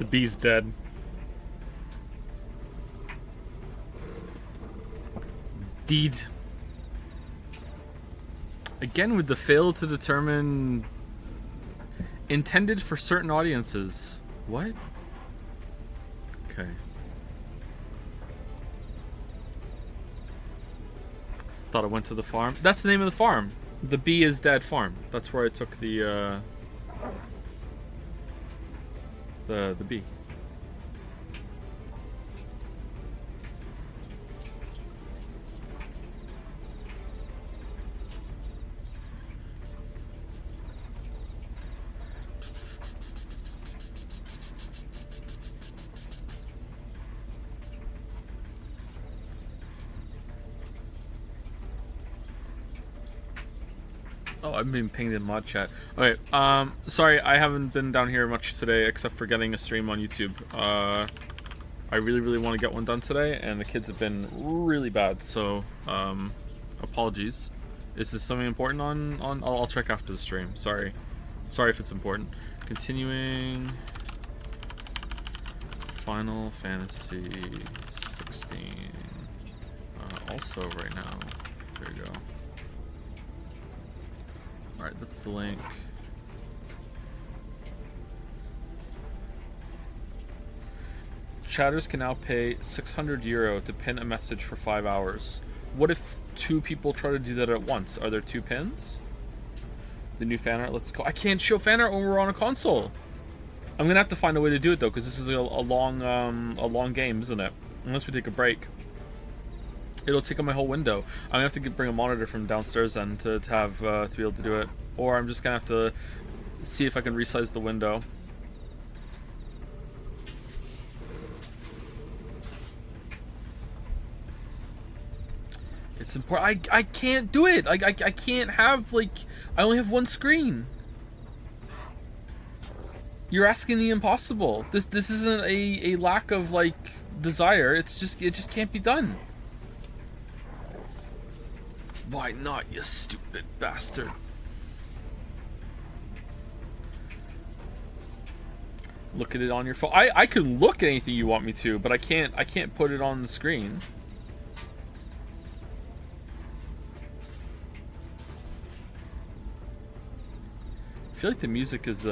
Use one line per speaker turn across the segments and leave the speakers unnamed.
The bee's dead. Deed. Again with the fail to determine intended for certain audiences. What? Okay. Thought I went to the farm. That's the name of the farm. The Bee is Dead farm. That's where I took the bee. Oh, I've been pinged in mod chat. Okay, sorry, I haven't been down here much today except for getting a stream on YouTube. I really want to get one done today, and the kids have been really bad, so, apologies. Is this something important on I'll check after the stream. Sorry if it's important. Continuing. Final Fantasy 16. Also right now. There you go. Alright, that's the link. Chatters can now pay 600 euro to pin a message for 5 hours. What if 2 people try to do that at once? Are there 2 pins? The new fan art, let's go. I can't show fan art when we're on a console. I'm gonna have to find a way to do it though, because this is a long game, isn't it? Unless we take a break. It'll take up my whole window. I'm gonna have to bring a monitor from downstairs then to have to be able to do it, or I'm just gonna have to see if I can resize the window. It's important. I can't do it. I can't have, like, I only have one screen. You're asking the impossible. This isn't a lack of, like, desire. It just can't be done. Why not, you stupid bastard? Look at it on your phone. I can look at anything you want me to, but I can't put it on the screen. I feel like the music is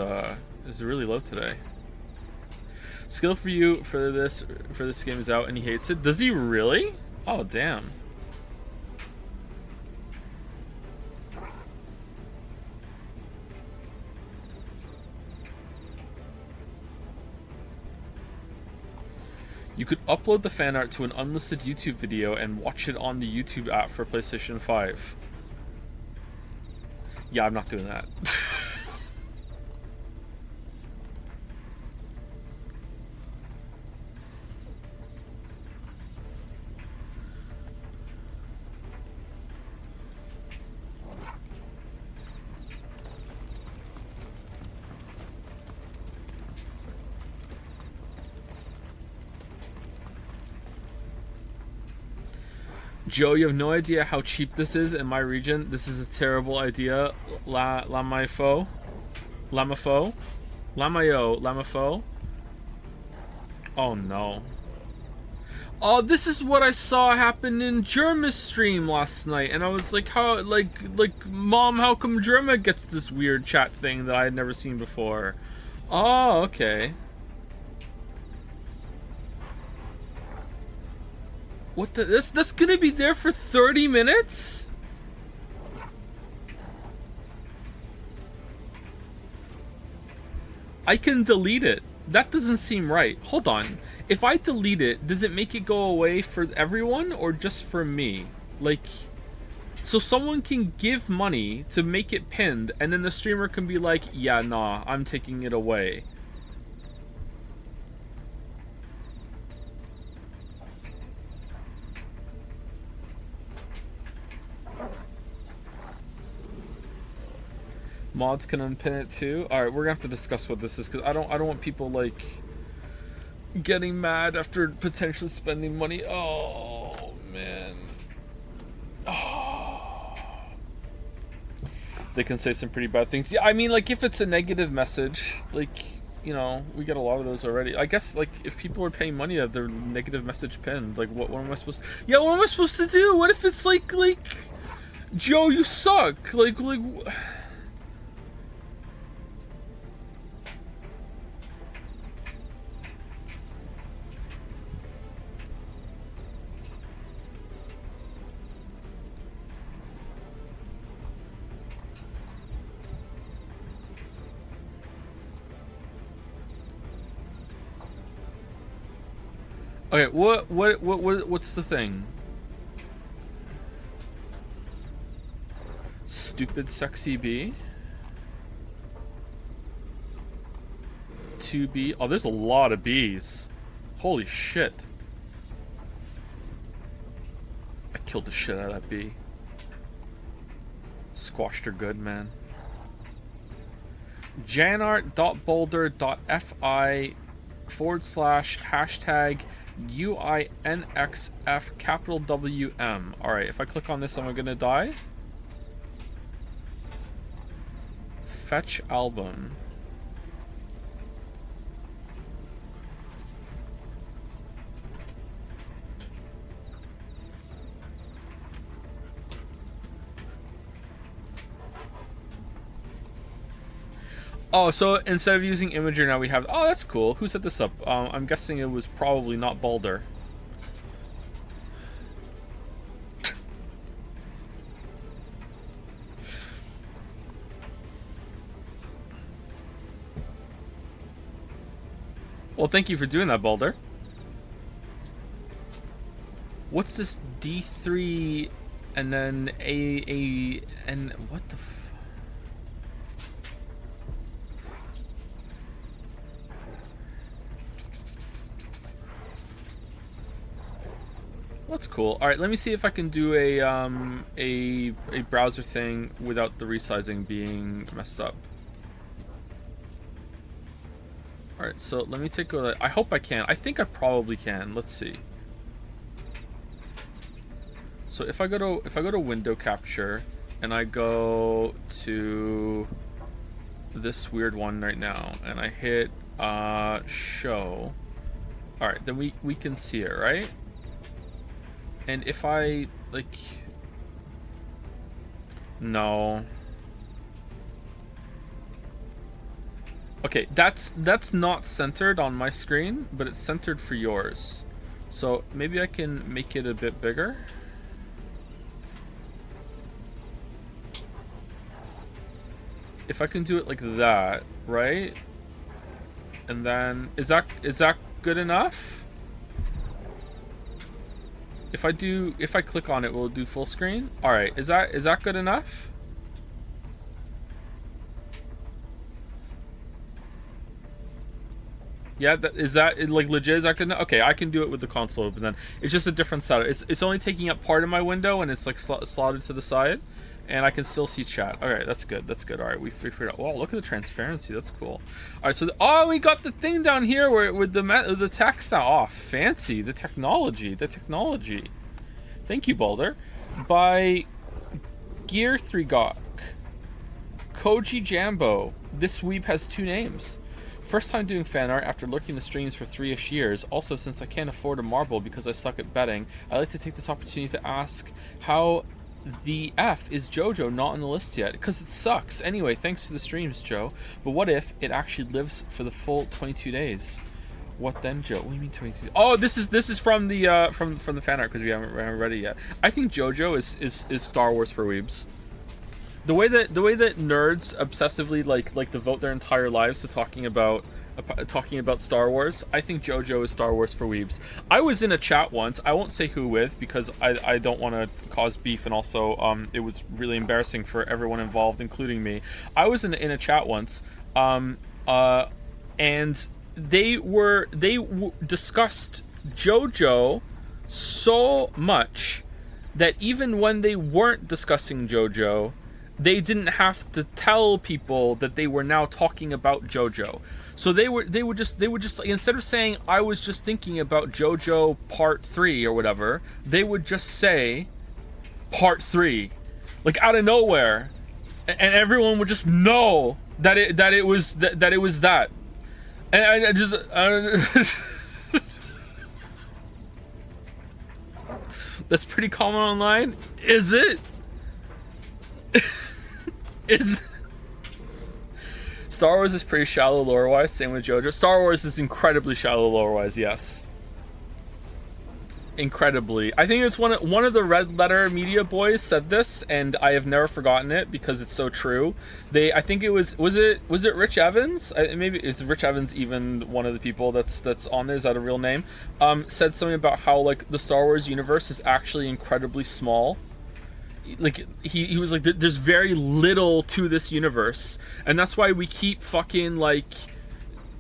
really low today. Skill for you for this game is out and he hates it. Does he really? Oh damn. You could upload the fan art to an unlisted YouTube video and watch it on the YouTube app for PlayStation 5. Yeah, I'm not doing that. Joe, you have no idea how cheap this is in my region. This is a terrible idea. Lamafo? Lamafo? Oh no. Oh, this is what I saw happen in Germa's stream last night, and I was like, how, like, Mom, how come Germa gets this weird chat thing that I had never seen before? Oh, okay. What the? That's gonna be there for 30 minutes? I can delete it. That doesn't seem right. Hold on. If I delete it, does it make it go away for everyone or just for me? Like, so someone can give money to make it pinned, and then the streamer can be like, yeah, nah, I'm taking it away. Mods can unpin it too. All right, we're gonna have to discuss what this is because I don't want people like getting mad after potentially spending money. Oh man. Oh. They can say some pretty bad things. Yeah, I mean, like if it's a negative message, like you know, we get a lot of those already. I guess, like, if people are paying money to have their negative message pinned, like, what am I supposed to... Yeah, what am I supposed to do? What if it's like, Joe, you suck? Like... Okay, what's the thing? Stupid sexy bee? 2B? Oh, there's a lot of bees. Holy shit. I killed the shit out of that bee. Squashed her good, man. janart.boulder.fi /# UINXF capital WM. Alright, if I click on this, am I gonna die? Fetch album. Oh, so instead of using Imager now we have... Oh, that's cool. Who set this up? I'm guessing it was probably not Boulder. Well, thank you for doing that, Boulder. What's this D3 and then A and what the f... That's cool. All right, let me see if I can do a browser thing without the resizing being messed up. All right, so let me take a... I hope I can. I think I probably can. Let's see. So if I go to window capture and I go to this weird one right now and I hit show. All right, then we can see it, right? And if I, like... No. Okay, that's not centered on my screen, but it's centered for yours. So maybe I can make it a bit bigger. If I can do it like that, right? And then, is that good enough? If I click on it, will it do full screen? All right, is that good enough? Yeah, is that like legit? Is that good enough? Okay, I can do it with the console open then. It's just a different setup. It's only taking up part of my window and it's like slotted to the side, and I can still see chat. All right, that's good. That's good. All right, we figured out. Wow, look at the transparency. That's cool. All right, so we got the thing down here where with the text now. Oh, fancy. The technology. Thank you, Boulder. By Gear 3 Gok. Koji Jambo. This weeb has 2 names. First time doing fan art after lurking the streams for 3-ish years. Also, since I can't afford a marble because I suck at betting, I'd like to take this opportunity to ask how the F is JoJo not on the list yet? Because it sucks. Anyway, thanks for the streams, Joe. But what if it actually lives for the full 22 days? What then, Joe? What do you mean 22? Oh, this is from the from the fan art because we haven't read it yet. I think JoJo is Star Wars for weebs. The way that nerds obsessively like devote their entire lives to talking about Star Wars, I think JoJo is Star Wars for weebs. I was in a chat once. I won't say who with because I don't want to cause beef, and also it was really embarrassing for everyone involved, including me. I was in a chat once, and they discussed JoJo so much that even when they weren't discussing JoJo, they didn't have to tell people that they were now talking about JoJo. So they would just like, instead of saying I was just thinking about JoJo Part 3 or whatever, they would just say Part 3, like out of nowhere, and everyone would just know that it was that. And I just that's pretty common online. Is it? Is Star Wars is pretty shallow lore-wise. Same with JoJo. Star Wars is incredibly shallow lore-wise. Yes. Incredibly. I think it's one of the Red Letter Media boys said this, and I have never forgotten it because it's so true. I think it was it Rich Evans? Maybe is Rich Evans even one of the people that's on there? Is that a real name? Said something about how like the Star Wars universe is actually incredibly small. Like he was like, there's very little to this universe, and that's why we keep fucking like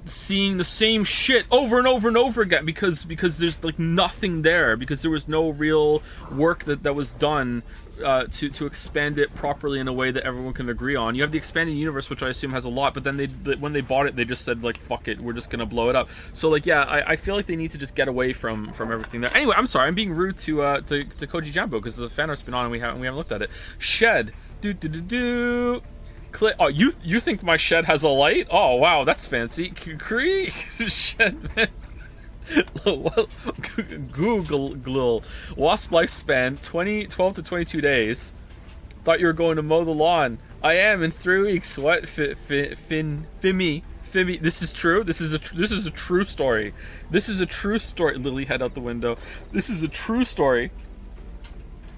seeing the same shit over and over and over again, because there's like nothing there, because there was no real work that was done to expand it properly in a way that everyone can agree on. You have the expanded universe, which I assume has a lot, but then when they bought it, they just said like, fuck it, we're just gonna blow it up. So like, yeah, I feel like they need to just get away from everything there. Anyway, I'm sorry, I'm being rude to Koji Jambo because the fan art's been on and we haven't looked at it. Shed Oh, you think my shed has a light? Oh wow, that's fancy. Shed man. Google wasp lifespan 12 to 22 days. Thought you were going to mow the lawn. I am in 3 weeks. What? Fimi. This is true. This is a true story. This is a true story. Lily, head out the window. This is a true story.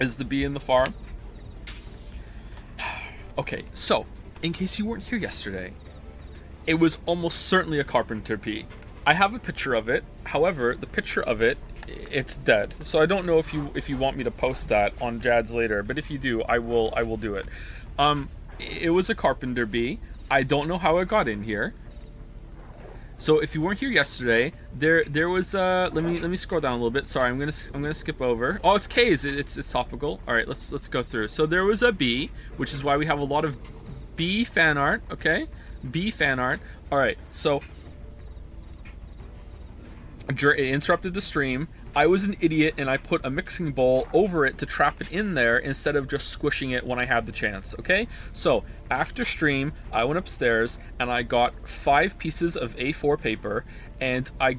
Is the bee in the farm? Okay, so in case you weren't here yesterday, it was almost certainly a carpenter bee. I have a picture of it. However, the picture of it, it's dead. So I don't know if you want me to post that on Jads later, but if you do, I will do it. It was a carpenter bee. I don't know how it got in here. So if you weren't here yesterday, there was let me scroll down a little bit. Sorry, I'm gonna skip over. Oh, it's K's. It's topical. All right, let's go through. So there was a bee, which is why we have a lot of bee fan art. Okay, bee fan art. All right, so it interrupted the stream. I was an idiot and I put a mixing bowl over it to trap it in there instead of just squishing it when I had the chance. Okay, so after stream, I went upstairs and I got 5 pieces of A4 paper, and I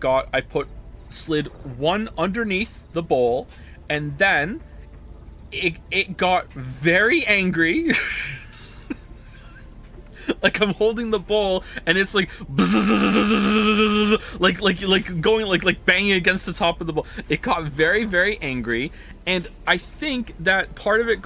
slid one underneath the bowl, and then it got very angry. Like I'm holding the bowl and it's like going like banging against the top of the bowl. It got very, very angry, and I think that part of it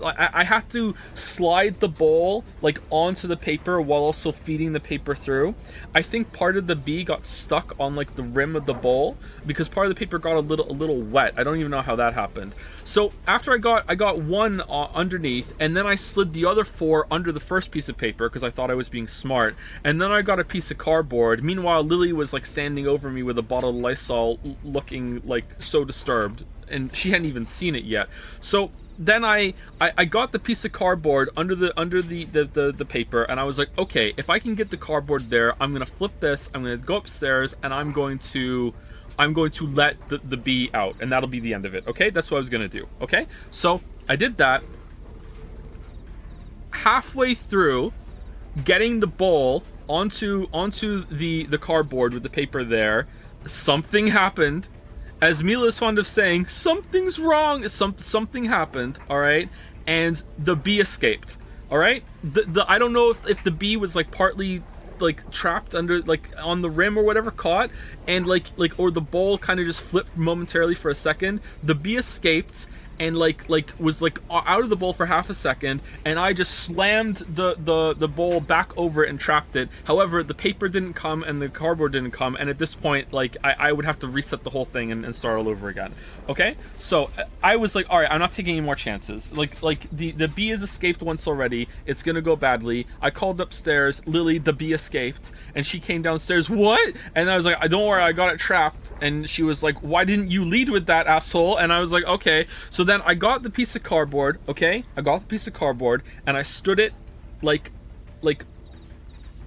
I had to slide the bowl like onto the paper while also feeding the paper through. I think part of the bee got stuck on like the rim of the bowl because part of the paper got a little wet. I don't even know how that happened. So after I got one underneath, and then I slid the other 4 under the first piece of paper because I thought I was being smart, and then I got a piece of cardboard. Meanwhile, Lily was like standing over me with a bottle of Lysol, looking like so disturbed, and she hadn't even seen it yet. So then I got the piece of cardboard under the paper, and I was like, okay, if I can get the cardboard there, I'm gonna flip this, I'm gonna go upstairs, and I'm going to let the bee out, and that'll be the end of it. Okay, that's what I was gonna do. Okay, so I did that. Halfway through getting the bowl onto the cardboard with the paper there, something happened. As Mila is fond of saying, something's wrong. Something happened. All right, and the bee escaped. All right, I don't know if the bee was like partly like trapped under like on the rim or whatever, caught, and like or the bowl kind of just flipped momentarily for a second. The bee escaped and like was like out of the bowl for half a second, and I just slammed the bowl back over it and trapped it. However, the paper didn't come and the cardboard didn't come, and at this point like I would have to reset the whole thing and start all over again. Okay, so I was like, all right, I'm not taking any more chances. Like the bee has escaped once already, it's gonna go badly. I called upstairs, Lily, the bee escaped, and she came downstairs. What? And I was like, don't worry, I got it trapped. And she was like, why didn't you lead with that, asshole? And I was like, okay. So then I got the piece of cardboard, okay? I got the piece of cardboard and I stood it like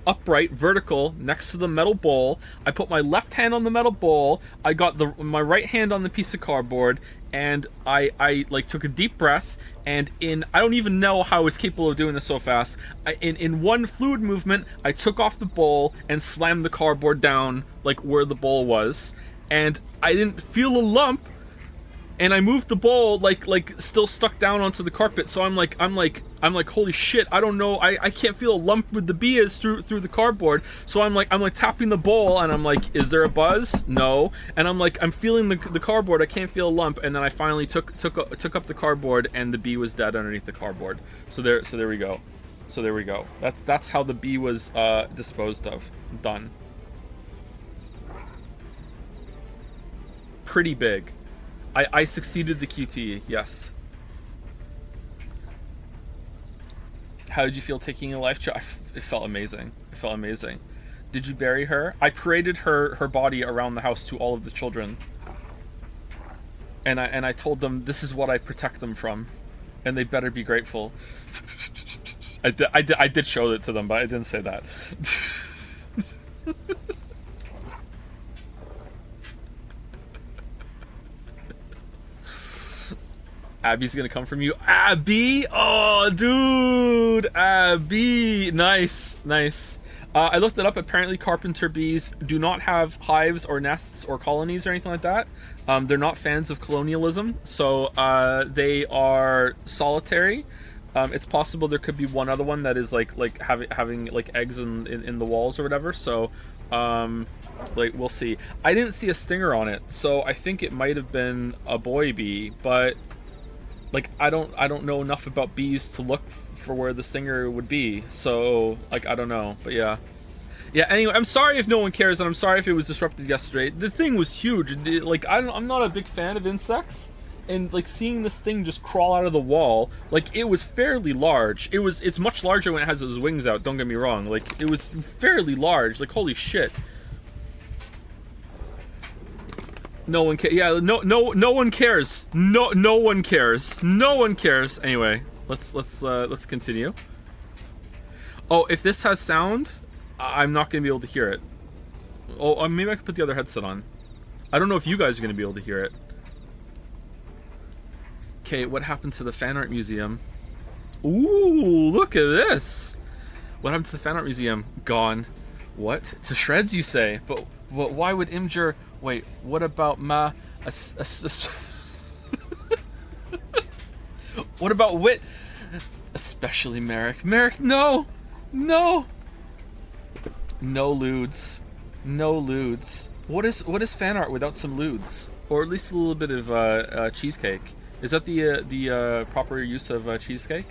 upright, vertical, next to the metal bowl. I put my left hand on the metal bowl. I got my right hand on the piece of cardboard, and I like took a deep breath. And I don't even know how I was capable of doing this so fast. In one fluid movement, I took off the bowl and slammed the cardboard down like where the bowl was, and I didn't feel a lump. And I moved the bowl like still stuck down onto the carpet. So I'm like holy shit, I don't know, I can't feel a lump with the bee is through the cardboard. So I'm like tapping the bowl, and I'm like, is there a buzz? No. And I'm feeling the cardboard, I can't feel a lump. And then I finally took up the cardboard, and the bee was dead underneath the cardboard. So there we go. That's how the bee was disposed of. Done. Pretty big. I succeeded the QT, yes. How did you feel taking a life check? It felt amazing. Did you bury her? I paraded her body around the house to all of the children. And I told them this is what I protect them from, and they better be grateful. I did show it to them, but I didn't say that. Abby's gonna come from you. Abby! Oh, dude! Abby! Nice. I looked it up. Apparently carpenter bees do not have hives or nests or colonies or anything like that. They're not fans of colonialism, so they are solitary. It's possible there could be one other one that is like having like eggs in the walls or whatever, so like we'll see. I didn't see a stinger on it, so I think it might have been a boy bee, but like I don't know enough about bees to look for where the stinger would be, so like I don't know. But yeah, anyway, I'm sorry if no one cares, and I'm sorry if it was disrupted yesterday. The thing was huge. Like I'm not a big fan of insects, and like seeing this thing just crawl out of the wall, like it was fairly large. It's much larger when it has its wings out, don't get me wrong. Like it was fairly large. Like holy shit. No one cares. Yeah, no one cares. No one cares. No one cares. Anyway, let's continue. Oh, if this has sound, I'm not gonna be able to hear it. Oh, maybe I could put the other headset on. I don't know if you guys are gonna be able to hear it. Okay, what happened to the fan art museum? Ooh, look at this. What happened to the fan art museum? Gone. What? To shreds, you say? But why would Imgur? Wait, what about what about Wit? Especially Merrick. Merrick, no! No lewds. What is fan art without some lewds? Or at least a little bit of cheesecake. Is that the proper use of cheesecake?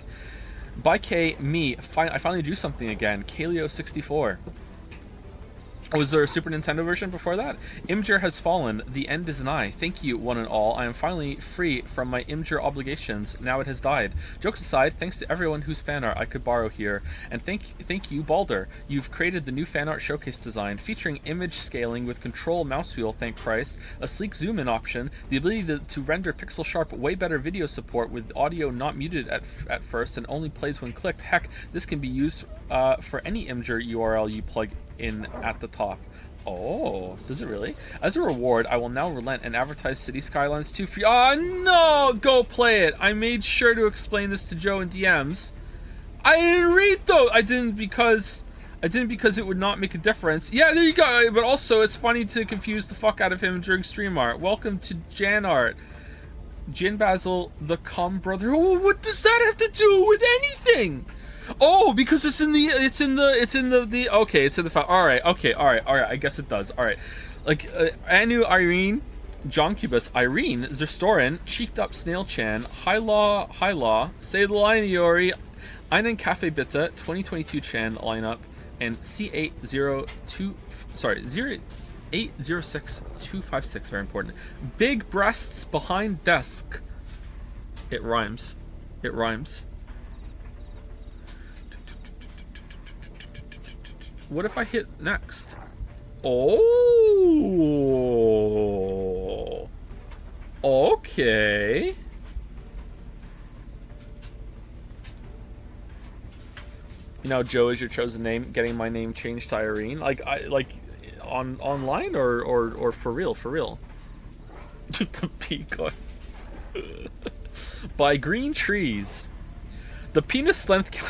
By K, me. I finally drew something again. Kaleo64. Was there a Super Nintendo version before that? Imgur has fallen. The end is nigh. Thank you, one and all. I am finally free from my Imgur obligations. Now it has died. Jokes aside, thanks to everyone whose fan art I could borrow here. And thank you, Balder. You've created the new fan art showcase design, featuring image scaling with control mouse wheel, thank Christ, a sleek zoom-in option, the ability to render pixel sharp, way better video support with audio not muted at first and only plays when clicked. Heck, this can be used for any Imgur URL you plug in at the top. Oh, does it really? As a reward, I will now relent and advertise City Skylines 2 for you. Oh no, go play it. I made sure to explain this to Joe in DMs. I didn't read though. I didn't because it would not make a difference. Yeah, there you go. But also, it's funny to confuse the fuck out of him during stream art. Welcome to Jan Art. Jin Basil, the cum brother. Oh, what does that have to do with anything? Oh, because it's in the okay, it's in the file. All right, I guess it does. All right, like Anu, Irene, John Cubus, Irene, Zerstorin, Cheeked Up Snail Chan, High Law, Say the Line Yori, Einen Cafe Bitta, 2022 Chan lineup, and C8062, sorry, 0806256, very important. Big breasts behind desk. It rhymes. What if I hit next? Oh. Okay. You know, Joe is your chosen name. Getting my name changed to Irene. Online or for real, for real. The peacock. By green trees. The penis length.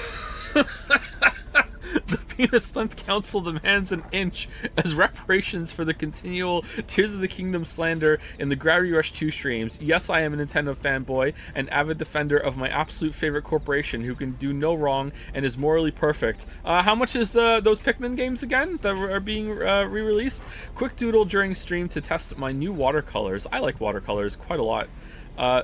The Penis Length Council demands an inch as reparations for the continual Tears of the Kingdom slander in the Gravity Rush 2 streams. Yes, I am a Nintendo fanboy, an avid defender of my absolute favorite corporation who can do no wrong and is morally perfect. How much is those Pikmin games again that are being re-released? Quick doodle during stream to test my new watercolors. I like watercolors quite a lot.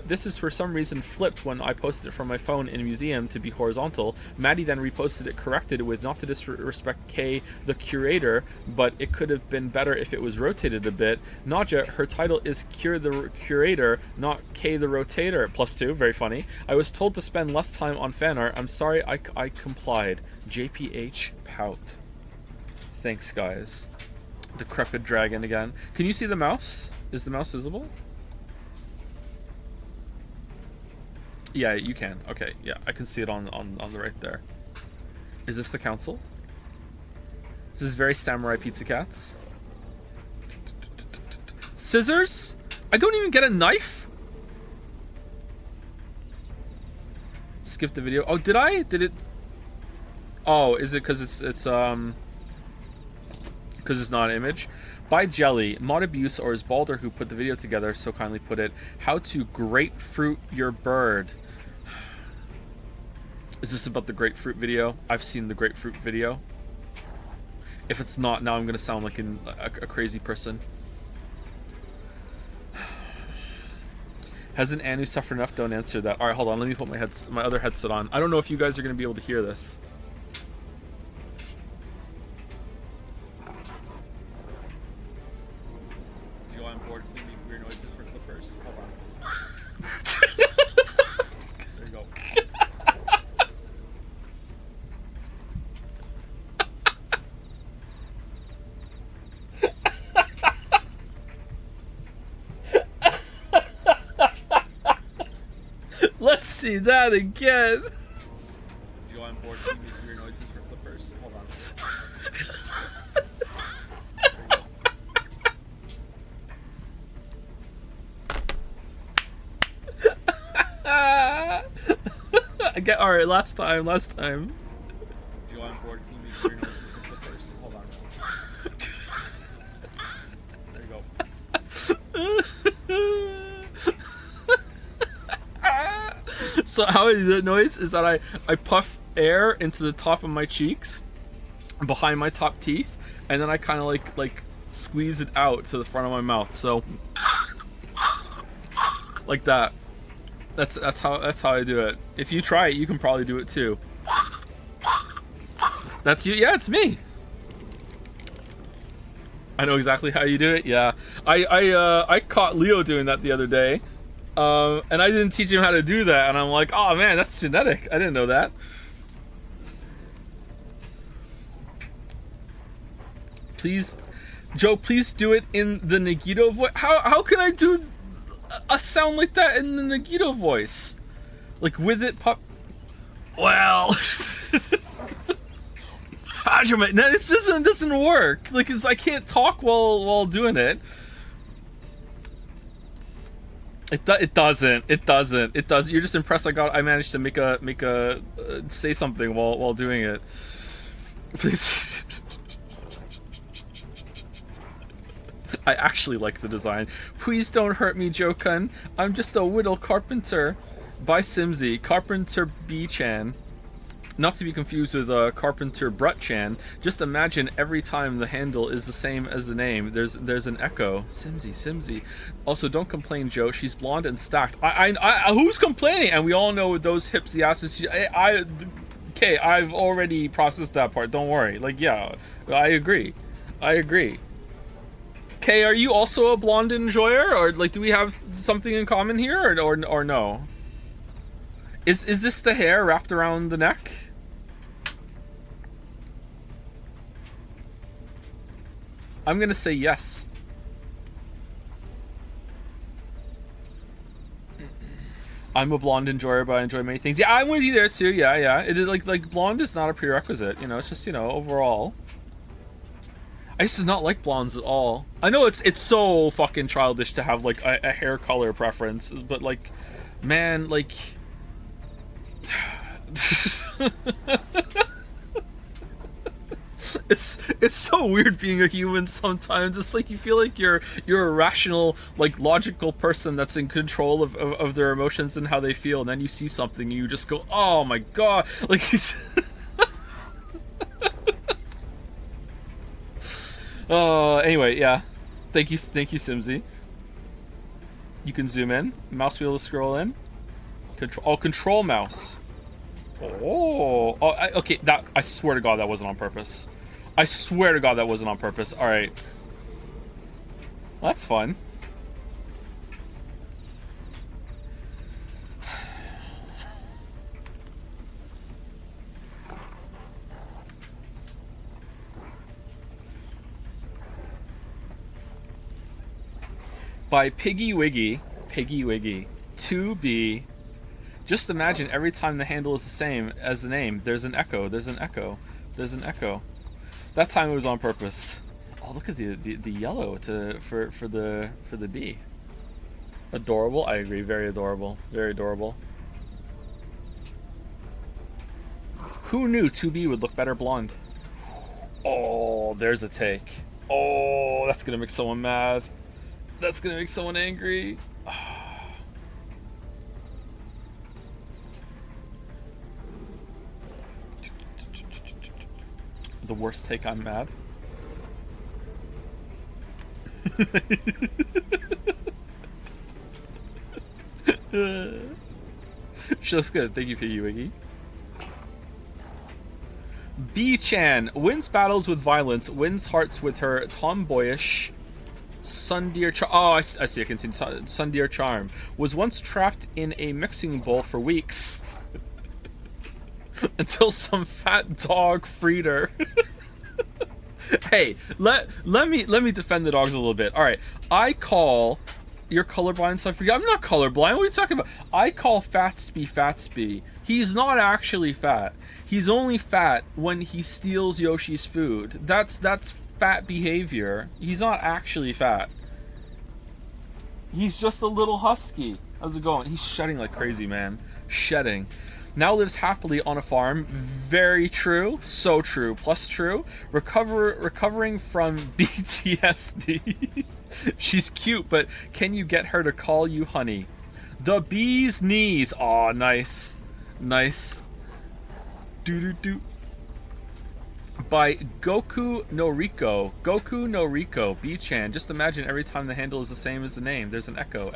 This is for some reason flipped when I posted it from my phone in a museum to be horizontal. Maddie then reposted it corrected with not to disrespect Kay the curator, but it could have been better if it was rotated a bit. Nadja, her title is Cure the Curator, not Kay the Rotator. +2, very funny. I was told to spend less time on fan art. I'm sorry I complied. JPH Pout. Thanks, guys. Decrepit Dragon again. Can you see the mouse? Is the mouse visible? Yeah, you can. Okay, yeah, I can see it on the right there. Is this the council? This is very Samurai Pizza Cats. Scissors? I don't even get a knife? Skip the video. Oh, did I? Did it? Oh, is it because it's not an image? By Jelly, Mod Abuse, or as Balder who put the video together so kindly put it, how to grapefruit your bird. Is this about the grapefruit video? I've seen the grapefruit video. If it's not, now I'm going to sound like a crazy person. Hasn't Anu suffered enough? Don't answer that. Alright, hold on. Let me put my other headset on. I don't know if you guys are going to be able to hear this. Let's see that again. Joe, I'm bored. Can you hear noises for clippers? Hold on. Again, all right. Last time. Joe, I'm bored. Can you hear noises for clippers? Hold on. There you go. So how I do that noise is that I puff air into the top of my cheeks, behind my top teeth, and then I kind of like squeeze it out to the front of my mouth. So like that. That's how I do it. If you try it, you can probably do it too. That's you. Yeah, it's me. I know exactly how you do it. Yeah, I caught Leo doing that the other day. And I didn't teach him how to do that, and I'm like, oh man, that's genetic. I didn't know that. Please, Joe, please do it in the Nagito voice. How can I do a sound like that in the Nagito voice? Like with it pop. Well, no, it doesn't work. Like I can't talk while doing it. It doesn't. You're just impressed. I managed to make a say something while doing it. Please. I actually like the design. Please don't hurt me, Joe-kun. I'm just a whittle carpenter. By Simsy, Carpenter B-chan. Not to be confused with Carpenter Brut-chan. Just imagine every time the handle is the same as the name, there's an echo. Simsy. Also, don't complain, Joe. She's blonde and stacked. I who's complaining? And we all know with those hips, the asses. Okay, I've already processed that part. Don't worry. Like, yeah, I agree. Okay, are you also a blonde enjoyer, or like, do we have something in common here, or no? Is this the hair wrapped around the neck? I'm gonna say yes. I'm a blonde enjoyer, but I enjoy many things. Yeah, I'm with you there too. Yeah, yeah. It is like blonde is not a prerequisite. You know, it's just, you know, overall. I used to not like blondes at all. I know it's so fucking childish to have like a hair color preference, but like, man, like. It's so weird being a human sometimes. It's like you feel like you're a rational, like logical person that's in control of their emotions and how they feel, and then you see something and you just go, oh my god, like. Anyway, yeah. Thank you, Simsy. You can zoom in, mouse wheel to scroll in. Control mouse. Okay. That, I swear to God, that wasn't on purpose. I swear to God, that wasn't on purpose. All right. Well, that's fun. By Piggy Wiggy, 2B. Just imagine every time the handle is the same as the name, there's an echo, there's an echo, there's an echo. That time it was on purpose. Oh, look at the yellow for the B. Adorable, I agree, very adorable, very adorable. Who knew 2B would look better blonde? Oh, there's a take. Oh, that's gonna make someone mad. That's gonna make someone angry. The worst take, I'm mad. She looks good. Thank you, Piggy Wiggy. B-chan wins battles with violence, wins hearts with her tomboyish Sundeer Charm. Oh, I see. I continue. Sundeer Charm was once trapped in a mixing bowl for weeks until some fat dog freed her. Hey, let me defend the dogs a little bit. All right, you're colorblind, so I forget. I'm not colorblind. What are you talking about? I call Fatsby. He's not actually fat. He's only fat when he steals Yoshi's food. That's fat behavior. He's not actually fat. He's just a little husky. How's it going? He's shedding like crazy, man. Shedding. Now lives happily on a farm. Very true. So true. Plus true. Recovering from PTSD. She's cute, but can you get her to call you honey? The bee's knees. Aw, nice. Nice. Do. By Goku no Riko, B-chan. Just imagine every time the handle is the same as the name. There's an echo.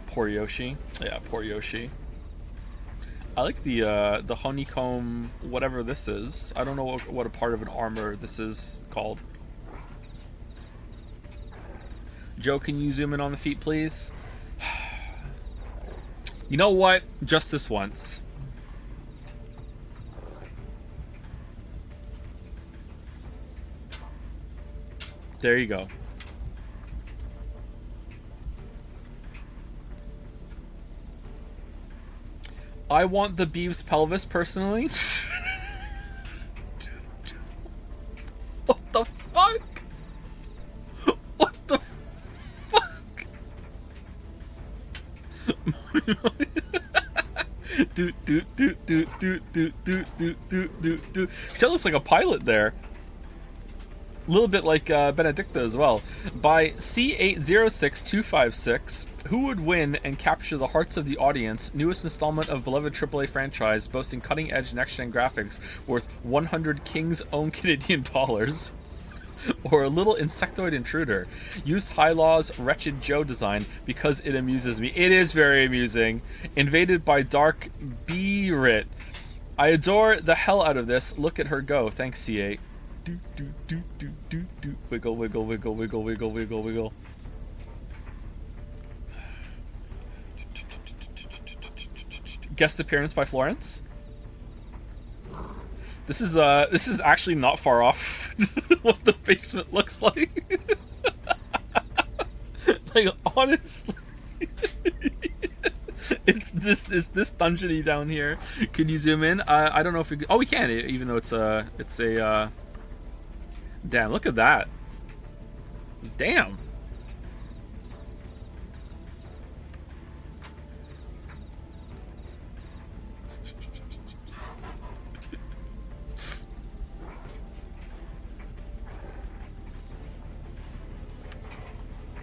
Poor Yoshi. Yeah, poor Yoshi. I like the honeycomb, whatever this is. I don't know what a part of an armor this is called. Joe, can you zoom in on the feet, please? You know what? Just this once. There you go. I want the beef's pelvis personally. What the fuck? What the fuck? do. She looks like a pilot there. A little bit like Benedicta as well. By C806256, who would win and capture the hearts of the audience? Newest installment of beloved AAA franchise, boasting cutting-edge next-gen graphics worth 100 King's own Canadian dollars. Or a little insectoid intruder. Used Hylaw's Wretched Joe design because it amuses me. It is very amusing. Invaded by Dark Beerit. I adore the hell out of this. Look at her go. Thanks, C8. Do. Wiggle. Guest appearance by Florence. This is actually not far off what the basement looks like. Like honestly, it's this dungeony down here. Can you zoom in? I don't know if we. Oh, we can. Even though it's a Damn! Look at that. Damn.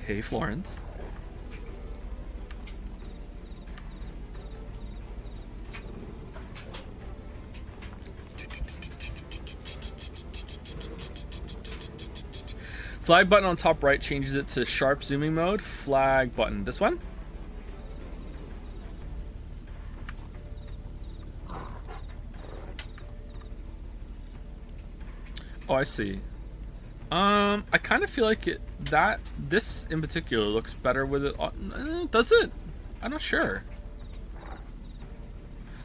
Hey, Florence. Flag button on top right changes it to sharp zooming mode. Flag button. This one? Oh, I see. I kind of feel like this in particular looks better with it on. Does it? I'm not sure.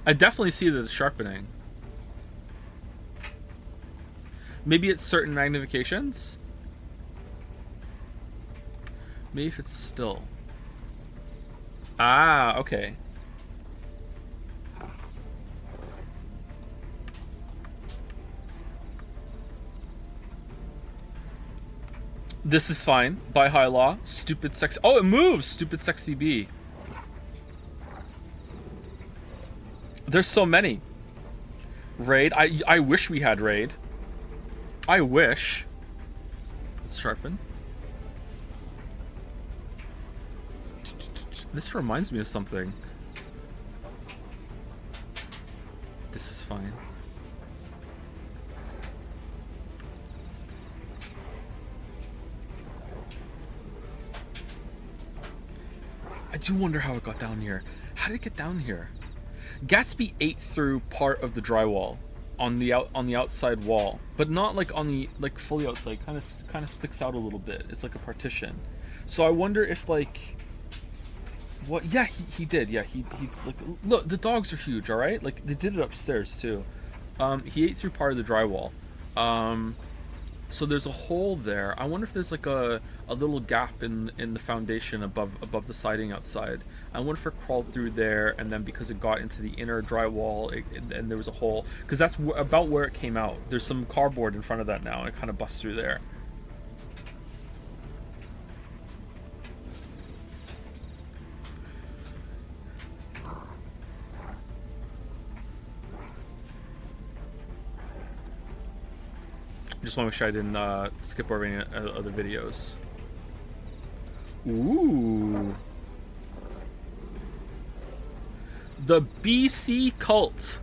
I definitely see the sharpening. Maybe it's certain magnifications. Maybe if it's still. Ah, okay. This is fine. By high law. Stupid sexy. Oh, it moves! Stupid sexy bee. There's so many. Raid. I wish we had raid. I wish. Let's sharpen. This reminds me of something. This is fine. I do wonder how it got down here. How did it get down here? Gatsby ate through part of the drywall on the outside wall, but not like on the fully outside. Kind of sticks out a little bit. It's like a partition. So I wonder if like what? Yeah, he did. Yeah, he's like, look, the dogs are huge. All right, like they did it upstairs too. He ate through part of the drywall. So there's a hole there. I wonder if there's like a little gap in the foundation above the siding outside. I wonder if it crawled through there, and then because it got into the inner drywall, and there was a hole, because that's about where it came out. There's some cardboard in front of that now, and it kind of busts through there. Just want to make sure I didn't skip over any other videos. Ooh. The BC Cult.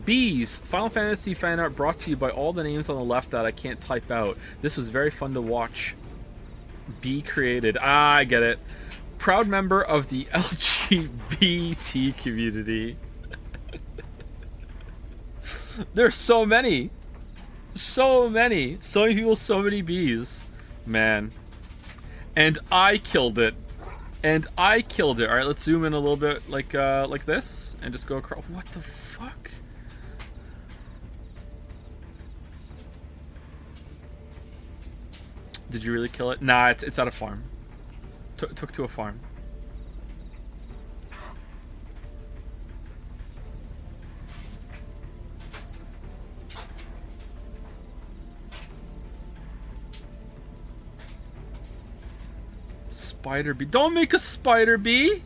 Bees. Final Fantasy fan art brought to you by all the names on the left that I can't type out. This was very fun to watch. Bee created. Ah, I get it. Proud member of the LGBT community. There's so many. So many people, so many bees, man. And I killed it. All right, let's zoom in a little bit, like this, and just go across. What the fuck? Did you really kill it? Nah, it's at a farm. Took to a farm. Spider bee. Don't make a spider bee!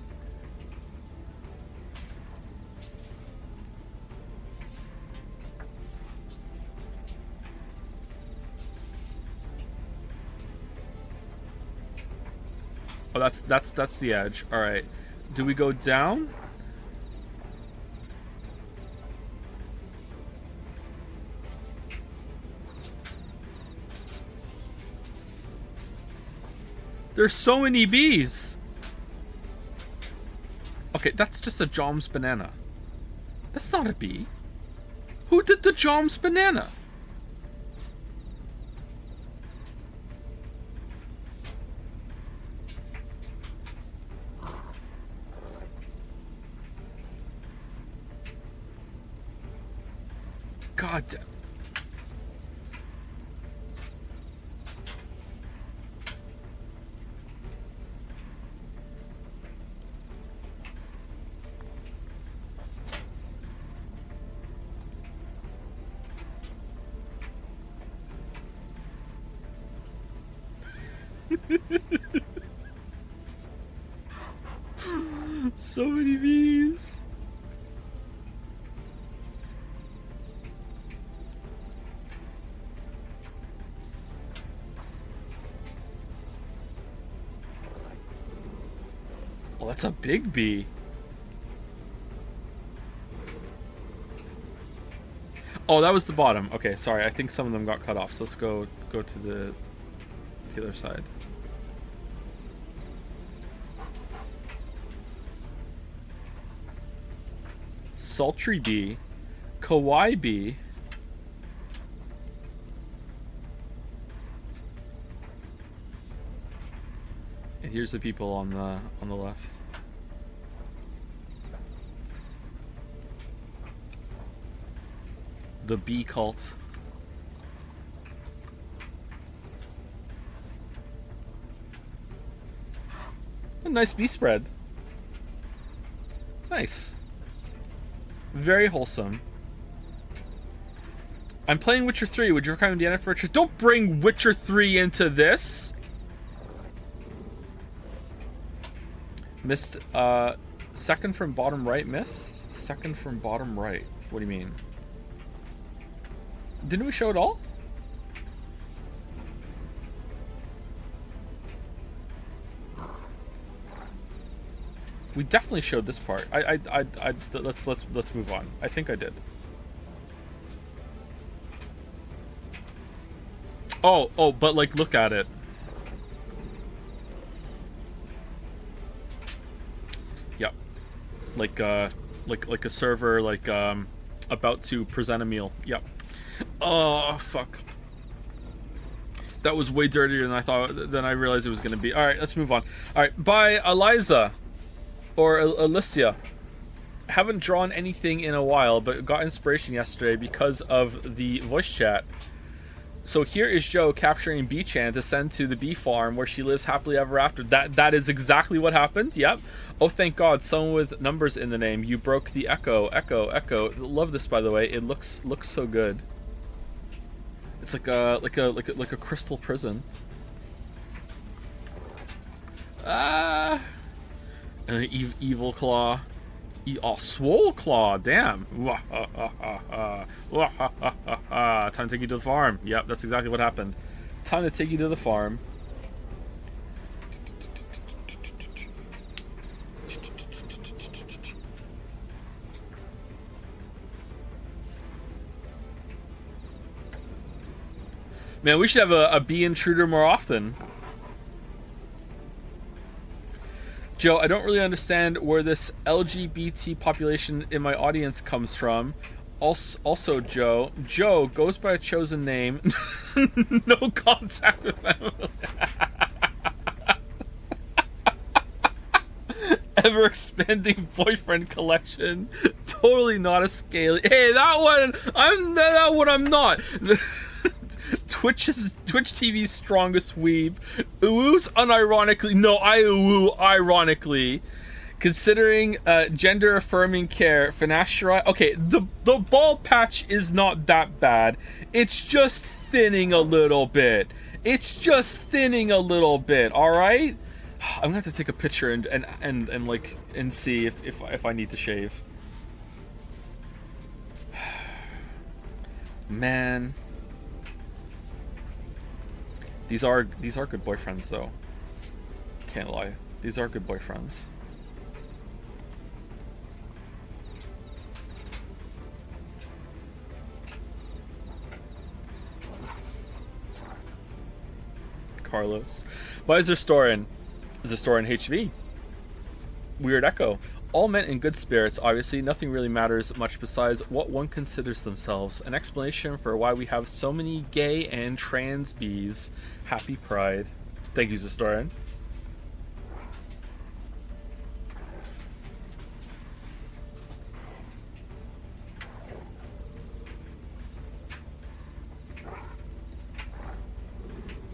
Oh, that's the edge. All right. Do we go down? There's so many bees. Okay, that's just a Jom's banana. That's not a bee. Who did the Jom's banana? God damn. So many bees. Well, that's a big bee. Oh, that was the bottom. Okay, sorry. I think some of them got cut off. So let's go to the other side. Sultry bee, kawaii bee. And here's the people on the left. The bee cult. A nice bee spread. Nice. Very wholesome. I'm playing Witcher 3. Would you recommend Indiana for Witcher? Don't bring Witcher 3 into this! Missed, second from bottom right, missed? Second from bottom right. What do you mean? Didn't we show it all? We definitely showed this part. Let's move on. I think I did. Oh, but like, look at it. Yep. Like a server, like, about to present a meal. Yep. Oh, fuck. That was way dirtier than I thought, than I realized it was gonna be. Alright, let's move on. Alright, by Eliza. Or Alicia. Haven't drawn anything in a while, but got inspiration yesterday because of the voice chat. So here is Joe capturing Bee-chan to send to the bee farm where she lives happily ever after. That is exactly what happened. Yep. Oh, thank God, someone with numbers in the name. You broke the echo. Love this, by the way. It looks so good. It's like a crystal prison. Ah. And an evil claw. Oh, swole claw, damn. Time to take you to the farm. Yep, that's exactly what happened. Time to take you to the farm. Man, we should have a bee intruder more often. Joe, I don't really understand where this LGBT population in my audience comes from. Also, Joe goes by a chosen name. No contact with family. Ever expanding boyfriend collection. Totally not a scaly. Hey, that one I'm not. Twitch TV's strongest weeb. Oohs unironically. No, I ooh ironically. Considering gender affirming care, finasteride. Okay, the ball patch is not that bad. It's just thinning a little bit. All right. I'm gonna have to take a picture and see if I need to shave. Man. These are good boyfriends, though. Can't lie. These are good boyfriends. Carlos. Why is there Zostorin? Zostorin HV. Weird Echo. All meant in good spirits, obviously. Nothing really matters much besides what one considers themselves. An explanation for why we have so many gay and trans bees. Happy Pride. Thank you, Zostorin.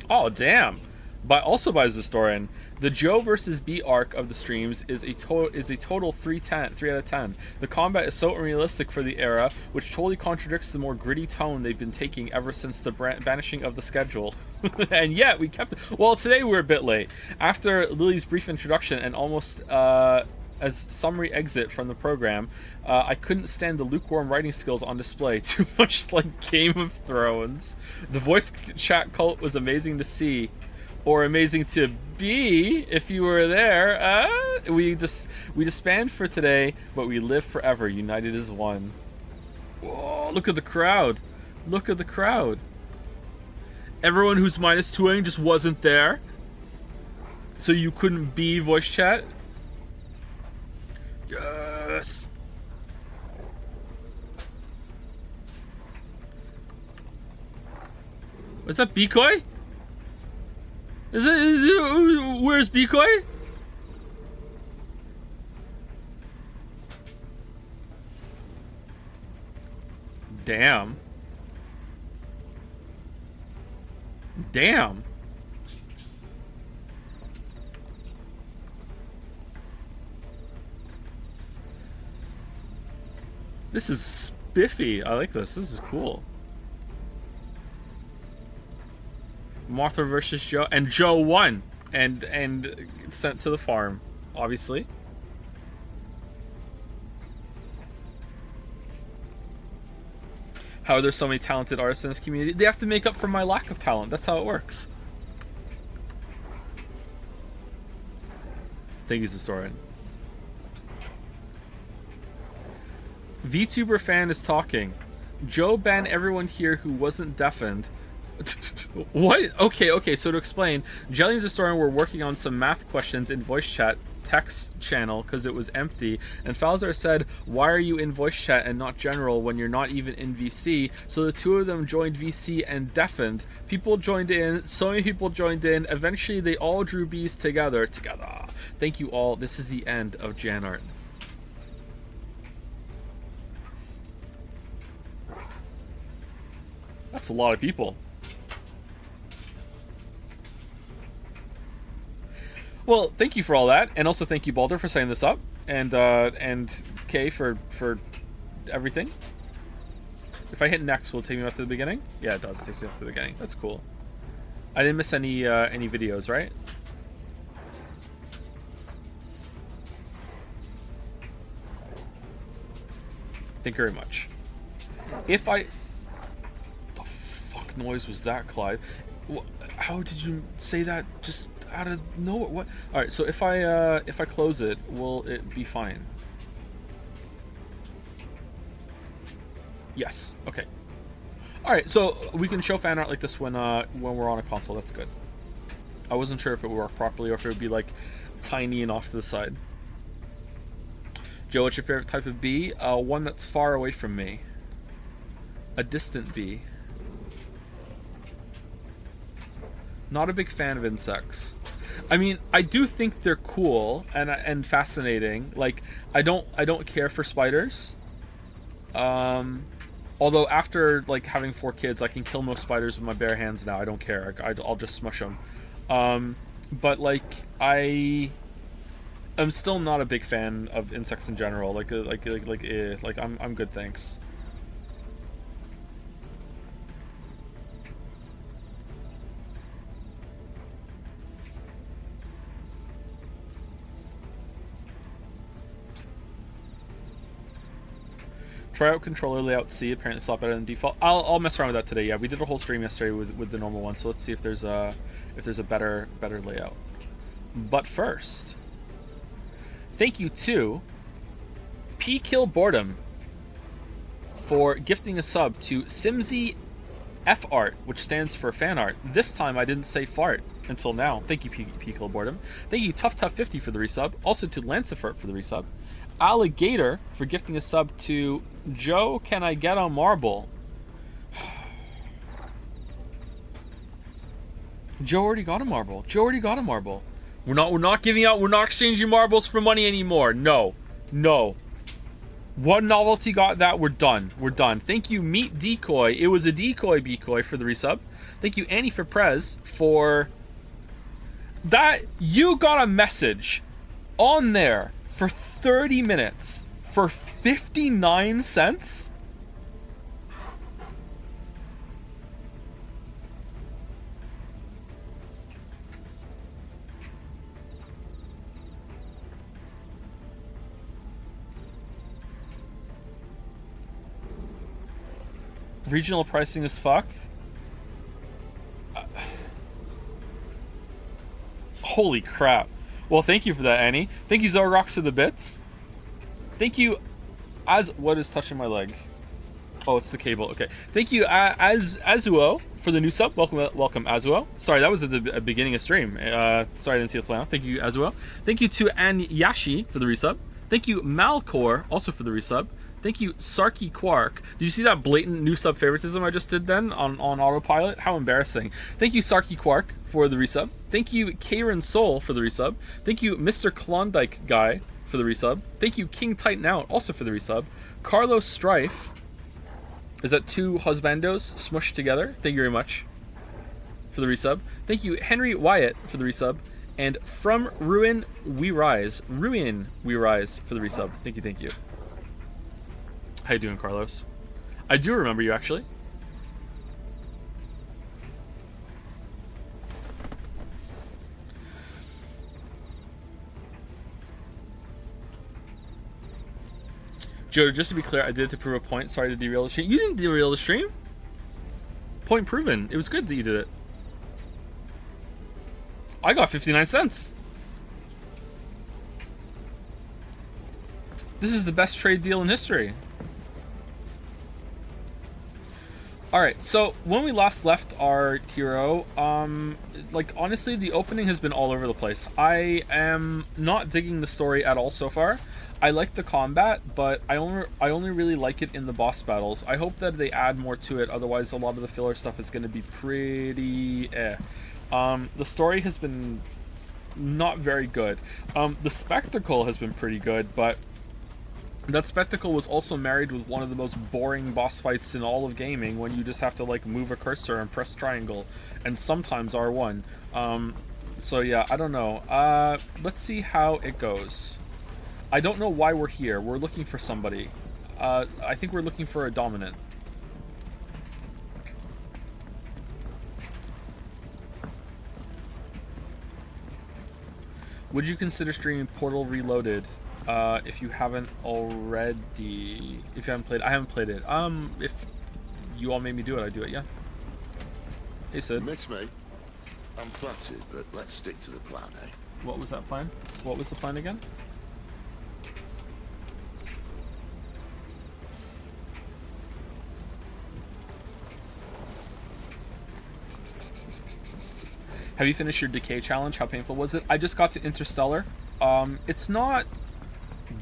Oh, damn. Also by Zostorin. The Joe versus B arc of the streams is a total 3 out of 10. The combat is so unrealistic for the era, which totally contradicts the more gritty tone they've been taking ever since the banishing of the schedule. And yet we kept it. Well, today we're a bit late. After Lily's brief introduction and almost as summary exit from the program, I couldn't stand the lukewarm writing skills on display. Too much like Game of Thrones. The voice chat cult was amazing to see, or amazing to be if you were there. We disband for today, but we live forever, united as one. Whoa, look at the crowd. Look at the crowd. Everyone who's -2ing just wasn't there, so you couldn't be voice chat. Yes. What's that, Bikoi? Is it where's Bikoi? Damn. Damn. This is spiffy. I like this. This is cool. Martha versus Joe, and Joe won and sent to the farm, obviously. How are there so many talented artists in this community? They have to make up for my lack of talent. That's how it works. Thank you, historian. VTuber fan is talking. Joe banned everyone here who wasn't deafened. What? Okay, so to explain, Jelly and Historian were working on some math questions in voice chat text channel because it was empty, and Falzar said, why are you in voice chat and not general when you're not even in VC? So the two of them joined VC and deafened. People joined in, so many people joined in, eventually they all drew bees together. Thank you all. This is the end of Janart. That's a lot of people. Well, thank you for all that, and also thank you, Balder, for setting this up, and Kay for everything. If I hit next, will it take me back to the beginning? Yeah, it does. It takes me back to the beginning. That's cool. I didn't miss any videos, right? Thank you very much. If I... The fuck noise was that, Clive? How did you say that just out of nowhere? What? All right, so if I close it, will it be fine? Yes. Okay. All right, so we can show fan art like this when we're on a console. That's good. I wasn't sure if it would work properly or if it would be like tiny and off to the side. Joe, what's your favorite type of bee? One that's far away from me. A distant bee. Not a big fan of insects. I mean, I do think they're cool and fascinating. Like, I don't care for spiders. Although after like having 4 kids, I can kill most spiders with my bare hands now. I don't care. I'll just smush them. But like I'm still not a big fan of insects in general. Like I'm good, thanks. Try out controller layout C. Apparently it's a lot better than default. I'll mess around with that today. Yeah, we did a whole stream yesterday with the normal one. So let's see if there's a better layout. But first, thank you to P Kill Boredom for gifting a sub to Simsy F Art, which stands for fan art. This time I didn't say fart until now. Thank you, P Kill Boredom. Thank you, Tough50 for the resub. Also to Lancifert for the resub. Alligator for gifting a sub to Joe. Can I get a marble? Joe already got a marble. We're not giving out. We're not exchanging marbles for money anymore. No. One novelty got that. We're done. Thank you, Meat Decoy. It was a decoy for the resub. Thank you, Annie for Prez for That you got a message on there for 30 minutes for 59 cents? Regional pricing is fucked. Holy crap. Well, thank you for that, Annie. Thank you, Zorox, for the bits. Thank you, what is touching my leg? Oh, it's the cable. Okay. Thank you, Azuo, for the new sub. Welcome, Azuo. Sorry, that was at the beginning of stream. Sorry, I didn't see it play out. Thank you, Azuo. Thank you to Anyashi for the resub. Thank you, Malcor, also for the resub. Thank you, Sarky Quark. Did you see that blatant new sub favoritism I just did then on autopilot? How embarrassing. Thank you, Sarky Quark, for the resub. Thank you, Karen Soul, for the resub. Thank you, Mr. Klondike Guy, for the resub. Thank you, King Titan Out, also for the resub. Carlos Strife. Is that two husbandos smushed together? Thank you very much for the resub. Thank you, Henry Wyatt, for the resub. And From Ruin We Rise. Ruin We Rise for the resub. Thank you, thank you. How you doing, Carlos? I do remember you, actually. Joe, just to be clear, I did it to prove a point. Sorry to derail the stream. You didn't derail the stream. Point proven. It was good that you did it. I got 59 cents. This is the best trade deal in history. Alright, so when we last left our hero, like, honestly, the opening has been all over the place. I am not digging the story at all so far. I like the combat, but I only really like it in the boss battles. I hope that they add more to it, otherwise a lot of the filler stuff is going to be pretty eh. The story has been not very good. The spectacle has been pretty good, but that spectacle was also married with one of the most boring boss fights in all of gaming, when you just have to like move a cursor and press triangle, and sometimes R1. So yeah, I don't know. Let's see how it goes. I don't know why we're here. We're looking for somebody. I think we're looking for a dominant. Would you consider streaming Portal Reloaded if you haven't already? If you haven't played, I haven't played it. If you all made me do it, I'd do it. Yeah. Hey, Sid.
Miss me? I'm flattered, but let's stick to the plan, eh?
What was that plan? What was the plan again? Have you finished your Decay challenge? How painful was it? I just got to Interstellar. It's not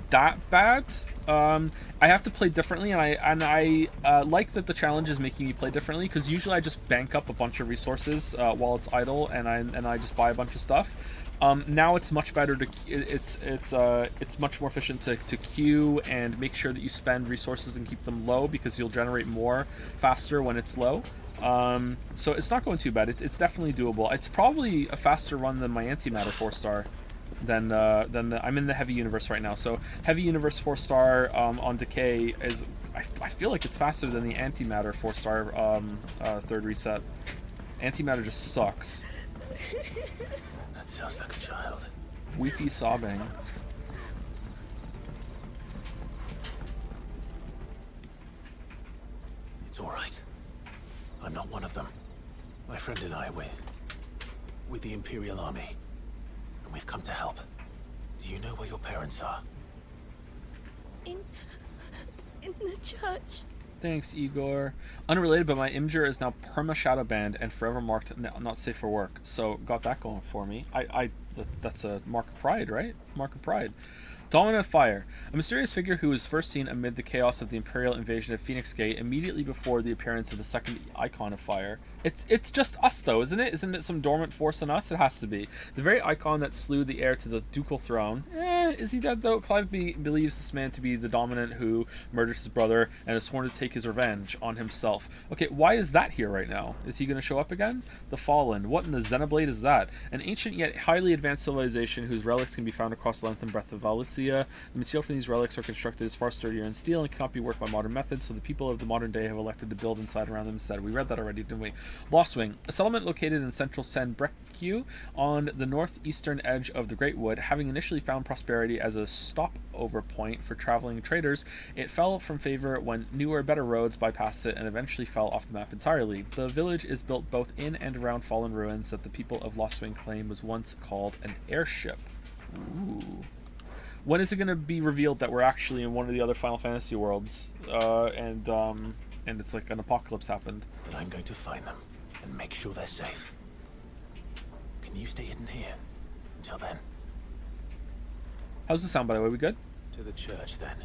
that bad. I have to play differently, and I like that the challenge is making me play differently, because usually I just bank up a bunch of resources while it's idle, and I just buy a bunch of stuff. Now it's much better to it's much more efficient to queue and make sure that you spend resources and keep them low, because you'll generate more faster when it's low. So it's not going too bad. It's definitely doable. It's probably a faster run than my Antimatter 4-star. Than I'm in the Heavy Universe right now. So Heavy Universe 4-star on Decay is, I feel like it's faster than the Antimatter 4-star third reset. Antimatter just sucks.
That sounds like a child.
Weepy sobbing.
It's all right. I'm not one of them. My friend and I, we're with the Imperial Army, and we've come to help. Do you know where your parents are?
In the church.
Thanks, Igor. Unrelated, but my Imgur is now perma shadow banned and forever marked not safe for work. So got that going for me. That's a mark of pride, right? Mark of pride. Dominant Fire. A mysterious figure who was first seen amid the chaos of the Imperial invasion of Phoenix Gate immediately before the appearance of the second icon of fire. It's just us, though, isn't it? Isn't it some dormant force in us? It has to be. The very icon that slew the heir to the ducal throne. Is he dead, though? Clive believes this man to be the dominant who murdered his brother and has sworn to take his revenge on himself. Okay, why is that here right now? Is he going to show up again? The Fallen. What in the Xenoblade is that? An ancient yet highly advanced civilization whose relics can be found across the length and breadth of Valencia. The material from these relics are constructed as far sturdier in steel and cannot be worked by modern methods, so the people of the modern day have elected to build inside around them instead. We read that already, didn't we? Lostwing, a settlement located in central Sen Brecque on the northeastern edge of the Great Wood. Having initially found prosperity as a stopover point for traveling traders, it fell from favor when newer, better roads bypassed it and eventually fell off the map entirely. The village is built both in and around fallen ruins that the people of Lostwing claim was once called an airship. Ooh. When is it going to be revealed that we're actually in one of the other Final Fantasy worlds, and it's like an apocalypse happened?
But I'm going to find them and make sure they're safe. Can you stay hidden here until then?
How's the sound, by the way? We good?
To the church, then.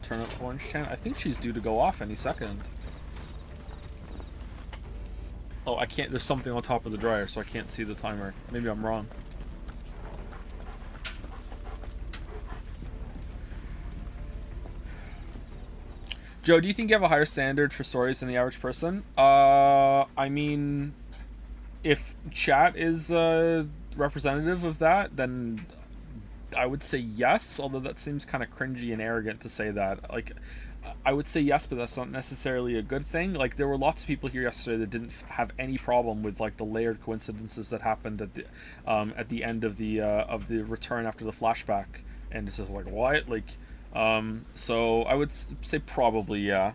Turn up Orange Chan. I think she's due to go off any second. Oh, I can't. There's something on top of the dryer, so I can't see the timer. Maybe I'm wrong. Joe, do you think you have a higher standard for stories than the average person? I mean, if chat is representative of that, then I would say yes, although that seems kind of cringy and arrogant to say that. Like, I would say yes, but that's not necessarily a good thing. Like, there were lots of people here yesterday that didn't have any problem with like the layered coincidences that happened at the end of the return after the flashback, and it's just like, what? Like, so I would say probably yeah.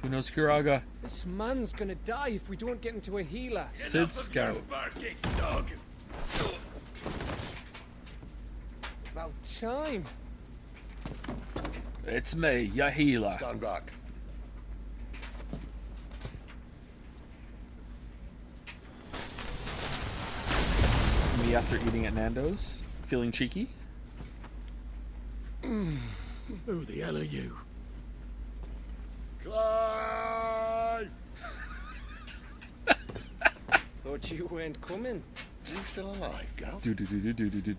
Who knows Kuraga?
This man's gonna die if we don't get into a healer.
Sid Scout.
About time.
It's me, your healer.
Stand back.
Me after eating at Nando's, feeling cheeky.
Who the hell are you?
Clive!
Thought you weren't coming.
You still alive, gal?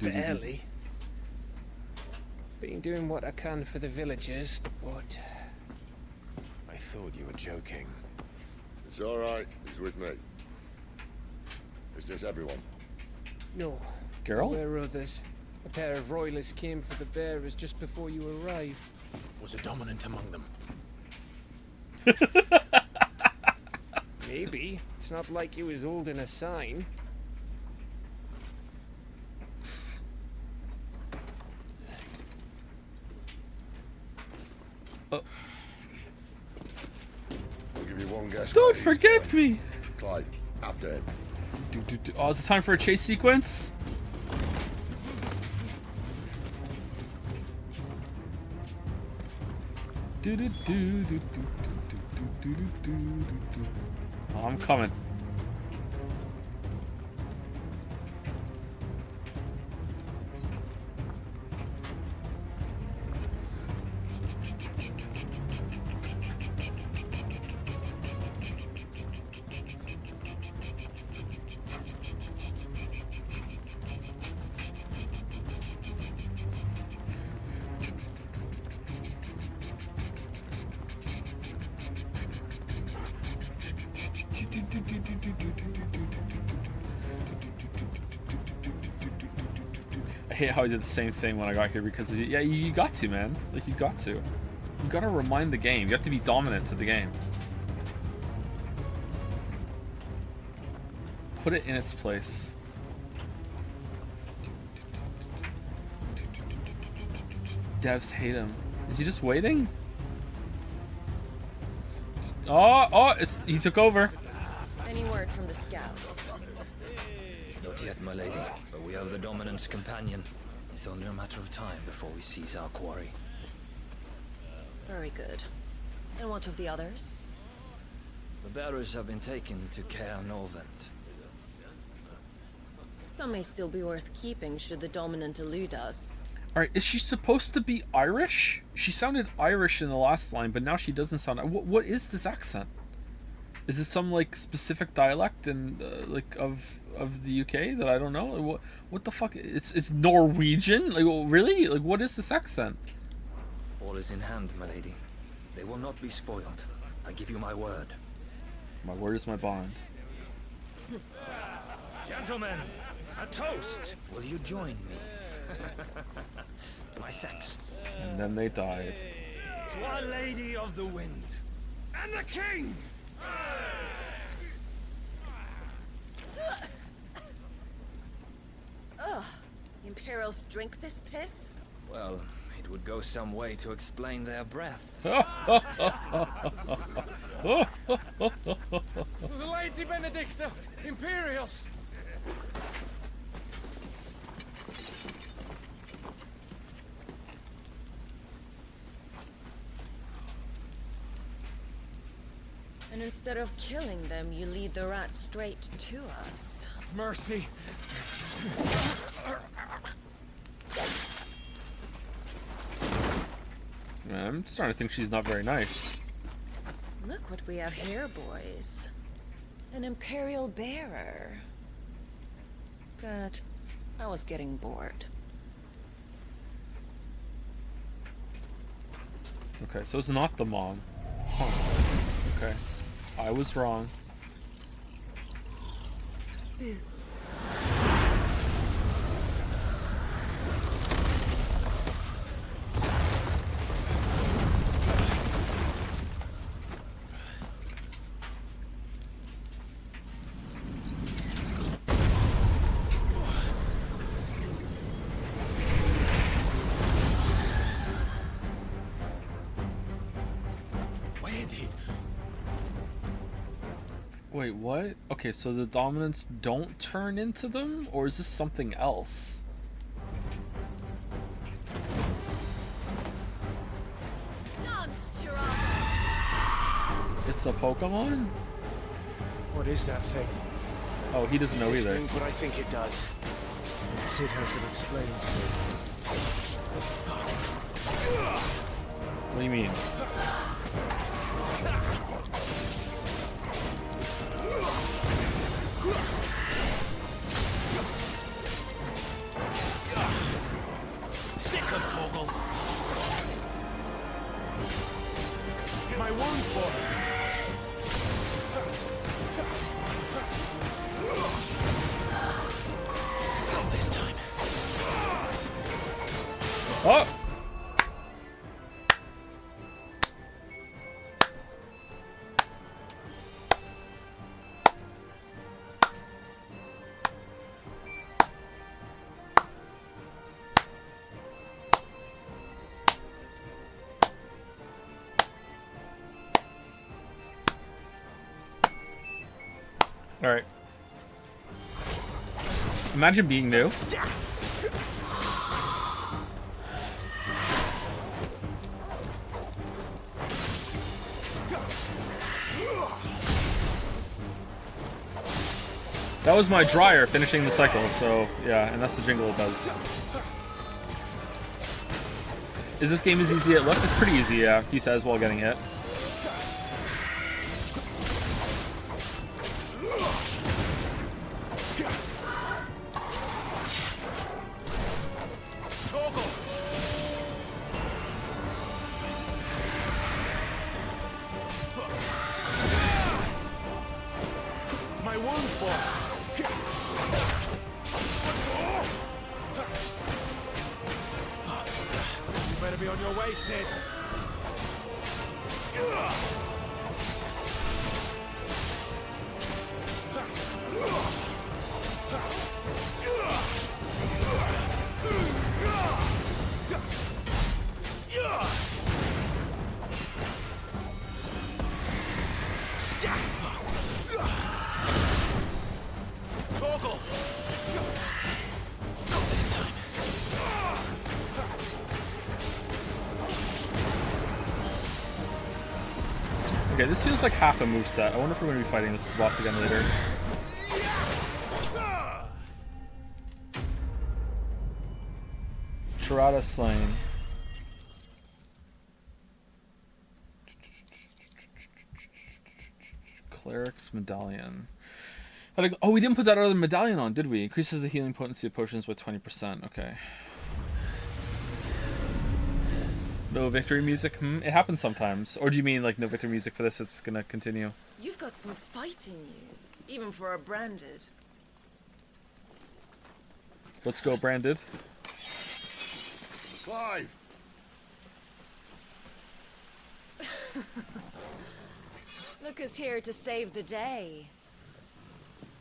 Barely. Been doing what I can for the villagers, but
I thought you were joking.
It's all right. He's with me. Is this everyone?
no.
Girl?
There were others. A pair of royalists came for the bearers just before you arrived.
Was a dominant among them?
Maybe. It's not like he was holding a sign.
I'll give you one guess.
Don't
where he's
forget
going.
me!
Clive, after him.
Oh, is it time for a chase sequence? Oh, I'm coming. I hate how I did the same thing when I got here because yeah, you got to, man. Like you got to. You gotta remind the game. You have to be dominant to the game. Put it in its place. Devs hate him. Is he just waiting? Oh, he took over.
Any word from the scouts?
Not yet, my lady, but we have the Dominant's companion. It's only a matter of time before we seize our quarry.
Very good. And what of the others?
The bearers have been taken to Caer Norvent.
Some may still be worth keeping should the Dominant elude us.
Alright, is she supposed to be Irish? She sounded Irish in the last line, but now she doesn't sound... What is this accent? Is it some, like, specific dialect in, like, of the UK that I don't know? What the fuck? It's Norwegian? Like, really? Like, what is this accent?
All is in hand, my lady. They will not be spoiled. I give you my word.
My word is my bond.
Gentlemen, a toast! Will you join me? My thanks.
And then they died.
To Our Lady of the Wind and the King!
Ugh. Imperials drink this piss?
Well, it would go some way to explain their breath.
The Lady Benedicta! Imperials!
And instead of killing them, you lead the rats straight to us.
Mercy.
I'm starting to think she's not very nice.
Look what we have here, boys. An Imperial bearer. Good. I was getting bored.
Okay, so it's not the mom. Huh. Okay. I was wrong.
Boo.
Wait, what? Okay, so the Dominants don't turn into them? Or is this something else?
Dance, Tirana!
It's a Pokemon?
What is that thing?
Oh, he doesn't know
This
either.
means what I think it does. Sid has it explained to me.
What do you mean?
Sick of Torgal. My wounds, boy. Not this time.
Oh! Alright. Imagine being new. That was my dryer finishing the cycle, so yeah, and that's the jingle it does. Is this game as easy as it looks? It's pretty easy, yeah, he says while getting hit.
My wounds, boy. heavy on your way, Sid. Torgal! Not this time.
Okay, this feels like half a moveset. I wonder if we're going to be fighting this boss again later. Tirada slain. Cleric's medallion. Oh, we didn't put that other medallion on, did we? Increases the healing potency of potions by 20%. Okay. No victory music? It happens sometimes. Or do you mean like no victory music for this? It's gonna continue.
You've got some fight in you, even for a branded.
Let's go, branded.
Clive!
Look who's here to save the day.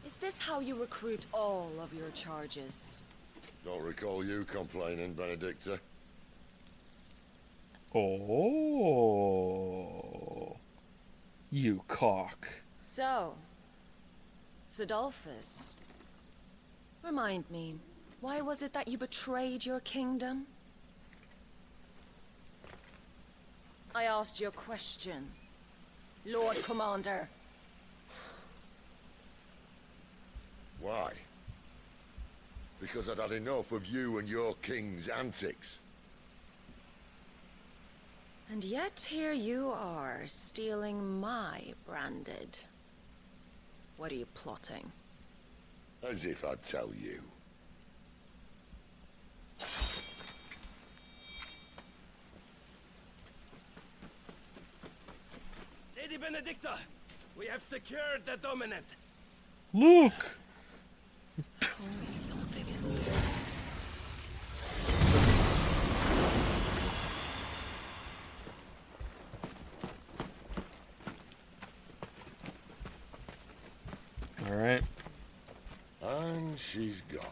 Is this how you recruit all of your charges?
Don't recall you complaining, Benedicta.
Oh, you cock.
So, Sidolphus, remind me, why was it that you betrayed your kingdom? I asked you a question, Lord Commander.
Why? Because I'd had enough of you and your king's antics.
And yet here you are, stealing my branded. What are you plotting?
As if I'd tell you.
Lady Benedicta, we have secured the dominant.
Look!
Always something, isn't there?
Alright.
And she's gone.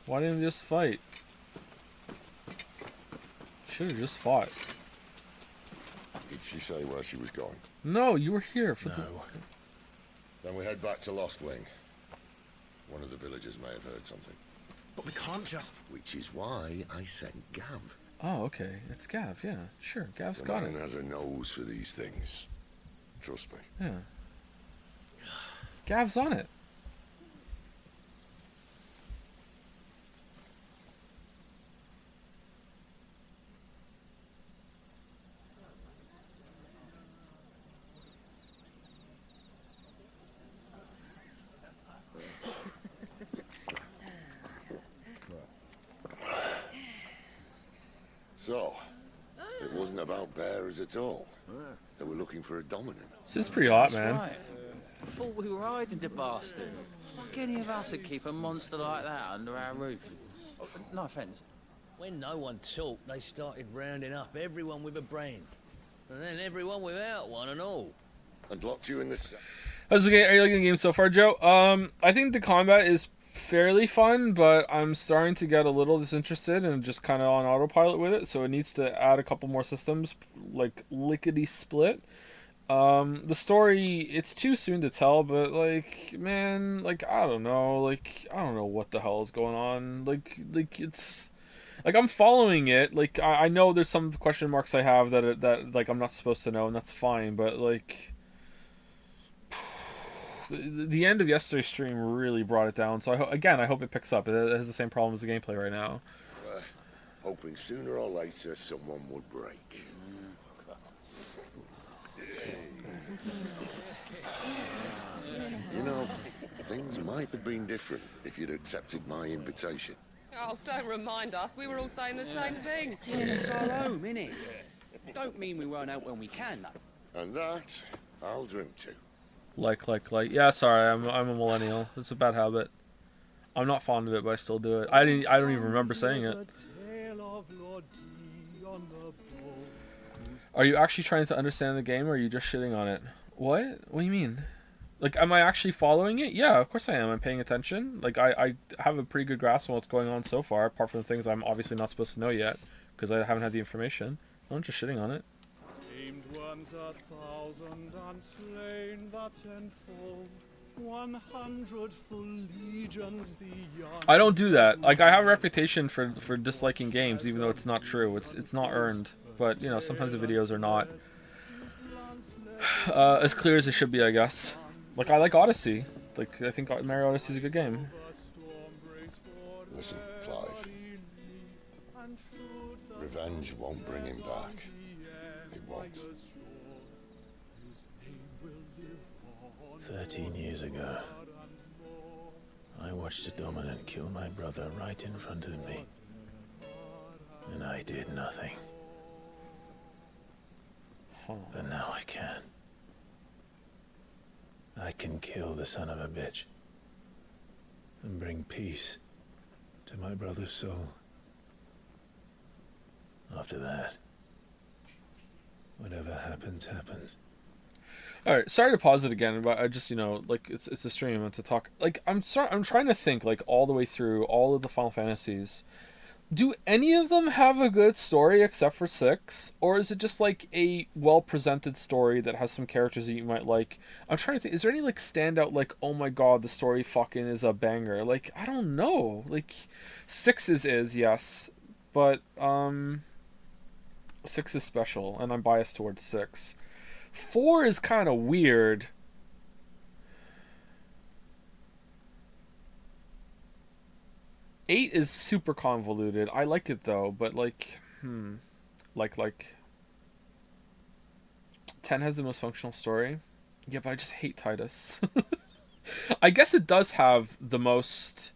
Why didn't you just fight? Should have just fought.
Did she say where she was going?
No, you were here for the...
Then we head back to Lost Wing. One of the villagers may have heard something.
But we can't just...
Which is why I sent Gav.
Oh, okay. It's Gav, yeah. Sure, Gav's
The
got
man
it.
has a nose for these things. Trust me.
Yeah. Gav's on it.
So, it wasn't about bearers at all. They were looking for a dominant.
This is pretty hot, man.
Right. I thought we were hiding the bastard. Like any of us would keep a monster like that under our roof. Oh, no offence.
When no one talked, they started rounding up everyone with a brain. And then everyone without one and all.
And locked you in the cell.
Are you liking the game so far, Joe? I think the combat is fairly fun, but I'm starting to get a little disinterested and just kind of on autopilot with it, so it needs to add a couple more systems, like lickety-split. The story, it's too soon to tell, but, like, man, like, I don't know what the hell is going on. Like it's... Like, I'm following it. Like, I know there's some question marks I have that like, I'm not supposed to know, and that's fine, but, like... The end of yesterday's stream really brought it down, so I hope it picks up. It has the same problem as the gameplay right now.
Hoping sooner or later someone would break. You know, things might have been different if you'd accepted my invitation.
Oh, don't remind us. We were all saying the same thing.
This is our home, innit? Don't mean we won't out when we can, though.
And that, I'll drink to.
Like. Yeah, sorry, I'm a millennial. It's a bad habit. I'm not fond of it, but I still do it. I don't even remember saying it. Are you actually trying to understand the game, or are you just shitting on it? What? What do you mean? Like, am I actually following it? Yeah, of course I am. I'm paying attention. Like, I have a pretty good grasp on what's going on so far, apart from the things I'm obviously not supposed to know yet, because I haven't had the information. I'm just shitting on it.
Tamed worms 1,000 and slain the tenfold. 100 full legions the young.
I don't do that. Like, I have a reputation for disliking games, even though it's not true. It's not earned. But, you know, sometimes the videos are not as clear as they should be, I guess. Like, I like Odyssey. Like, I think Mario Odyssey is a good game.
Listen, Clive. Revenge won't bring him back. It won't.
13 years ago, I watched a dominant kill my brother right in front of me. And I did nothing. But now I can. I can kill the son of a bitch. And bring peace to my brother's soul. After that, whatever happens, happens.
Alright, sorry to pause it again, but I just, you know, like, it's a stream, it's a talk. Like, I'm trying to think, like, all the way through all of the Final Fantasies. Do any of them have a good story except for 6? Or is it just, like, a well-presented story that has some characters that you might like? I'm trying to think, is there any, like, standout, like, oh my god, the story fucking is a banger? Like, I don't know. Like, 6 is, yes. But, 6 is special, and I'm biased towards 6. 4 is kind of weird. Eight is super convoluted. I like it though, but like 10 has the most functional story. Yeah, but I just hate Titus. I guess it does have the most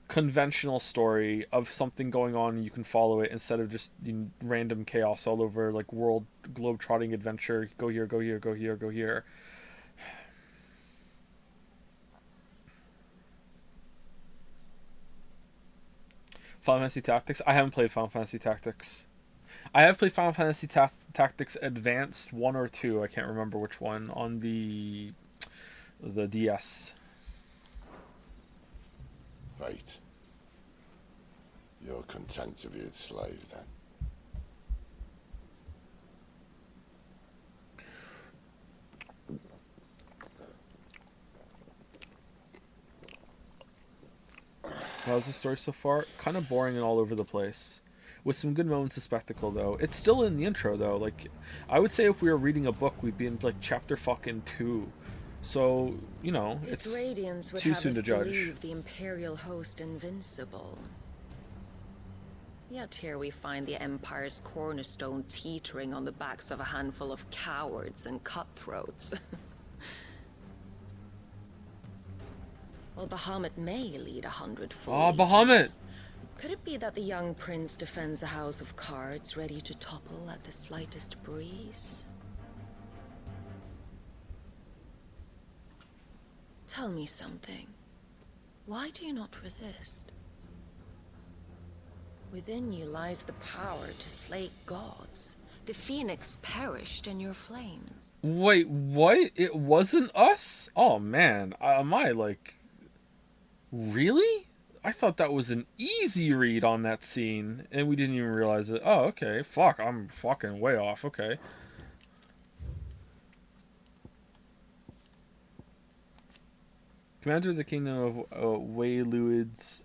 conventional story of something going on and you can follow it instead of just, you know, random chaos all over, like world globe-trotting adventure. Go here, go here, go here, go here. Final Fantasy Tactics? I haven't played Final Fantasy Tactics. I have played Final Fantasy Tactics Advanced 1 or 2. I can't remember which one. On the DS.
Fate. You're content to be its slave, then?
How's the story so far? Kind of boring and all over the place. With some good moments of spectacle, though. It's still in the intro, though. Like, I would say if we were reading a book, we'd be in, like, chapter fucking 2. So, you know,
His
it's
radiance would
too
have
soon
us
to judge.
believe the Imperial host invincible. Yet here we find the Empire's cornerstone teetering on the backs of a handful of cowards and cutthroats. Well, Bahamut may lead 100 full
Oh,
legions.
Bahamut!
Could it be that the young prince defends a house of cards ready to topple at the slightest breeze? Tell me something. Why do you not resist? Within you lies the power to slay gods. The phoenix perished in your flames.
Wait, what? It wasn't us? Oh, man. Am I, like... Really? I thought that was an easy read on that scene, and we didn't even realize it. Oh, okay. Fuck, I'm fucking way off. Okay. Commander of the Kingdom of Wayluid's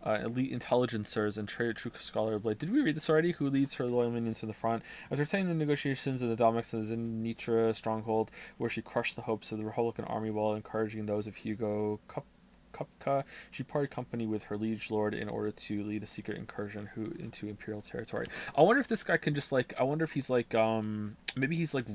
elite intelligencers and true scholar of Blade. Did we read this already? Who leads her loyal minions to the front? After attending the negotiations in the Domix and Zenitra stronghold, where she crushed the hopes of the Republican army while encouraging those of Hugo Kupka, she parted company with her liege lord in order to lead a secret incursion into Imperial territory. I wonder if this guy can just, like, I wonder if he's like, maybe he's like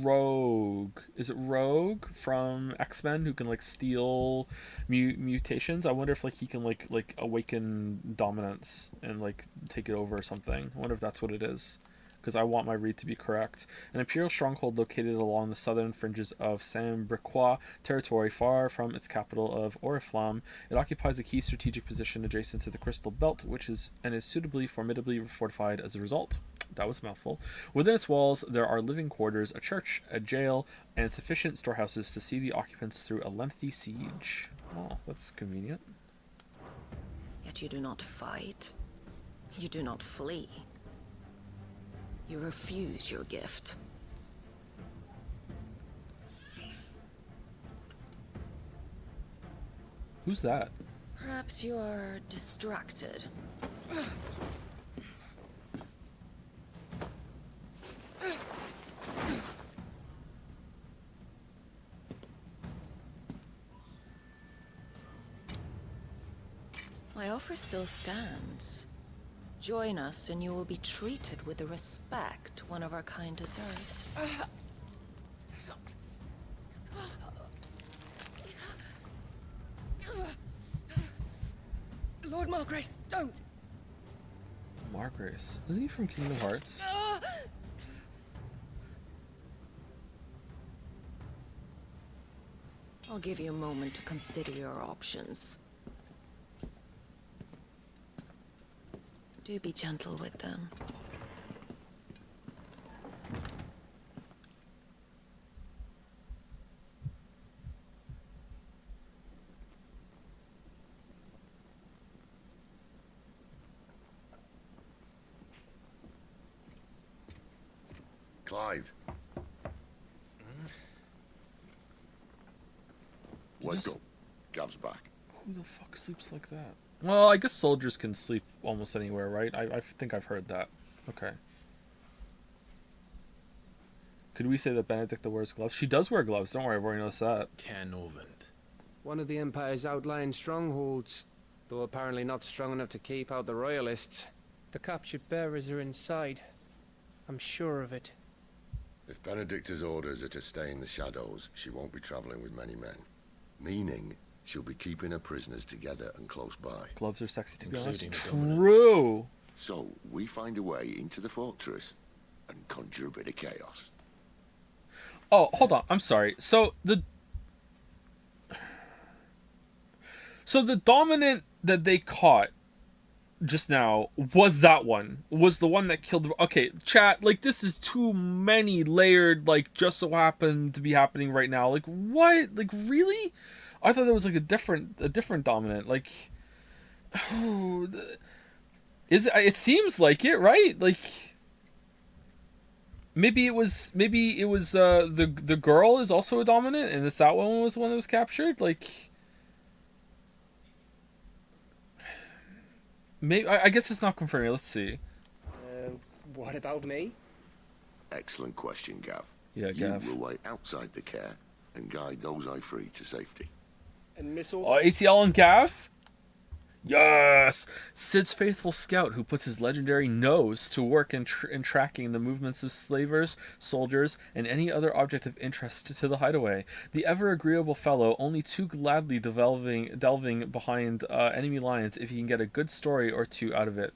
Rogue. Is it Rogue from X-Men who can, like, steal mutations? I wonder if, like, he can like awaken dominance and, like, take it over or something. I wonder if that's what it is. because I want my read to be correct. An Imperial stronghold located along the southern fringes of Saint-Briquois territory, far from its capital of Oriflamme. It occupies a key strategic position adjacent to the Crystal Belt, which is suitably formidably fortified as a result. That was a mouthful. Within its walls, there are living quarters, a church, a jail, and sufficient storehouses to see the occupants through a lengthy siege. Oh, that's convenient.
Yet you do not fight. You do not flee. You refuse your gift.
Who's that?
Perhaps you are distracted. My offer still stands. Join us and you will be treated with the respect one of our kind deserves.
Lord Margrace, don't!
Margrace. Isn't he from Kingdom Hearts?
I'll give you a moment to consider your options. Do be gentle with them.
Clive. Wake up. Gav's back.
Who the fuck sleeps like that? Well, I guess soldiers can sleep almost anywhere, right? I think I've heard that. Okay. Could we say that Benedicta wears gloves? She does wear gloves. Don't worry, I've already noticed that.
Canovant.
One of the Empire's outlying strongholds, though apparently not strong enough to keep out the Royalists. The captured bearers are inside. I'm sure of it.
If Benedicta's orders are to stay in the shadows, she won't be traveling with many men. Meaning, she'll be keeping her prisoners together and close by.
Gloves are sexy to me. That's
Including
true.
So, we find a way into the fortress and conjure a bit of chaos.
Oh, hold on. I'm sorry. So the dominant that they caught just now was that one. Was the one that killed. Okay, chat. Like, this is too many layered. Like, just so happened to be happening right now. Like, what? Like, really? I thought there was like a different dominant. Like, it seems like it, right? Like, maybe it was the girl is also a dominant, and that one was the one that was captured. Like, maybe I guess it's not confirmed. Let's see.
What about me?
Excellent question, Gav.
Yeah, Gav.
You will wait outside the care and guide those I free to safety.
And Miss
Oh, ATL and Gav? Yes! Sid's faithful scout who puts his legendary nose to work in tracking the movements of slavers, soldiers, and any other object of interest to the hideaway. The ever-agreeable fellow, only too gladly delving behind enemy lines if he can get a good story or two out of it.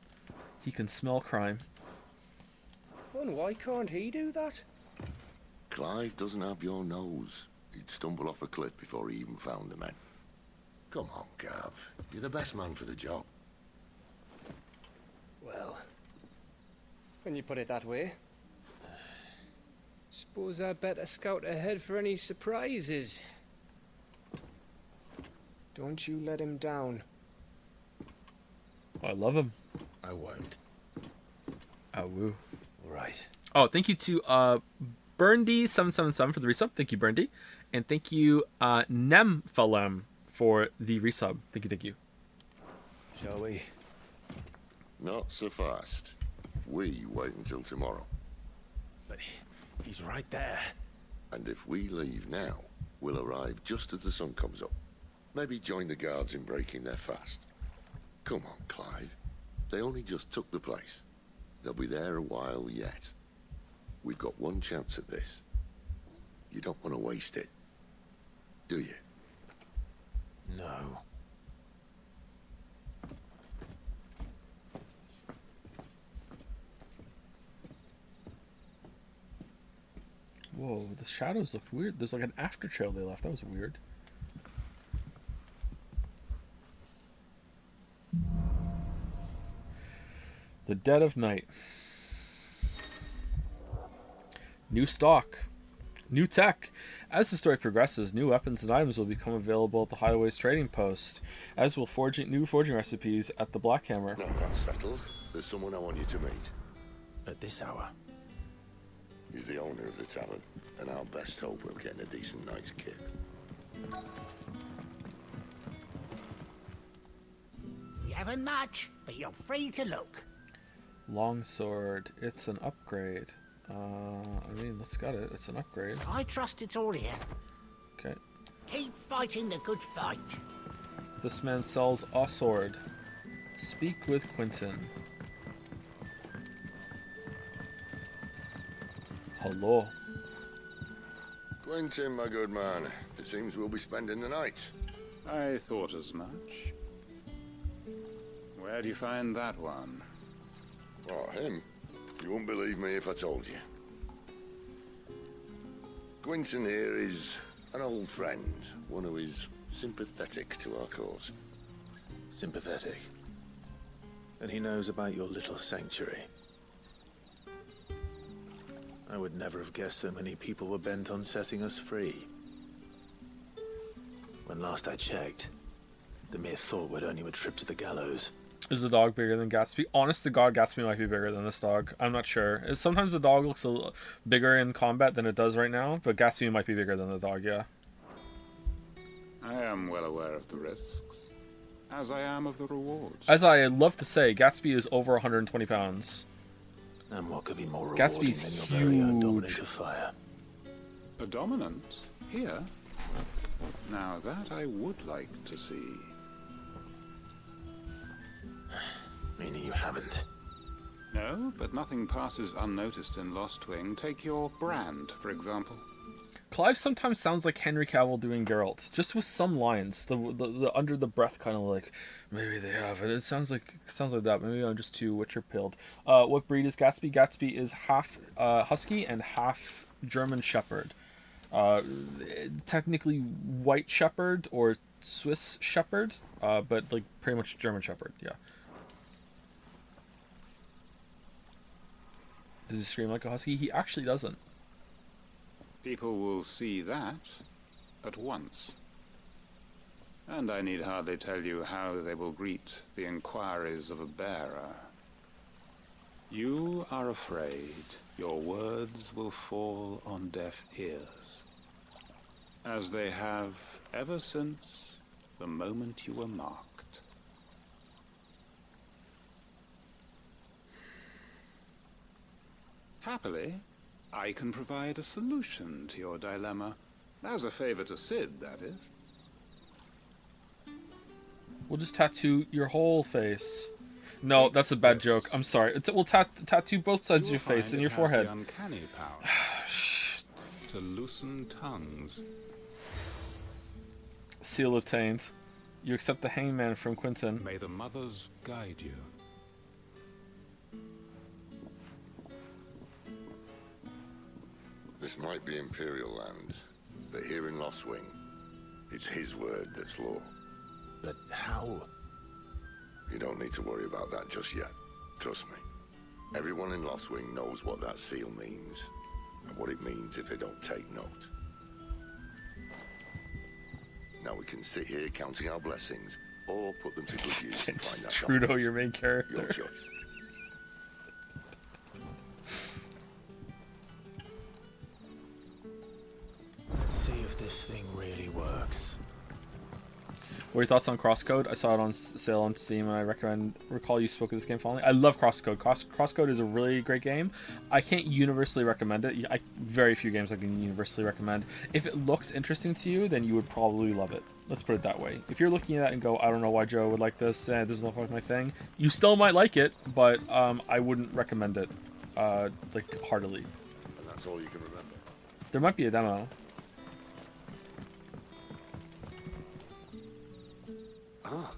He can smell crime.
Fun, why can't he do that?
Clive doesn't have your nose. He'd stumble off a cliff before he even found the men. Come on, Gav. You're the best man for the job.
Well, when you put it that way.
Suppose I'd better scout ahead for any surprises. Don't you let him down.
I love him.
I won't.
Oh, woo.
All right.
Oh, thank you to Burndy777 for the resub. Thank you, Burndy. And thank you, Nemphalem, for the resub. Thank you.
Shall we?
Not so fast. We wait until tomorrow.
But he's right there.
And if we leave now, we'll arrive just as the sun comes up. Maybe join the guards in breaking their fast. Come on, Clive. They only just took the place. They'll be there a while yet. We've got one chance at this. You don't want to waste it, do you?
No.
Whoa, the shadows looked weird. There's like an after trail they left. That was weird. The dead of night. New stock. New tech. As the story progresses, new weapons and items will become available at the Hideaway's trading post, as will new forging recipes at the Black Hammer.
No, that's settled. There's someone I want you to meet.
At this hour?
He's the owner of the tavern, and our best hope of getting a decent night's kip.
You haven't much, but you're free to look.
Longsword. It's an upgrade. I mean, let's get it. It's an upgrade.
I trust it's all here.
Okay.
Keep fighting the good fight.
This man sells a sword. Speak with Quentin. Hello.
Quentin, my good man. It seems we'll be spending the night.
I thought as much. Where do you find that one?
Oh, him? You wouldn't believe me if I told you. Quentin here is an old friend, one who is sympathetic to our cause.
Sympathetic? And he knows about your little sanctuary. I would never have guessed so many people were bent on setting us free. When last I checked, the mere thought would earn you a trip to the gallows.
Is the dog bigger than Gatsby? Honest to God, Gatsby might be bigger than this dog. I'm not sure. Sometimes the dog looks a little bigger in combat than it does right now, but Gatsby might be bigger than the dog, yeah.
I am well aware of the risks, as I am of the rewards.
As I love to say, Gatsby is over 120 pounds.
And what could be more rewarding
Gatsby's
than your very own dominant of fire?
A dominant? Here? Now that I would like to see.
Meaning you haven't?
No, but nothing passes unnoticed in Lostwing. Take your brand, for example.
Clive sometimes sounds like Henry Cavill doing Geralt, just with some lines. The under the breath kind of like, maybe they have it. It sounds like that. Maybe I'm just too Witcher pilled. What breed is Gatsby? Gatsby is half husky and half German Shepherd. Technically white Shepherd or Swiss Shepherd, but like pretty much German Shepherd. Yeah. Does he scream like a husky? He actually doesn't.
People will see that at once. And I need hardly tell you how they will greet the inquiries of a bearer. You are afraid your words will fall on deaf ears, as they have ever since the moment you were marked. Happily, I can provide a solution to your dilemma. As a favor to Sid, that is.
We'll just tattoo your whole face. No, that's a bad joke. I'm sorry. We'll tattoo both sides of your face and your forehead.
The uncanny power to loosen tongues.
Seal obtained. You accept the hangman from Quentin.
May the mothers guide you.
This might be Imperial land, but here in Lostwing, it's his word that's law.
But how?
You don't need to worry about that just yet. Trust me. Everyone in Lostwing knows what that seal means, and what it means if they don't take note. Now we can sit here counting our blessings, or put them to good use and find that
Trudeau,
dominance.
your main character.
Your choice.
Let's see if this thing really works.
What are your thoughts on Crosscode? I saw it on sale on Steam, and I recall you spoke of this game fondly. I love Crosscode. Crosscode is a really great game. I can't universally recommend it. Very few games I can universally recommend. If it looks interesting to you, then you would probably love it. Let's put it that way. If you're looking at it and go, I don't know why Joe would like this, it doesn't look like my thing, you still might like it, but I wouldn't recommend it, like, heartily.
And that's all you can remember.
There might be a demo.
Ah,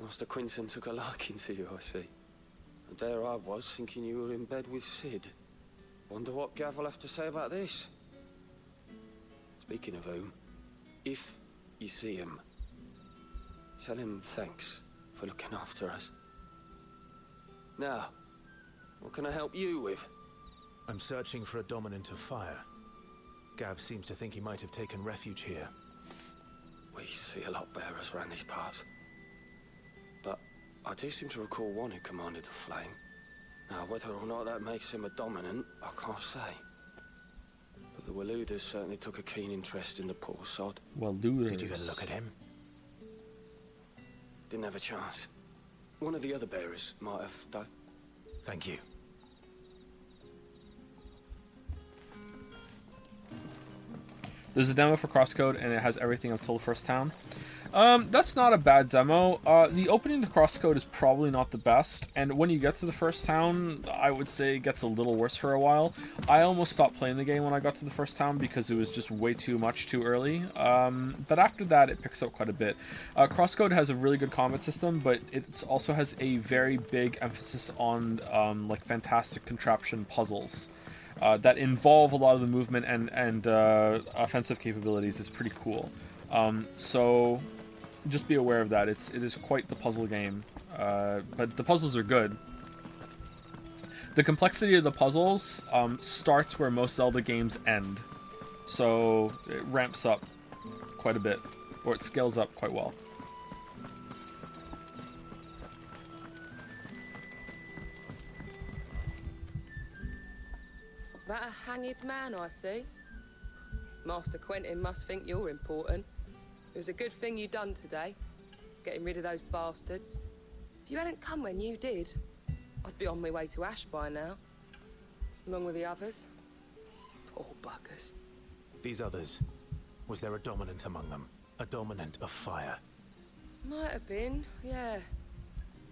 Master Quentin took a liking to you, I see. And there I was, thinking you were in bed with Sid. Wonder what Gav will have to say about this. Speaking of whom, if you see him, tell him thanks for looking after us. Now, what can I help you with?
I'm searching for a dominant of fire. Gav seems to think he might have taken refuge here.
We see a lot bearers around these parts. But I do seem to recall one who commanded the flame. Now, whether or not that makes him a dominant, I can't say. But the Waluders certainly took a keen interest in the poor sod.
Waluders.
Did you get a look at him?
Didn't have a chance. One of the other bearers might have, though.
Thank you.
There's a demo for Crosscode, and it has everything up till the first town. That's not a bad demo. The opening to Crosscode is probably not the best, and when you get to the first town, I would say it gets a little worse for a while. I almost stopped playing the game when I got to the first town because it was just way too much too early. But after that, it picks up quite a bit. Crosscode has a really good combat system, but it also has a very big emphasis on like fantastic contraption puzzles. That involve a lot of the movement and offensive capabilities. Is pretty cool. So just be aware of that. It is quite the puzzle game, but the puzzles are good. The complexity of the puzzles starts where most Zelda games end, so it ramps up quite a bit, or it scales up quite well.
That a hanged man, I see. Master Quentin must think you're important. It was a good thing you done today, getting rid of those bastards. If you hadn't come when you did, I'd be on my way to Ash by now, along with the others. Poor buggers.
These others, was there a dominant among them? A dominant of fire?
Might have been, yeah.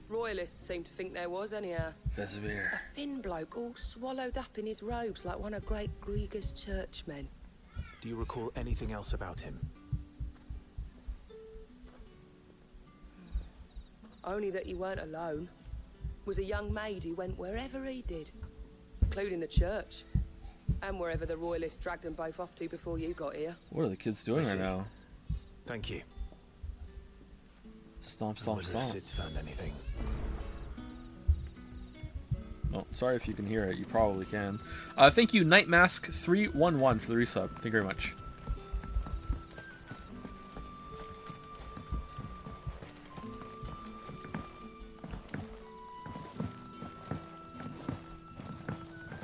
Royalists seem to think there was, anyhow.
Vesemir.
A thin bloke all swallowed up in his robes like one of great Grieger's churchmen.
Do you recall anything else about him?
Only that he weren't alone. Was a young maid who went wherever he did, including the church, and wherever the royalists dragged them both off to before you got here.
What are the kids doing right now?
Thank you.
Stomp, stomp, stomp.
Sid's found anything?
Oh, sorry if you can hear it. You probably can. Thank you, Nightmask311 for the resub. Thank you very much.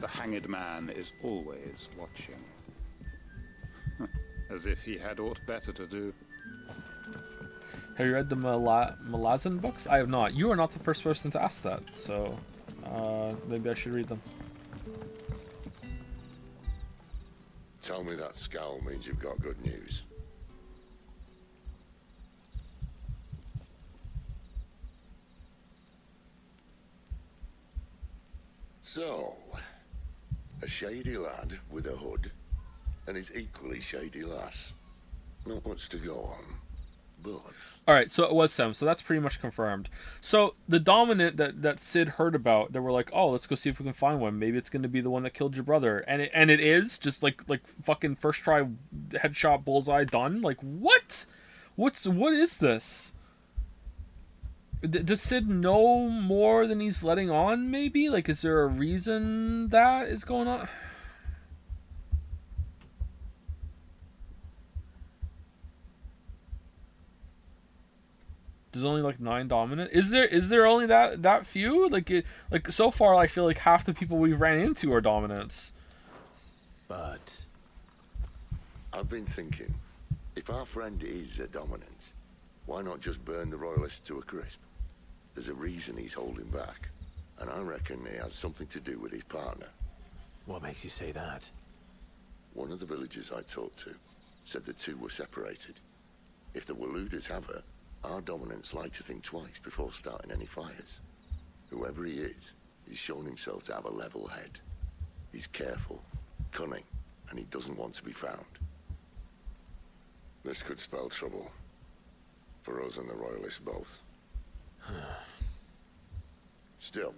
The hanged man is always watching. As if he had aught better to do.
Have you read the Malazan books? I have not. You are not the first person to ask that, so maybe I should read them.
Tell me that scowl means you've got good news. So, a shady lad with a hood, and his equally shady lass. Not much to go on, but...
Alright, so it was Sem, so that's pretty much confirmed. So, the dominant that Cid heard about, they were like, oh, let's go see if we can find one. Maybe it's going to be the one that killed your brother. And it is, just like fucking first try headshot bullseye done. Like, what? What is this? Does Cid know more than he's letting on, maybe? Like, is there a reason that is going on? There's only like 9 dominant. Is there only that few? Like so far, I feel like half the people we've ran into are dominants.
But I've been thinking, if our friend is a dominant, why not just burn the royalists to a crisp? There's a reason he's holding back, and I reckon it has something to do with his partner.
What makes you say that?
One of the villagers I talked to said the two were separated. If the Waluders have her, our dominants like to think twice before starting any fires. Whoever he is, he's shown himself to have a level head. He's careful, cunning, and he doesn't want to be found. This could spell trouble. For us and the royalists both. Still,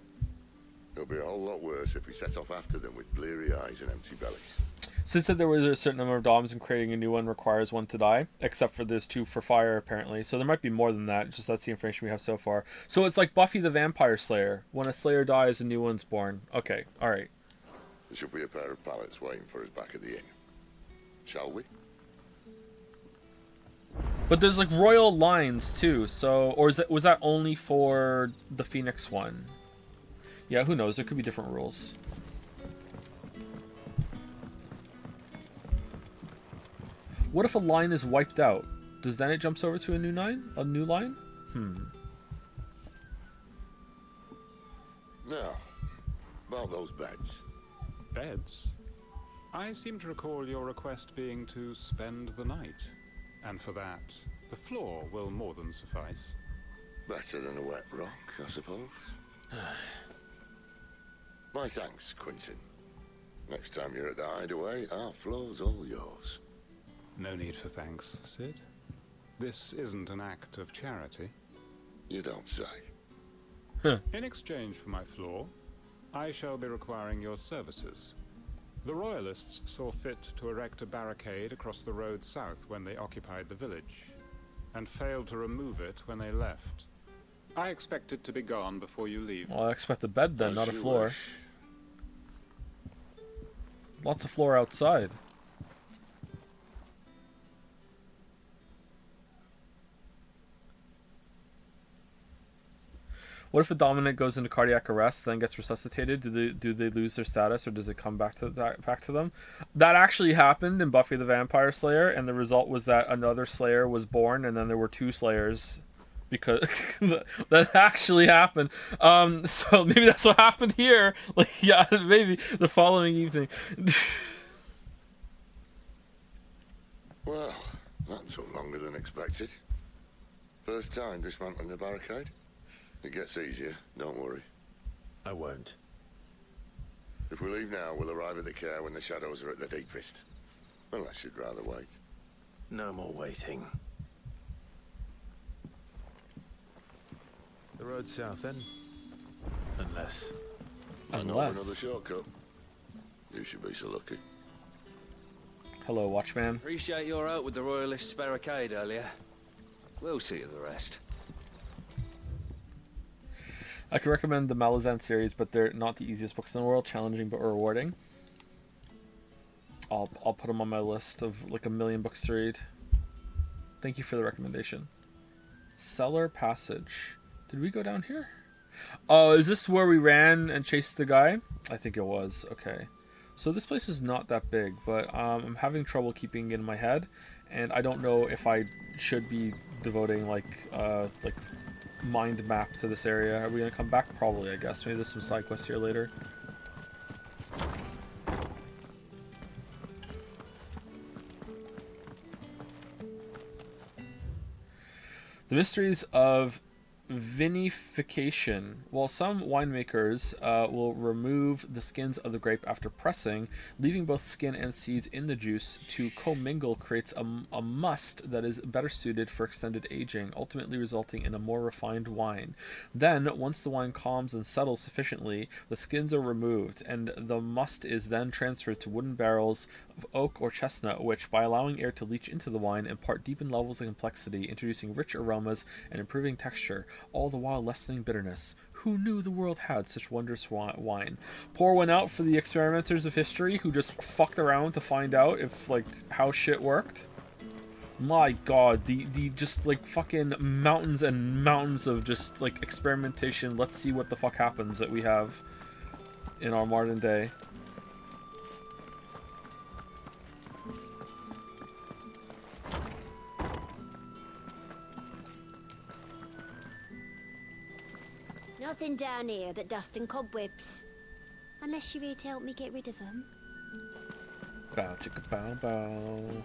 It'll be a whole lot worse if we set off after them with bleary eyes and empty bellies.
Since said there was a certain number of DOMs and creating a new one requires one to die, except for there's 2 for fire apparently. So there might be more than that. Just that's the information we have so far. So it's like Buffy the Vampire Slayer. When a Slayer dies, a new one's born. Okay, all right.
There should be a pair of pallets waiting for us back at the inn. Shall we?
But there's like royal lines too. So, or was that only for the Phoenix one? Yeah, who knows? There could be different rules. What if a line is wiped out? Does then it jumps over to a new line? A new line?
Now, about those beds.
Beds? I seem to recall your request being to spend the night. And for that, the floor will more than suffice.
Better than a wet rock, I suppose. My thanks, Quentin. Next time you're at the hideaway, our floor's all yours.
No need for thanks, Sid. This isn't an act of charity.
You don't say.
In exchange for my floor, I shall be requiring your services. The Royalists saw fit to erect a barricade across the road south when they occupied the village, and failed to remove it when they left. I expect it to be gone before you leave.
Well, I expect a bed then, not a floor. Lots of floor outside. What if a dominant goes into cardiac arrest, then gets resuscitated? Do they lose their status, or does it come back to them? That actually happened in Buffy the Vampire Slayer, and the result was that another Slayer was born, and then there were 2 Slayers, because that actually happened. So maybe that's what happened here. Like, yeah, maybe the following evening.
Well, that took longer than expected. First time dismantling the barricade. It gets easier, don't worry.
I won't.
If we leave now, we'll arrive at the care when the shadows are at their deepest. Unless you'd rather wait.
No more waiting. The road south then? Unless.
I know of another shortcut. You should be so lucky.
Hello, Watchman.
Appreciate your help with the Royalists' barricade earlier. We'll see to the rest.
I could recommend the Malazan series, but they're not the easiest books in the world. Challenging but rewarding. I'll put them on my list of like 1 million books to read. Thank you for the recommendation. Cellar Passage. Did we go down here? Oh, is this where we ran and chased the guy? I think it was. Okay. So this place is not that big, but I'm having trouble keeping it in my head, and I don't know if I should be devoting like mind map to this area. Are we gonna come back? Probably, I guess. Maybe there's some side quests here later. The mysteries of vinification. While some winemakers will remove the skins of the grape after pressing, leaving both skin and seeds in the juice to commingle creates a must that is better suited for extended aging, ultimately resulting in a more refined wine. Then, once the wine calms and settles sufficiently, the skins are removed, and the must is then transferred to wooden barrels of oak or chestnut, which, by allowing air to leach into the wine, impart deepened levels of complexity, introducing rich aromas and improving texture, all the while lessening bitterness. Who knew the world had such wondrous wine? Pour one out for the experimenters of history who just fucked around to find out if, like, how shit worked. My god, the just, like, fucking mountains and mountains of just, like, experimentation. Let's see what the fuck happens that we have in our modern day.
Nothing down here but dust and cobwebs. Unless you're here to help me get rid of them.
Bow chicka bow bow.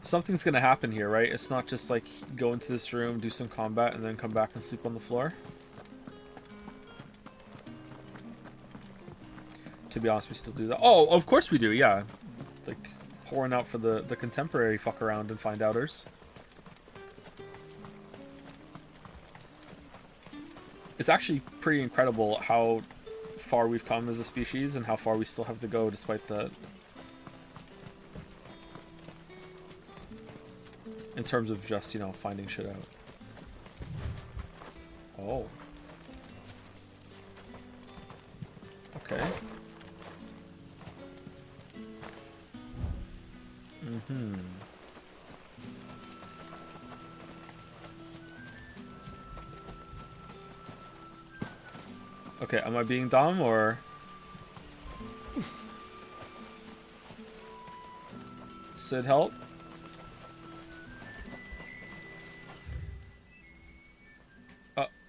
Something's gonna happen here, right? It's not just like go into this room, do some combat, and then come back and sleep on the floor. To be honest, we still do that. Oh, of course we do, yeah. Like, pouring out for the contemporary fuck around and find outers. It's actually pretty incredible how far we've come as a species and how far we still have to go despite that. In terms of just, you know, finding shit out. Oh. Okay. Mm-hmm. Okay, am I being dumb or... Sid, help?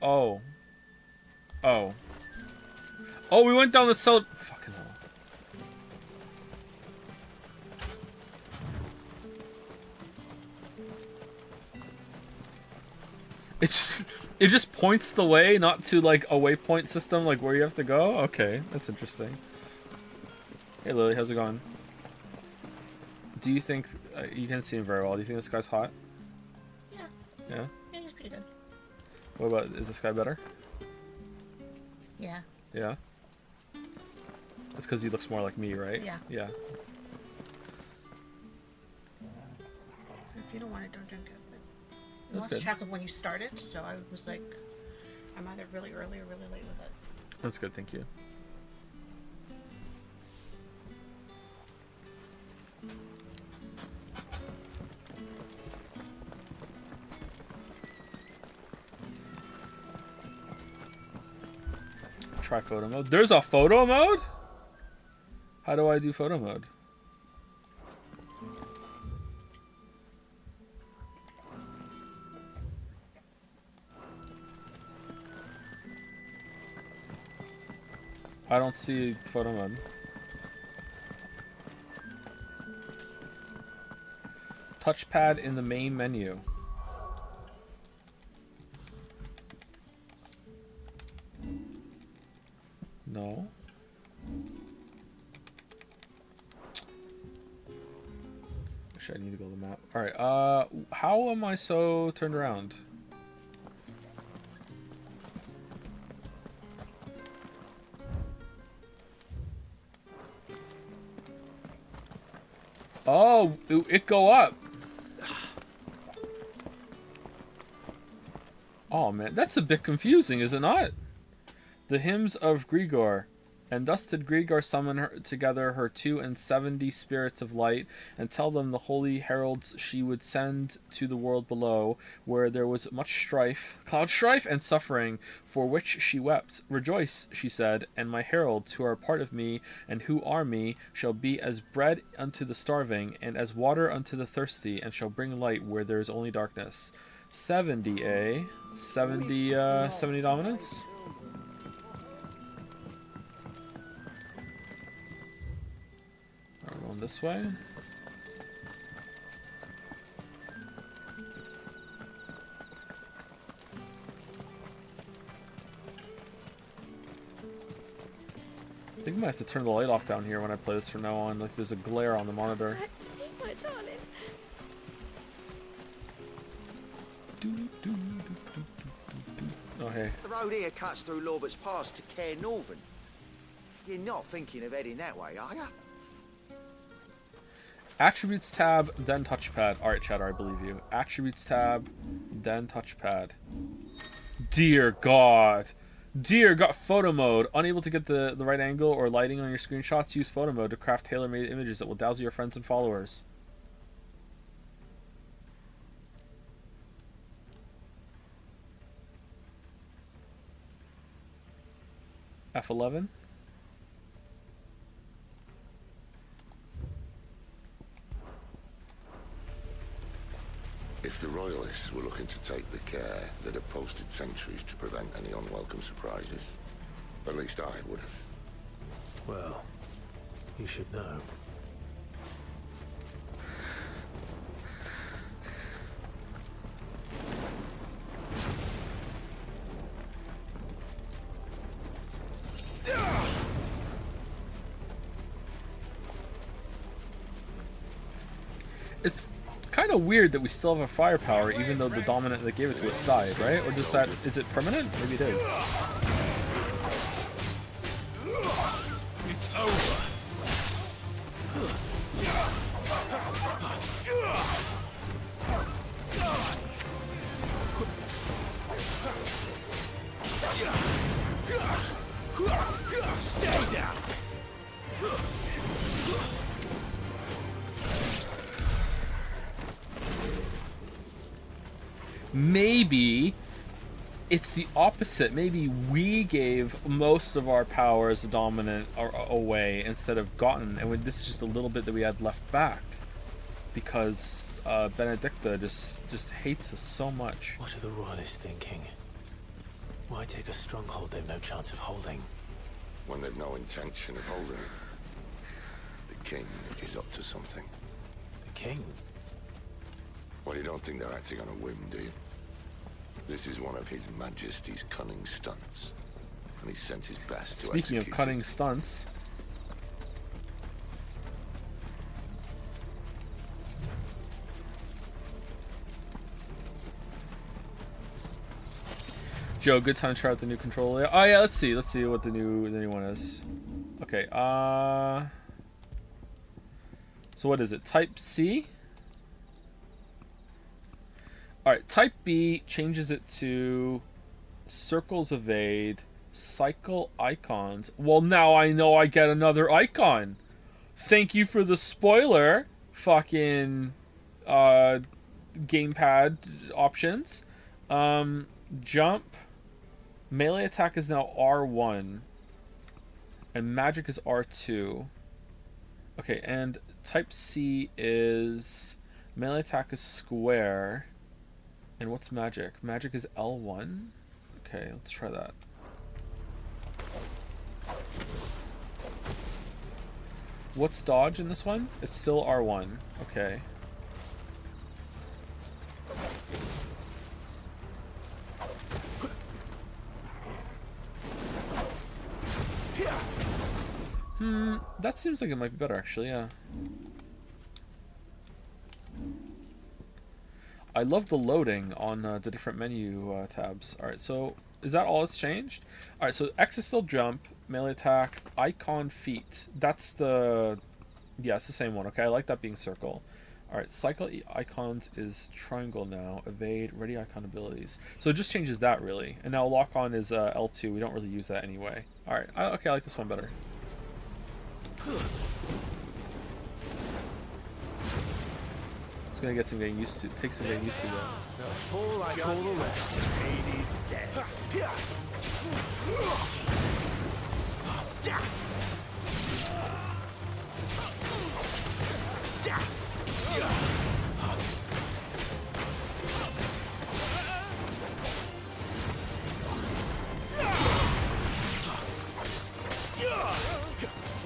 Oh. Oh. Oh, we went down the cell... Fucking hell. It just points the way, not to like a waypoint system, like where you have to go. Okay, that's interesting. Hey Lily, how's it going? Do you think you can see him very well? Do you think this guy's hot?
Yeah.
Yeah.
Yeah, he's pretty good.
What about, is this guy better?
Yeah.
Yeah. It's because he looks more like me, right?
Yeah.
Yeah.
If you don't want it, don't drink it. But I
That's
lost
good.
track of when you started, so I was like, I'm either really early or really late with it.
That's good, thank you. Try photo mode. There's a photo mode? How do I do photo mode? I don't see photo mode. Touchpad in the main menu. No. Actually, I need to go to the map. Alright, how am I so turned around? Oh, it go up. Oh man, that's a bit confusing, is it not? The hymns of Grigor. And thus did Grigor summon her together her 72 spirits of light, and tell them the holy heralds she would send to the world below, where there was much strife, cloud strife and suffering, for which she wept. Rejoice, she said, and my heralds, who are part of me, and who are me, shall be as bread unto the starving, and as water unto the thirsty, and shall bring light where there is only darkness. 70, eh? 70 dominance? Going this way. I think I might have to turn the light off down here when I play this from now on. Like there's a glare on the monitor.
My darling.
Oh hey.
The road here cuts through Lorbert's Pass to Care Northern. You're not thinking of heading that way, are you?
Attributes tab, then touchpad. Alright, chatter, I believe you. Attributes tab, then touchpad. Dear God. Dear God. Photo mode. Unable to get the right angle or lighting on your screenshots? Use photo mode to craft tailor-made images that will dazzle your friends and followers. F11?
If the Royalists were looking to take the care, they'd have posted sentries to prevent any unwelcome surprises. At least I would have.
Well, you should know.
It's kind kind of weird that we still have a firepower even though the dominant that gave it to us died, right? Or does that, is it permanent? Maybe it is.
It's over. Stay down.
Maybe it's the opposite. Maybe we gave most of our power as a dominant away instead of gotten, and this is just a little bit that we had left back because Benedicta just hates us so much.
What are the royalists thinking? Why take a stronghold they've no chance of holding?
When they've no intention of holding it. The king is up to something.
The king?
Well, you don't think they're acting on a whim, do you? This is one of His Majesty's cunning stunts, and he sent his best to
Speaking of
execute
cunning
it.
stunts, Joe, good time to try out the new controller. Oh yeah, let's see what the new one is. Okay, so what is it? Type C? Alright, Type B changes it to circles evade, cycle icons. Well, now I know I get another icon. Thank you for the spoiler, fucking gamepad options. Jump. Melee attack is now R1. And magic is R2. Okay, and Type C is melee attack is square. And what's magic? Magic is L1? Okay, let's try that. What's dodge in this one? It's still R1. Okay. That seems like it might be better actually, yeah. I love the loading on the different menu tabs. Alright, so is that all that's changed? Alright, so X is still jump, melee attack, icon feet. That's the... yeah, it's the same one. Okay, I like that being circle. Alright, cycle icons is triangle now. Evade, ready icon abilities. So it just changes that really. And now lock on is L2. We don't really use that anyway. Alright, okay, I like this one better. It's gonna get some getting used to. Take some getting used to though.
Fall like all the rest. Hades said.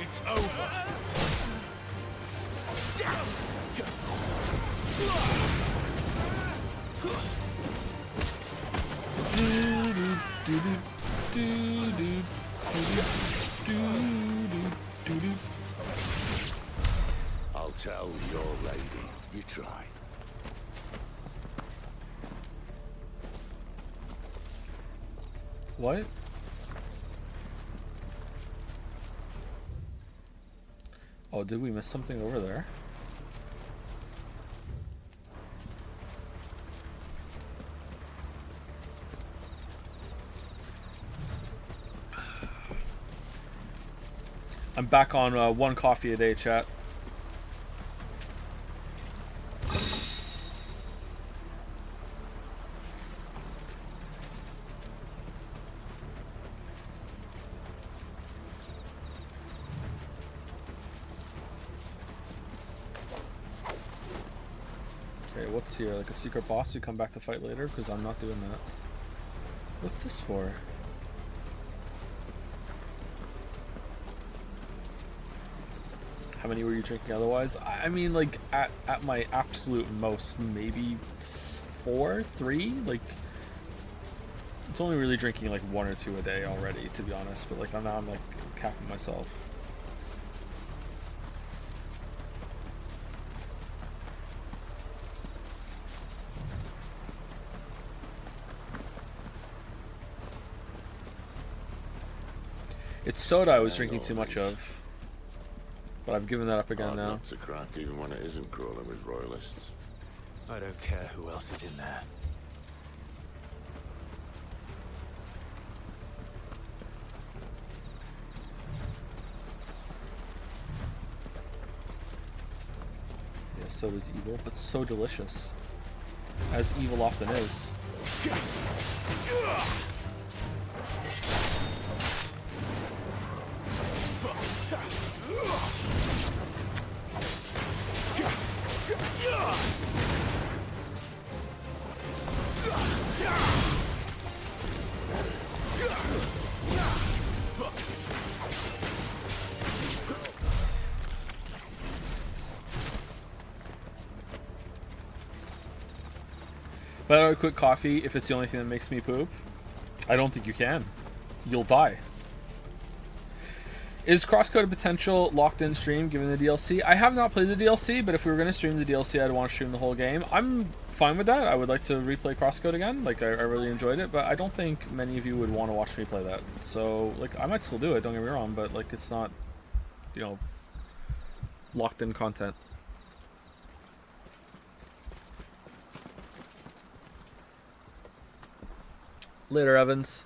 It's over.
I'll tell your lady. You try.
What? Oh, did we miss something over there? I'm back on one coffee a day, chat. Okay, what's here? Like a secret boss you come back to fight later? Because I'm not doing that. What's this for? How many were you drinking otherwise? I mean, like, at my absolute most, maybe 4, 3? Like, it's only really drinking, like, 1 or 2 a day already, to be honest. But, like, now I'm, like, capping myself. It's soda I was drinking too much of. But I've given that up again now.
Not to crack even when it isn't crawling with royalists.
I don't care who else is in there.
Yeah, soda's evil, but so delicious. As evil often is. But I would quit coffee if it's the only thing that makes me poop. I don't think you can. You'll die. Is Crosscode potential locked in stream given the DLC? I have not played the DLC, but if we were going to stream the DLC, I'd want to stream the whole game. I'm fine with that. I would like to replay Crosscode again. Like, I really enjoyed it, but I don't think many of you would want to watch me play that. So, like, I might still do it, don't get me wrong, but, like, it's not, you know, locked in content. Later, Evans.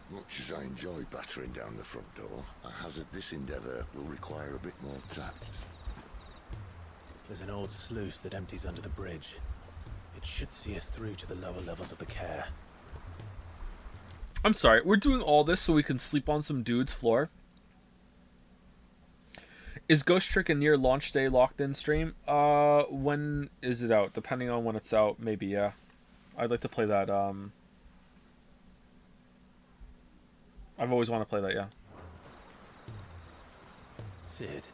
Much as I enjoy battering down the front door, I hazard this endeavour will require a bit more tact.
There's an old sluice that empties under the bridge. It should see us through to the lower levels of the care.
I'm sorry, we're doing all this so we can sleep on some dude's floor? Is Ghost Trick a near launch day locked in stream? When is it out? Depending on when it's out, maybe, yeah. I'd like to play that, I've always wanted to play that, yeah.
Cid.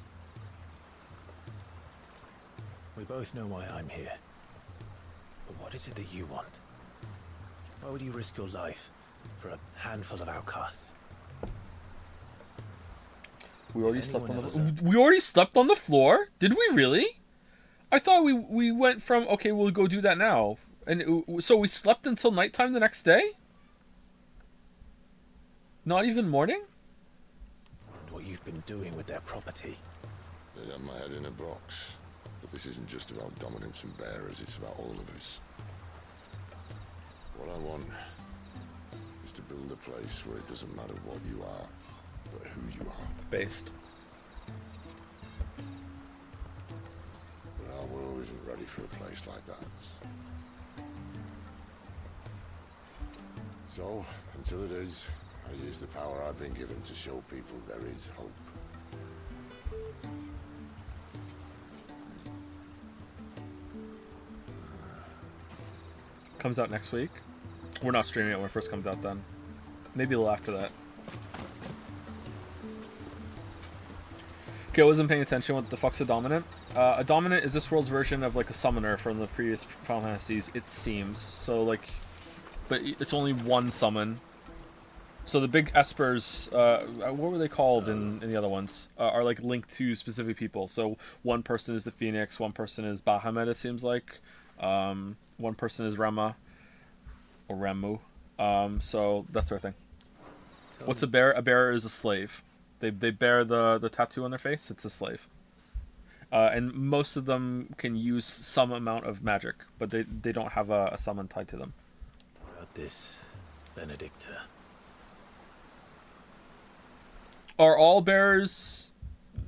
We both know why I'm here. But what is it that you want? Why would you risk your life for a handful of outcasts?
We already slept on the We already slept on the floor? Did we really? I thought we went from, okay, we'll go do that now. And so we slept until nighttime the next day? Not even morning?
And what you've been doing with their property.
They have my head in a box. But this isn't just about dominance and bearers, it's about all of us. What I want is to build a place where it doesn't matter what you are, but who you are.
Based.
But our world isn't ready for a place like that. So, until it is, I use the power I've been given to show people there is hope.
Comes out next week. We're not streaming it when it first comes out then. Maybe a little after that. Okay, I wasn't paying attention. What the fuck's a Dominant? A Dominant is this world's version of like a summoner from the previous Final Fantasies, it seems. So like, but it's only one summon. So the big Espers, what were they called in the other ones? Are like linked to specific people. So one person is the Phoenix, one person is Bahamut, it seems like. One person is Rema. Or Ramu. So that sort of thing. What's a bear? A bearer is a slave. They bear the tattoo on their face. It's a slave. And most of them can use some amount of magic, but they don't have a summon tied to them.
About this, Benedicta.
Are all bearers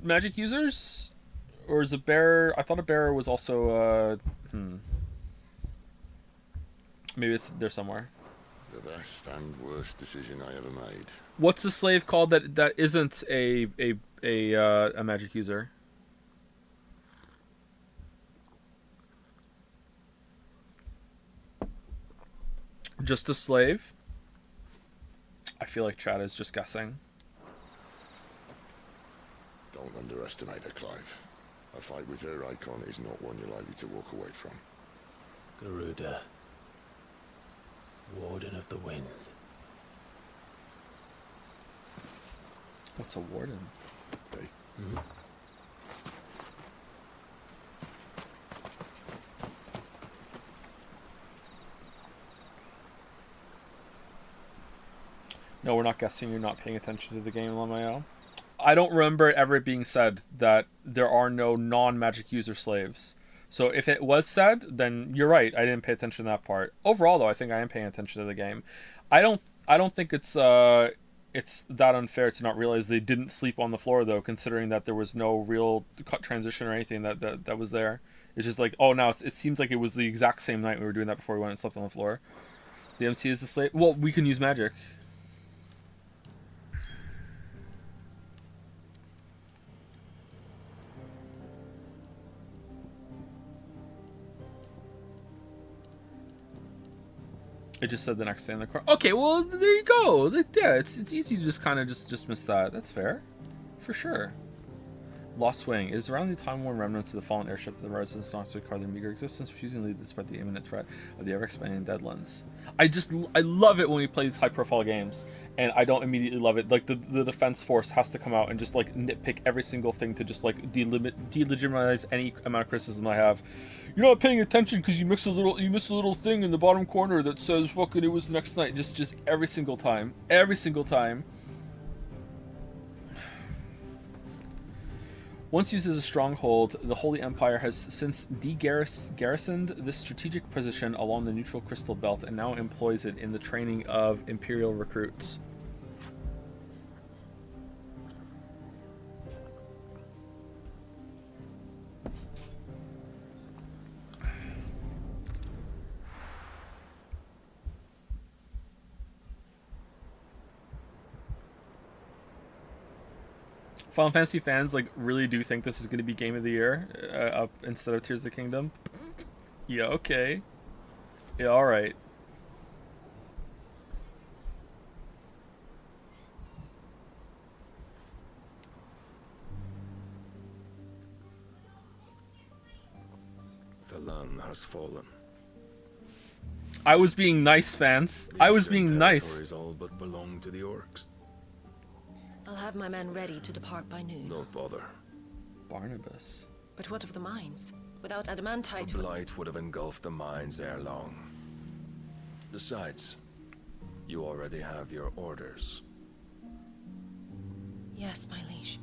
magic users? Or is a bearer... I thought a bearer was also... Maybe it's there somewhere.
The best and worst decision I ever made.
What's a slave called that isn't a magic user? Just a slave? I feel like Chad is just guessing.
Don't underestimate her, Clive. A fight with her icon is not one you're likely to walk away from.
Garuda. Warden of the Wind.
What's a warden?
Hey.
No, we're not guessing. You're not paying attention to the game, Lamayo. I don't remember it ever being said that there are no non-magic user slaves. So if it was said, then you're right. I didn't pay attention to that part. Overall, though, I think I am paying attention to the game. I don't think it's that unfair to not realize they didn't sleep on the floor, though, considering that there was no real cut transition or anything that was there. It's just like, oh, now it seems like it was the exact same night we were doing that before we went and slept on the floor. The MC is the slave. Well, we can use magic. It just said the next day in the car. Okay, well, there you go. Yeah, it's easy to just kind of just miss that. That's fair. For sure. Lost Wing. It is around the time when remnants of the fallen airship of the residents not to record their meager existence, refusing to leave despite the imminent threat of the ever-expanding Deadlands. I love it when we play these high-profile games, and I don't immediately love it. Like, the defense force has to come out and just, like, nitpick every single thing to just, like, delegitimize any amount of criticism I have. You're not paying attention because you missed a little thing in the bottom corner that says fucking it was the next night. Just every single time. Every single time. Once used as a stronghold, the Holy Empire has since de-garrisoned this strategic position along the neutral crystal belt and now employs it in the training of Imperial recruits. Final Fantasy fans like really do think this is going to be Game of the Year up instead of Tears of the Kingdom. Yeah, okay. Yeah, all right.
The land has fallen.
I was being nice, fans. I was being nice.
Territories all but belong to the orcs.
I'll have my men ready to depart by noon.
No bother.
Barnabas.
But what of the mines? Without adamantite...
The blight would have engulfed the mines ere long. Besides, you already have your orders.
Yes, my liege.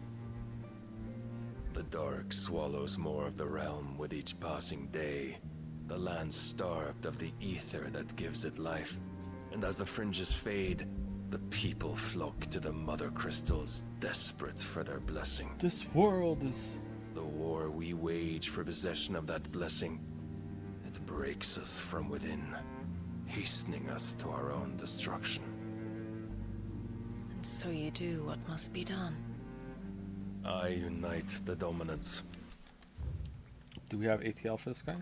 The dark swallows more of the realm with each passing day. The land starved of the ether that gives it life. And as the fringes fade, the people flock to the mother crystals, desperate for their blessing.
This world is...
The war we wage for possession of that blessing, it breaks us from within, hastening us to our own destruction.
And so you do what must be done.
I unite the dominants.
Do we have ATL for this guy?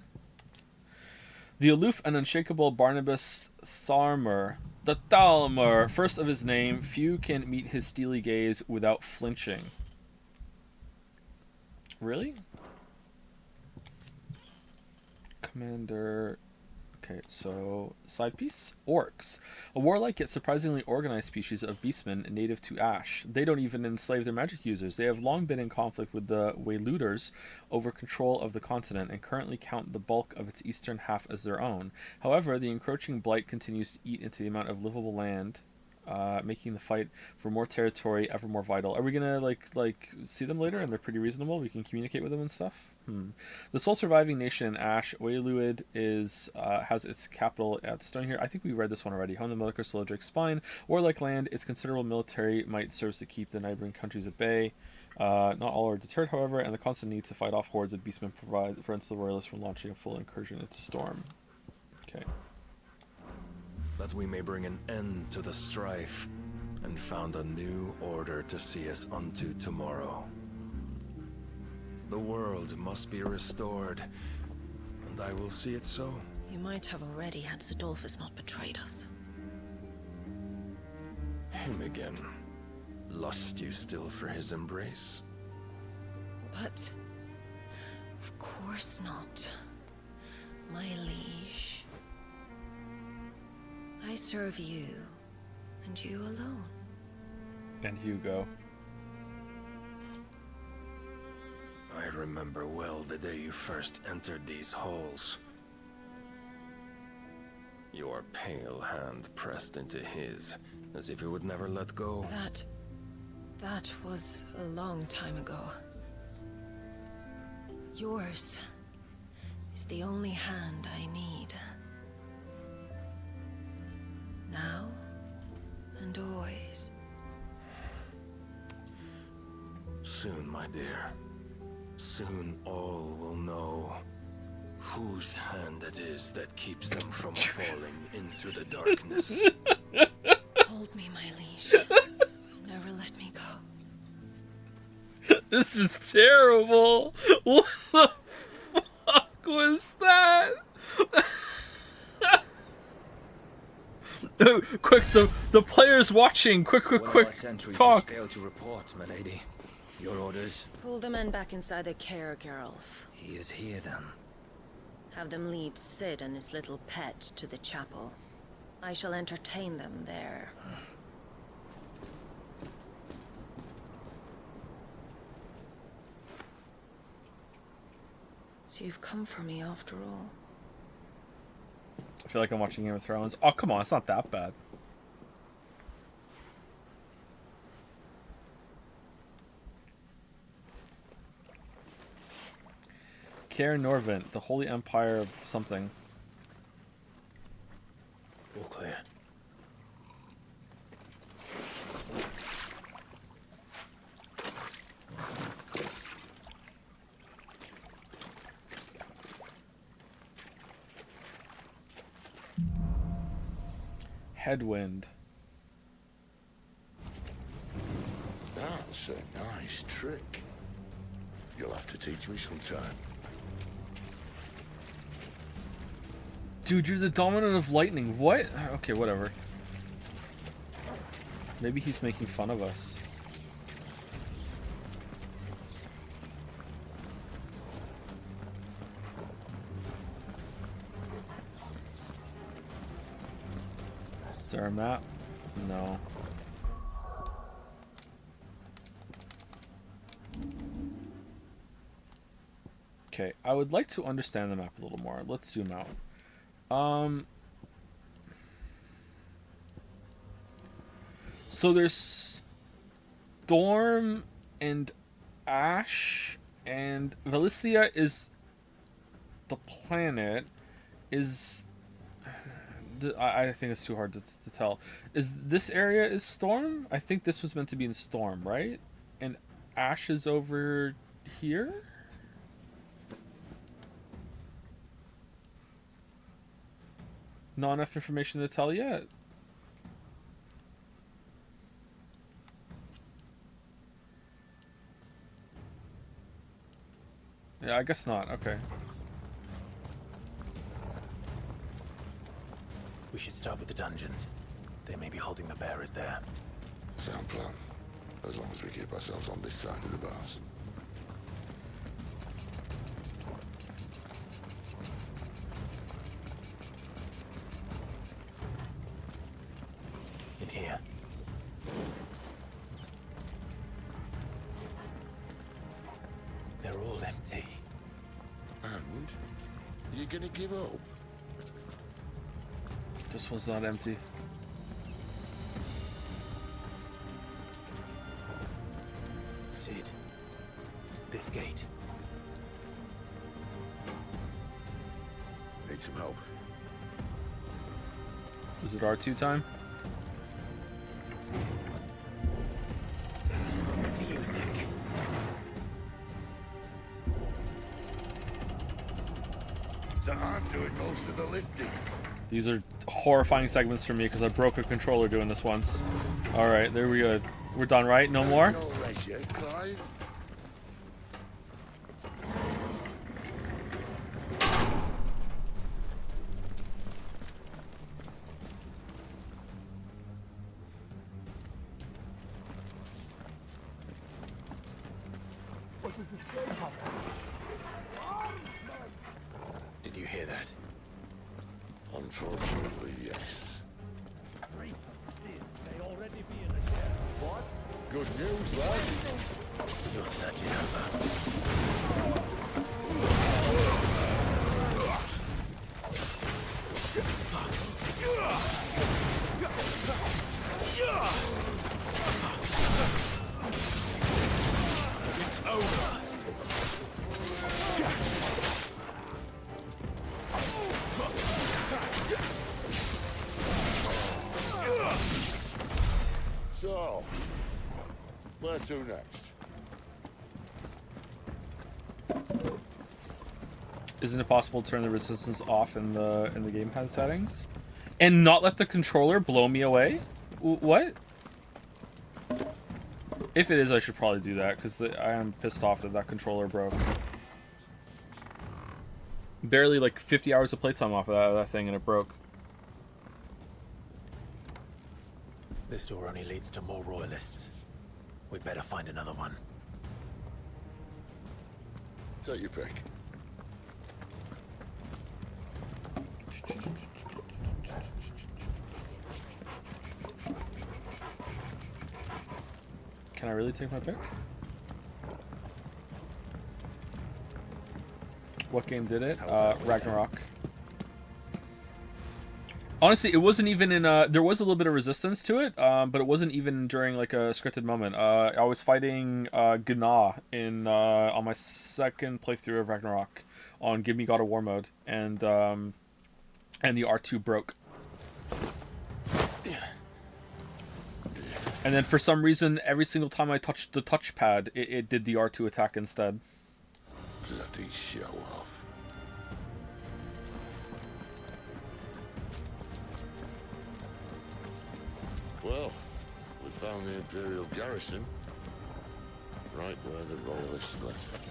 The aloof and unshakable Barnabas Thalmer. The Thalmer, first of his name, few can meet his steely gaze without flinching. Really? Commander... Okay, so side piece? Orcs. A warlike yet surprisingly organized species of beastmen native to Ash. They don't even enslave their magic users. They have long been in conflict with the Waylooters over control of the continent and currently count the bulk of its eastern half as their own. However, the encroaching blight continues to eat into the amount of livable land, making the fight for more territory ever more vital. Are we gonna like see them later and they're pretty reasonable? We can communicate with them and stuff? The sole surviving nation in Ash, Wayluid, has its capital at Stone here. I think we read this one already. Home the Mother Crystal Drake's Spine. Warlike land, its considerable military might serves to keep the neighboring countries at bay. Not all are deterred, however, and the constant need to fight off hordes of beastmen prevents the royalists from launching a full incursion into Storm. Okay.
That we may bring an end to the strife and found a new order to see us unto tomorrow. The world must be restored, and I will see it so.
You might have already had Zidolphus not betrayed us.
Him again. Lust you still for his embrace?
But... of course not. My liege. I serve you, and you alone.
And Hugo.
I remember well the day you first entered these halls. Your pale hand pressed into his, as if he would never let go.
That was a long time ago. Yours is the only hand I need. Now and always.
Soon, my dear. Soon all will know whose hand it is that keeps them from falling into the darkness.
Hold me, my liege. Never let me go.
This is terrible. What the fuck was that? Quick, the players watching. Quick, talk.
Failed to report, my lady. Your orders?
Pull the men back inside the care, Geralf.
He is here then.
Have them lead Sid and his little pet to the chapel. I shall entertain them there. So you've come for me after all.
I feel like I'm watching Game of Thrones. Oh, come on, it's not that bad. Caer Norvent, the Holy Empire of something.
All clear.
Headwind.
That's a nice trick. You'll have to teach me sometime.
Dude, you're the dominant of lightning. What? Okay, whatever. Maybe he's making fun of us. Is there a map? No. Okay, I would like to understand the map a little more. Let's zoom out. So there's Storm and Ash, and Valisthea is the planet. I think it's too hard to tell. Is this area is Storm? I think this was meant to be in Storm, right? And Ash is over here? Not enough information to tell yet. Yeah, I guess not. Okay.
We should start with the dungeons. They may be holding the bearers there.
Sound plan. As long as we keep ourselves on this side of the bars.
In here. They're all empty.
And? You're gonna give up?
This one's not empty.
Sid. This gate.
Need some help.
Is it R2 time?
What do you think?
So I'm doing most of the lifting.
These are horrifying segments for me because I broke a controller doing this once. Alright, there we go. We're done, right? No more?
No rest yet, Clive.
Did you hear that?
Unfortunately, yes.
What?
Good news, lad.
You're searching over.
So, where to next?
Isn't it possible to turn the resistance off in the gamepad settings, and not let the controller blow me away? What? If it is, I should probably do that because I am pissed off that controller broke. Barely like 50 hours of playtime off of that thing, and it broke.
This door only leads to more royalists. We'd better find another one.
Take your pick.
Can I really take my pick? What game did it? Ragnarok. Honestly, it wasn't even in there was a little bit of resistance to it, but it wasn't even during like a scripted moment. I was fighting Gná in on my second playthrough of Ragnarok on Give Me God of War mode, and the R2 broke. And then for some reason, every single time I touched the touchpad, it did the R2 attack instead.
Bloody show off. Well, we found the Imperial garrison, right where the Royalists left.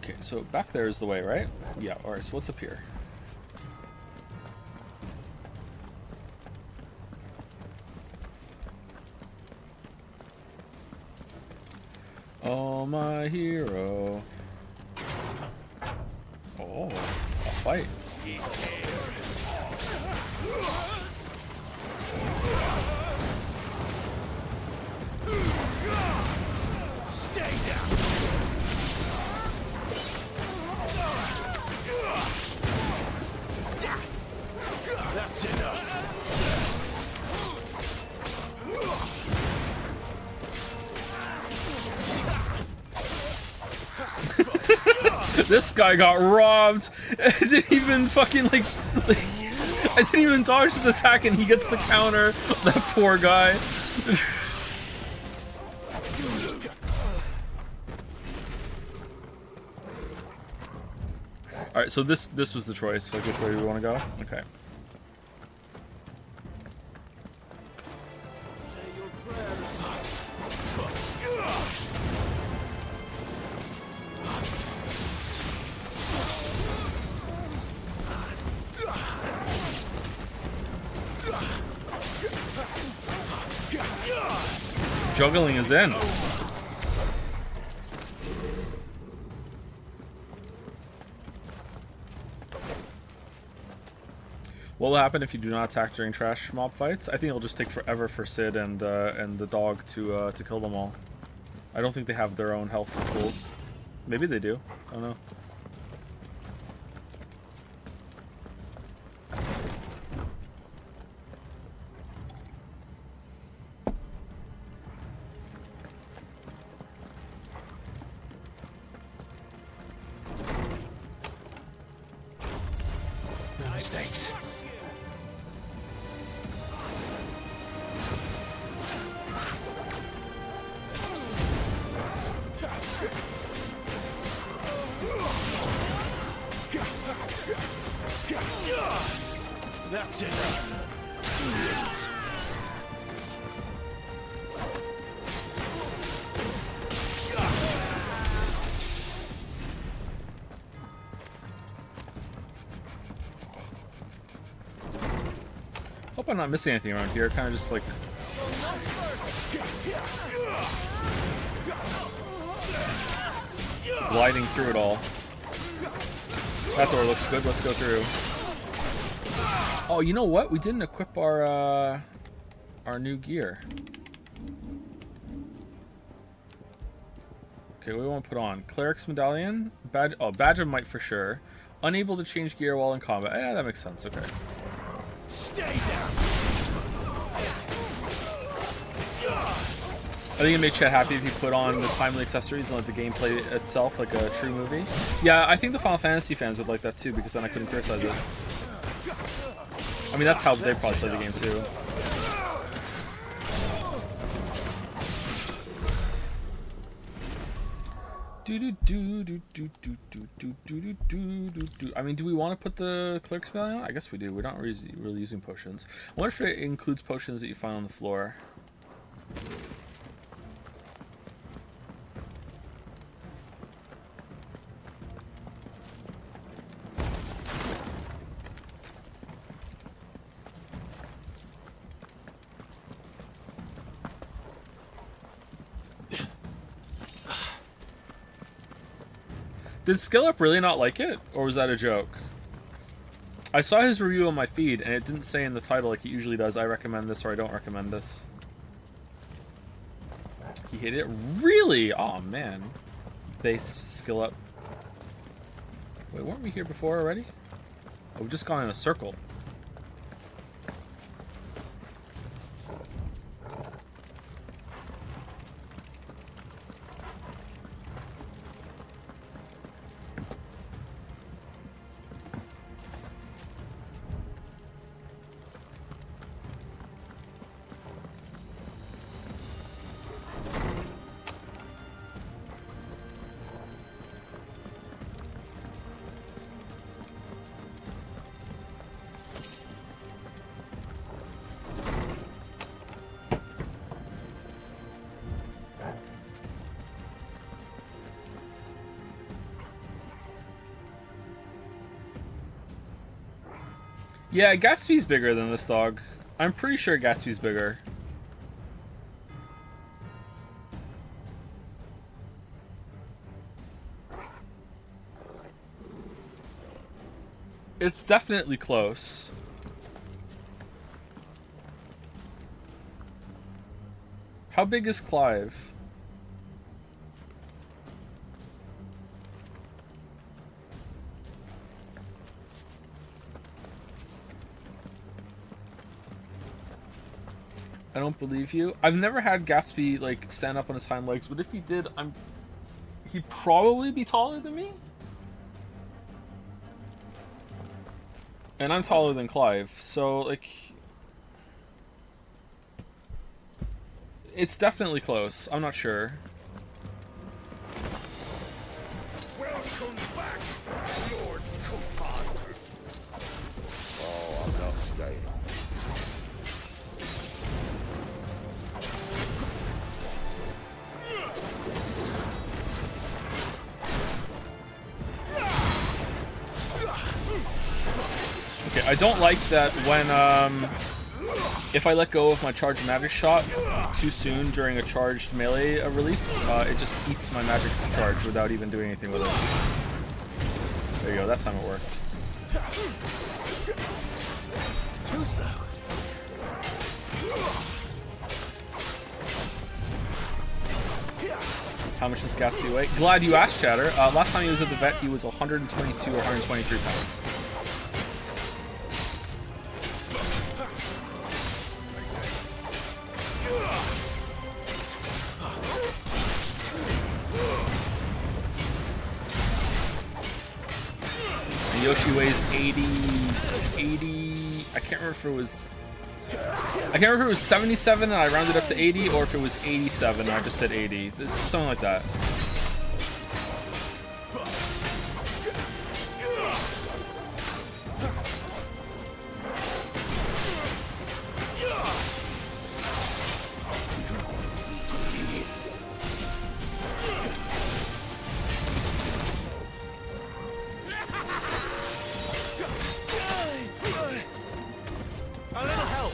Okay, so back there is the way, right? Yeah, alright, so what's up here? Oh, my hero. Oh, a fight.
Stay down. That's enough.
This guy got robbed. I didn't even fucking like I didn't even dodge his attack, and he gets the counter. That poor guy. All right, so this was the choice. Like, which way do we want to go? Okay. Juggling is in. What will happen if you do not attack during trash mob fights? I think it'll just take forever for Sid and the dog to kill them all. I don't think they have their own health pools. Maybe they do. I don't know.
No mistakes. That's enough.
Hope I'm not missing anything around here. Kind of just like gliding through it all. That door looks good. Let's go through. Oh, you know what? We didn't equip our new gear. Okay, what do we want to put on? Cleric's Medallion? Badge of Might for sure. Unable to change gear while in combat. Yeah, that makes sense. Okay.
Stay down.
I think it made Chet happy if you put on the timely accessories and like the gameplay itself like a true movie. Yeah, I think the Final Fantasy fans would like that too, because then I couldn't criticize it. I mean, that's how they probably play the game too. I mean, do we want to put the Cleric's Mail on? I guess we do. We're not really using potions. I wonder if it includes potions that you find on the floor. Did Skillup really not like it? Or was that a joke? I saw his review on my feed, and it didn't say in the title like it usually does, I recommend this or I don't recommend this. He hated it? Really? Oh man. Base Skillup. Wait, weren't we here before already? Oh, we've just gone in a circle. Yeah, Gatsby's bigger than this dog. I'm pretty sure Gatsby's bigger. It's definitely close. How big is Clive? I don't believe you. I've never had Gatsby like stand up on his hind legs, but if he did, he'd probably be taller than me. And I'm taller than Clive, so like it's definitely close. I'm not sure.
Welcome back, Lord Commander. Oh, I'm not staying.
Okay, I don't like that when if I let go of my charged magic shot too soon during a charged melee release, it just eats my magic charge without even doing anything with it. There you go, that time it worked.
Too slow.
How much does Gatsby weigh? Glad you asked, Chatter. Last time he was at the vet, he was 122 or 123 pounds. And Yoshi weighs 80, I can't remember if it was 77 and I rounded up to 80, or if it was 87 and I just said 80. This is something like that.
A little help.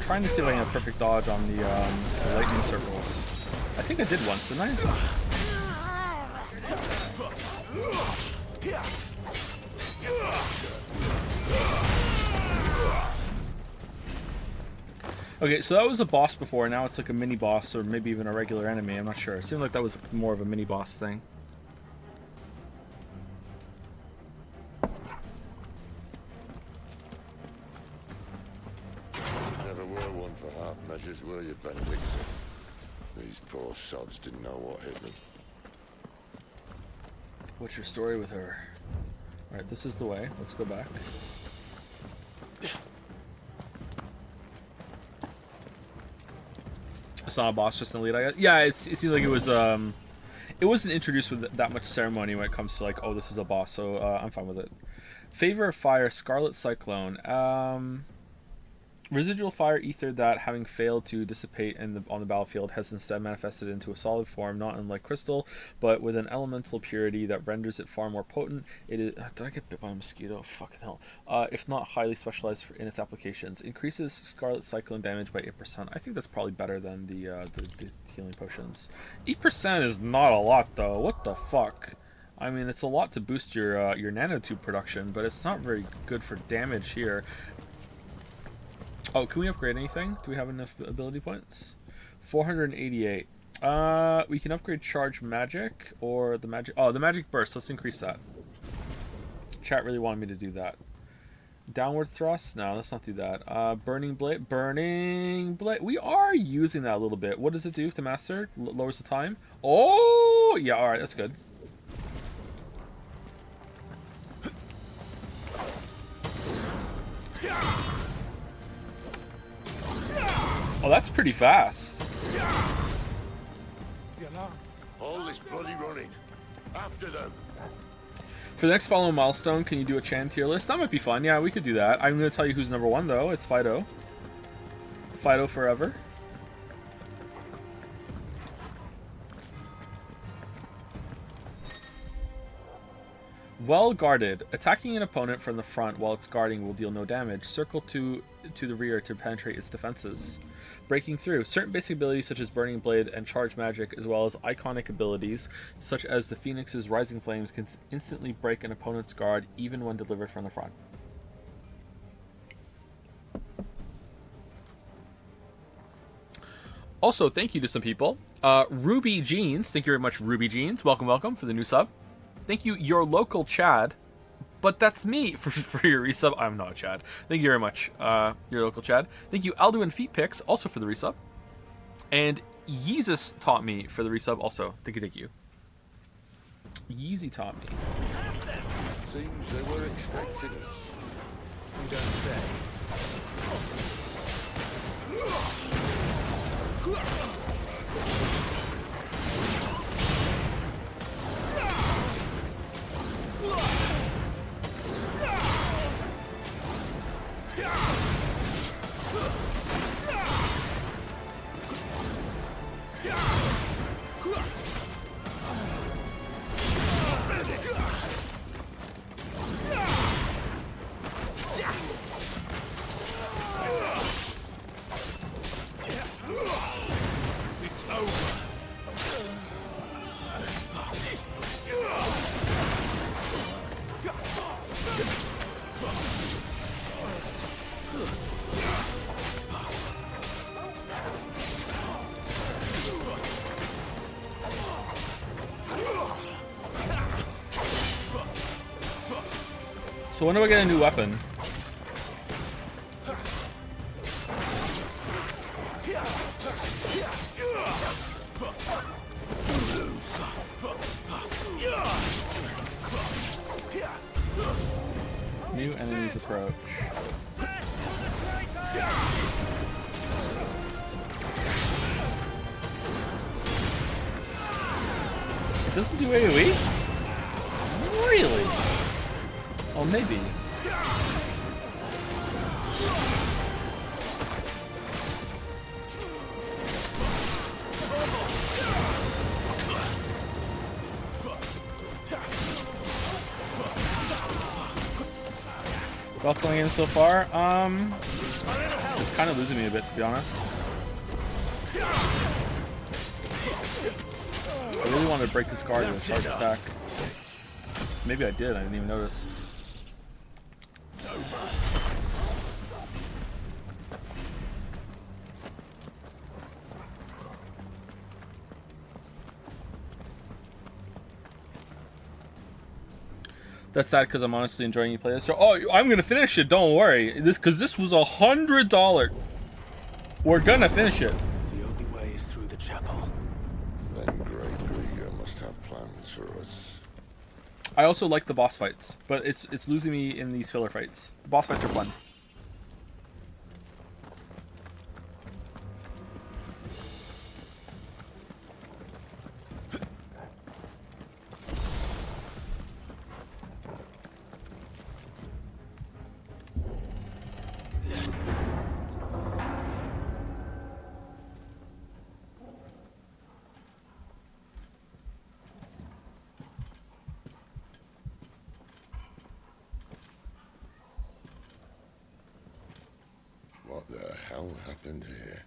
Trying to see if I can get a perfect dodge on the lightning circles. I think I did once, didn't I? Okay, so that was a boss before, now it's like a mini boss, or maybe even a regular enemy, I'm not sure. It seemed like that was more of a mini boss thing.
Never were one for half measures, were you, Benedictson? These poor sods didn't know what hit them.
What's your story with her? Alright, this is the way. Let's go back. It's not a boss, just an elite, I guess. Yeah, it seems like it wasn't introduced with that much ceremony when it comes to like, oh, this is a boss, so I'm fine with it. Favor of Fire, Scarlet Cyclone. Residual fire ether that, having failed to dissipate on the battlefield, has instead manifested into a solid form, not unlike crystal, but with an elemental purity that renders it far more potent. It is. Did I get bit by a mosquito? Fucking hell. If not highly specialized in its applications. Increases Scarlet Cyclone damage by 8%. I think that's probably better than the healing potions. 8% is not a lot, though. What the fuck? I mean, it's a lot to boost your nanotube production, but it's not very good for damage here. Oh, can we upgrade anything? Do we have enough ability points? 488. We can upgrade Charge Magic or the Magic... Oh, the Magic Burst. Let's increase that. Chat really wanted me to do that. Downward Thrust? No, let's not do that. Burning Blade? Burning Blade. We are using that a little bit. What does it do to master? Lowers the time? Oh! Yeah, alright, that's good. Oh, that's pretty fast.
All this bloody running. After them.
For the next following milestone, can you do a Chan tier list? That might be fun. Yeah, we could do that. I'm going to tell you who's number 1, though. It's Fido. Fido forever. Well guarded. Attacking an opponent from the front while it's guarding will deal no damage. Circle to the rear to penetrate its defenses. Breaking through. Certain basic abilities such as Burning Blade and Charge Magic, as well as iconic abilities such as the Phoenix's Rising Flames, can instantly break an opponent's guard even when delivered from the front. Also, thank you to some people. Ruby Jeans. Thank you very much, Ruby Jeans. Welcome, welcome for the new sub. Thank you, your local Chad. But that's me for your resub. I'm not Chad. Thank you very much, your local Chad. Thank you, Alduin Feet Picks, also for the resub. And Yeezus taught me for the resub also. Thank you, thank you. Yeezy taught me.
Seems they were expecting us.
You don't say.
It's over.
So when do I get a new weapon? New enemies approach. It doesn't do AoE? Really? Oh, maybe. Thoughts on the game so far? It's kind of losing me a bit, to be honest. I really wanted to break his guard with a charge attack. Maybe I did, I didn't even notice. That's sad because I'm honestly enjoying you play this show. Oh, I'm gonna finish it. Don't worry. Because this was $100. We're gonna finish it.
The only way is through the chapel.
Then Great Grieger must have plans for us.
I also like the boss fights, but it's losing me in these filler fights. The boss fights are fun.
What the hell happened here?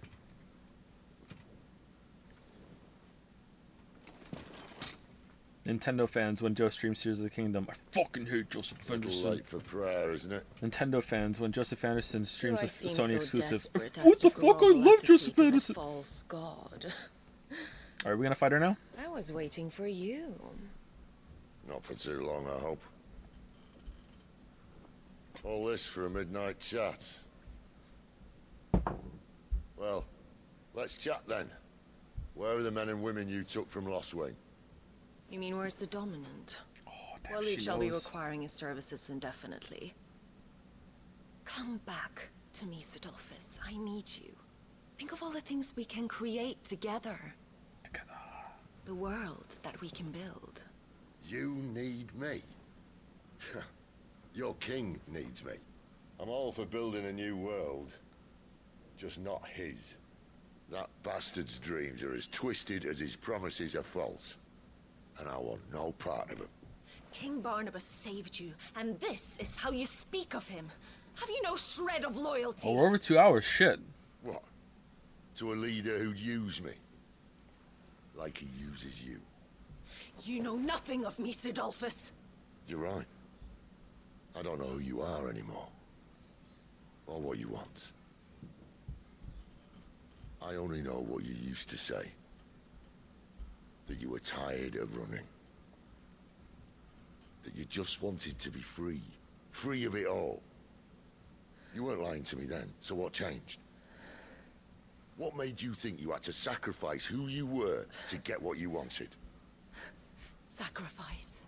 Nintendo fans, when Joe streams Tears of the Kingdom, I fucking hate Joseph
A little
Anderson.
late for prayer, isn't it?
Nintendo fans, when Joseph Anderson streams
Do I
a
seem
Sony
so
exclusive.
desperate as
What
to
the fuck? I
grovel at
love
the
Joseph
feet of a
Anderson.
false god?
Are we gonna fight her now?
I was waiting for you.
Not for too long, I hope. All this for a midnight chat. Well, let's chat then. Where are the men and women you took from Lost Wing?
You mean where's the dominant?
Damn,
Well,
she
he shall be
knows.
requiring his services indefinitely. Come back to me, Sidolphus. I need you. Think of all the things we can create together. The world that we can build.
You need me. Your king needs me. I'm all for building a new world. Just not his. That bastard's dreams are as twisted as his promises are false. And I want no part of them.
King Barnabas saved you, and this is how you speak of him. Have you no shred of loyalty?
Oh, we're over 2 hours. Shit.
What? To a leader who'd use me? Like he uses you.
You know nothing of me, Sidolphus.
You're right. I don't know who you are anymore. Or what you want. I only know what you used to say. That you were tired of running. That you just wanted to be free. Free of it all. You weren't lying to me then, so what changed? What made you think you had to sacrifice who you were to get what you wanted?
Sacrifice.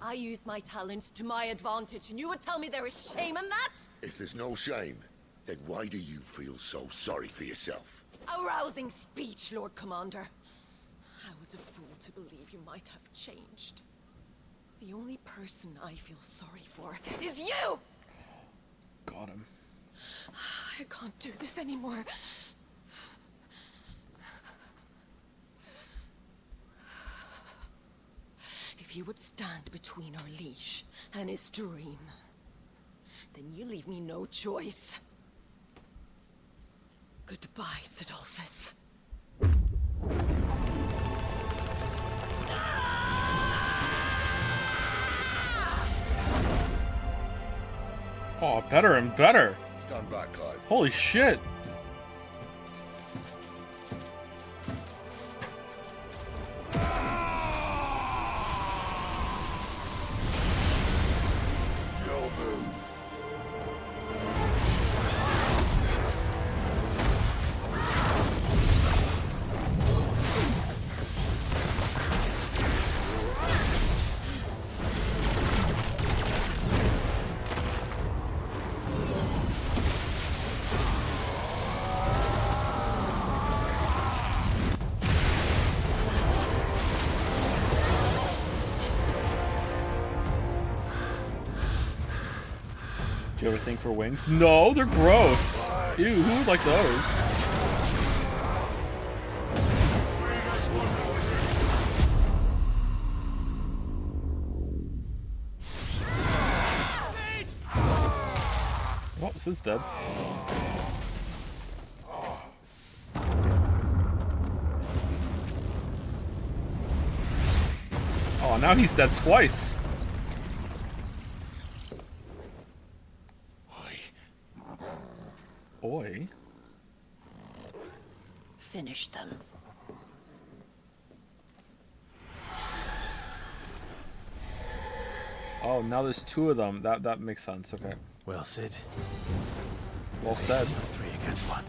I use my talents to my advantage, and you would tell me there is shame in that?
If there's no shame, then why do you feel so sorry for yourself?
A rousing speech, Lord Commander. I was a fool to believe you might have changed. The only person I feel sorry for is you!
Got him.
I can't do this anymore. If you would stand between our leash and his dream, then you leave me no choice. Goodbye, Sidolphus.
Oh, better and better.
Stand back, Clive.
Holy shit.
No move.
Do you ever think for wings? No, they're gross. Ew, who would like those? Oh, this is dead. Oh, now he's dead twice. Oi.
Finish them.
Oh, now there's two of them. That makes sense. Okay.
Well, Sid.
Well said.
It's not 3 against 1.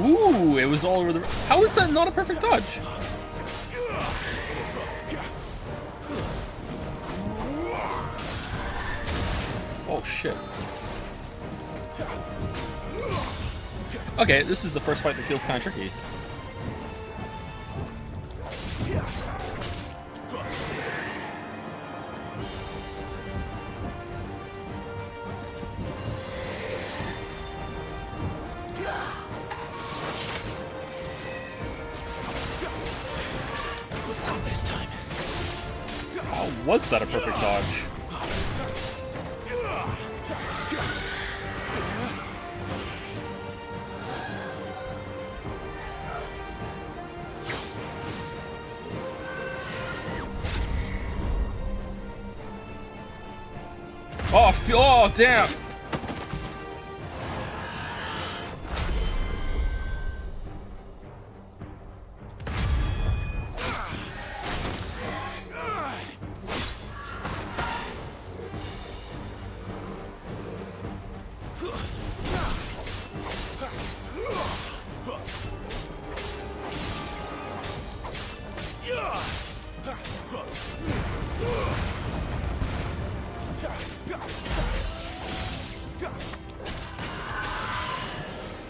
Ooh, it was all over the... How is that not a perfect dodge? Oh, shit. Okay, this is the first fight that feels kind of tricky.
This time.
Oh, was that a perfect dodge? Oh, damn!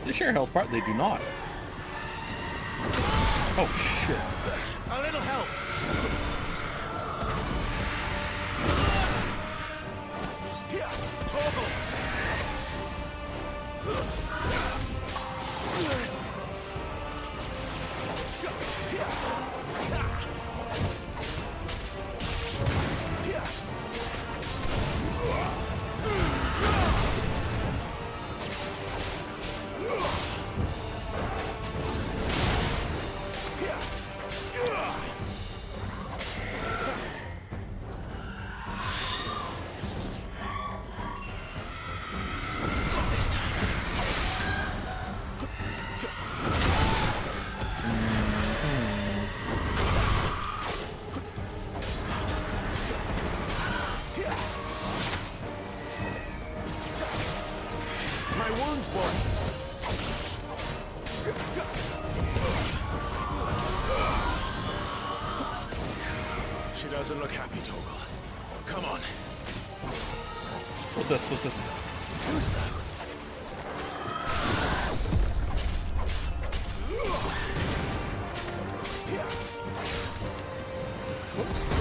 They share health part, they do not. Oh shit.
A little help. My wounds, boy. She doesn't look happy, Torgal. Come on.
What's this? What's this? Whoops.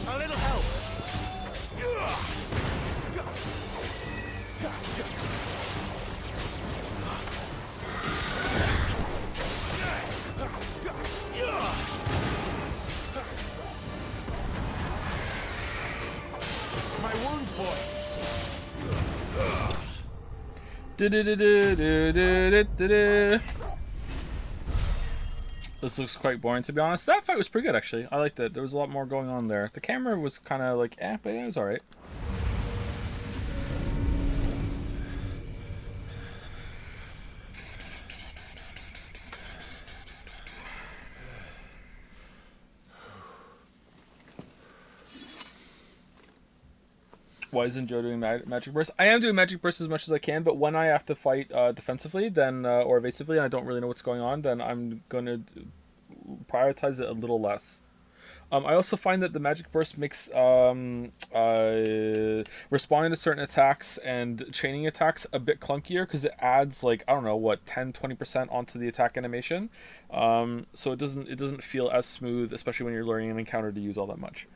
A little help. My wounds, boy.
This looks quite boring, to be honest. That fight was pretty good, actually. I liked it. There was a lot more going on there. The camera was kind of like, but it was alright. Why isn't Joe doing magic burst? I am doing magic burst as much as I can, but when I have to fight defensively, then or evasively, and I don't really know what's going on, then I'm going to prioritize it a little less. I also find that the magic burst makes responding to certain attacks and chaining attacks a bit clunkier because it adds like, I don't know, what, 10-20% onto the attack animation. So it doesn't feel as smooth, especially when you're learning an encounter to use all that much.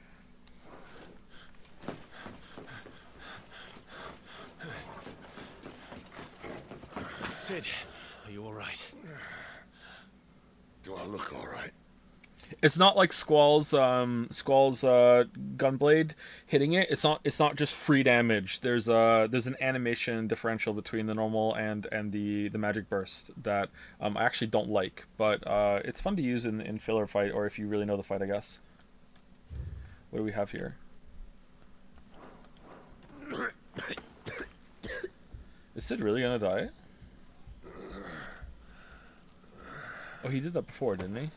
Sid, are you all right?
Do I look all right?
It's not like Squall's gunblade hitting it. It's not just free damage. There's an animation differential between the normal and the magic burst that I actually don't like, but it's fun to use in filler fight, or if you really know the fight, I guess. What do we have here? Is Sid really gonna die? Oh, he did that before, didn't he?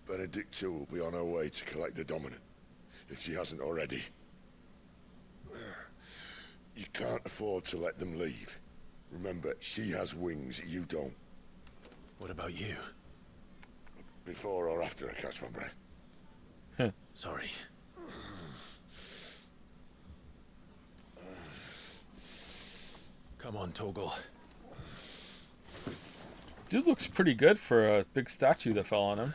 Benedicta will be on her way to collect the Dominant, if she hasn't already. You can't afford to let them leave. Remember, she has wings, you don't.
What about you?
Before or after I catch my breath?
Sorry. Come on, Torgal.
Dude looks pretty good for a big statue that fell on him.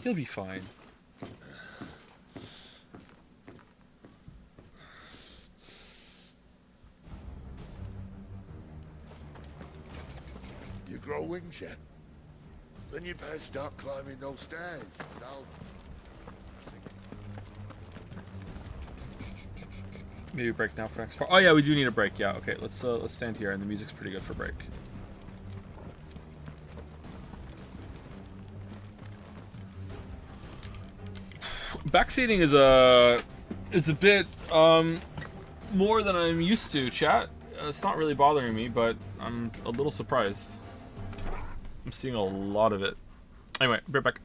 He'll be fine.
You grow wings yet? Then you better start climbing those stairs. And I'll...
Maybe break now for next part. Oh yeah, we do need a break. Yeah, okay. Let's stand here, and the music's pretty good for break. Backseating is a bit more than I'm used to, chat. It's not really bothering me, but I'm a little surprised. I'm seeing a lot of it. Anyway, right back.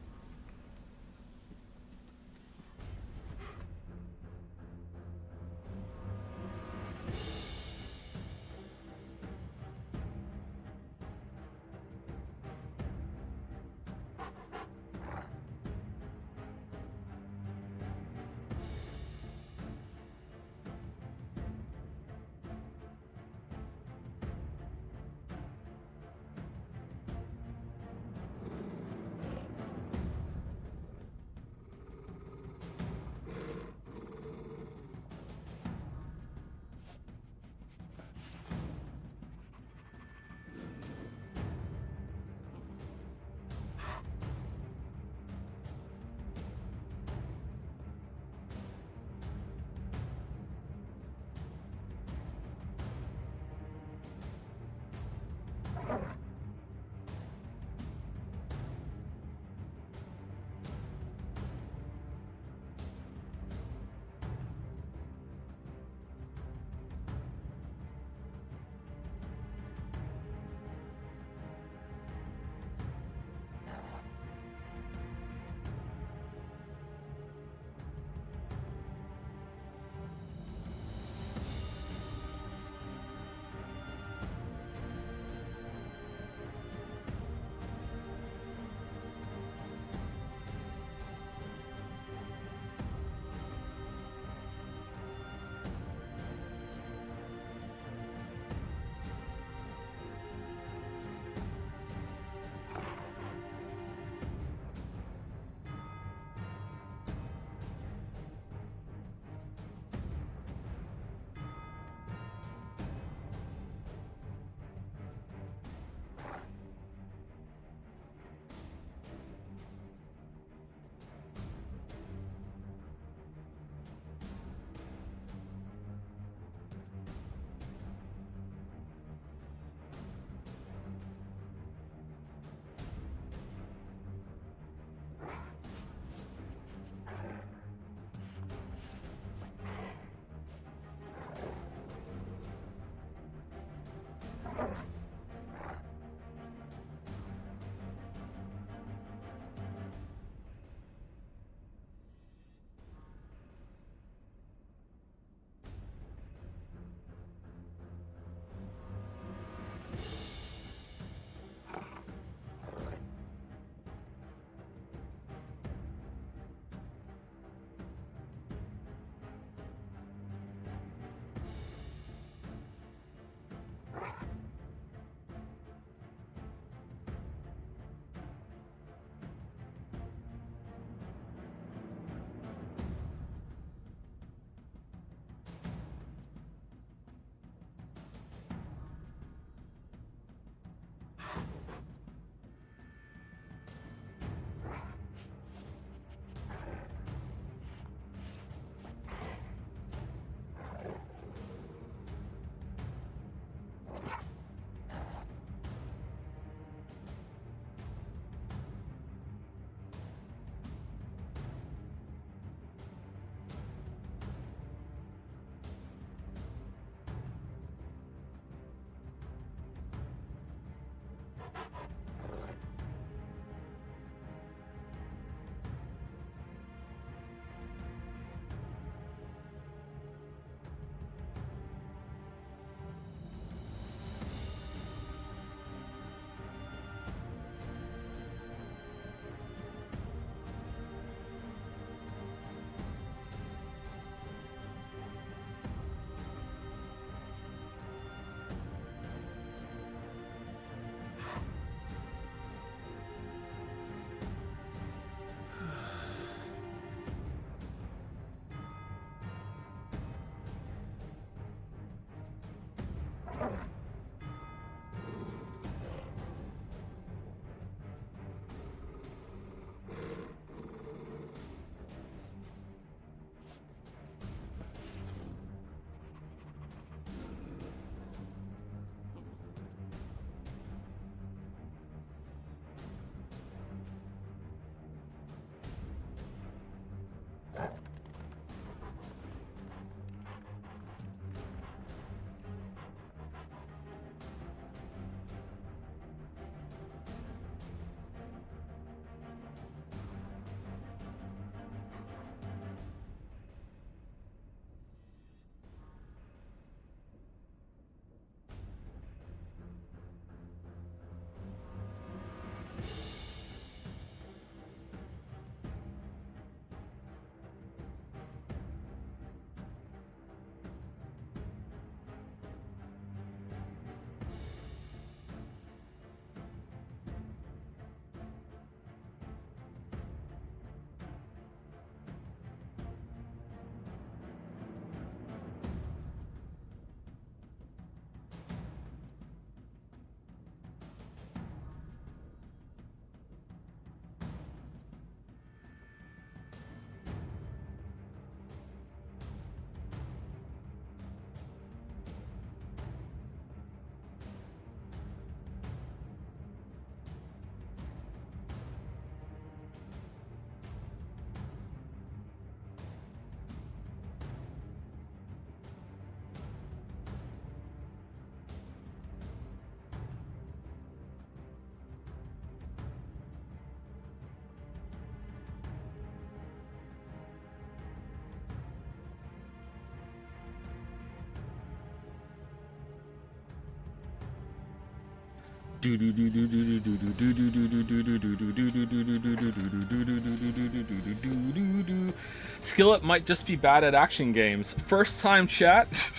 Skillet might just be bad at action games. First time chat?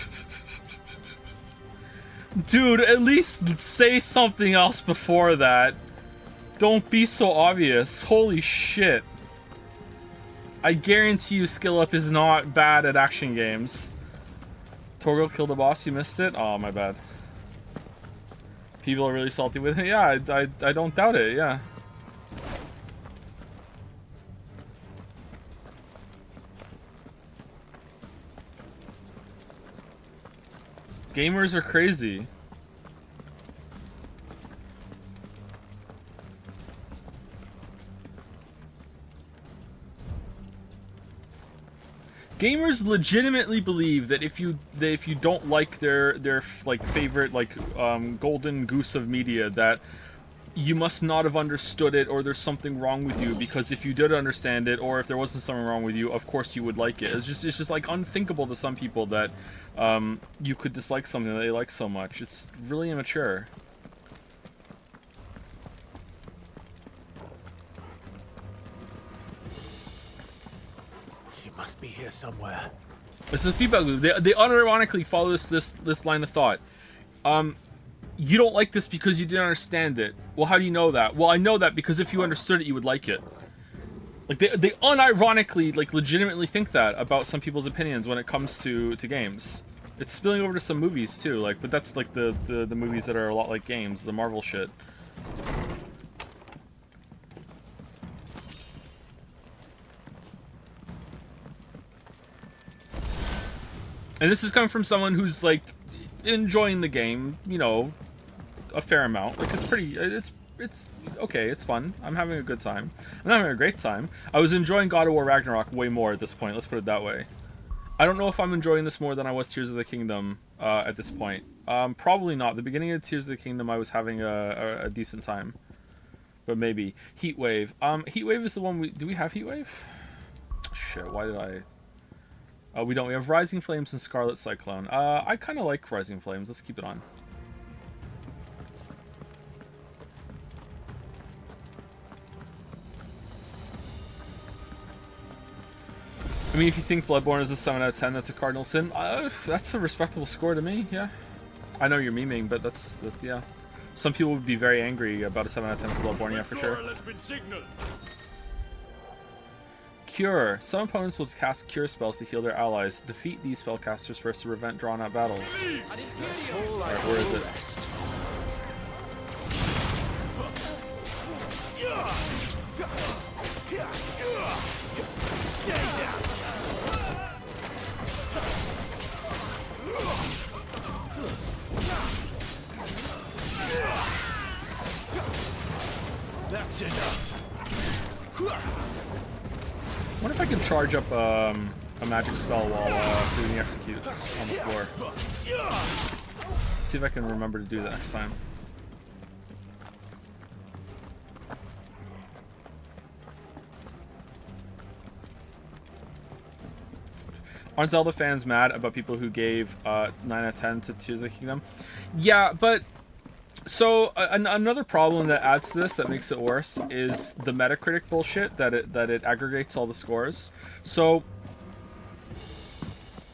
Dude, at least say something else before that. Don't be so obvious. Holy shit. I guarantee you Skillet is not bad at action games. Torgo killed the boss, you missed it? Oh, my bad. People are really salty with it. Yeah, I don't doubt it, yeah. Gamers are crazy. Gamers legitimately believe that if you don't like their like favorite like golden goose of media, that you must not have understood it, or there's something wrong with you, because if you did understand it, or if there wasn't something wrong with you, of course you would like it. It's just like unthinkable to some people that you could dislike something that they like so much. It's really immature.
She must be here somewhere.
This is a feedback loop. They unironically follow this line of thought. You don't like this because you didn't understand it. Well, how do you know that? Well, I know that because if you understood it, you would like it. Like they unironically, like legitimately think that about some people's opinions when it comes to games. It's spilling over to some movies too, like, but that's like the movies that are a lot like games, the Marvel shit. And this is coming from someone who's like enjoying the game, you know, a fair amount. Like it's okay, it's fun. I'm having a good time. I'm having a great time. I was enjoying God of War Ragnarok way more at this point, let's put it that way. I don't know if I'm enjoying this more than I was Tears of the Kingdom at this point. Probably not. The beginning of Tears of the Kingdom I was having a decent time. But maybe. Heatwave. Heatwave is the one do we have Heatwave? Shit, why did I... Oh, we don't. We have Rising Flames and Scarlet Cyclone. I kind of like Rising Flames. Let's keep it on. I mean, if you think Bloodborne is a 7 out of 10, that's a cardinal sin. That's a respectable score to me, yeah. I know you're memeing, but yeah. Some people would be very angry about a 7 out of 10 for Bloodborne, yeah, for sure. Cure. Some opponents will cast Cure spells to heal their allies. Defeat these spellcasters first to prevent drawn-out battles. Alright, where is it?
Stay down. That's enough.
I wonder if I can charge up a magic spell while doing the executes on the floor. See if I can remember to do that next time. Aren't Zelda fans mad about people who gave 9 out of 10 to Tears of the Kingdom? Yeah, but... So, another problem that adds to this that makes it worse is the Metacritic bullshit that it aggregates all the scores. So,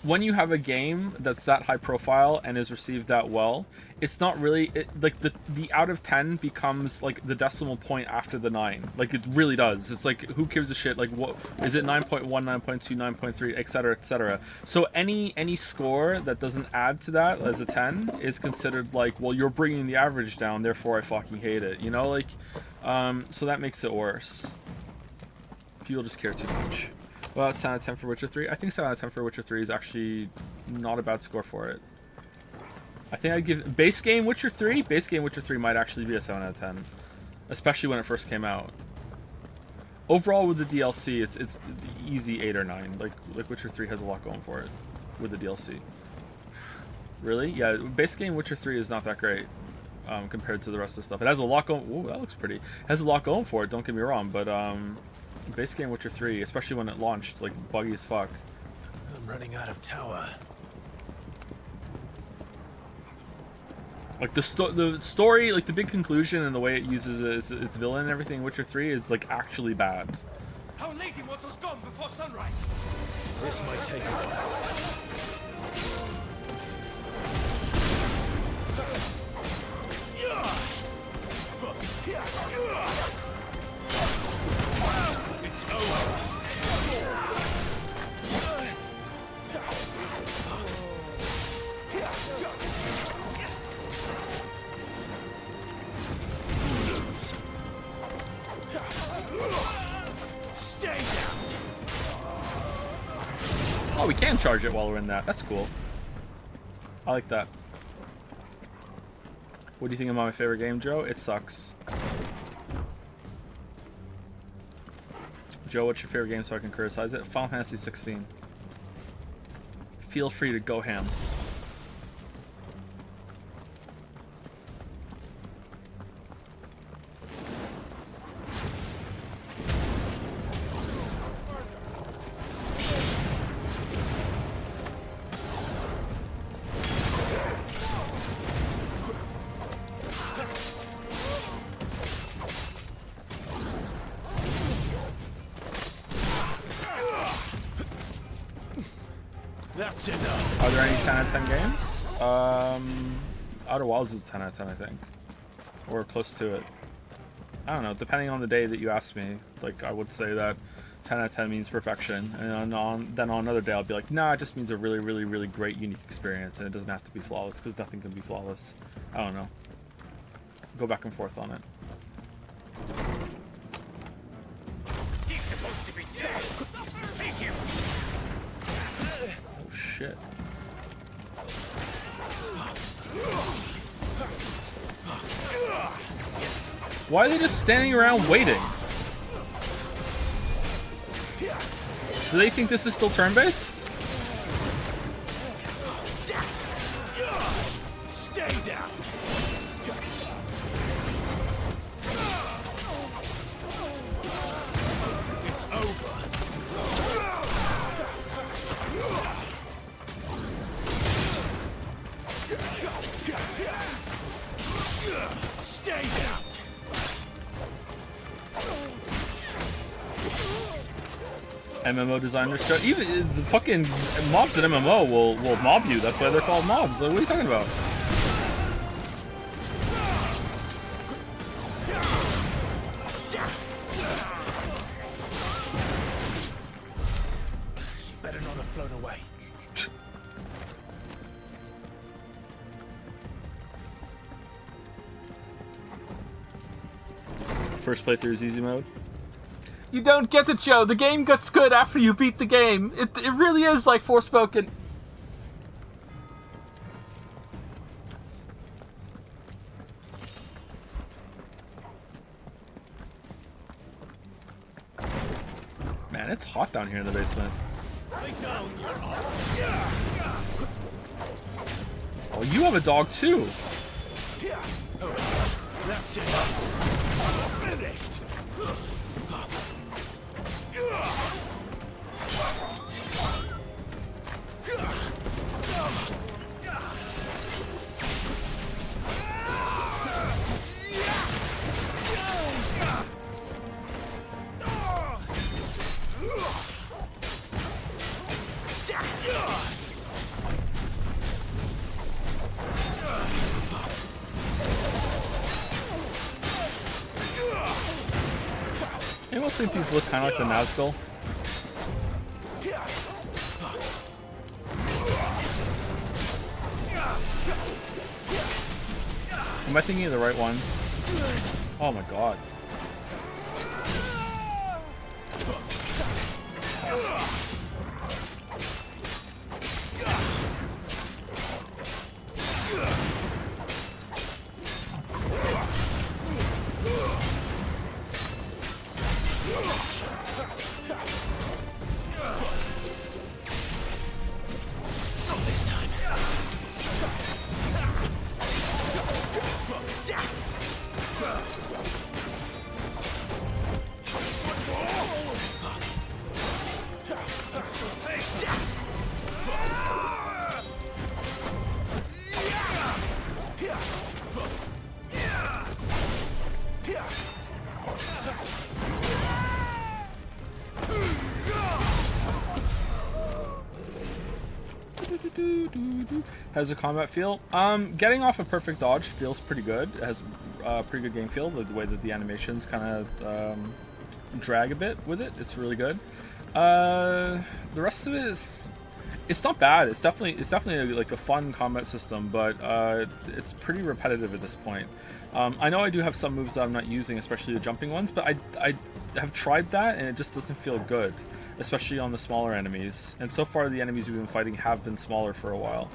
when you have a game that's that high profile and is received that well, it's not really... like, the out of 10 becomes, like, the decimal point after the 9. Like, it really does. It's like, who gives a shit? Like, what... Is it 9.1, 9.2, 9.3, etc., etc.? So, any score that doesn't add to that as a 10 is considered, like, well, you're bringing the average down, therefore I fucking hate it. You know, like... so that makes it worse. People just care too much. Well, 7 out of 10 for Witcher 3. I think 7 out of 10 for Witcher 3 is actually not a bad score for it. I think I'd give... Base game Witcher 3? Base game Witcher 3 might actually be a 7 out of 10. Especially when it first came out. Overall, with the DLC, it's easy 8 or 9. Like Witcher 3 has a lot going for it with the DLC. Really? Yeah, base game Witcher 3 is not that great compared to the rest of the stuff. It has a lot going... Ooh, that looks pretty. It has a lot going for it, don't get me wrong, but... base game Witcher 3, especially when it launched, like, buggy as fuck.
I'm running out of tower.
Like the story, like the big conclusion and the way it uses its villain and everything in Witcher 3 is like actually bad.
Our lady wants us gone before sunrise.
This might take a while.
It's over.
Stay down.
Oh, we can charge it while we're in that. That's cool. I like that. What do you think about my favorite game, Joe? It sucks. Joe, what's your favorite game so I can criticize it? Final Fantasy 16. Feel free to go ham.
That's enough.
Are there any 10 out of 10 games? Outer Wilds is 10 out of 10, I think. Or close to it. I don't know, depending on the day that you ask me. Like, I would say that 10 out of 10 means perfection. And then on another day, I'll be like, nah, it just means a really, really, really great, unique experience. And it doesn't have to be flawless, because nothing can be flawless. I don't know. Go back and forth on it.
He's supposed to be dead. Take him.
Oh, shit. Why are they just standing around waiting? Do they think this is still turn-based?
Stay down. It's over. Stay down.
MMO designers show. Even the fucking mobs in MMO will mob you. That's why they're called mobs. Like, what are you talking about?
She better not have flown away.
First playthrough is easy mode. You don't get it, Joe. The game gets good after you beat the game. It really is like Forspoken. Man, it's hot down here in the basement. Oh, you have a dog too.
That's it. Finished.
I almost think these look kind of like the Nazgul. Am I thinking of the right ones? Oh my god. How's the combat feel? Getting off a perfect dodge feels pretty good. It has pretty good game feel. The way that the animations kind of drag a bit with it, it's really good. The rest of it is, it's not bad. It's definitely like a fun combat system, but it's pretty repetitive at this point. I know I do have some moves that I'm not using, especially the jumping ones, but I have tried that and it just doesn't feel good, especially on the smaller enemies. And so far the enemies we've been fighting have been smaller for a while.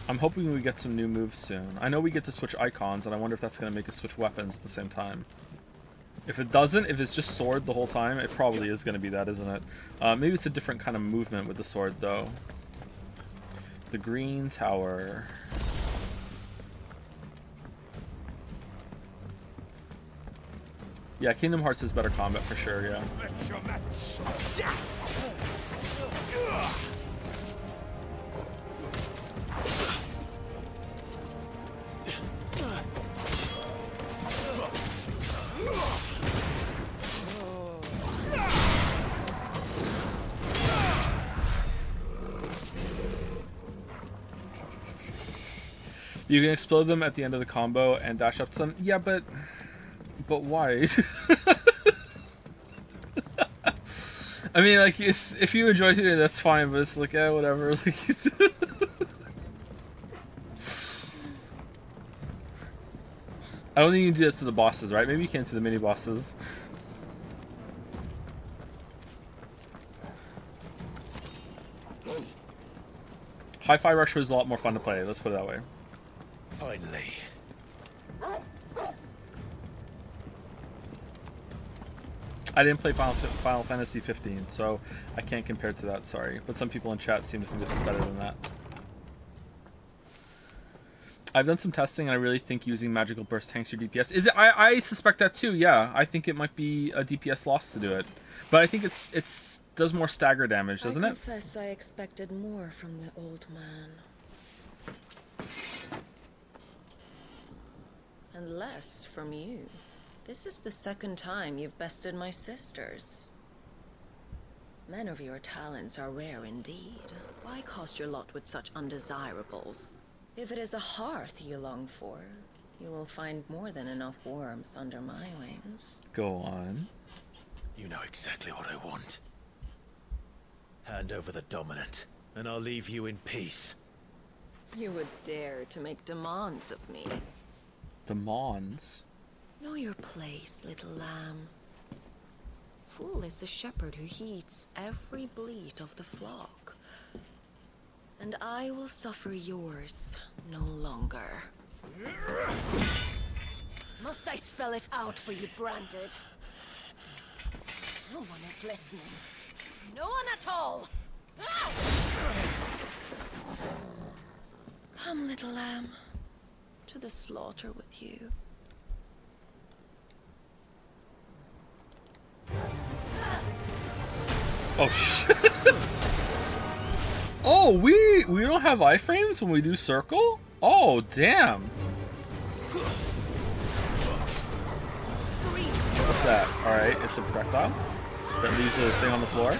I'm hoping we get some new moves soon. I know we get to switch icons, and I wonder if that's going to make us switch weapons at the same time. If it doesn't, if it's just sword the whole time, it probably is going to be that, isn't it? Maybe it's a different kind of movement with the sword, though. The green tower. Yeah, Kingdom Hearts is better combat for sure, yeah. You can explode them at the end of the combo and dash up to them. Yeah, but why? I mean, like, if you enjoy doing it, that's fine. But it's like, whatever. I don't think you can do that to the bosses, right? Maybe you can to the mini bosses. Hi-Fi Rush was a lot more fun to play. Let's put it that way.
Finally.
I didn't play Final Fantasy 15, so I can't compare to that, sorry. But some people in chat seem to think this is better than that. I've done some testing, and I really think using Magical Burst tanks your DPS. Is it? I suspect that too, yeah. I think it might be a DPS loss to do it. But I think it's does more stagger damage, doesn't it?
I confess I expected more from the old man. And less from you. This is the second time you've bested my sisters. Men of your talents are rare indeed. Why cost your lot with such undesirables? If it is the hearth you long for, you will find more than enough warmth under my wings.
Go on.
You know exactly what I want. Hand over the dominant, and I'll leave you in peace.
You would dare to make demands of me.
Demands?
Know your place, little lamb. Fool is the shepherd who heeds every bleat of the flock. And I will suffer yours no longer. Must I spell it out for you, Branded? No one is listening. No one at all! Ah! Come, little lamb, to the slaughter with you.
Oh shit! Oh, we don't have iframes when we do circle? Oh damn! What's that? All right, it's a projectile that leaves the thing on the floor.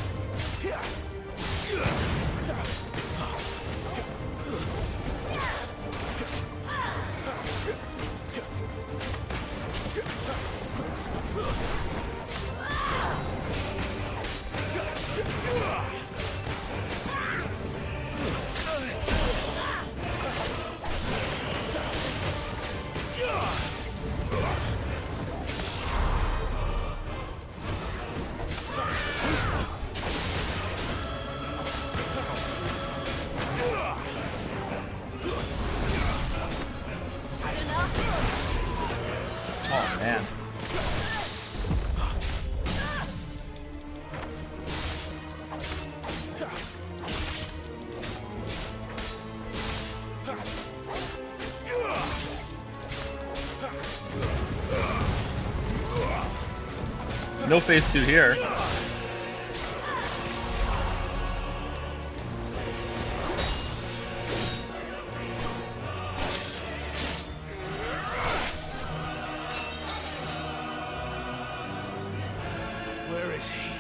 Oh man. No phase 2 here.
Where is he?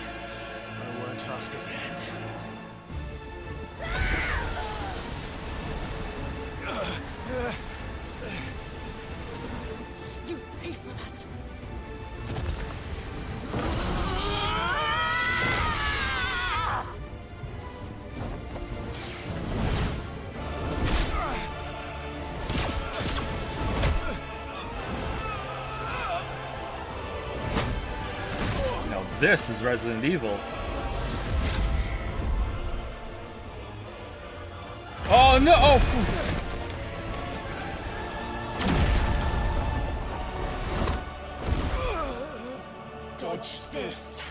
This is Resident Evil. Oh no! Oh!
Dodge this.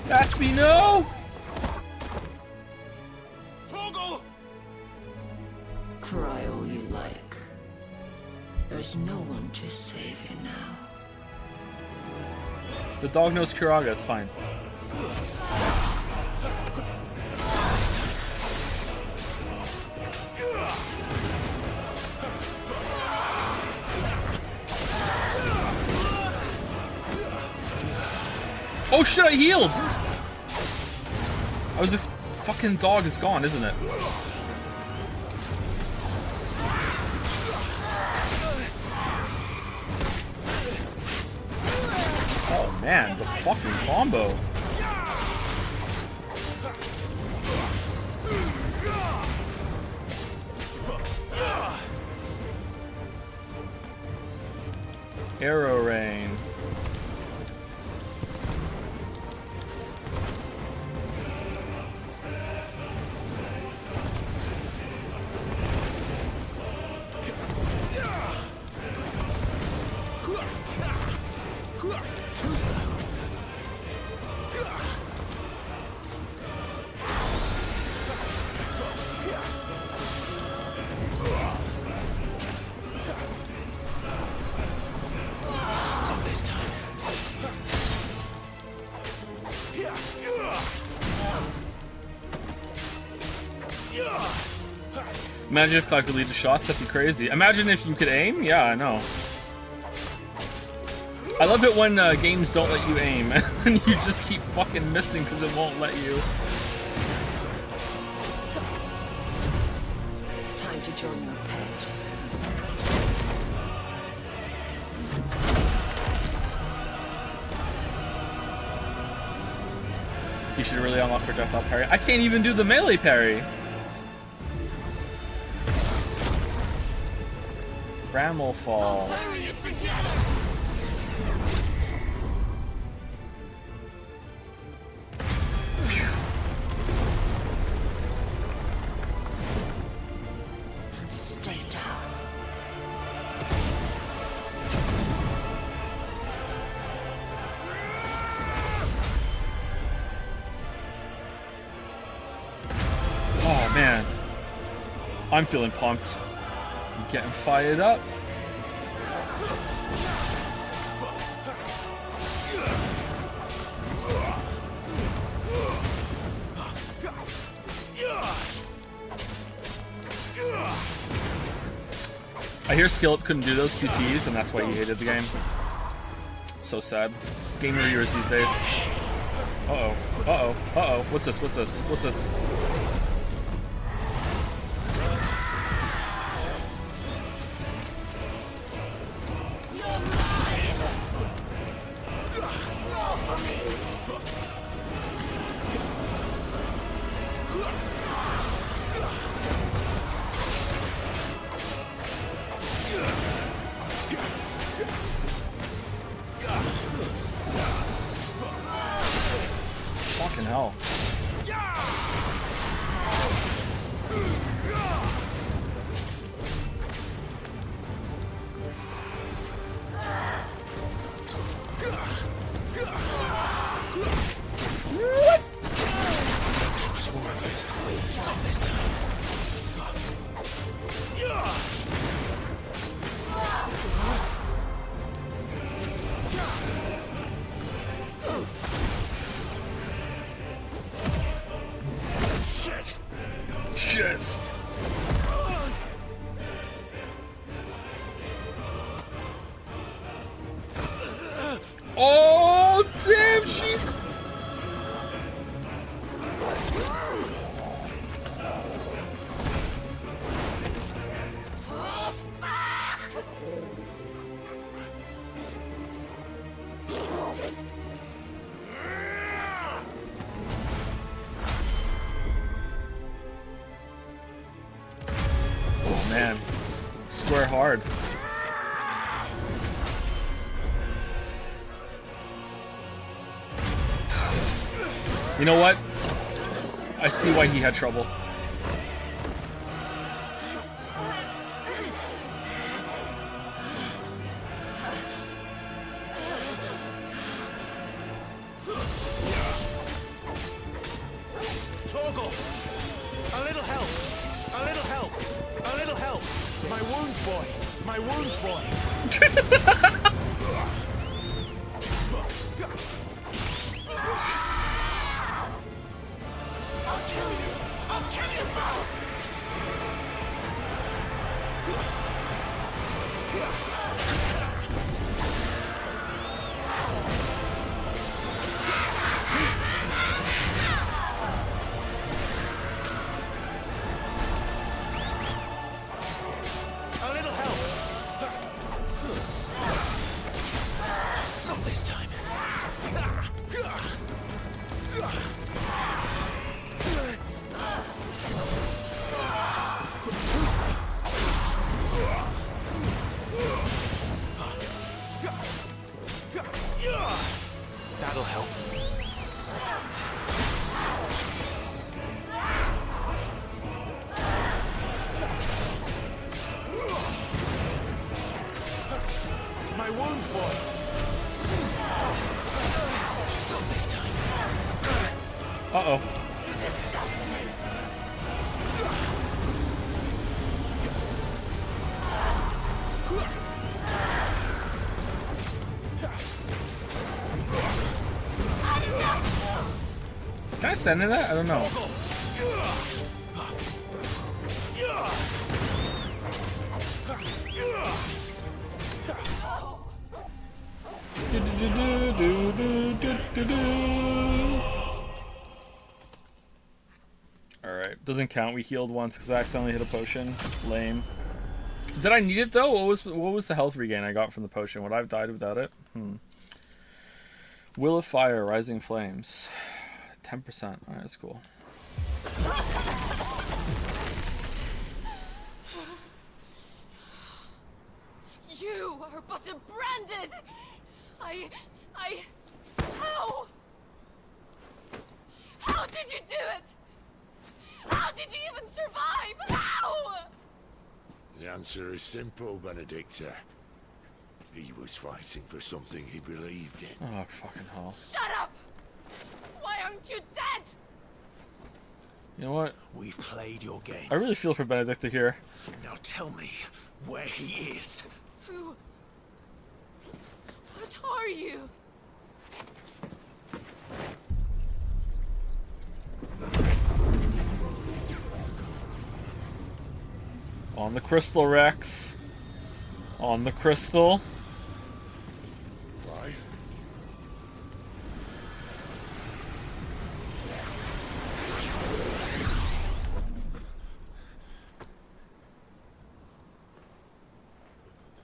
That's me, no!
Torgal!
Cry all you like. There's no one to save you now.
The dog knows Kiraga, it's fine. Oh shit, I healed! I was this fucking dog is gone, isn't it? Oh man, the fucking combo. Arrow rain. Imagine if I could lead the shots, that'd be crazy. Imagine if you could aim? Yeah, I know. I love it when games don't let you aim and you just keep fucking missing because it won't let you.
Time to join your pet.
You should really unlock projectile parry. I can't even do the melee parry. Bramble fall.
Stay down.
Oh man. I'm feeling pumped. I'm getting fired up. I hear Skillet couldn't do those QTs, and that's why he hated the game. It's so sad. Game reviewers these days. Uh-oh. Uh-oh. Uh-oh. What's this? What's this? What's this? Fucking hell. Shit. Oh, damn, she... Man, square hard. You know what? I see why he had trouble.
Torgal! A little help! A little help! A little help! My wounds, boy! My wounds, boy!
I'll kill you! I'll kill you both!
A little help! Not this time. That'll help. My wounds, boy. Not this time.
Uh-oh. Can I stand in that? I don't know. Alright, doesn't count. We healed once because I accidentally hit a potion. Lame. Did I need it though? What was the health regain I got from the potion? Would I have died without it? Will of Fire, Rising Flames. 10%. Alright, that's cool.
You are but a branded. How? How did you do it? How did you even survive? How?
The answer is simple, Benedicta. He was fighting for something he believed in.
Oh, fucking hell.
Shut up! Why aren't you dead?
You know what?
We've played your game.
I really feel for Benedicta here.
Now tell me where he is.
Who? What are you?
On the crystal, Rex. On the crystal.
Why?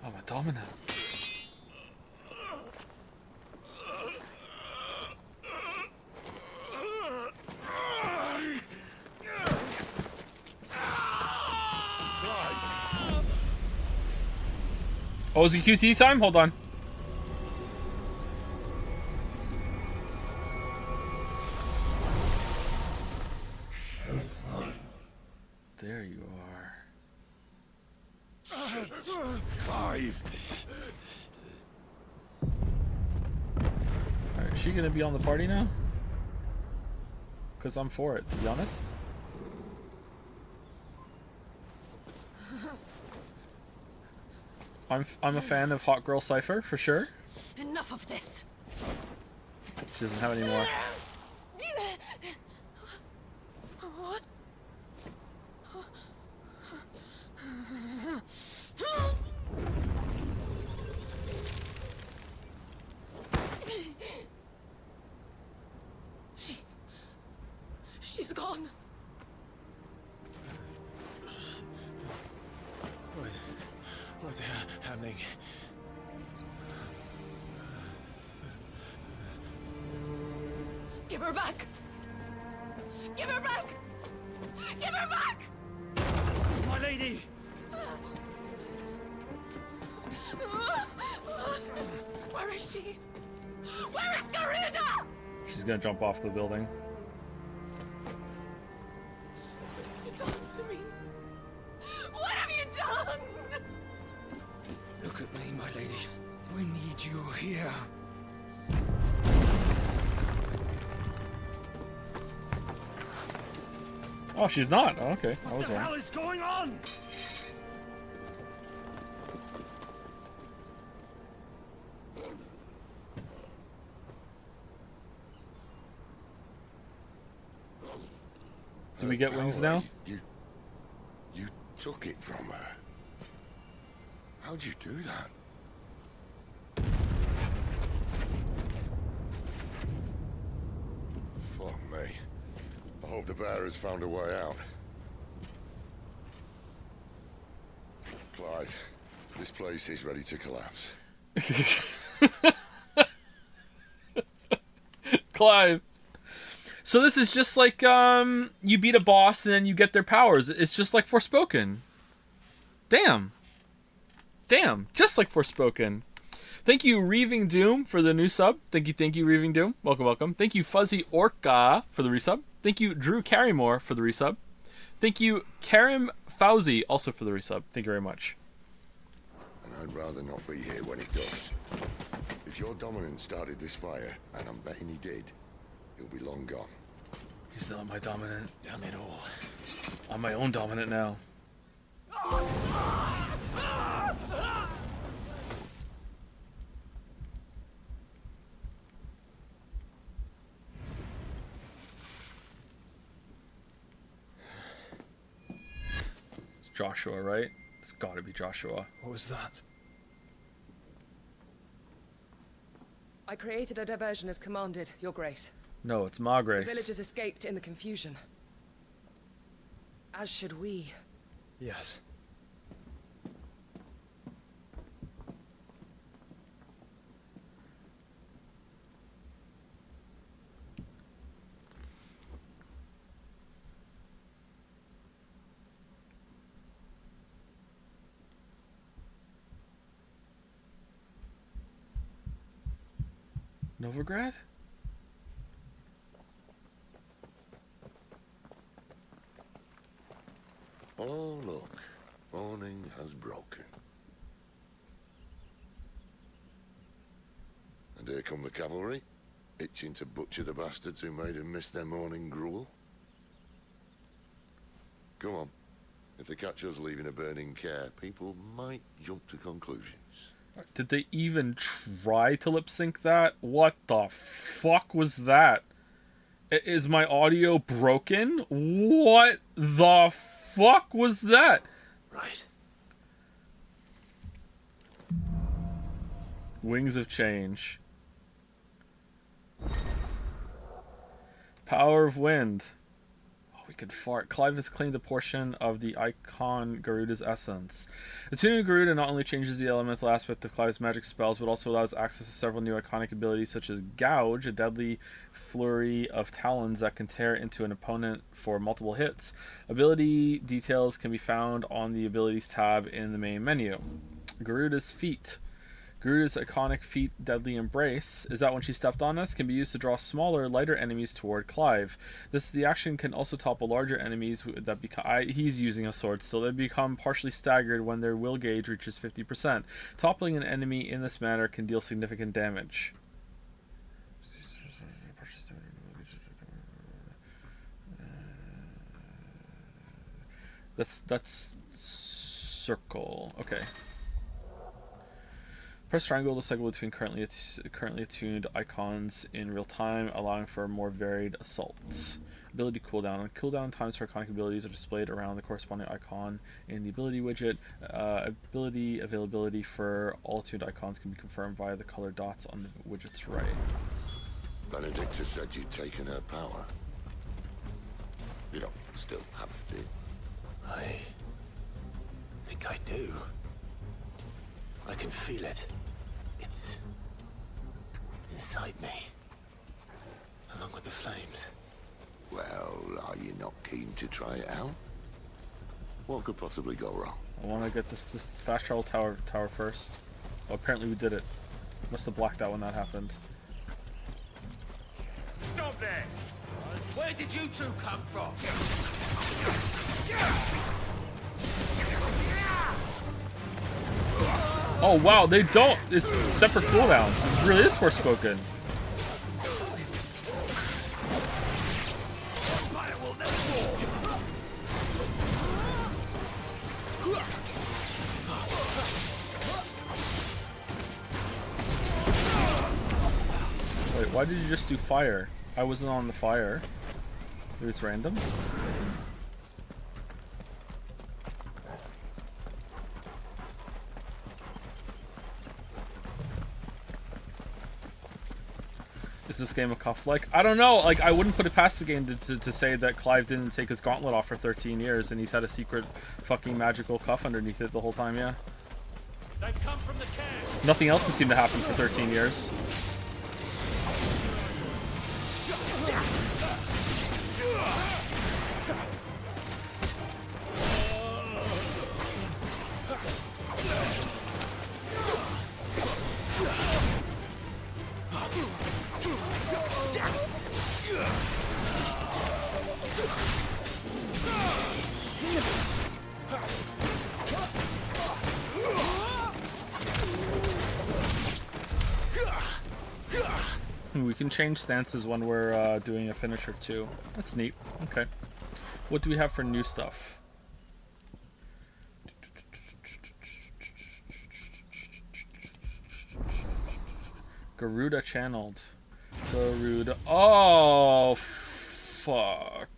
I'm a dominant. Oh, is it QT time? Hold on. There you are.
Clive!
Alright, is she gonna be on the party now? Because I'm for it, to be honest. I'm a fan of Hot Girl Cypher, for sure.
Enough of this.
She doesn't have any more.
What? She's gone.
What's happening?
Give her back! Give her back! Give her back!
My lady!
Where is she? Where is Garuda?
She's gonna jump off the building.
What have you done to me? What have you done?
Look at me, my lady. We need you here.
Oh, she's not. Oh, okay. I was
What the
wrong.
hell is going on?
Do we get wings now?
You took it from her. How'd you do that? Fuck me. I hope the bear has found a way out. Clive, this place is ready to collapse.
Clive. So this is just like you beat a boss and then you get their powers. It's just like Forspoken. Damn. Damn. Just like Forspoken. Thank you, Reaving Doom, for the new sub. Thank you, Reaving Doom. Welcome, welcome. Thank you, Fuzzy Orca, for the resub. Thank you, Drew Carrymore, for the resub. Thank you, Karim Fauzi, also for the resub. Thank you very much.
And I'd rather not be here when it does. If your dominant started this fire, and I'm betting he did, he'll be long gone.
He's not my dominant.
Damn it all.
I'm my own dominant now. It's Joshua, right? It's gotta be Joshua.
What was that?
I created a diversion as commanded, Your Grace.
No, it's
The
Magrace.
villagers escaped in the confusion. As should we.
Yes.
Novigrad?
Oh, look. Morning has broken. And here come the cavalry, itching to butcher the bastards who made them miss their morning gruel. Go on. If they catch us leaving a burning care, people might jump to conclusions.
Did they even try to lip sync that? What the fuck was that? Is my audio broken? What the fuck was that?
Right.
Wings of Change. Power of Wind. Oh, we could fart. Clive has claimed a portion of the icon Garuda's essence. Attuning to Garuda not only changes the elemental aspect of Clive's magic spells, but also allows access to several new iconic abilities such as Gouge, a deadly flurry of talons that can tear into an opponent for multiple hits. Ability details can be found on the Abilities tab in the main menu. Garuda's Feet. Garuda's iconic feat, Deadly Embrace, is that when she stepped on us, can be used to draw smaller, lighter enemies toward Clive. The action can also topple larger enemies that he's using a sword still. They become partially staggered when their will gauge reaches 50%. Toppling an enemy in this manner can deal significant damage. That's circle. Okay. Press triangle to cycle between currently attuned icons in real time, allowing for a more varied assault. Ability cooldown. On cooldown, times for iconic abilities are displayed around the corresponding icon in the ability widget. Ability availability for all attuned icons can be confirmed via the colored dots on the widget's right.
Benedicta said you'd taken her power. You don't still have it, do you?
I think I do. I can feel it. It's inside me, along with the flames.
Well, are you not keen to try it out? What could possibly go wrong?
I want to get this fast travel tower first. Oh, apparently we did it. Must have blacked out when that happened.
Stop there!
Where did you two come from?
Oh wow, they don't. It's separate cooldowns. It really is Forspoken. Wait, why did you just do fire? I wasn't on the fire. Maybe it's random? Is this game a cuff like? I don't know. Like, I wouldn't put it past the game to say that Clive didn't take his gauntlet off for 13 years and he's had a secret fucking magical cuff underneath it the whole time, yeah.
They've come from the camp.
Nothing else has seemed to happen for 13 years. We can change stances when we're doing a finisher too. That's neat. Okay. What do we have for new stuff? Garuda channeled. Garuda. Oh, fuck.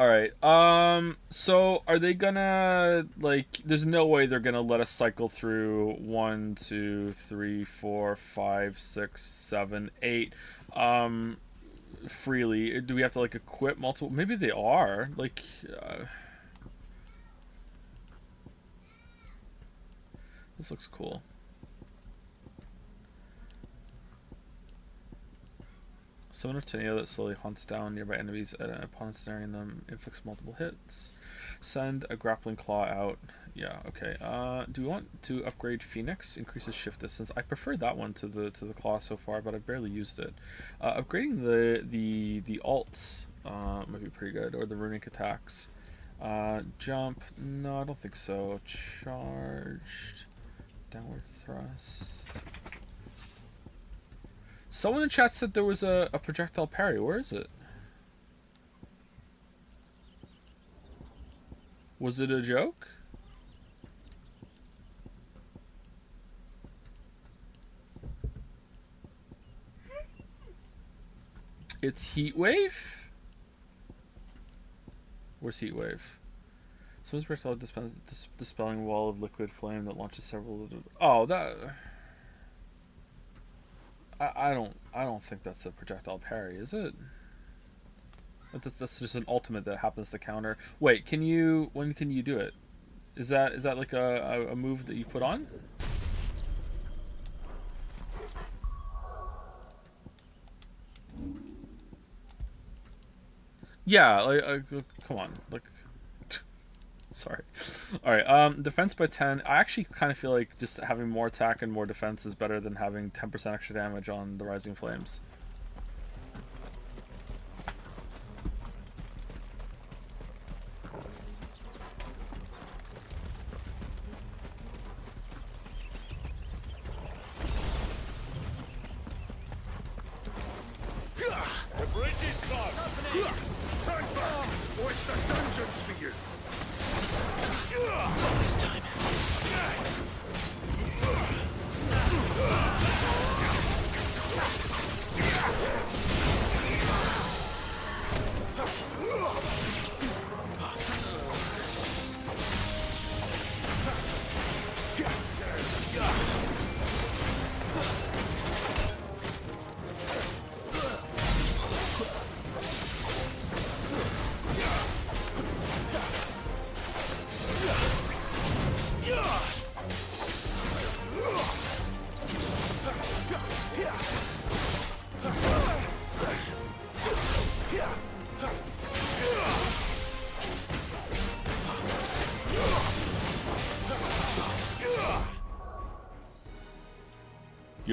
Alright, so are they gonna, like, there's no way they're gonna let us cycle through 1, 2, 3, 4, 5, 6, 7, 8, freely? Do we have to, like, equip multiple? Maybe they are, like, this looks cool. Summon a tornado that slowly hunts down nearby enemies upon snaring them, inflicts multiple hits. Send a grappling claw out. Yeah, okay. Do we want to upgrade Phoenix? Increases shift distance. I prefer that one to the claw so far, but I've barely used it. Upgrading the alts might be pretty good, or the runic attacks. Jump. No, I don't think so. Charged. Downward thrust. Someone in chat said there was a projectile parry. Where is it? Was it a joke? It's Heat Wave? Where's Heat Wave? Someone's projectile dispelling wall of liquid flame that launches several... Oh, that... I don't think that's a projectile parry, is it? That's just an ultimate that happens to counter. Wait, when can you do it? Is that like a move that you put on? Yeah, like come on, like sorry. All right, defense by 10. I actually kind of feel like just having more attack and more defense is better than having 10% extra damage on the Rising Flames.
The bridge is closed. Turn back, or it's the dungeons for you.
Not this time.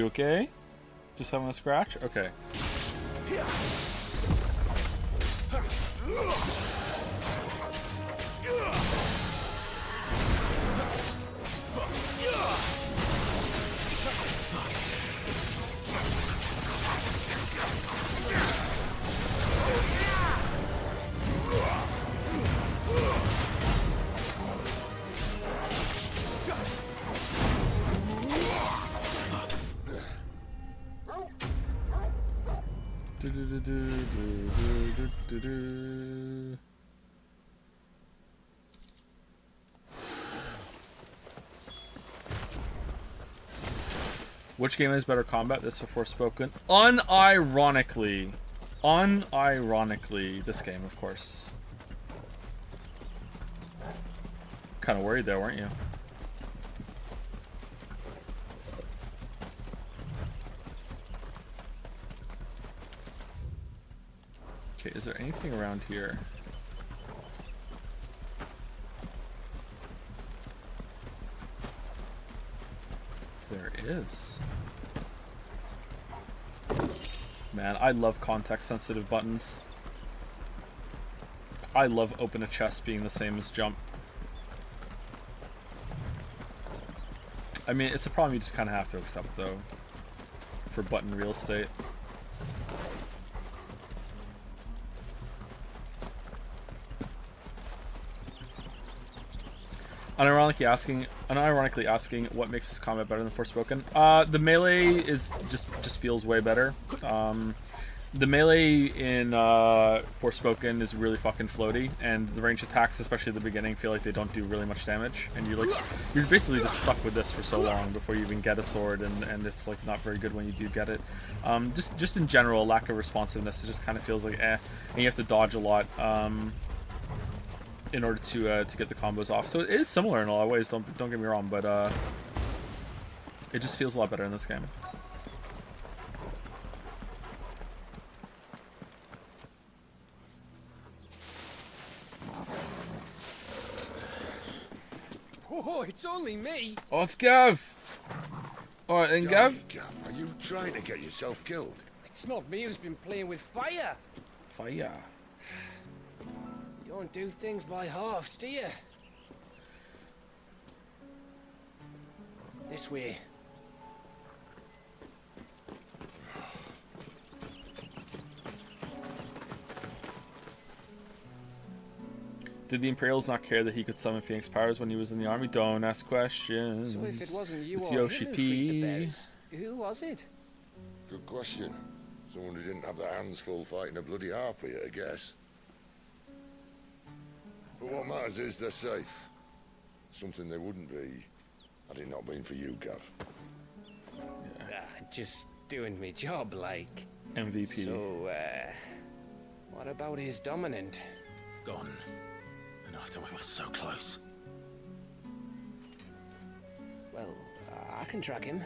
You okay? Just having a scratch? Okay. Which game has better combat? This or Forspoken? Unironically, this game, of course. Kind of worried there, weren't you? Okay, is there anything around here? There is. Man, I love context-sensitive buttons. I love open a chest being the same as jump. I mean, it's a problem you just kind of have to accept, though, for button real estate. Unironically asking what makes this combat better than Forspoken. The melee is just feels way better. The melee in Forspoken is really fucking floaty, and the ranged attacks, especially at the beginning, feel like they don't do really much damage, and you're basically just stuck with this for so long before you even get a sword, and it's like not very good when you do get it. Just in general, lack of responsiveness. It just kind of feels like and you have to dodge a lot. In order to get the combos off. So it is similar in a lot of ways, don't get me wrong, but it just feels a lot better in this game.
Oh, it's only me.
Oh, it's Gav. Alright then, Gav.
Gav, are you trying to get yourself killed?
It's not me who's been playing with fire.
Fire.
You don't do things by halves, do you? This way.
Did the Imperials not care that he could summon Phoenix powers when he was in the army? Don't ask questions.
So if it wasn't you
it's
or
Yoshi
him who freed the
P.
bears, who was it?
Good question. Someone who didn't have their hands full fighting a bloody harpy, I guess. But what matters is they're safe. Something they wouldn't be had it not been for you, Gav.
Just doing me job, like.
MVP.
So, what about his dominant?
Gone. And after we were so close.
Well, I can track him.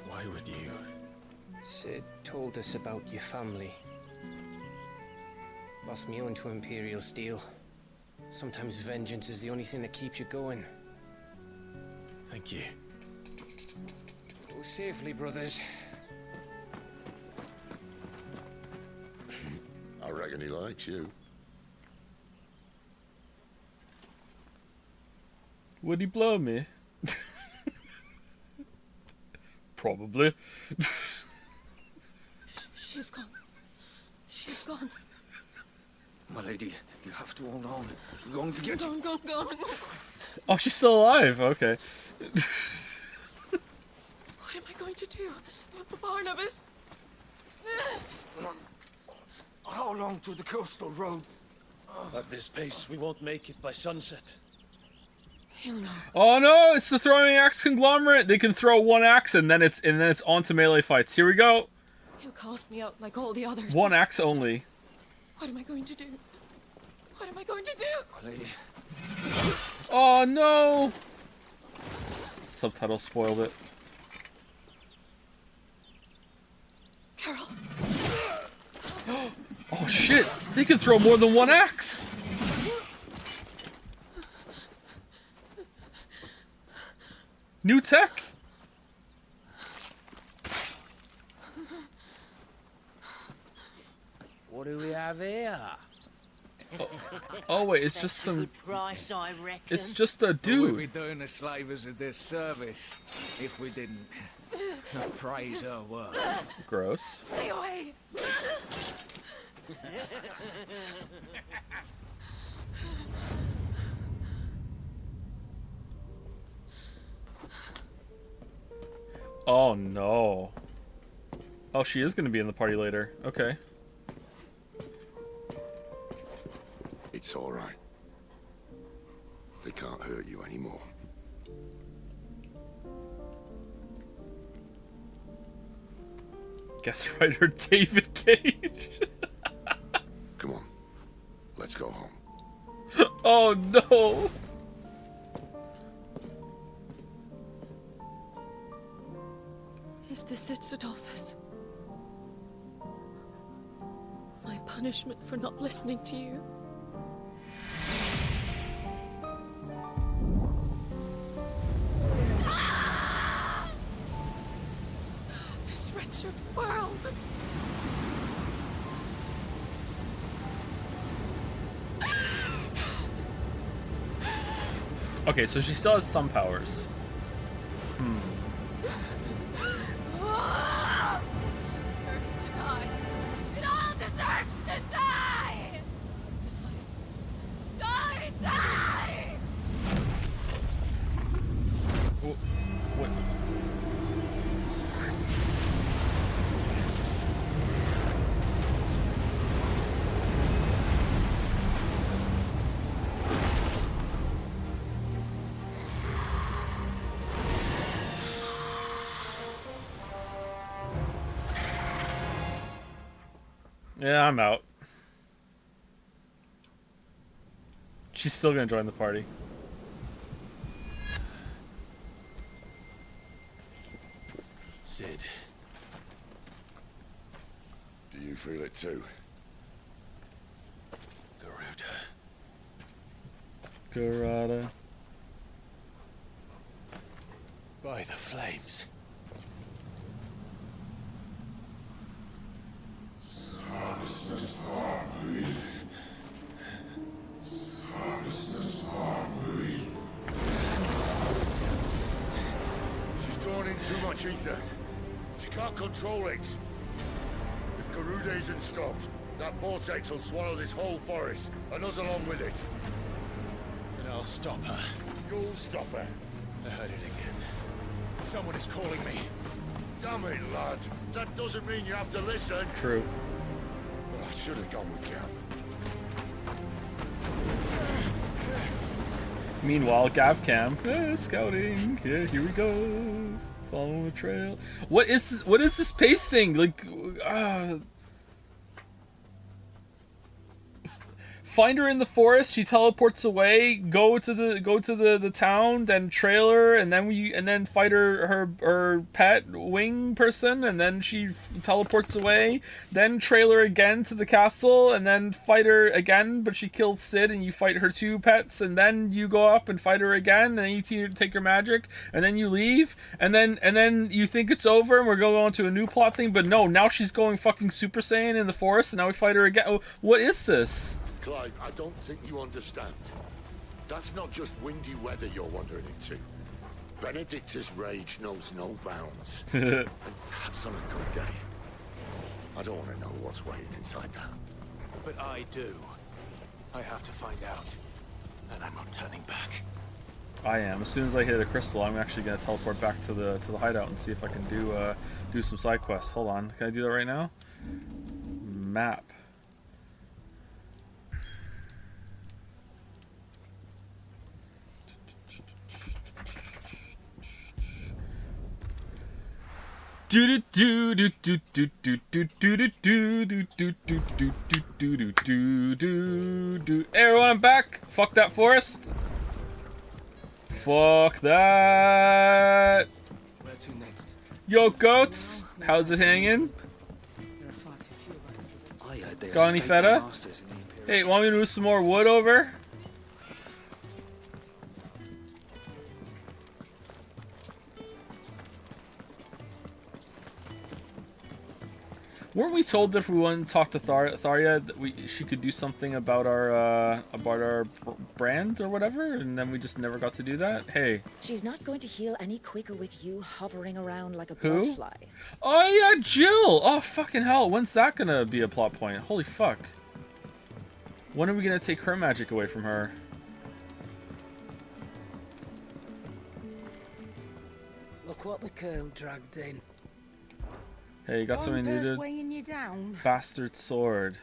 Why would you?
Sid told us about your family. Lost me on to Imperial Steel. Sometimes vengeance is the only thing that keeps you going.
Thank you.
Go safely, brothers.
I reckon he likes you.
Would he blow me? Probably.
She's gone. She's gone.
My lady, you have to hold on. We're going to get you.
Gone.
Oh, she's still alive. Okay.
What am I going to do? Barnabas?
How long to the coastal road?
At this pace, we won't make it by sunset.
He'll know.
Oh no, it's the throwing axe conglomerate. They can throw one axe and then it's on to melee fights. Here we go.
He'll cast me out like all the others.
One axe only.
What am I going to do? What am I going to do?
My lady.
Oh no! Subtitle spoiled it.
Carol.
Oh shit! They can throw more than one axe! New tech?
What do we have here?
Oh wait, it's just some.
Good price, I reckon.
It's just a
We'd
dude.
be doing the slavers a disservice if we didn't praise her work.
Gross.
Stay away!
Oh no. Oh, she is gonna be in the party later. Okay.
It's all right. They can't hurt you anymore.
Guest writer David Cage.
Come on, let's go home.
Oh no.
Is this it, Adolphus? My punishment for not listening to you? This wretched world!
Okay, so she still has some powers.
It deserves to die. It all deserves to die! Die! Die!
What? Yeah, I'm out. She's still gonna join the party.
Sid.
Do you feel it too?
Garuda.
Garada.
By the flames.
She's drawn in too much ether. She can't control it. If Garuda isn't stopped, that vortex will swallow this whole forest, and us along with it.
And I'll stop her.
You'll stop her.
I heard it again. Someone is calling me.
Damn it, lad. That doesn't mean you have to listen.
True.
Well, I should have gone with Gav.
Meanwhile, Gavcam, scouting. Yeah, here we go. Follow the trail. What is this pacing? Like, find her in the forest. She teleports away. Go to the town. Then trail her, and then fight her pet wing person, and then she teleports away. Then trail her again to the castle, and then fight her again. But she kills Sid, and you fight her two pets, and then you go up and fight her again, and then you take her magic, and then you leave, and then you think it's over, and we're going on to a new plot thing. But no, now she's going fucking Super Saiyan in the forest, and now we fight her again. Oh, what is this?
Clive, I don't think you understand. That's not just windy weather you're wandering into. Benedicta's rage knows no bounds. And that's on a good day. I don't want to know what's waiting inside that.
But I do. I have to find out. And I'm not turning back.
I am. As soon as I hit a crystal, I'm actually gonna teleport back to the hideout and see if I can do some side quests. Hold on, can I do that right now? Map. Do do do do do do do do do do do do do do do do do do. Hey everyone, I'm back. Fuck that forest. Fuck that.
Where to next?
Yo goats, how's it hanging? Got any feta? Hey, want me to move some more wood over? Weren't we told that if we went and talked to Tharya, that she could do something about our brand or whatever, and then we just never got to do that? Hey.
She's not going to heal any quicker with you hovering around like a
Who?
bloodfly.
Oh yeah, Jill! Oh fucking hell, when's that gonna be a plot point? Holy fuck. When are we gonna take her magic away from her?
Look what the curl dragged in.
Hey, you got something needed?
Weighing you down.
Bastard sword.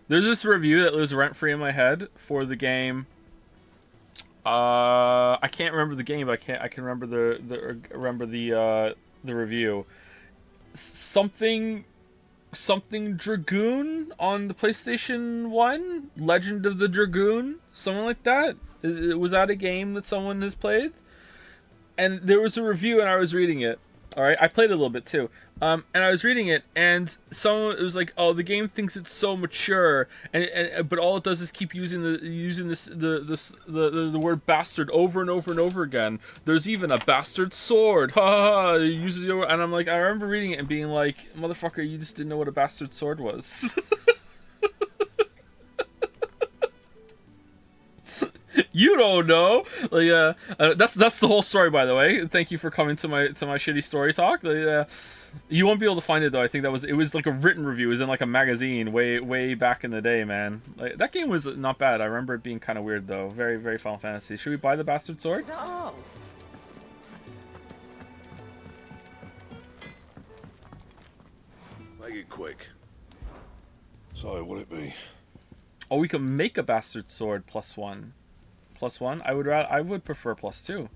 There's this review that lives rent-free in my head for the game. I can't remember the game, but I can remember the review. Something Dragoon on the PlayStation 1? Legend of the Dragoon? Something like that? Was that a game that someone has played? And there was a review and I was reading it. Alright, I played it a little bit too. And I was reading it and someone was like, "Oh, the game thinks it's so mature, but all it does is keep using the word bastard over and over and over again. There's even a bastard sword. Ha ha ha." It uses your, and I'm like, I remember reading it and being like, "Motherfucker, you just didn't know what a bastard sword was." You don't know. Like, that's the whole story, by the way. Thank you for coming to my shitty story talk. You won't be able to find it though. I think it was like a written review. It was in like a magazine way back in the day, man. Like, that game was not bad. I remember it being kind of weird though. Very very Final Fantasy. Should we buy the bastard sword?
Is that all?
Make it quick. So, what'll it be?
Oh, we can make a bastard sword +1. +1? I would prefer +2.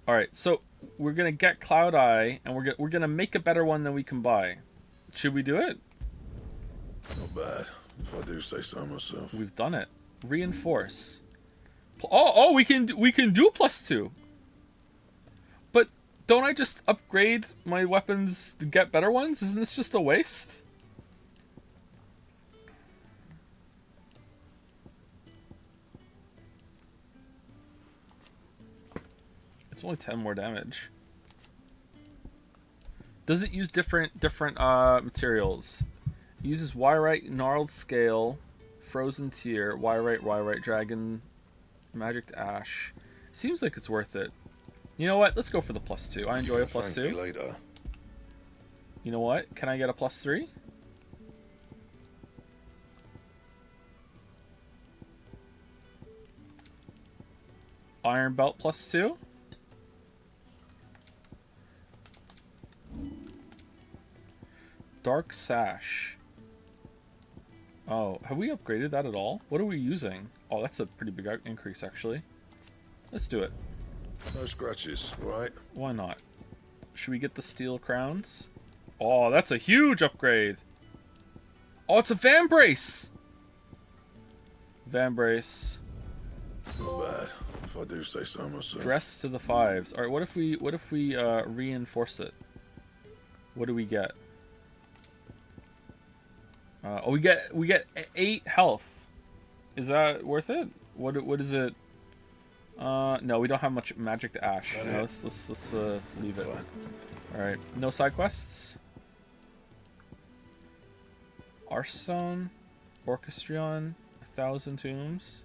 All right, so we're gonna get Cloud Eye, and we're gonna make a better one than we can buy. Should we do it?
Not bad, if I do say so myself.
We've done it. Reinforce. Oh, we can do +2. But don't I just upgrade my weapons to get better ones? Isn't this just a waste? It's only 10 more damage. Does it use different materials? It uses Wyrite, Gnarled Scale, Frozen Tear, Wyrite, Dragon, Magic Ash. Seems like it's worth it. You know what? Let's go for the +2. I enjoy a +2.
Later.
You know what? Can I get a +3? Iron Belt +2? Dark Sash. Oh, have we upgraded that at all? What are we using? Oh, that's a pretty big increase, actually. Let's do it.
No scratches, right?
Why not? Should we get the steel crowns? Oh, that's a huge upgrade. Oh, it's a Vambrace! Vambrace.
Not bad, if I do say so myself.
Dress to the 5s. Alright, what if we reinforce it? What do we get? Oh, we get 8 health. Is that worth it? What is it? No, we don't have much magic to ash. No, let's leave it. All right, no side quests. Arstone, Orchestrion, 1,000 tombs.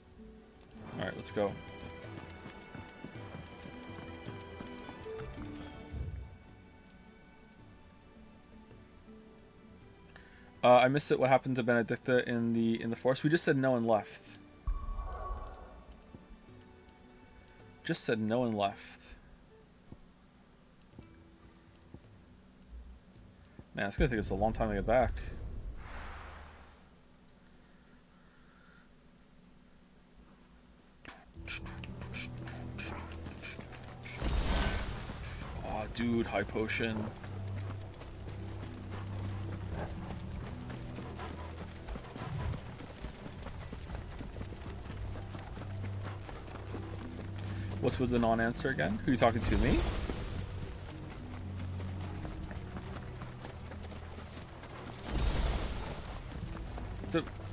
All right, let's go. I missed it. What happened to Benedicta in the forest? We just said no and left. Just said no and left. Man, it's gonna take us a long time to get back. Oh, dude, high potion. What's with the non-answer again? Who are you talking to, me?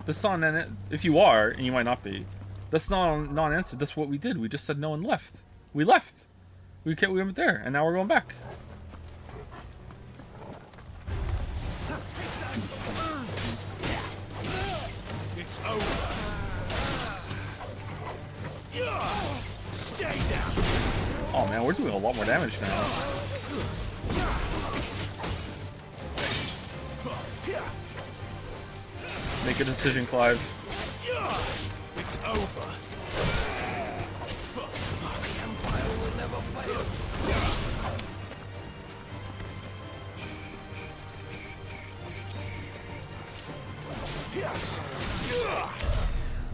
That's not if you are, and you might not be, that's not non-answer. That's what we did. We just said no and left. We left. We went there, and now we're going back.
It's over. Stay down.
Oh man, we're doing a lot more damage now. Make a decision, Clive.
It's over. The Empire will never fail.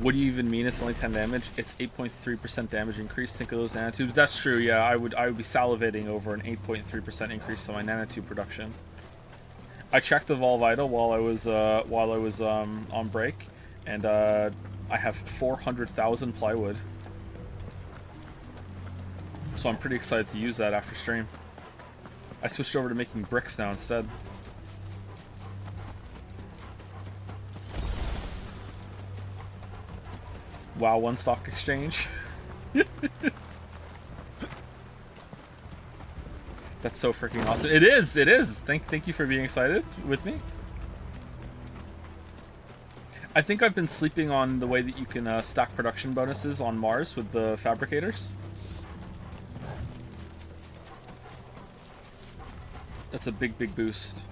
What do you even mean it's only 10 damage? It's 8.3% damage increase. Think of those nanotubes. That's true, yeah. I would be salivating over an 8.3% increase to my nanotube production. I checked the Vol Vital while I was on break, and I have 400,000 plywood. So I'm pretty excited to use that after stream. I switched over to making bricks now instead. Wow, one stock exchange. That's so freaking awesome. It is, it is. Thank you for being excited with me. I think I've been sleeping on the way that you can stack production bonuses on Mars with the fabricators. That's a big, big boost.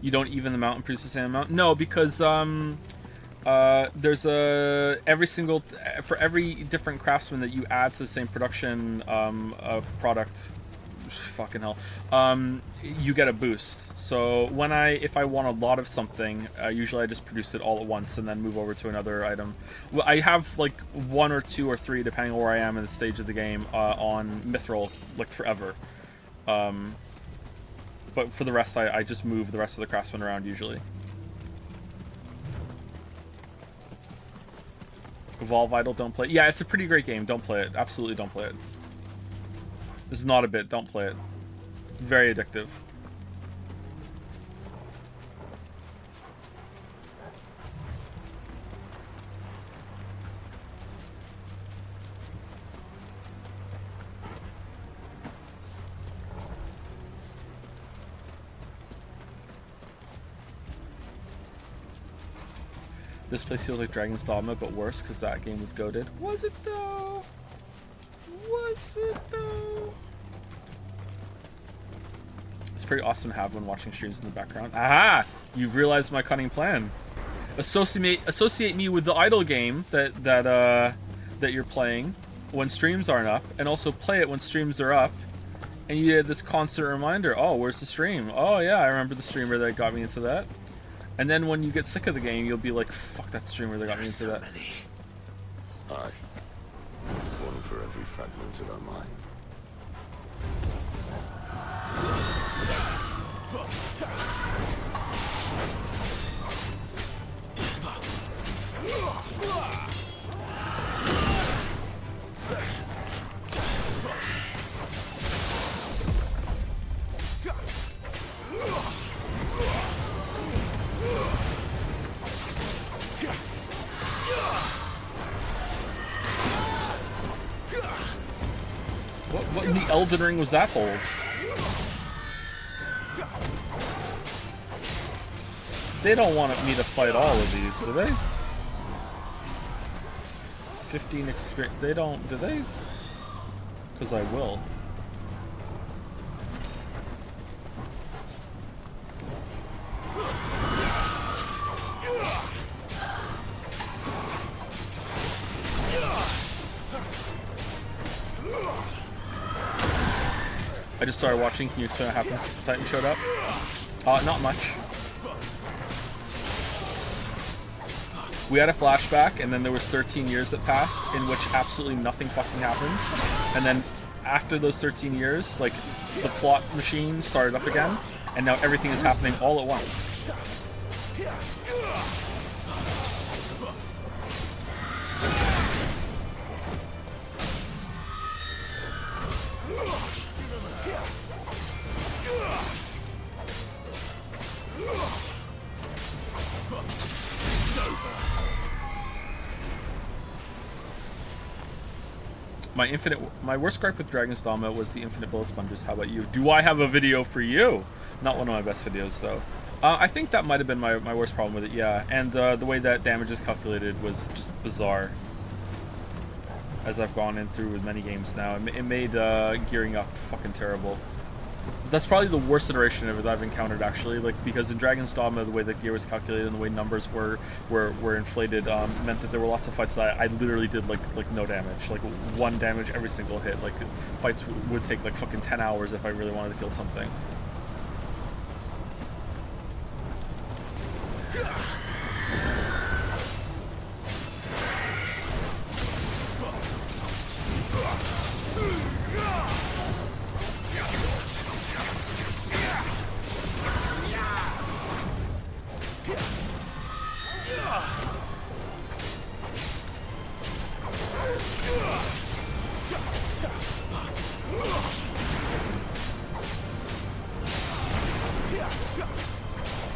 You don't even the amount and produce the same amount? No, because there's for every different craftsman that you add to the same production product, fucking hell, you get a boost. So if I want a lot of something, usually I just produce it all at once and then move over to another item. Well, I have like 1 or 2 or 3 depending on where I am in the stage of the game on Mithril, like forever. But for the rest, I just move the rest of the craftsmen around usually. Vol Vital, don't play it. Yeah, it's a pretty great game. Don't play it. Absolutely don't play it. This is not a bit. Don't play it. Very addictive. This place feels like Dragon's Dogma, but worse because that game was goated. Was it though? Was it though? It's pretty awesome to have when watching streams in the background. Aha! You've realized my cunning plan. Associate me with the idle game that you're playing when streams aren't up, and also play it when streams are up. And you get this constant reminder. Oh, where's the stream? Oh yeah, I remember the streamer that got me into that. And then when you get sick of the game, you'll be like, fuck that streamer that got me into that.
Aye. One for every fragment of our mind.
What in the Elden Ring was that hold? They don't want me to fight all of these, do they? 15 experience. They don't, do they? Because I will. I just started watching. Can you explain what happens since Titan showed up? Not much. We had a flashback, and then there was 13 years that passed in which absolutely nothing fucking happened. And then after those 13 years, like, the plot machine started up again, and now everything is happening all at once. My worst gripe with Dragon's Dogma was the infinite bullet sponges. How about you? Do I have a video for you? Not one of my best videos though. I think that might have been my worst problem with it. Yeah, and the way that damage is calculated was just bizarre. As I've gone in through with many games now, it made gearing up fucking terrible. That's probably the worst iteration of it I've encountered, actually. Like, because in Dragon's Dogma, the way that gear was calculated and the way numbers were inflated meant that there were lots of fights that I literally did like no damage, like 1 damage every single hit. Like, fights would take like fucking 10 hours if I really wanted to kill something.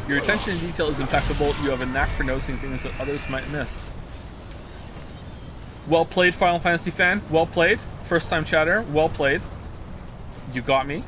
Your attention to detail is impeccable. You have a knack for noticing things that others might miss. Well played, Final Fantasy fan. Well played. First time chatter. Well played. You got me.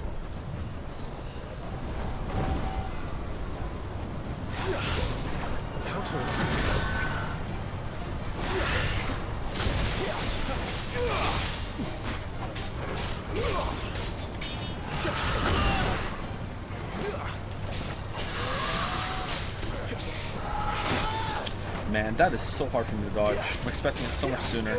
Man, that is so hard for me to dodge. I'm expecting it so much sooner.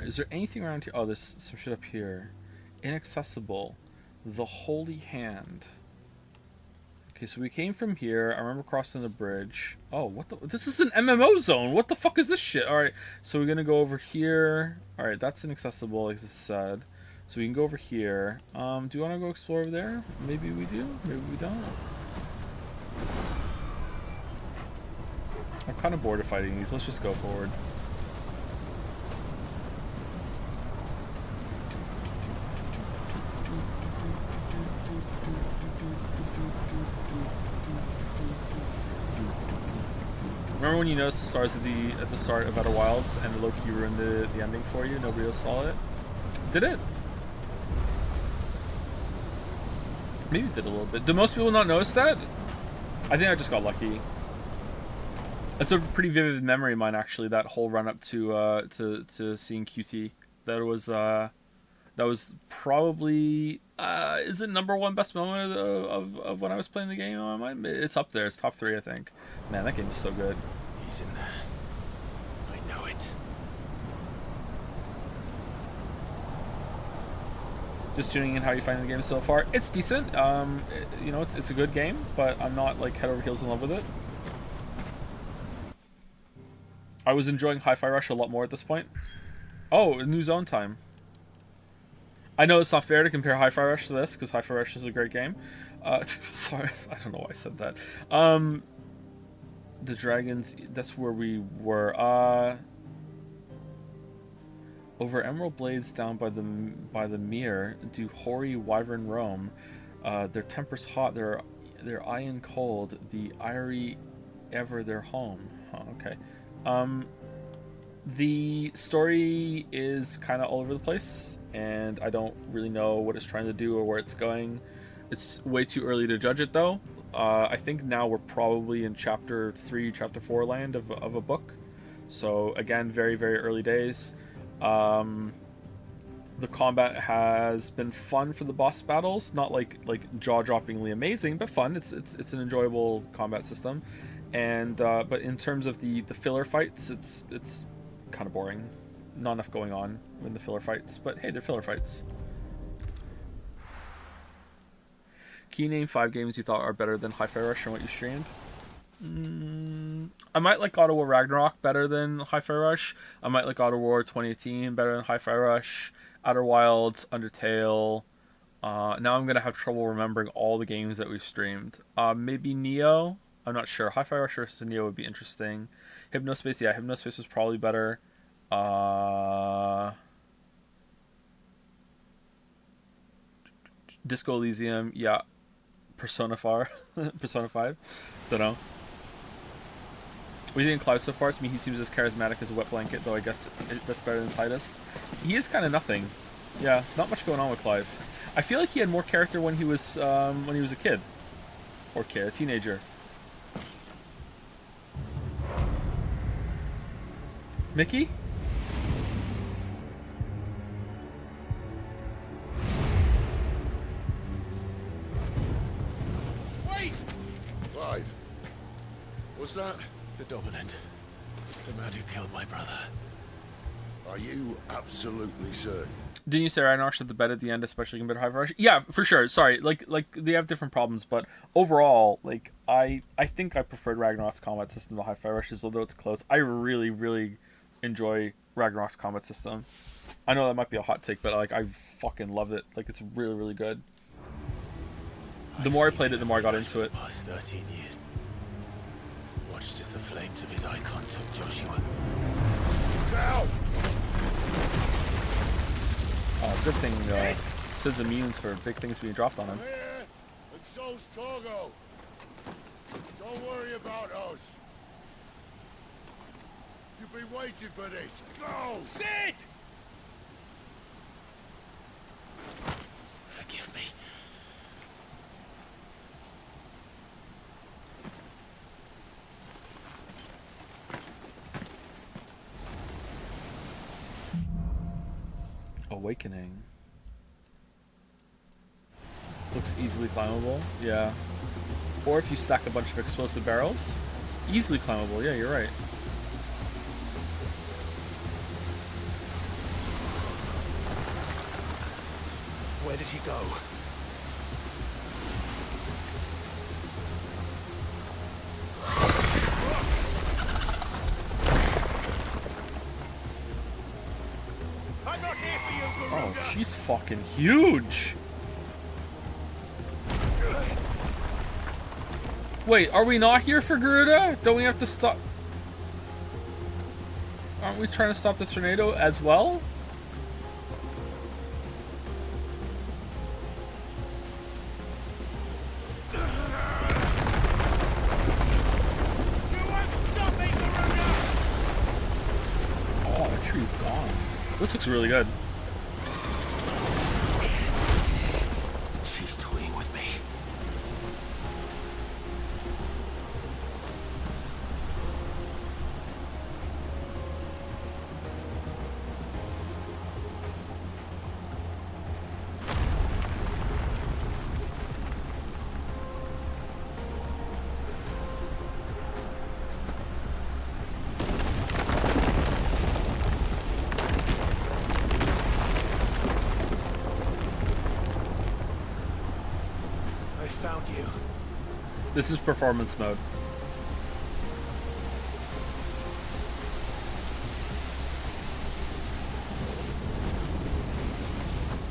Is there anything around here? Oh, there's some shit up here. Inaccessible. The Holy Hand. Okay, so we came from here. I remember crossing the bridge. Oh, what the? This is an MMO zone. What the fuck is this shit? Alright, so we're gonna go over here. Alright, that's inaccessible, like I said. So we can go over here. Do you want to go explore over there? Maybe we do. Maybe we don't. I'm kind of bored of fighting these. Let's just go forward. Remember when you noticed the stars at the start of Outer Wilds and Loki ruined the ending for you? Nobody else saw it? Did it? Maybe it did a little bit. Do most people not notice that? I think I just got lucky. It's a pretty vivid memory of mine, actually, that whole run up to seeing QT. That was probably is it #1 best moment of when I was playing the game on my mind? It's up there. It's top 3, I think. Man, that game is so good.
He's in there. I know it.
Just tuning in, how you finding the game so far? It's decent. You know, it's a good game, but I'm not like head over heels in love with it. I was enjoying Hi-Fi Rush a lot more at this point. Oh, new zone time. I know it's not fair to compare Hi-Fi Rush to this, because Hi-Fi Rush is a great game. Sorry, I don't know why I said that. The dragons, that's where we were. Over Emerald Blades down by the mere, do hoary wyvern roam. Their tempers hot, their iron cold, the eyrie ever their home. Huh, okay. The story is kind of all over the place, and I don't really know what it's trying to do or where it's going. It's way too early to judge it, though. I think now we're probably in chapter 3, chapter 4 land of a book. So, again, very, very early days. The combat has been fun for the boss battles. Not like jaw-droppingly amazing, but fun. It's an enjoyable combat system. And but in terms of the filler fights, it's kind of boring. Not enough going on in the filler fights, but hey, they're filler fights. Can you name 5 games you thought are better than Hi-Fi Rush and what you streamed? I might like God of War Ragnarok better than Hi-Fi Rush. I might like God of War 2018 better than Hi-Fi Rush. Outer Wilds, Undertale. Now I'm gonna have trouble remembering all the games that we've streamed. Maybe Neo. I'm not sure. Hi-Fi Rush versus Neo would be interesting. Hypnospace, yeah, Hypnospace was probably better. Disco Elysium, yeah. Persona 5. Persona 5. Don't know. What do you think of Clive so far? To me, he seems as charismatic as a wet blanket, though I guess that's better than Titus. He is kind of nothing. Yeah, not much going on with Clive. I feel like he had more character when he was a kid. Or kid, a teenager. Mickey?
Wait! Clive, was that
the Dominant? The man who killed my brother.
Are you absolutely certain?
Didn't you say Ragnarok at the bed at the end, especially compared to Hi-Fi Rush? Yeah, for sure. Sorry, like they have different problems, but overall, like I think I preferred Ragnarok's combat system to Hi-Fi Rush's, although it's close. I really, really enjoy Ragnarok's combat system. I know that might be a hot take, but like I fucking loved it. Like it's really, really good. The more I played it, the more I got into it.
Past 13 years. Watched as the flames of his icon took Joshua.
Down!
Good thing Sid's immune for big things being dropped on him.
I'm here, and so's Torgo. Don't worry about us. You've been waiting for this. Go!
Sid!
Forgive me.
Awakening. Looks easily climbable. Yeah. Or if you stack a bunch of explosive barrels. Easily climbable. Yeah, you're right.
Where did he go?
I'm not here for you,
Oh,
Garuda.
she's fucking huge. Wait, are we not here for Garuda? Don't we have to stop? Aren't we trying to stop the tornado as well? Oh, that tree's gone. This looks really good.
She's toying with me. I found you.
This is performance mode.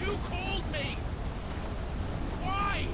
You called me! Why?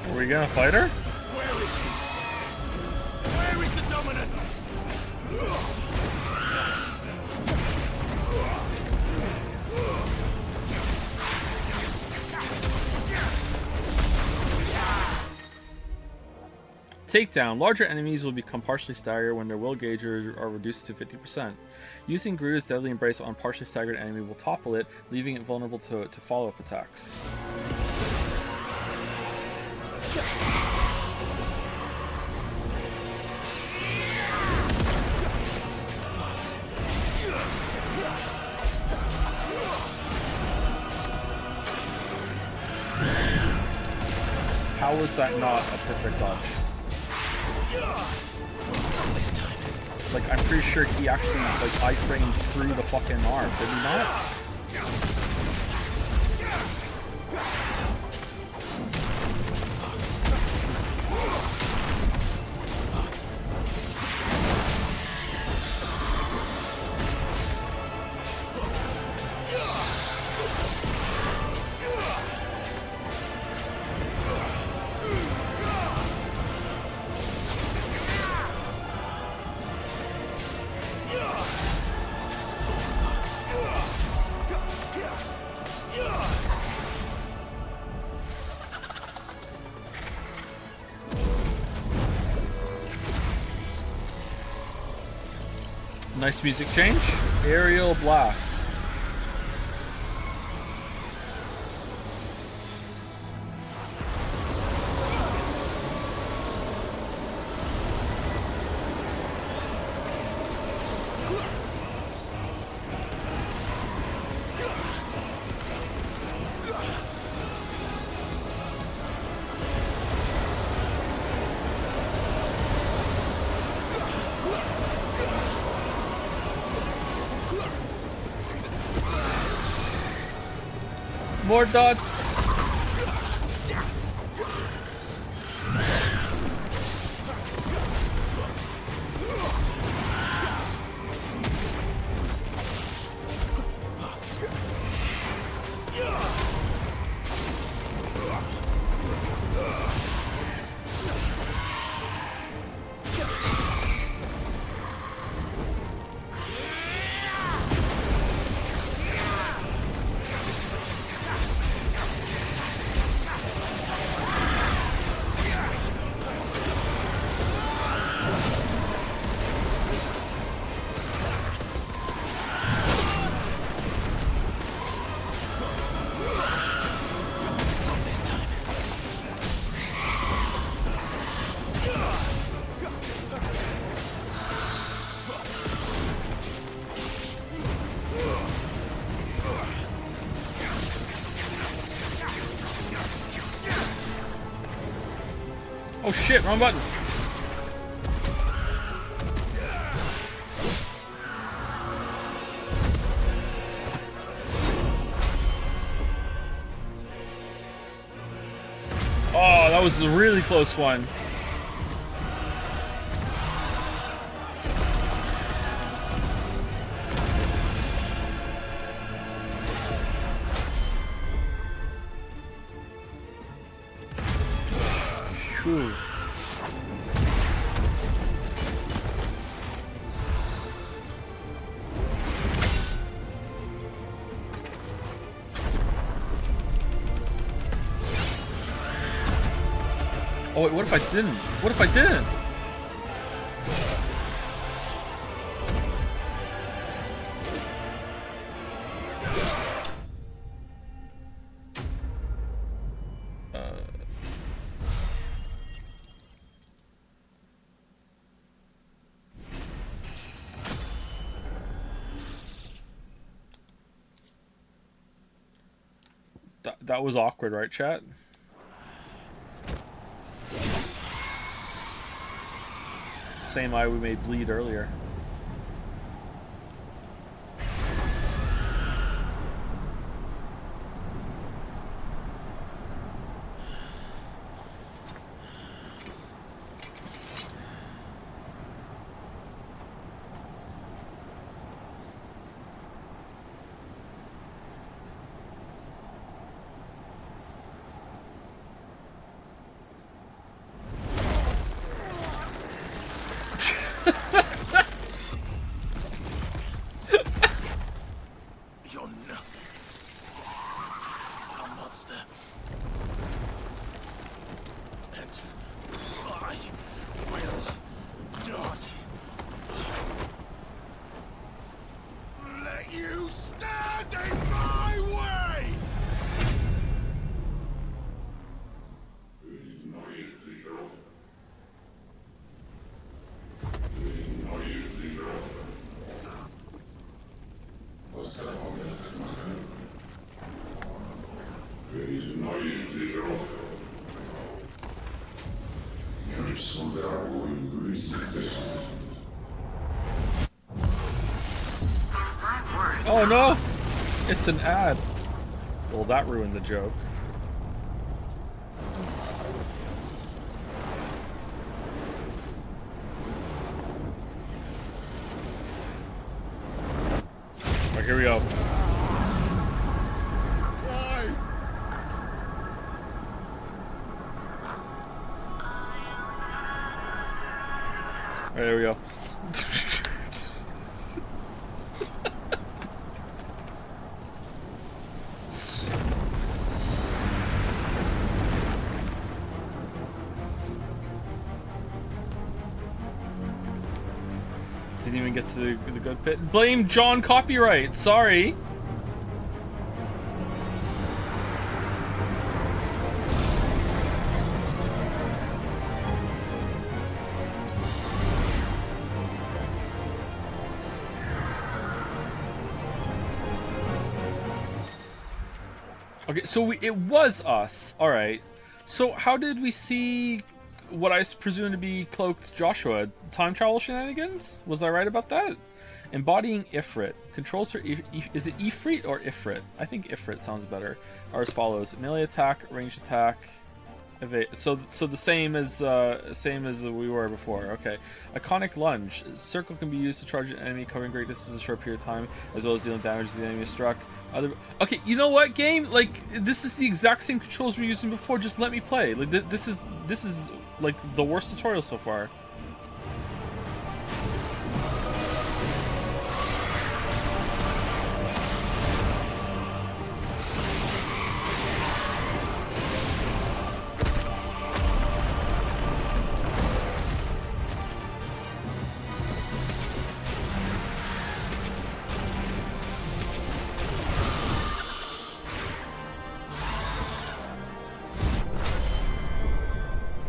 Are we gonna fight her?
Where is he? Where is the Dominant?
Takedown. Larger enemies will become partially staggered when their will gauges are reduced to 50%. Using Garuda's Deadly Embrace on a partially staggered enemy will topple it, leaving it vulnerable to follow-up attacks. How was that not a perfect dodge? Like, I'm pretty sure he actually, like, iframed through the fucking arm, did he not? Nice music change. Aerial Blast. More dots. Oh shit, wrong button. Oh, that was a really close one. Whew. Oh wait, what if I didn't? What if I didn't? That was awkward, right, chat? Same eye we made bleed earlier. Oh no! It's an ad. Well, that ruined the joke. Alright, here we go. Alright, there we go. Didn't even get to the good bit. Blame John Copyright. Sorry. Okay, so it was us. All right. So how did we see what I presume to be cloaked Joshua? Time travel shenanigans? Was I right about that? Embodying Ifrit. Controls for is it Ifrit or Ifrit? I think Ifrit sounds better. Are as follows: melee attack, ranged attack, evade. So the same as we were before. Okay. Iconic lunge. Circle can be used to charge an enemy covering great distance in a short period of time, as well as dealing damage to the enemy struck. Okay, you know what, game? Like, this is the exact same controls we're using before. Just let me play. Like, this is like the worst tutorial so far.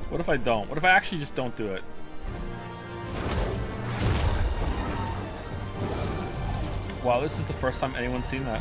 What if I don't? What if I actually just don't do it? Wow, this is the first time anyone's seen that.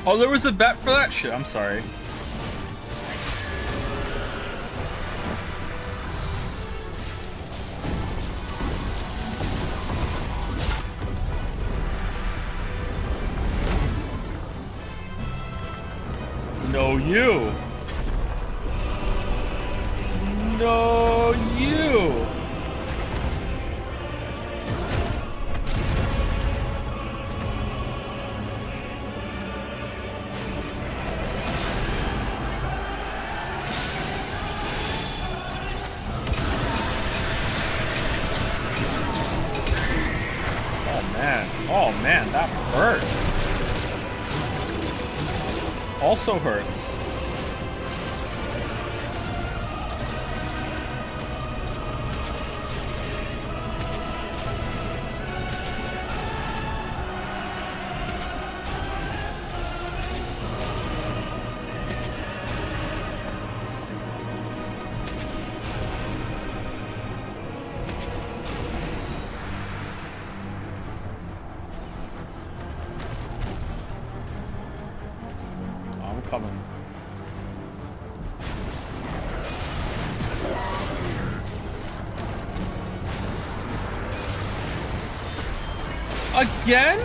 Oh, there was a bet for that shit. I'm sorry. No, you. No, you. Oh man, that hurt. Also hurts. Coming. Again?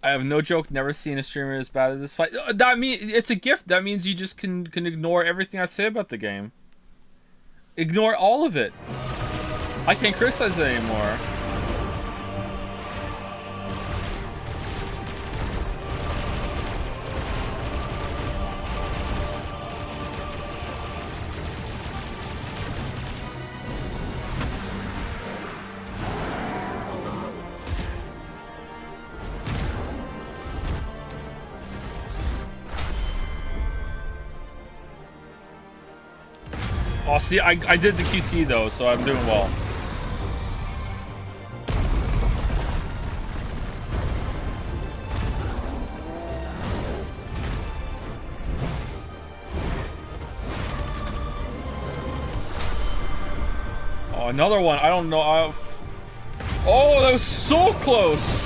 I have no joke. Never seen a streamer as bad as this fight. That mean it's a gift. That means you just can ignore everything I say about the game. Ignore all of it. I can't criticize it anymore. Oh, see, I did the QT though, so I'm doing well. Oh, another one. I don't know. Oh, that was so close.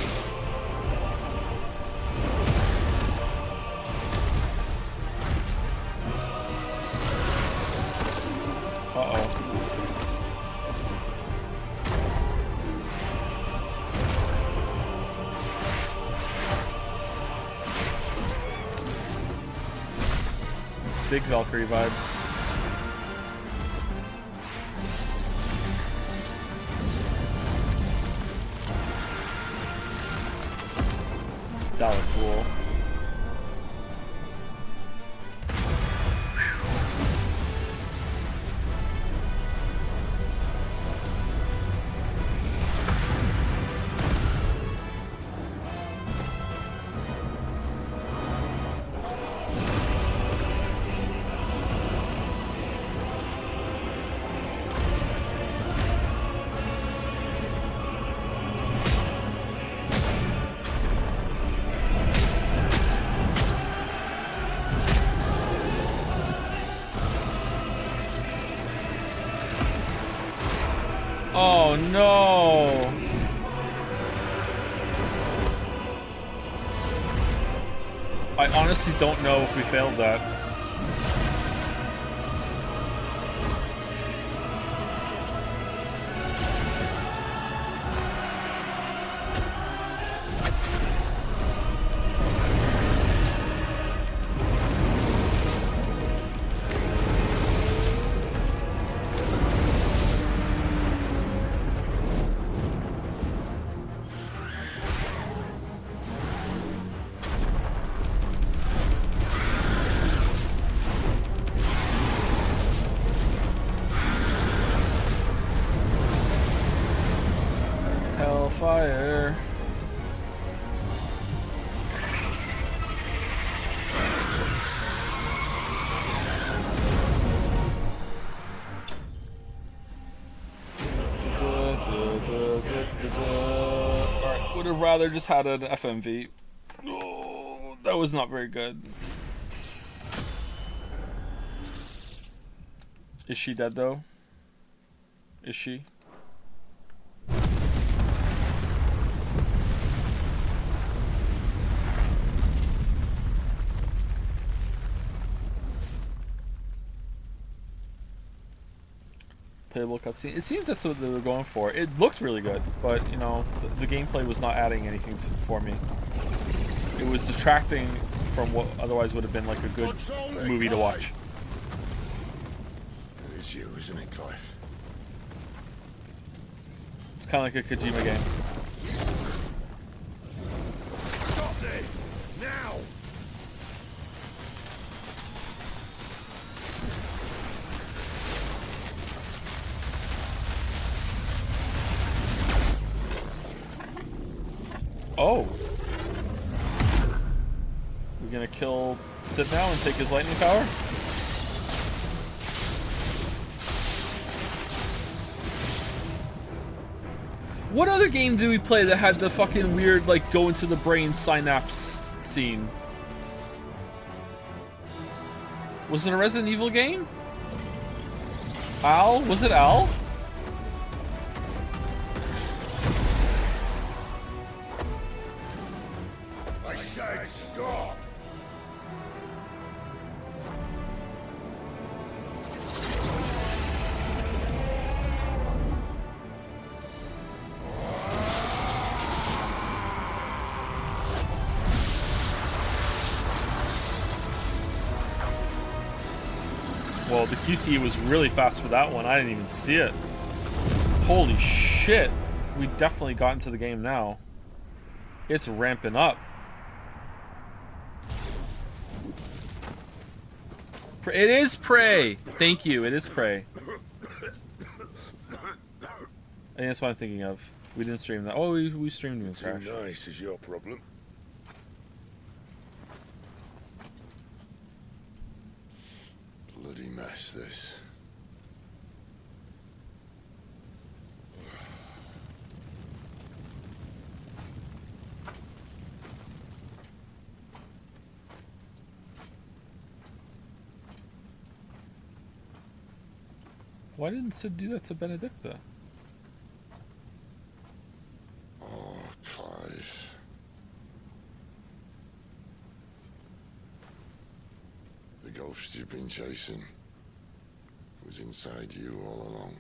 Big Valkyrie vibes. That was cool. Oh no! I honestly don't know if we failed that. Hellfire. Alright, would have rather just had an FMV. Oh, that was not very good. Is she dead though? Is she? Playable cutscene. It seems that's what they were going for. It looked really good, but you know, the gameplay was not adding anything for me. It was distracting from what otherwise would have been like a good movie to watch.
It is you, isn't it, Clive?
It's kind of like a Kojima game.
Stop this! Now!
Oh. We're gonna kill Sid now and take his lightning power? What other game did we play that had the fucking weird, like, go into the brain synapse scene? Was it a Resident Evil game? Al? Was it Al?
I said stop!
Well, the QT was really fast for that one. I didn't even see it. Holy shit. We definitely got into the game now. It's ramping up. It is Prey. Thank you. It is Prey. I think that's what I'm thinking of. We didn't stream that. Oh, we streamed it.
Too nice is your problem. Bloody mess, this.
Why didn't Sid do that to Benedicta?
Oh, Clive. The ghost you've been chasing was inside you all along.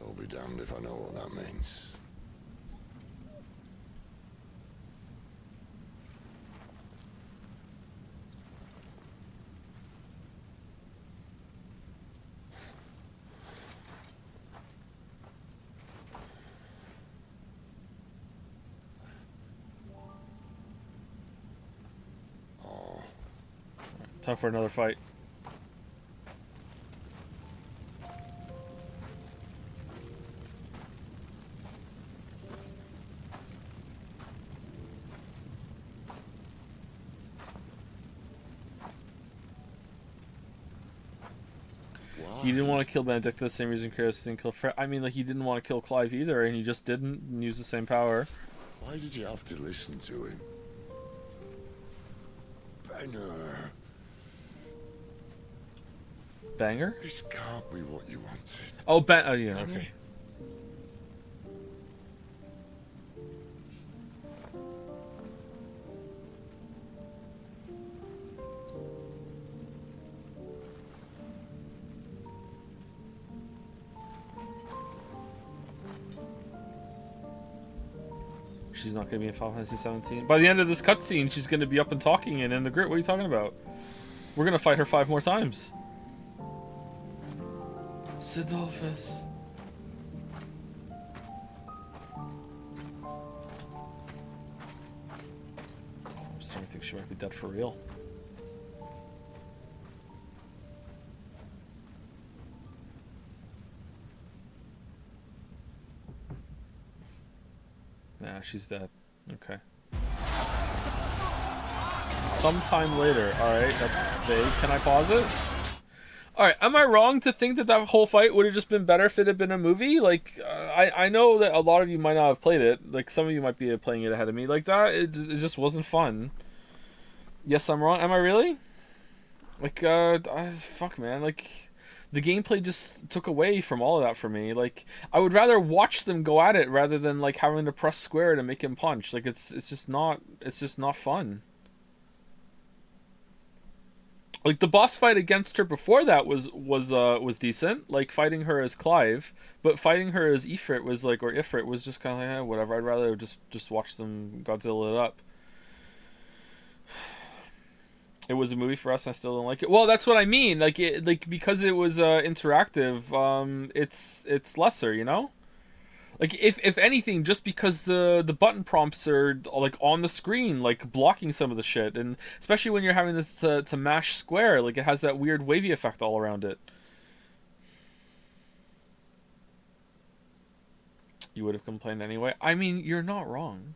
I'll be damned if I know what that means.
Time for another fight. He didn't want to kill Benedicta the same reason Kratos didn't kill Fred. I mean, like, he didn't want to kill Clive either, and he just didn't use the same power.
Why did you have to listen to him? Banger.
Banger?
This can't be what you wanted.
Oh, oh yeah, okay. She's not going to be in Final Fantasy 17. By the end of this cutscene, she's going to be up and talking and in the grit. What are you talking about? We're going to fight her 5 more times. Sidolphus. I'm starting to think she might be dead for real. Nah, she's dead. Okay. Sometime later. Alright, that's vague. Can I pause it? Alright, am I wrong to think that that whole fight would have just been better if it had been a movie? Like, I know that a lot of you might not have played it. Like, some of you might be playing it ahead of me. Like, that, it just wasn't fun. Yes, I'm wrong. Am I really? Like, fuck, man. Like, the gameplay just took away from all of that for me. Like, I would rather watch them go at it rather than, like, having to press square to make him punch. Like, it's just not fun. Like, the boss fight against her before that was decent. Like, fighting her as Clive, but fighting her as Ifrit was like, or Ifrit was just kind of like, whatever. I'd rather just watch them Godzilla it up. It was a movie for us. I still don't like it. Well, that's what I mean. Like, because it was interactive. It's lesser, you know. Like, if anything, just because the button prompts are like on the screen, like blocking some of the shit, and especially when you're having this to mash square, like it has that weird wavy effect all around it. You would have complained anyway. I mean, you're not wrong.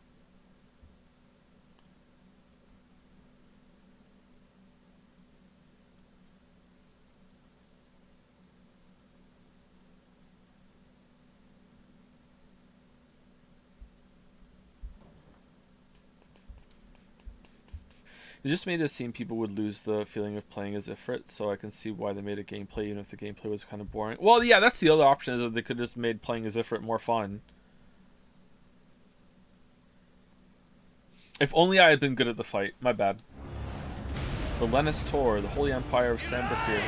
It just made it seem people would lose the feeling of playing as Ifrit, so I can see why they made a gameplay, even if the gameplay was kind of boring. Well, yeah, that's the other option, is that they could have just made playing as Ifrit more fun. If only I had been good at the fight. My bad. The Lennis Tor, the Holy Empire of Sambrakir.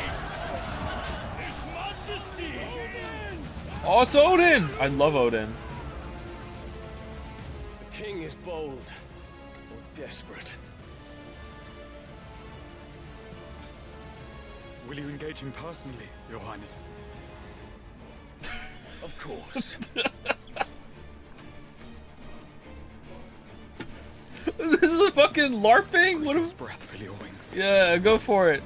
Oh, it's Odin! I love Odin.
The king is bold or desperate.
Will you engage him personally, Your Highness?
Of course.
This is a fucking LARPing? What if...
breath fill your wings.
Yeah, go for it.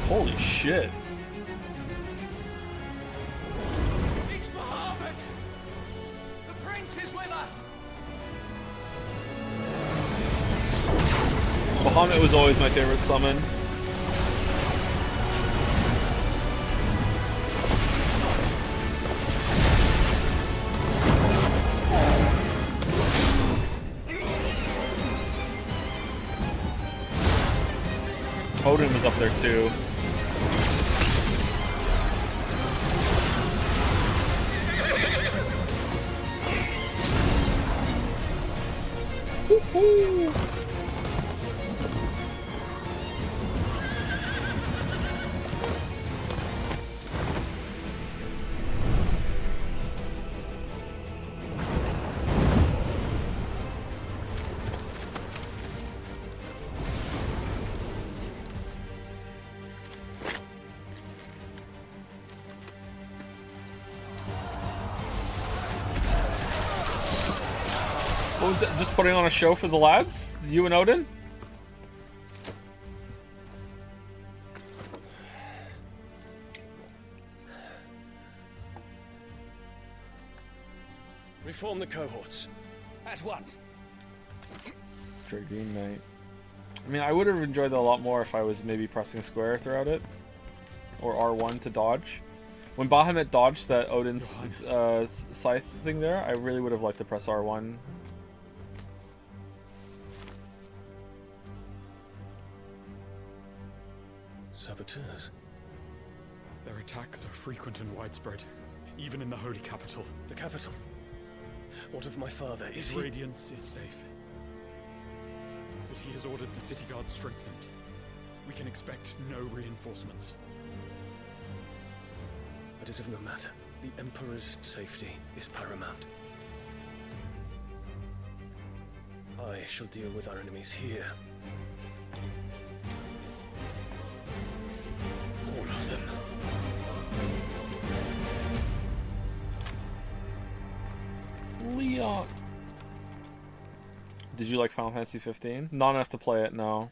Holy shit.
It's Bahamut! The prince is with us!
Bahamut was always my favorite summon. Odin was up there too. Woohoo! What was it? Just putting on a show for the lads? You and Odin?
Reform the cohorts. At once.
Dragoon Knight. I mean, I would have enjoyed that a lot more if I was maybe pressing square throughout it. Or R1 to dodge. When Bahamut dodged that Odin's scythe thing there, I really would have liked to press R1.
Saboteurs.
Their attacks are frequent and widespread, even in the holy capital.
The capital? What of my father?
His radiance is safe. But he has ordered the city guard strengthened. We can expect no reinforcements.
That is of no matter. The Emperor's safety is paramount. I shall deal with our enemies here. All of them.
Leon. Did you like Final Fantasy 15? Not enough to play it, no.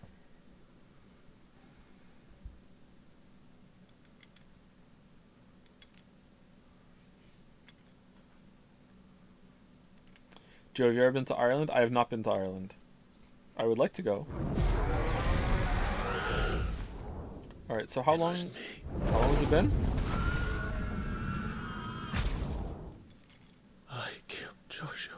Joe, have you ever been to Ireland? I have not been to Ireland. I would like to go. Alright, so how long has it been?
I killed Joshua.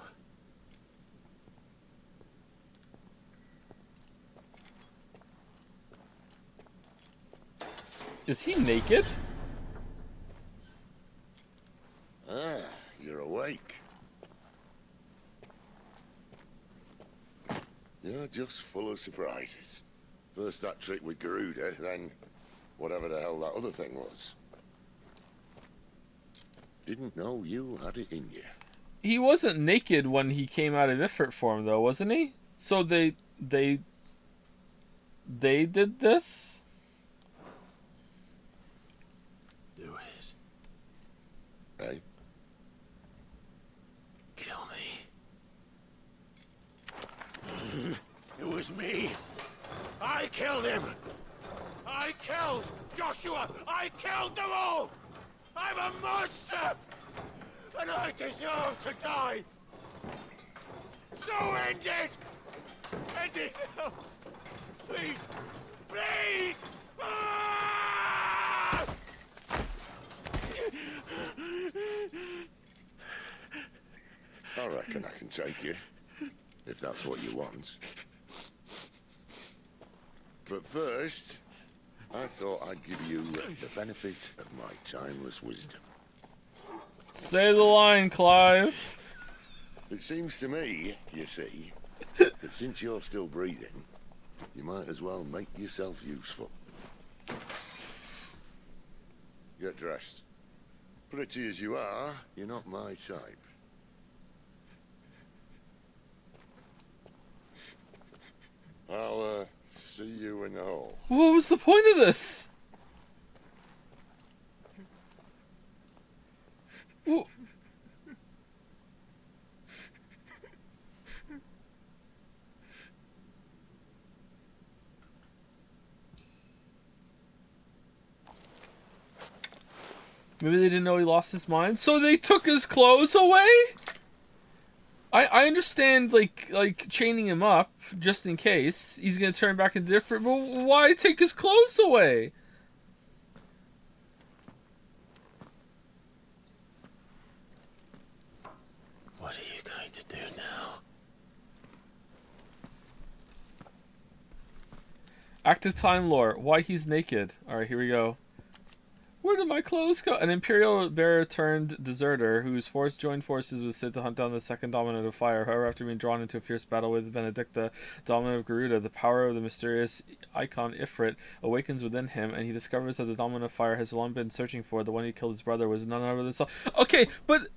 Is he naked?
Ah, you're awake. You're just full of surprises. First that trick with Garuda, then whatever the hell that other thing was. Didn't know you had it in you.
He wasn't naked when he came out of Ifrit form, though, wasn't he? So they did this?
Do it.
Hey?
Kill me.
It was me. I killed him. I killed Joshua. I killed them all. I'm a monster. And I deserve to die. So end it. End it now. Please. Please. Ah!
I reckon I can take you, if that's what you want. But first, I thought I'd give you the benefit of my timeless wisdom.
Say the line, Clive.
It seems to me, you see, that since you're still breathing, You might as well make yourself useful. Get dressed. Pretty as you are, you're not my type. I'll, see you in the hall.
What was the point of this? Wh- Maybe they didn't know he lost his mind, so they took his clothes away? I understand, like chaining him up, just in case. He's gonna turn back into different, but why take his clothes away?
What are you going to do now?
Active time lore. Why he's naked. Alright, here we go. Where did my clothes go? An Imperial bearer turned deserter whose force joined forces with Sid to hunt down the second dominant of fire. However, after being drawn into a fierce battle with Benedicta, dominant of Garuda, the power of the mysterious icon Ifrit awakens within him, and he discovers that the dominant of fire has long been searching for. The one who killed his brother was none other than himself. Okay, but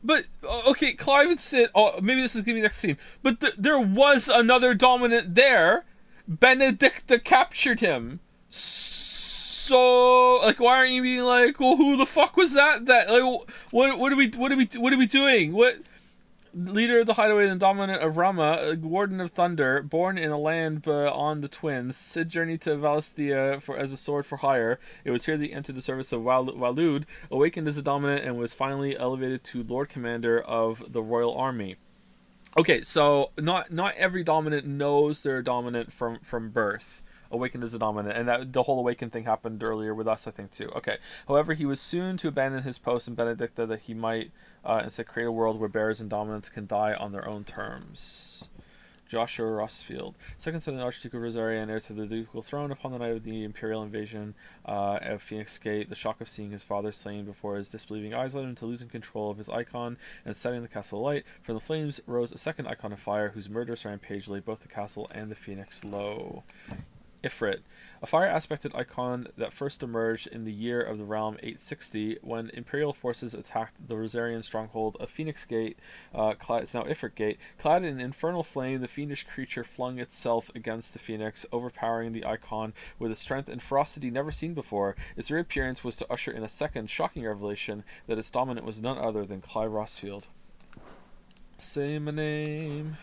okay, Clive and Sid. Oh, maybe this is gonna be next scene. But there was another dominant there. Benedicta captured him. So, like, why aren't you being like, well, who the fuck was that? That, like, what are we doing? What? Leader of the hideaway and dominant of Rama, warden of thunder, born in a land beyond the twins, Sid journeyed to Valisthea as a sword for hire. It was here that he entered the service of Walud, awakened as a dominant, and was finally elevated to Lord Commander of the Royal Army. Okay, so not every dominant knows they're a dominant from birth. Awakened as a dominant, and that the whole awakened thing happened earlier with us, I think, too. Okay. However, he was soon to abandon his post in Benedicta that he might instead create a world where bearers and dominants can die on their own terms. Joshua Rossfield, second son of the Archduke of Rosaria and heir to the ducal throne. Upon the night of the imperial invasion of Phoenix Gate, the shock of seeing his father slain before his disbelieving eyes led him to losing control of his icon and setting the castle alight. From the flames rose a second icon of fire, whose murderous rampage laid both the castle and the Phoenix low. Ifrit, a fire aspected icon that first emerged in the year of the realm 860 when Imperial forces attacked the Rosarian stronghold of Phoenix Gate. It's now Ifrit Gate. Clad in infernal flame, the fiendish creature flung itself against the Phoenix, overpowering the icon with a strength and ferocity never seen before. Its reappearance was to usher in a second shocking revelation that its dominant was none other than Clive Rossfield. Say my name.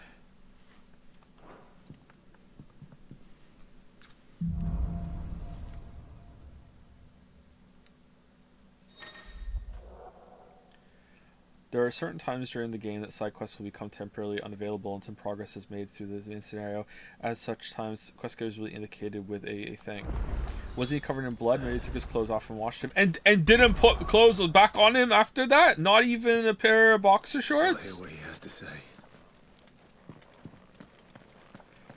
There are certain times during the game that side quests will become temporarily unavailable until progress is made through the main scenario. As such times, quest getters will be indicated with a thing. Wasn't he covered in blood? Maybe he took his clothes off and washed him. And didn't put clothes back on him after that? Not even a pair of boxer shorts?
I'll hear what he has to say.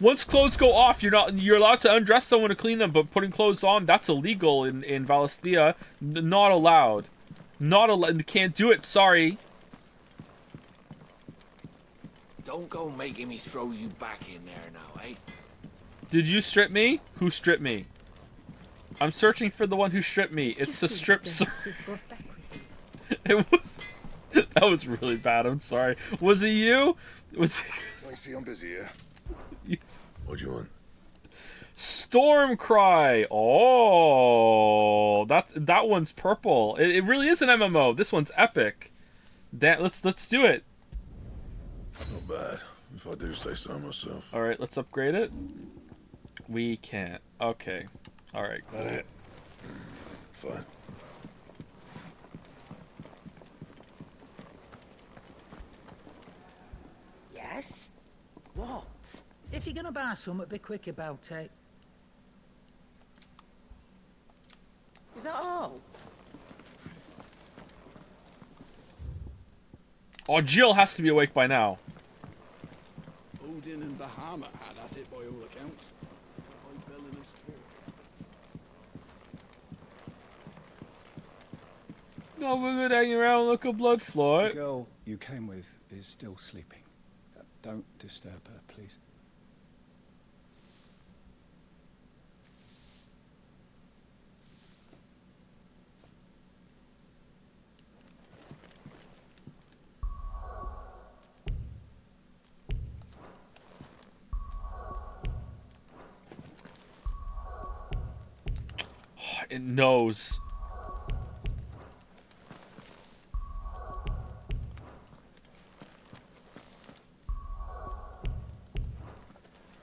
Once clothes go off, you're allowed to undress someone to clean them, but putting clothes on, that's illegal in Valisthea. Not allowed. Not allowed. Can't do it, sorry.
Don't go making me throw you back in there now, eh?
Did you strip me? Who stripped me? I'm searching for the one who stripped me. It's a strip. It was. That was really bad. I'm sorry. Was it you? Was it...
I see I'm busy here.
Yes.
What do you want?
Stormcry. Oh, that one's purple. It really is an MMO. This one's epic. Let's do it.
Not bad, if I do say so myself.
All right, let's upgrade it. We can't. Okay. All right. Cool.
That it? Fine.
Yes? What? If you're gonna buy something, be quick about it. Is that all?
Oh, Jill has to be awake by now.
Odin and Bahamut had at it by all accounts. By Belinus too.
No, we're good hanging around like a blood fly.
The girl you came with is still sleeping. Don't disturb her, please.
It knows.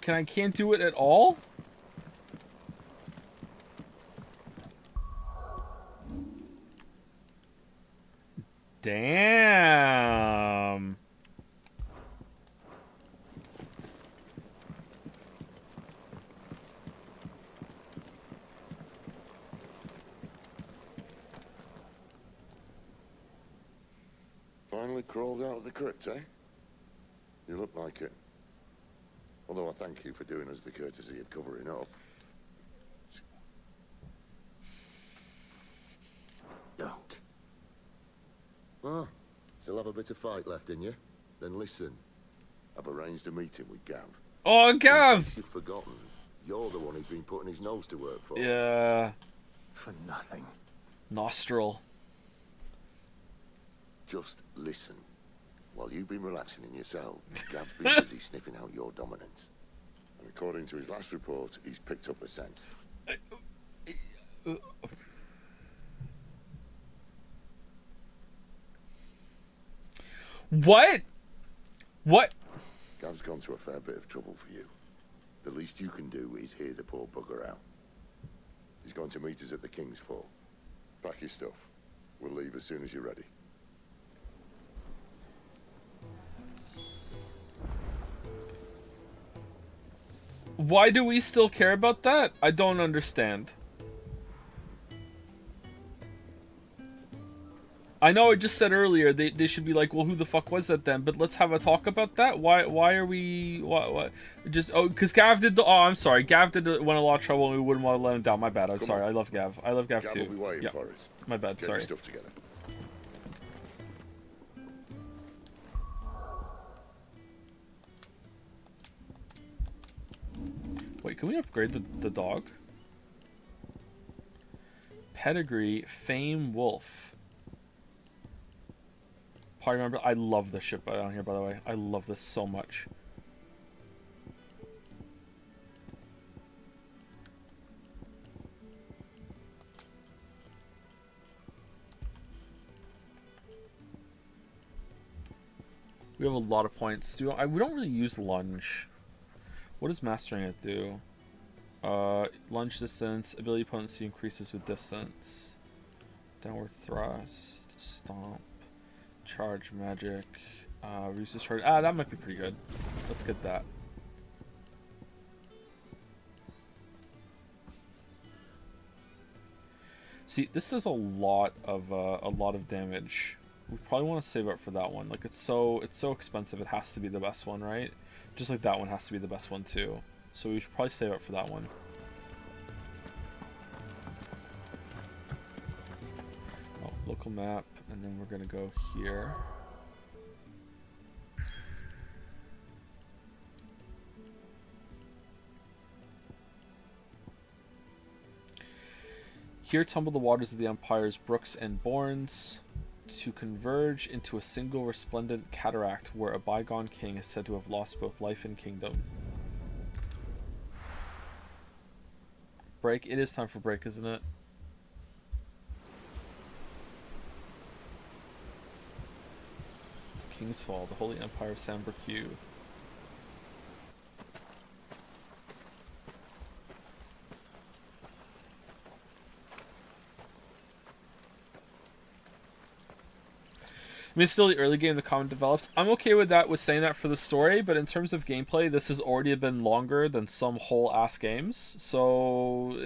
Can't do it at all? Damn.
Finally crawled out of the crypt, eh? You look like it. Although I thank you for doing us the courtesy of covering up.
Don't.
Ah, still have a bit of fight left in you? Then listen. I've arranged a meeting with Gav.
Oh, Gav!
If you've forgotten, you're the one who's been putting his nose to work for.
Yeah.
For nothing.
Nostril.
Just listen. While you've been relaxing in your cell, Gav's been busy sniffing out your dominance. And according to his last report, he's picked up the scent.
What? What?
Gav's gone to a fair bit of trouble for you. The least you can do is hear the poor bugger out. He's going to meet us at the King's Fall. Pack your stuff. We'll leave as soon as you're ready.
Why do we still care about that? I don't understand. I know I just said earlier they should be like, well, who the fuck was that then? But let's have a talk about that. Why are we what just because Gav did the I'm sorry, Gav did went a lot of trouble and we wouldn't want to let him down. My bad. I'm sorry. I love Gav. I love Gav too.
Gav will be waiting
Yep.
for us.
My bad.
Get
Sorry.
your stuff together.
Wait, can we upgrade the dog? Pedigree, Fame Wolf. Party member. I love this ship down here, by the way. I love this so much. We have a lot of points. We don't really use lunge. What does mastering it do? Lunge distance, ability potency increases with distance. Downward thrust, stomp, charge magic, reduces charge. That might be pretty good. Let's get that. See, this does a lot of damage. We probably want to save up for that one. Like it's so expensive. It has to be the best one, right? Just like that one has to be the best one too. So we should probably save up for that one. Oh, local map, and then we're gonna go here. Here tumble the waters of the Empire's brooks and bournes to converge into a single resplendent cataract where a bygone king is said to have lost both life and kingdom. Break. It is time for break, isn't it? The King's Fall, the Holy Empire of San Berque. I mean, it's still the early game the common develops. I'm okay with that, with saying that for the story, but in terms of gameplay, this has already been longer than some whole-ass games. So,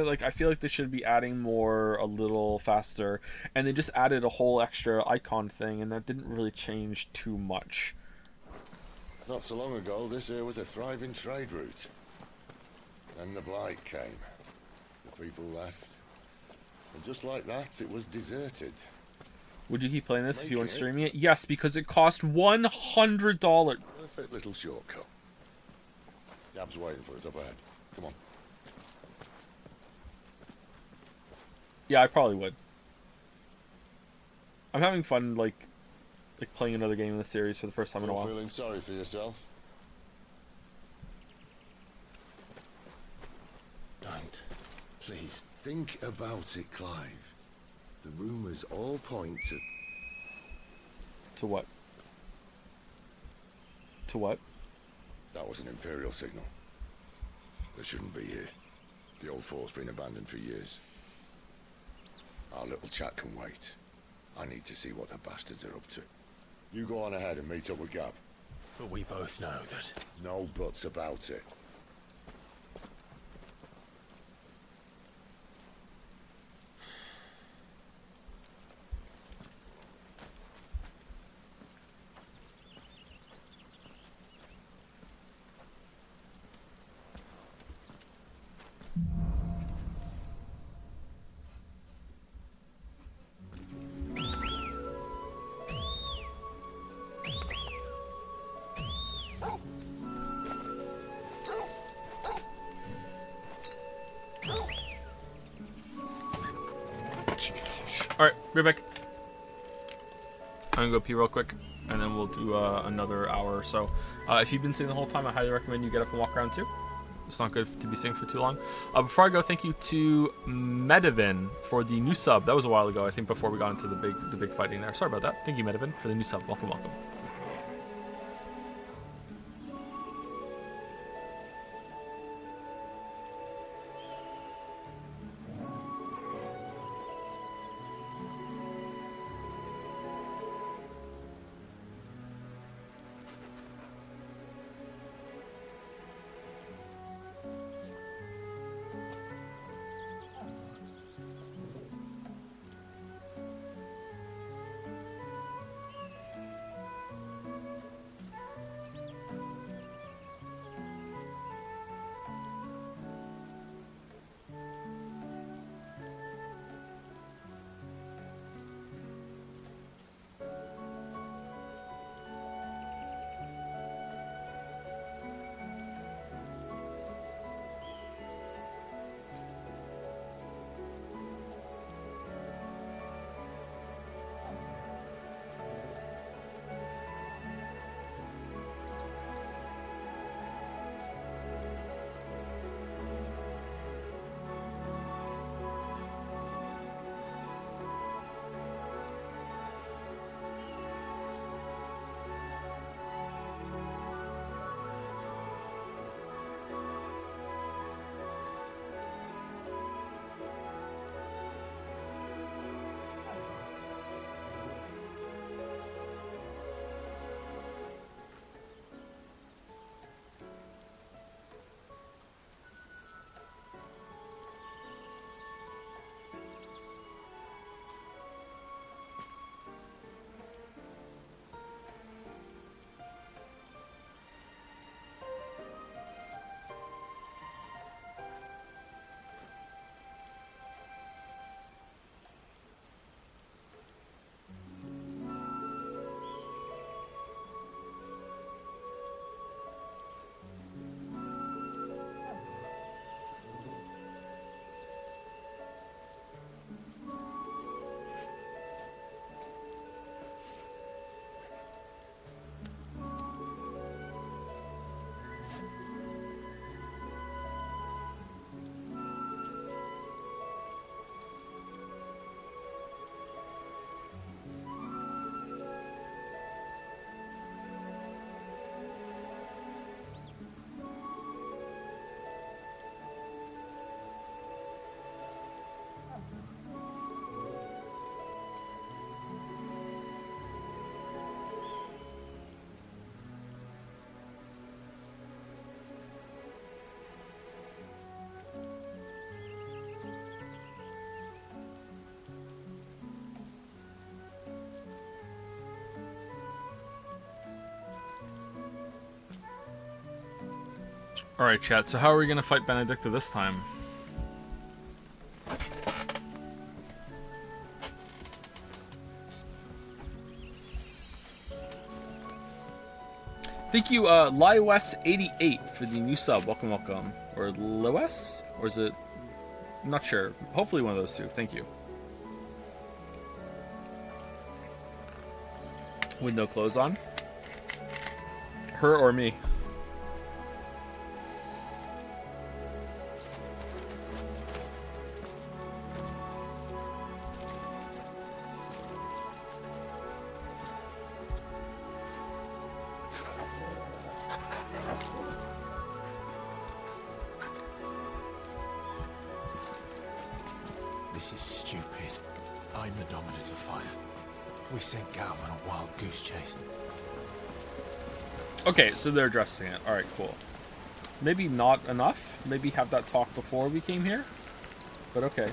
like, I feel like they should be adding more a little faster. And they just added a whole extra icon thing, and that didn't really change too much.
Not so long ago, this here was a thriving trade route. Then the Blight came. The people left. And just like that, it was deserted.
Would you keep playing this if you weren't streaming it? Yes, because it cost $100.
Perfect little shortcut. Gab's waiting for us up ahead. Come on.
Yeah, I probably would. I'm having fun, like playing another game in the series for the first time in a while.
Feeling sorry for yourself?
Don't.
Please, think about it, Clive. The rumors all point to...
To what? To what?
That was an Imperial signal. They shouldn't be here. The old fort's been abandoned for years. Our little chat can wait. I need to see what the bastards are up to. You go on ahead and meet up with Gab.
But we both know that...
No buts about it.
Alright, be right back. I'm gonna go pee real quick, and then we'll do another hour or so. If you've been sitting the whole time, I highly recommend you get up and walk around too. It's not good to be sitting for too long. Before I go, thank you to Medivin for the new sub. That was a while ago, I think, before we got into the big fighting there. Sorry about that. Thank you, Medivin, for the new sub. Welcome, welcome. Alright, chat, so how are we going to fight Benedicta this time? Thank you, Liwes88 for the new sub. Welcome, welcome. Or Lewes? Or is it... I'm not sure. Hopefully one of those two. Thank you. Window close on? Her or me?
This is stupid. I'm the dominant of fire. We sent Galv on a wild goose chase.
Okay, so they're addressing it. Alright, cool. Maybe not enough. Maybe have that talk before we came here. But okay.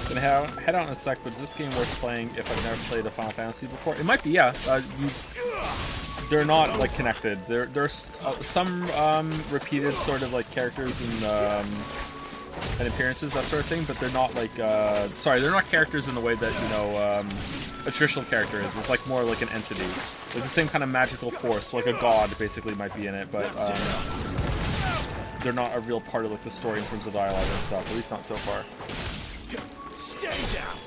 Gonna head out in a sec, but is this game worth playing if I've never played a Final Fantasy before? It might be, yeah. They're not like connected. There's some repeated sort of like characters and appearances, that sort of thing, but they're not like sorry, they're not characters in the way that, you know, a traditional character is. It's like more like an entity. Like the same kind of magical force, like a god basically might be in it, but they're not a real part of like the story in terms of dialogue and stuff, at least not so far.
Stay down.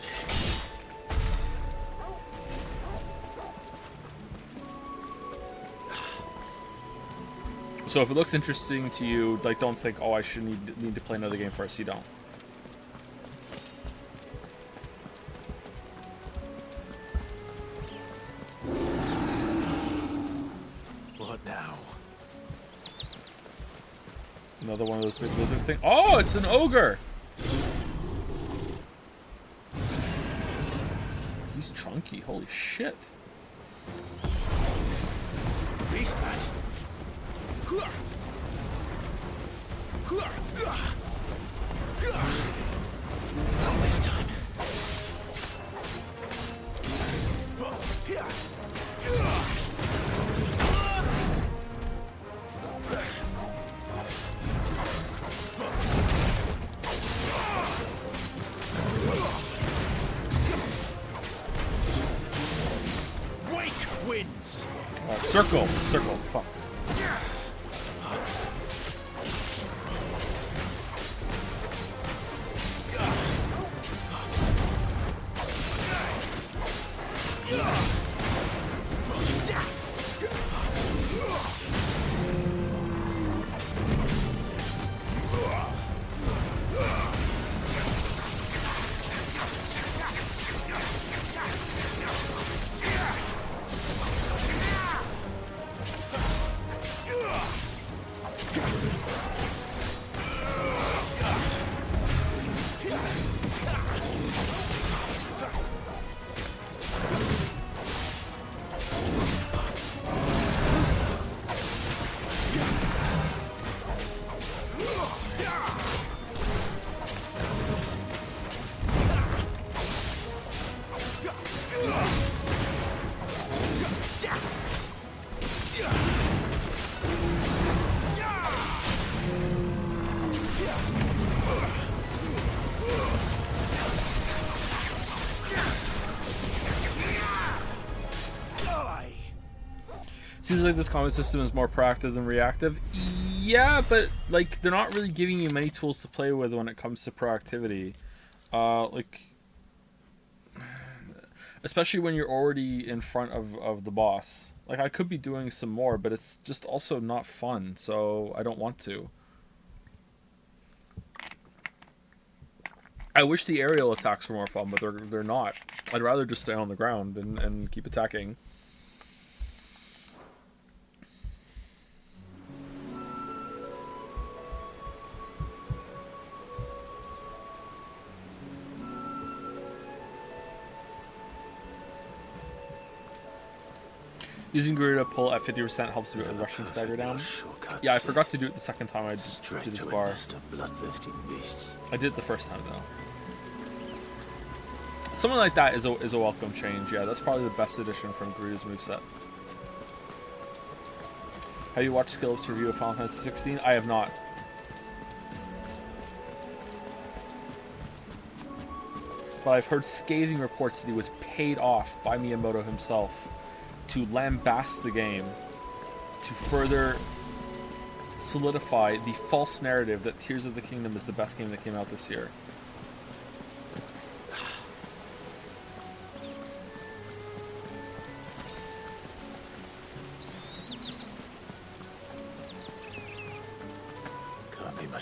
So if it looks interesting to you, like, don't think, oh, I should need to play another game first. You don't.
What now?
Another one of those big lizard things. Oh, it's an ogre. He's chunky. Holy shit.
Beast man.
Not this time.
Wake wins.
Circle. Fuck. Seems like this combat system is more proactive than reactive. Yeah, but like they're not really giving you many tools to play with when it comes to proactivity. Like, especially when you're already in front of the boss. Like, I could be doing some more, but it's just also not fun, so I don't want to. I wish the aerial attacks were more fun, but they're not. I'd rather just stay on the ground and keep attacking. Using Garuda pull at 50% helps with rushing stagger down. Yeah, I forgot to do it the second time I did this bar. I did it the first time though. Something like that is a welcome change. Yeah, that's probably the best addition from Garuda's moveset. Have you watched Skillup's review of Final Fantasy 16? I have not. But I've heard scathing reports that he was paid off by Miyamoto himself to lambast the game, to further solidify the false narrative that Tears of the Kingdom is the best game that came out this year.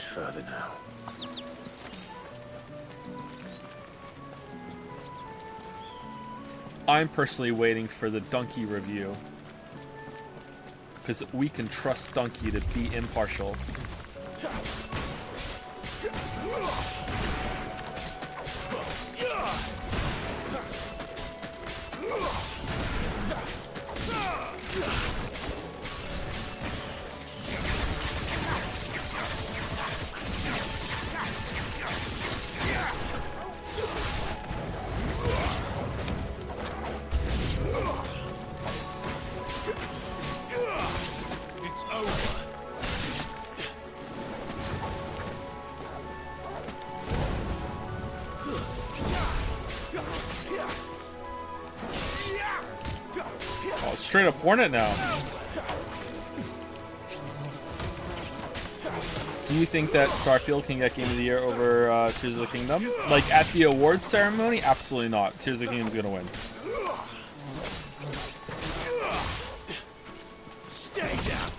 much further now.
I'm personally waiting for the Donkey review. Because we can trust Donkey to be impartial.
It's over.
Oh, it's straight up Hornet now. Do you think that Starfield can get Game of the Year over Tears of the Kingdom? Like, at the awards ceremony? Absolutely not. Tears of the Kingdom's gonna win.
Stay down.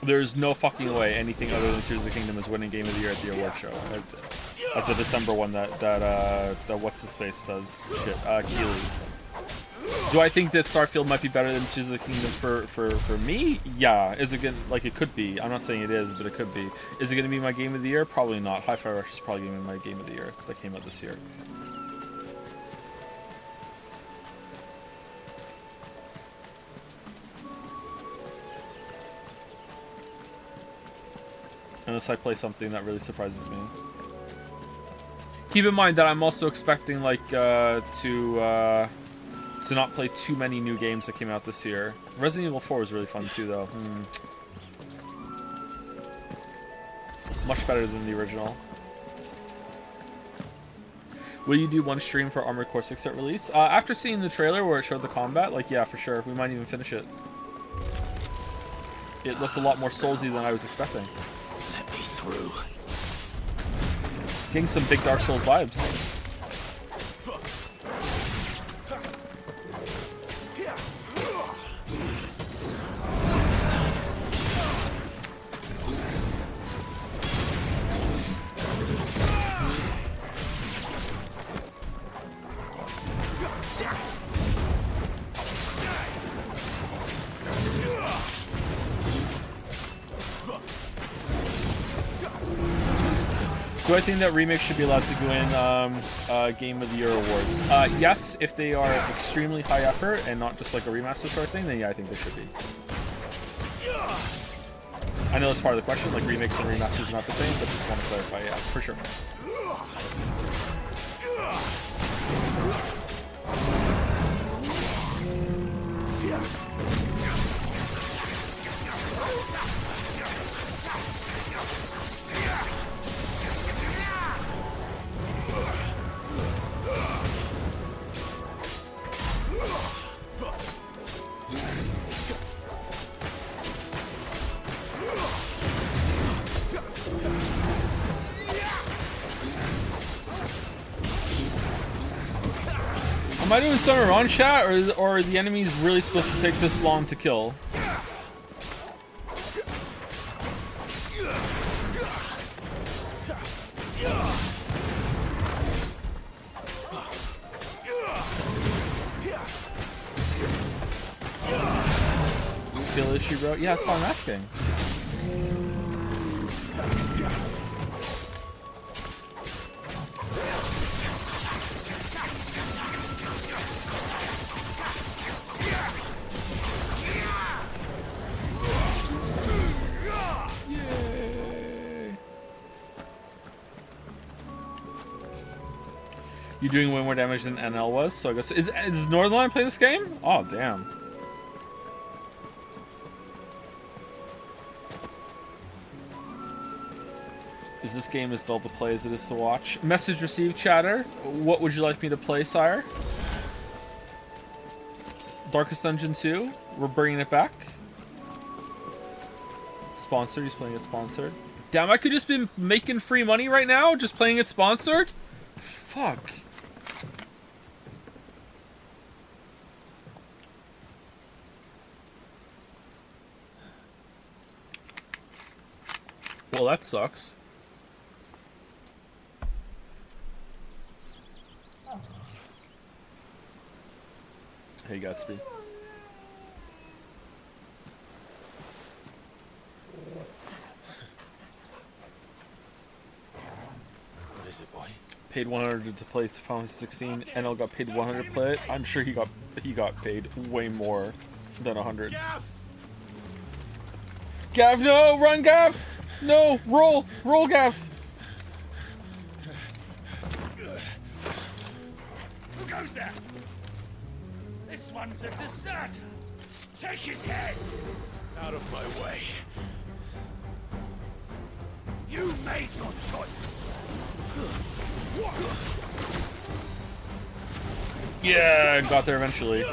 There's no fucking way anything other than Tears of the Kingdom is winning Game of the Year at the award show. At the December one that what's his face does. Shit, Keeley. Do I think that Starfield might be better than Tears of the Kingdom for me? Yeah. Is it gonna, like, it could be. I'm not saying it is, but it could be. Is it gonna be my Game of the Year? Probably not. Hi-Fi Rush is probably gonna be my Game of the Year that came out this year. Unless I play something that really surprises me. Keep in mind that I'm also expecting, like, to not play too many new games that came out this year. Resident Evil 4 was really fun too, though. Much better than the original. Will you do one stream for Armored Core 6 at release? After seeing the trailer where it showed the combat, like, yeah, for sure. We might even finish it. It looked a lot more Soulsy than I was expecting.
Let me through.
Getting some big Dark Souls vibes. Do I think that remakes should be allowed to go in Game of the Year awards? Yes, if they are extremely high effort and not just like a remaster sort of thing, then yeah, I think they should be. I know that's part of the question, like remakes and remasters are not the same, but just want to clarify, yeah, for sure. Am I doing something wrong, chat, or are the enemies really supposed to take this long to kill? Skill issue, bro? Yeah, that's what I'm asking. You're doing way more damage than NL was, so I guess is Northernlion playing this game? Oh damn. Is this game as dull to play as it is to watch? Message received, chatter. What would you like me to play, sire? Darkest Dungeon 2. We're bringing it back. Sponsored. He's playing it sponsored. Damn, I could just be making free money right now, just playing it sponsored. Fuck. Well, that sucks. Hey, Gatsby.
What is it, boy?
Paid 100 to play Final Fantasy 16. NL got paid 100 to play it. I'm sure he got paid way more than 100. Gav, no! Run, Gav! No! Roll! Roll, Gav!
Who goes there? This one's a deserter. Take his head! Out of my way. You made your choice.
Yeah, got there eventually.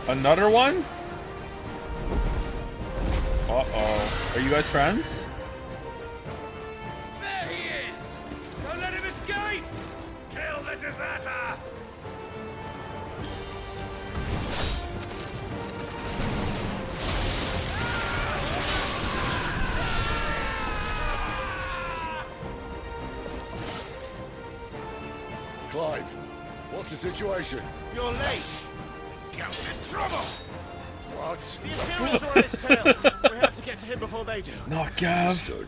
Another one? Uh-oh. Are you guys friends?
There he is! Don't let him escape! Kill the deserter!
Clive, what's the situation?
You're late! Count's in trouble!
What?
The Imperials are on his tail. We have to get to him before they do.
Not Gav.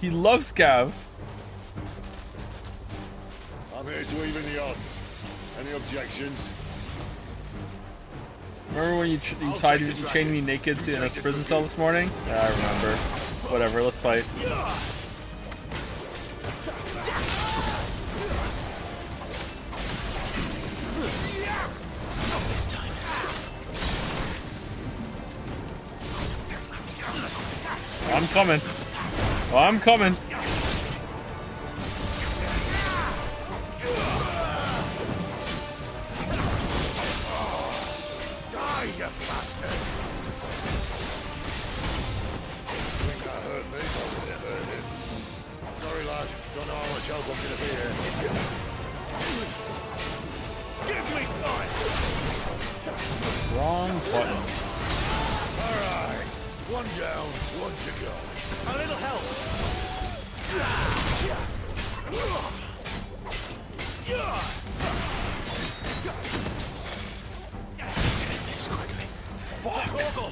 He loves Gav.
I'm here to even the odds. Any objections?
Remember when you chained me naked in a prison cell this morning? Yeah, I remember. Whatever, let's fight.
This time.
I'm coming. I'm coming.
Die, you bastard!
Think that hurt me? It hurt him. Sorry, lad. Don't know how much help I'm gonna be here.
Give me fight!
Wrong button.
Alright. One down, one to go.
A little help.
This quickly.
Fuck.
Torgal.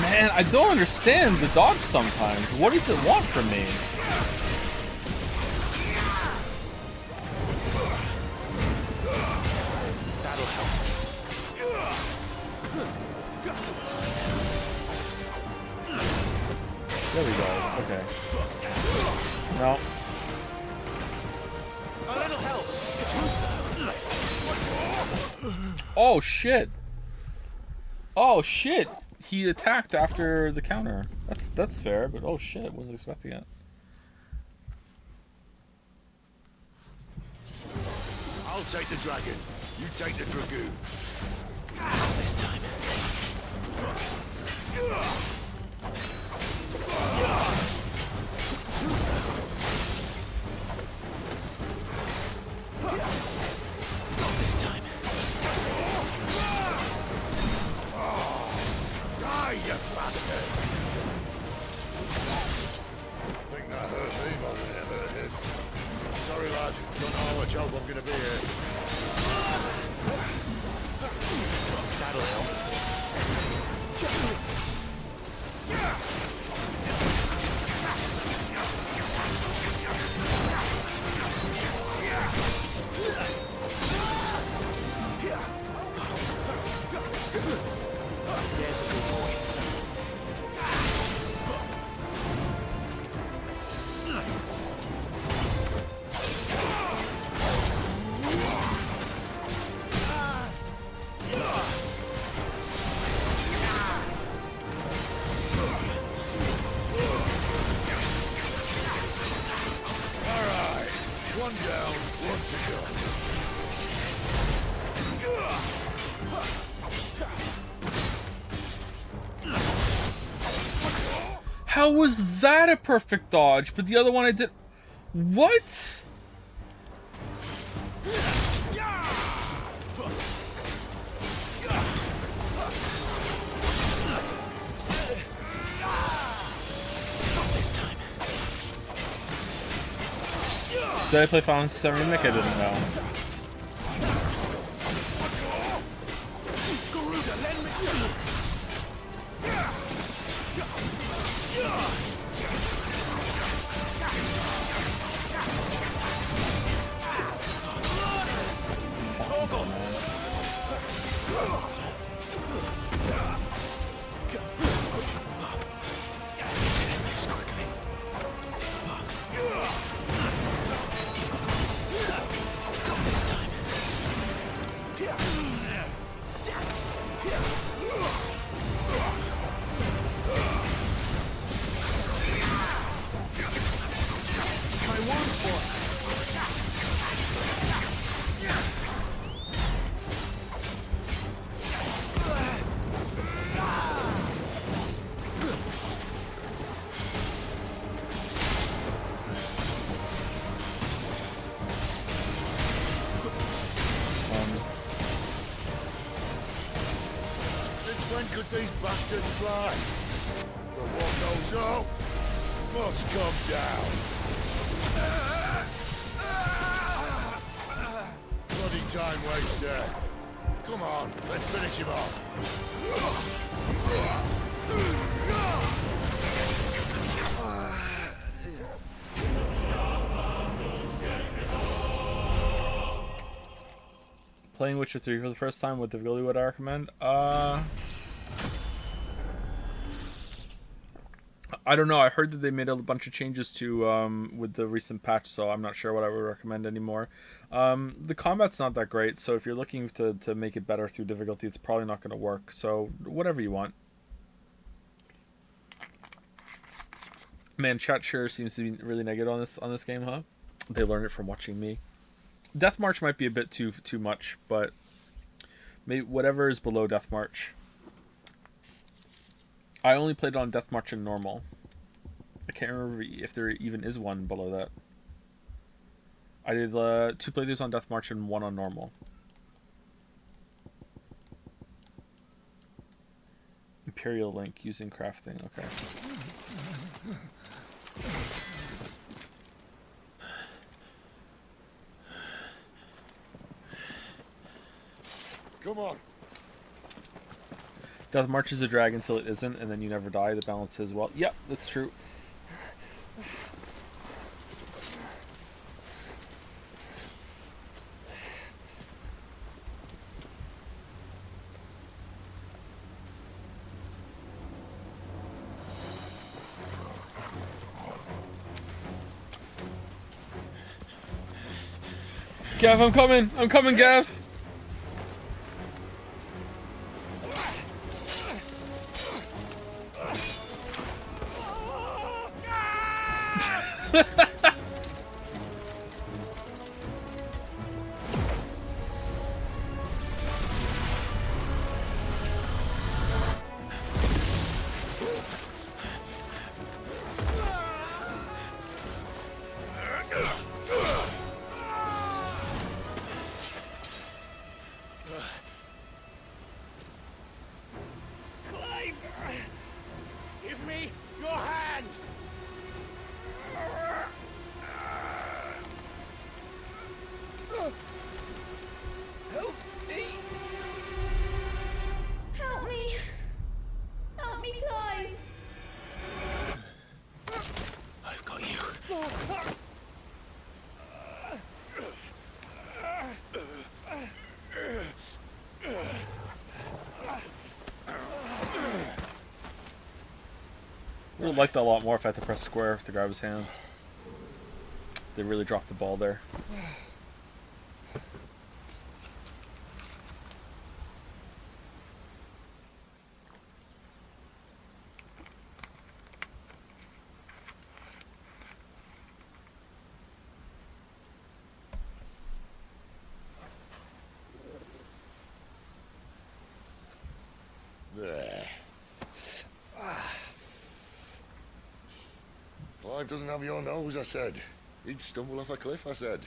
Man, I don't understand the dog sometimes. What does it want from me?
That'll help.
There we go. Okay. No.
A little help.
Oh shit. Oh shit. He attacked after the counter. That's fair, but oh shit, wasn't expecting it.
I'll take the dragon. You take the dragoon.
This time. Too slow. Not this time.
Die, you bastard! Think that hurt me more than it hurt him. Sorry, lad. Don't know how much help I'm gonna be here.
That'll help. There's a
One down, one to go.
How was that a perfect dodge? But the other one I did... What?
This time.
Did I play Final Fantasy VII Remake? I didn't know.
When could these bastards fly? But what goes up must come down. Bloody time waster. Come on, let's finish him off.
Playing Witcher 3 for the first time, what difficulty would I recommend? I don't know. I heard that they made a bunch of changes to with the recent patch, so I'm not sure what I would recommend anymore. The combat's not that great, so if you're looking to make it better through difficulty, it's probably not going to work. So whatever you want. Man, chat sure seems to be really negative on this game, huh? They learned it from watching me. Death March might be a bit too much, but maybe whatever is below Death March. I only played on Death March in normal. I can't remember if there even is one below that. I did 2 playthroughs on Death March and 1 on normal. Imperial Link using crafting. Okay.
Come on.
Death March is a drag until it isn't, and then you never die. The balance is, well, yep, that's true. Gav, I'm coming! I'm coming, Gav!
Clive! Give me your hand!
Help me! Help me! Help me, Clive!
I've got you.
I would like that a lot more if I had to press square to grab his hand. They really dropped the ball there.
Clive doesn't have your nose, I said. He'd stumble off a cliff, I said.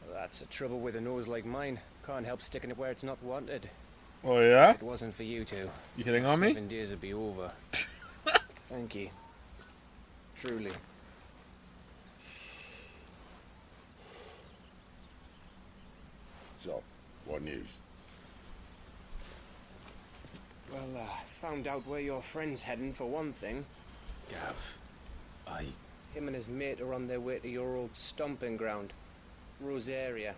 Well, that's the trouble with a nose like mine. Can't help sticking it where it's not wanted.
Oh, yeah?
If it wasn't for you two,
You hitting on me?
7 days would be over. Thank you. Truly.
So, what news?
Well, found out where your friend's heading for one thing.
Gav,
Him and his mate are on their way to your old stomping ground, Rosaria.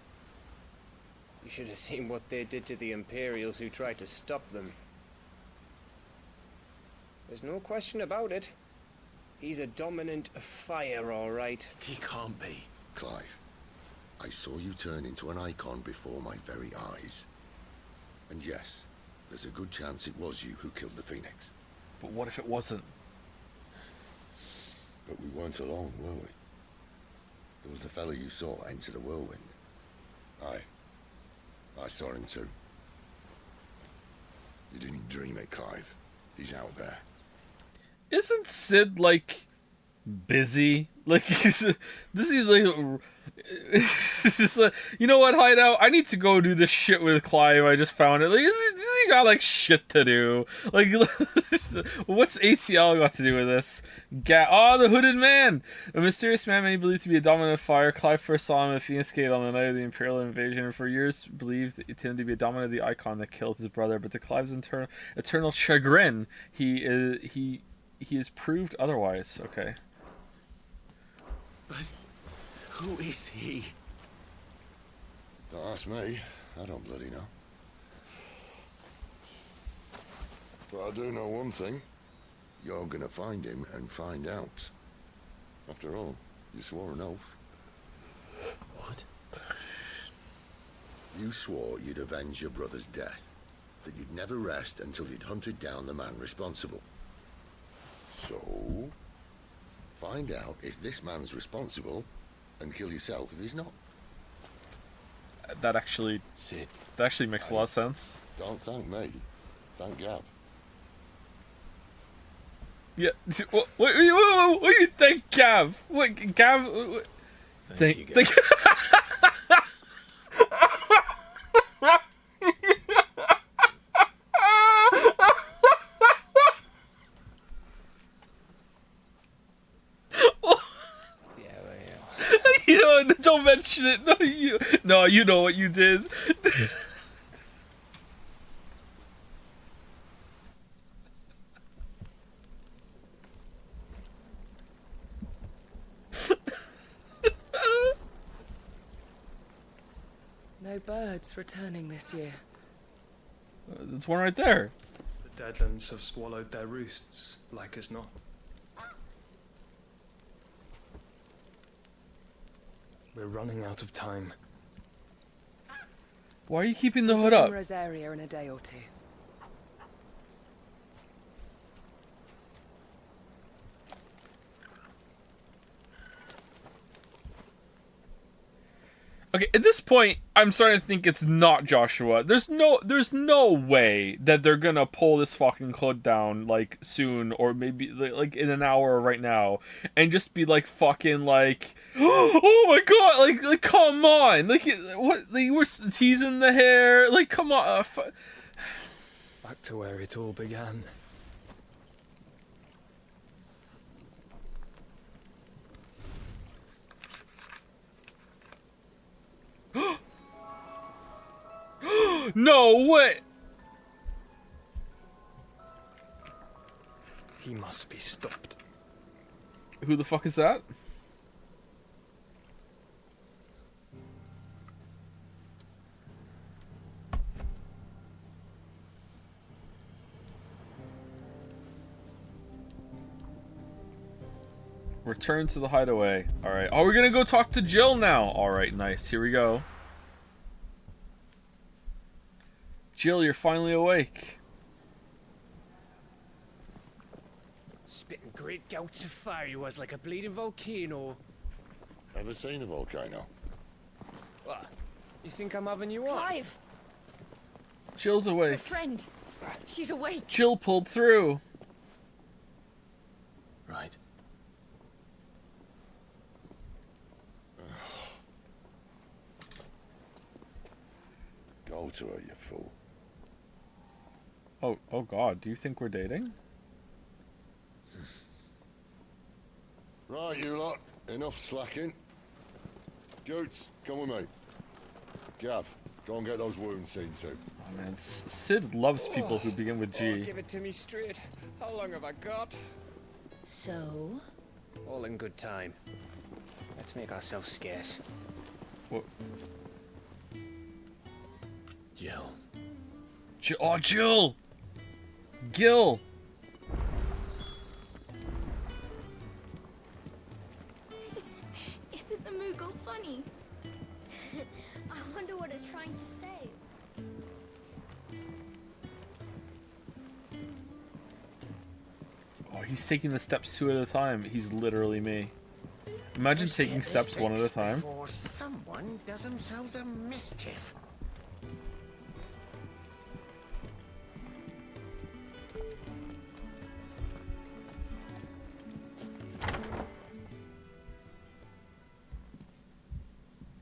You should have seen what they did to the Imperials who tried to stop them. There's no question about it. He's a dominant fire, all right.
He can't be.
Clive, I saw you turn into an icon before my very eyes. And yes, there's a good chance it was you who killed the Phoenix.
But what if it wasn't?
But we weren't alone, were we? There was the fellow you saw enter the whirlwind. I saw him too. You didn't dream it, Clive. He's out there.
Isn't Sid, like, busy? Like, this is like, it's just like, you know what, Hideout? I need to go do this shit with Clive. I just found it. Like, he got, like, shit to do. Like, what's ATL got to do with this? The Hooded Man! A mysterious man many believed to be a dominant fire. Clive first saw him at Phoenix Gate on the night of the Imperial invasion, and for years believed him to be a dominant of the icon that killed his brother. But to Clive's eternal chagrin, he is proved otherwise. Okay.
But who is he?
Don't ask me. I don't bloody know. But I do know one thing. You're gonna find him and find out. After all, you swore an oath.
What?
You swore you'd avenge your brother's death. That you'd never rest until you'd hunted down the man responsible. So, find out if this man's responsible and kill yourself if he's not.
That actually makes a lot of sense.
Don't thank me. Thank Gav.
Yeah. What do you think, Gav? What, Gav?
Thank you, Gav.
You know, don't mention it. No, you know what you did.
No birds returning this year.
There's one right there.
The Deadlands have swallowed their roosts, like as not. We're running out of time.
Why are you keeping the hood up?
Rosaria in a day or two.
Okay, at this point, I'm starting to think it's not Joshua. There's no way that they're gonna pull this fucking hood down, like, soon, or maybe, like, in an hour right now, and just be, like, fucking, like, oh my god, like, come on, like, what, like, we're teasing the hair, like, come on,
Back to where it all began.
No way!
He must be stopped.
Who the fuck is that? Return to the hideaway. Alright. Oh, we're gonna go talk to Jill now. Alright, nice. Here we go. Jill, you're finally awake.
Spitting great gouts of fire he was, like a bleeding volcano.
Ever seen a volcano?
What? You think I'm having you on?
Clive!
Jill's awake.
Your friend. She's awake.
Jill pulled through.
Right.
to her, you fool.
Oh God, do you think we're dating?
Right, you lot. Enough slacking. Goots, come with me. Gav, go and get those wounds seen to.
Oh man, Sid loves people who begin with G.
Give it to me straight. How long have I got?
So?
All in good time. Let's make ourselves scarce.
What?
Jill.
Oh, Jill! Gil!
Isn't the Moogle funny? I wonder what it's trying to say.
Oh, he's taking the steps 2 at a time. He's literally me. Imagine taking steps 1 at a time.
Before someone does themselves a mischief.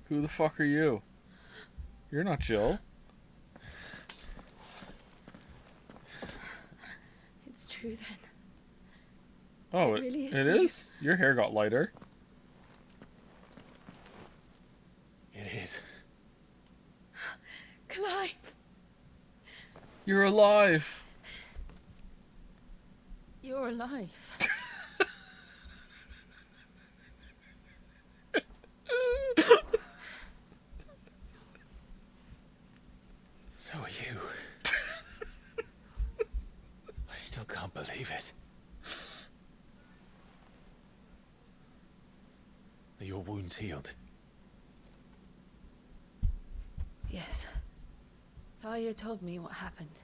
Who the fuck are you? You're not Jill.
It's true then.
Oh,
It really is
it
you.
is? Your hair got lighter.
It is.
Clive!
You're alive!
You're alive.
So are you. I still can't believe it. Are your wounds healed?
Yes. Talia told me what happened.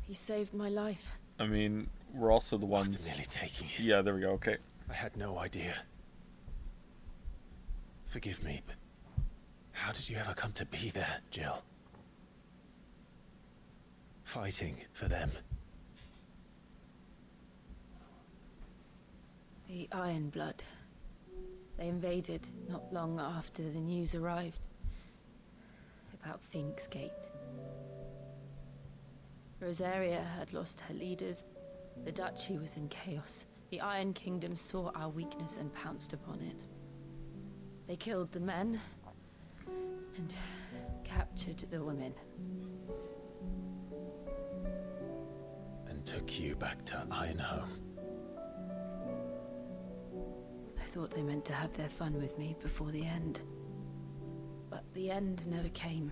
You saved my life.
I mean, we're also the ones...
After nearly taking it.
Yeah, there we go, okay.
I had no idea. Forgive me, but how did you ever come to be there, Jill? Fighting for them.
The Iron Blood. They invaded not long after the news arrived about Phoenix Gate. Rosaria had lost her leaders. The Duchy was in chaos. The Iron Kingdom saw our weakness and pounced upon it. They killed the men and captured the women.
And took you back to Ironhome.
I thought they meant to have their fun with me before the end. But the end never came.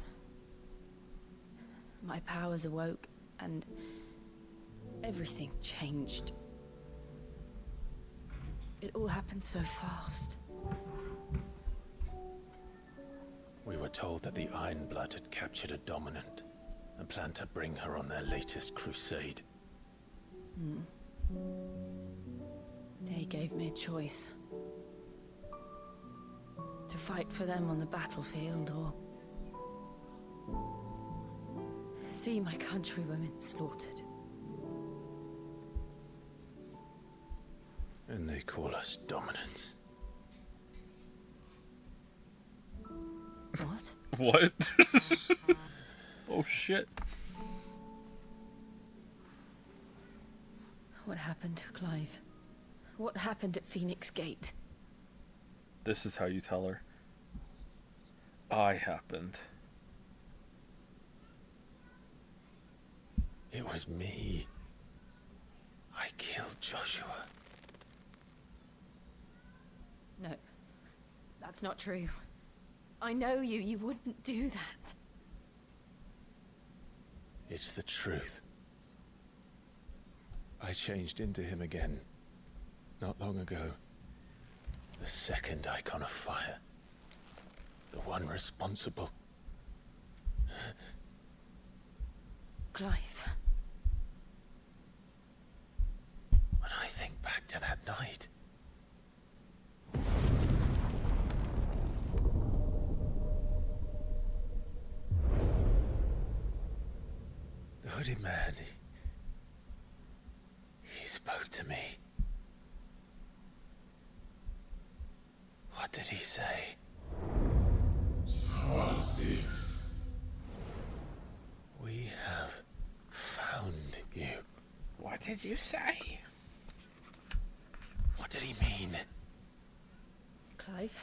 My powers awoke, and everything changed. It all happened so fast.
We were told that the Iron Blood had captured a dominant and planned to bring her on their latest crusade.
They gave me a choice. To fight for them on the battlefield, or see my countrywomen slaughtered.
And they call us dominants.
What?
What? Oh shit.
What happened to Clive? What happened at Phoenix Gate?
This is how you tell her. I happened.
It was me. I killed Joshua.
No, that's not true. I know you. You wouldn't do that.
It's the truth. I changed into him again, not long ago. The second Icon of Fire. The one responsible.
Clive.
When I think back to that night... The hooded man, he spoke to me. What did he say?
did you say?
What did he mean?
Clive,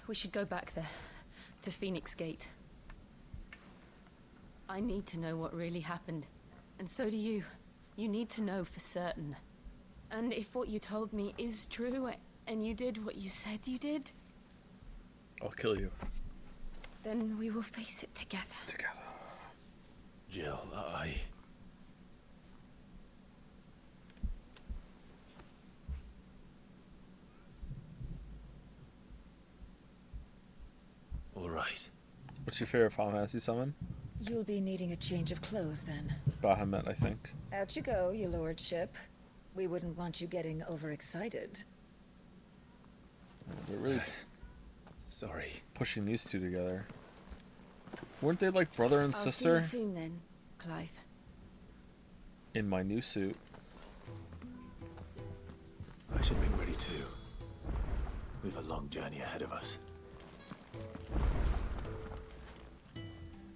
we should go back there, to Phoenix Gate. I need to know what really happened, and so do you. You need to know for certain. And if what you told me is true, and you did what you said you did,
I'll kill you.
then we will face it together.
Jill, All right.
What's your favorite Final Fantasy summon?
You'll be needing a change of clothes then.
Bahamut, I think.
Out you go, your lordship. We wouldn't want you getting overexcited.
They're really
sorry
pushing these two together. Weren't they like brother and
I'll
sister?
see you soon then, Clive.
In my new suit.
I should be ready too. We've a long journey ahead of us.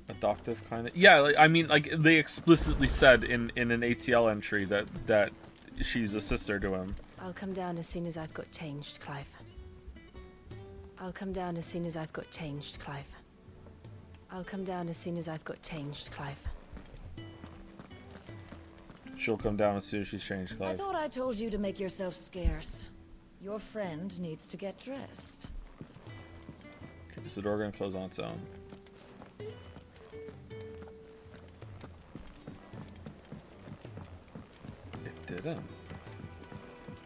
Adoptive kind of. Yeah, like, I mean, like they explicitly said in an ATL entry that she's a sister to him.
I'll come down as soon as I've got changed, Clive. I'll come down as soon as I've got changed, Clive. I'll come down as soon as I've got changed, Clive.
She'll come down as soon as she's changed,
I
Clive.
thought I told you to make yourself scarce. Your friend needs to get dressed.
Okay, is the door gonna close on its own? It didn't.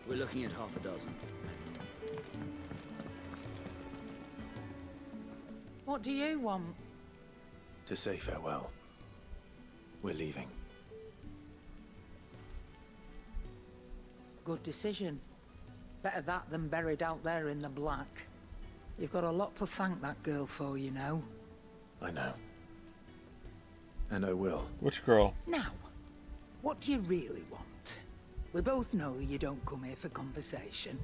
We're looking at half a dozen.
What do you want?
To say farewell. We're leaving.
Good decision. Better that than buried out there in the black. You've got a lot to thank that girl for, you know.
I know. And I will.
Which girl?
Now, what do you really want? We both know you don't come here for conversation.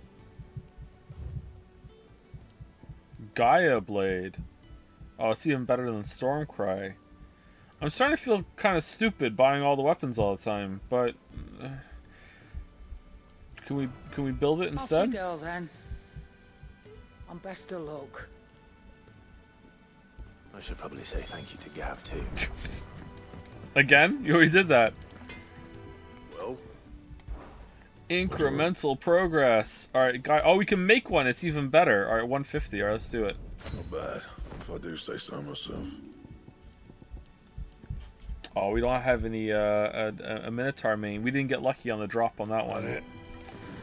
Gaia Blade. Oh, it's even better than Stormcry. I'm starting to feel kind of stupid buying all the weapons all the time, but can we build it instead?
Off you go then. And best of luck.
I should probably say thank you to Gav too.
Again? You already did that.
Well,
incremental progress. All right, guy. Oh, we can make one. It's even better. All right, 150. All right, let's do it.
Not bad, if I do say so myself.
Oh, we don't have any a Minotaur main. We didn't get lucky on the drop on that one.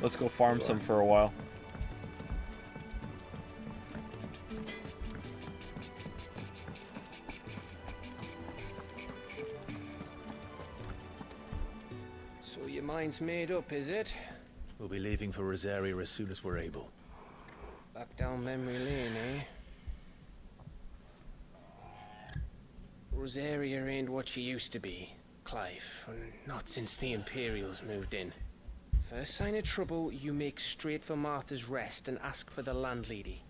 Let's go farm some for a while.
So your mind's made up, is it?
We'll be leaving for Rosaria as soon as we're able.
Back down memory lane, eh? Rosaria ain't what she used to be, Clive. Not since the Imperials moved in. First sign of trouble, you make straight for Martha's Rest and ask for the landlady.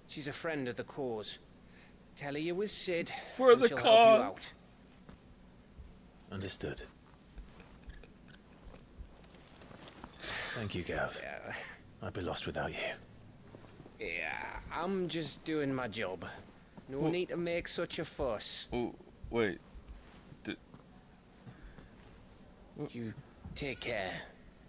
She's a friend of the cause. Tell her you was Sid,
for
and
the
she'll help you out.
cause.
Understood. Thank you, Gav.
Yeah.
I'd be lost without you.
Yeah, I'm just doing my job. No need to make such a fuss.
Oh, wait.
You take care,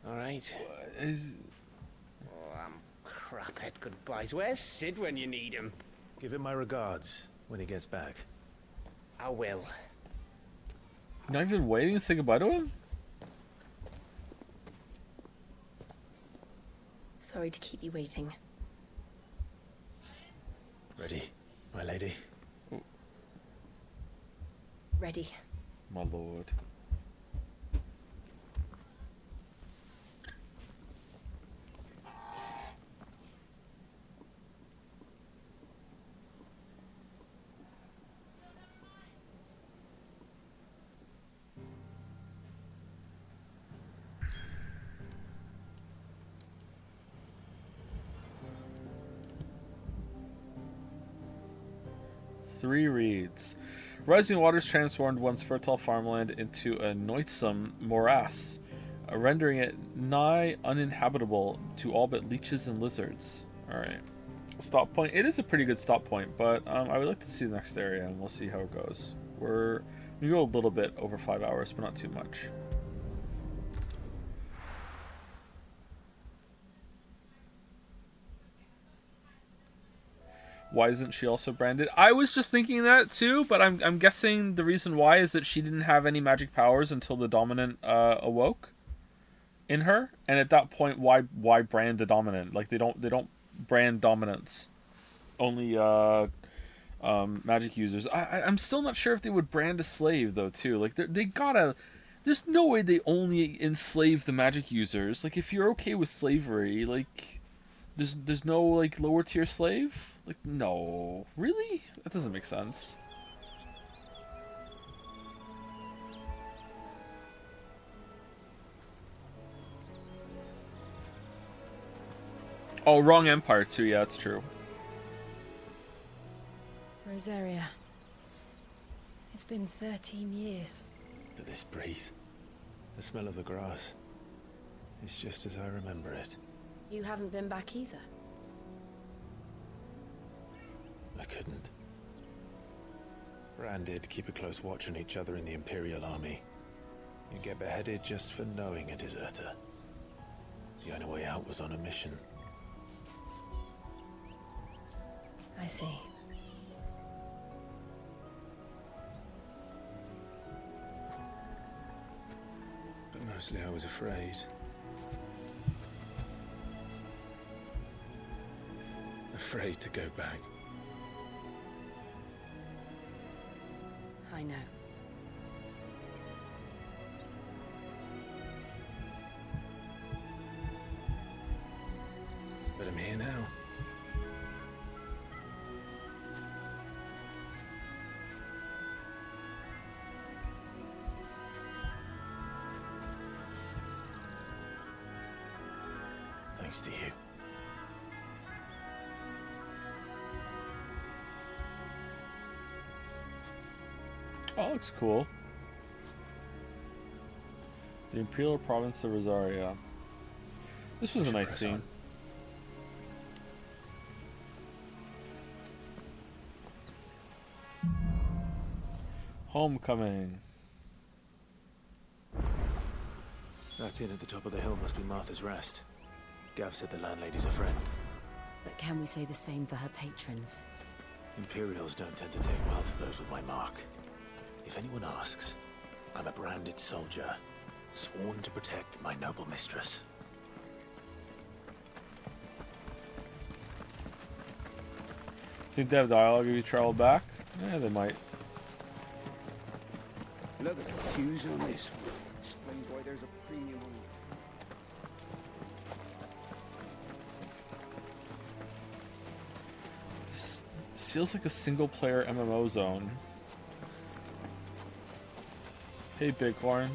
alright? Oh, I'm crap at goodbyes. Where's Sid when you need him?
Give him my regards when he gets back.
I will.
You're not even waiting to say goodbye to him?
Sorry to keep you waiting.
Ready, my lady?
Ready.
My lord. Three reads. Rising waters transformed once fertile farmland into a noisome morass. rendering it nigh uninhabitable to all but leeches and lizards. Alright. Stop point. It is a pretty good stop point, but I would like to see the next area, and we'll see how it goes. We go a little bit over 5 hours, but not too much. Why isn't she also branded? I was just thinking that too, but I'm guessing the reason why is that she didn't have any magic powers until the dominant awoke in her, and at that point, why brand a dominant? Like they don't brand dominants, only magic users. I'm still not sure if they would brand a slave though too. Like they gotta. There's no way they only enslave the magic users. Like if you're okay with slavery, like there's no like lower tier slave. Like, no. Really? That doesn't make sense. Oh, wrong empire too. Yeah, that's true.
Rosaria. It's been 13 years.
But this breeze, the smell of the grass, it's just as I remember it.
You haven't been back either.
I couldn't. Rand did keep a close watch on each other in the Imperial Army. You get beheaded just for knowing a deserter. The only way out was on a mission.
I see.
But mostly I was afraid. Afraid to go back.
I know.
But I'm here now. Thanks to you.
Oh, looks cool. The Imperial Province of Rosaria. This was a nice scene. Homecoming.
That inn at the top of the hill must be Martha's Rest. Gav said the landlady's a friend.
But can we say the same for her patrons?
Imperials don't tend to take well to those with my mark. If anyone asks, I'm a branded soldier, sworn to protect my noble mistress.
Think they have dialogue if you travel back? Yeah, they might.
Look at the cues on this one. Explains why there's a premium on it.
This feels like a single-player MMO zone. Hey, Bighorn.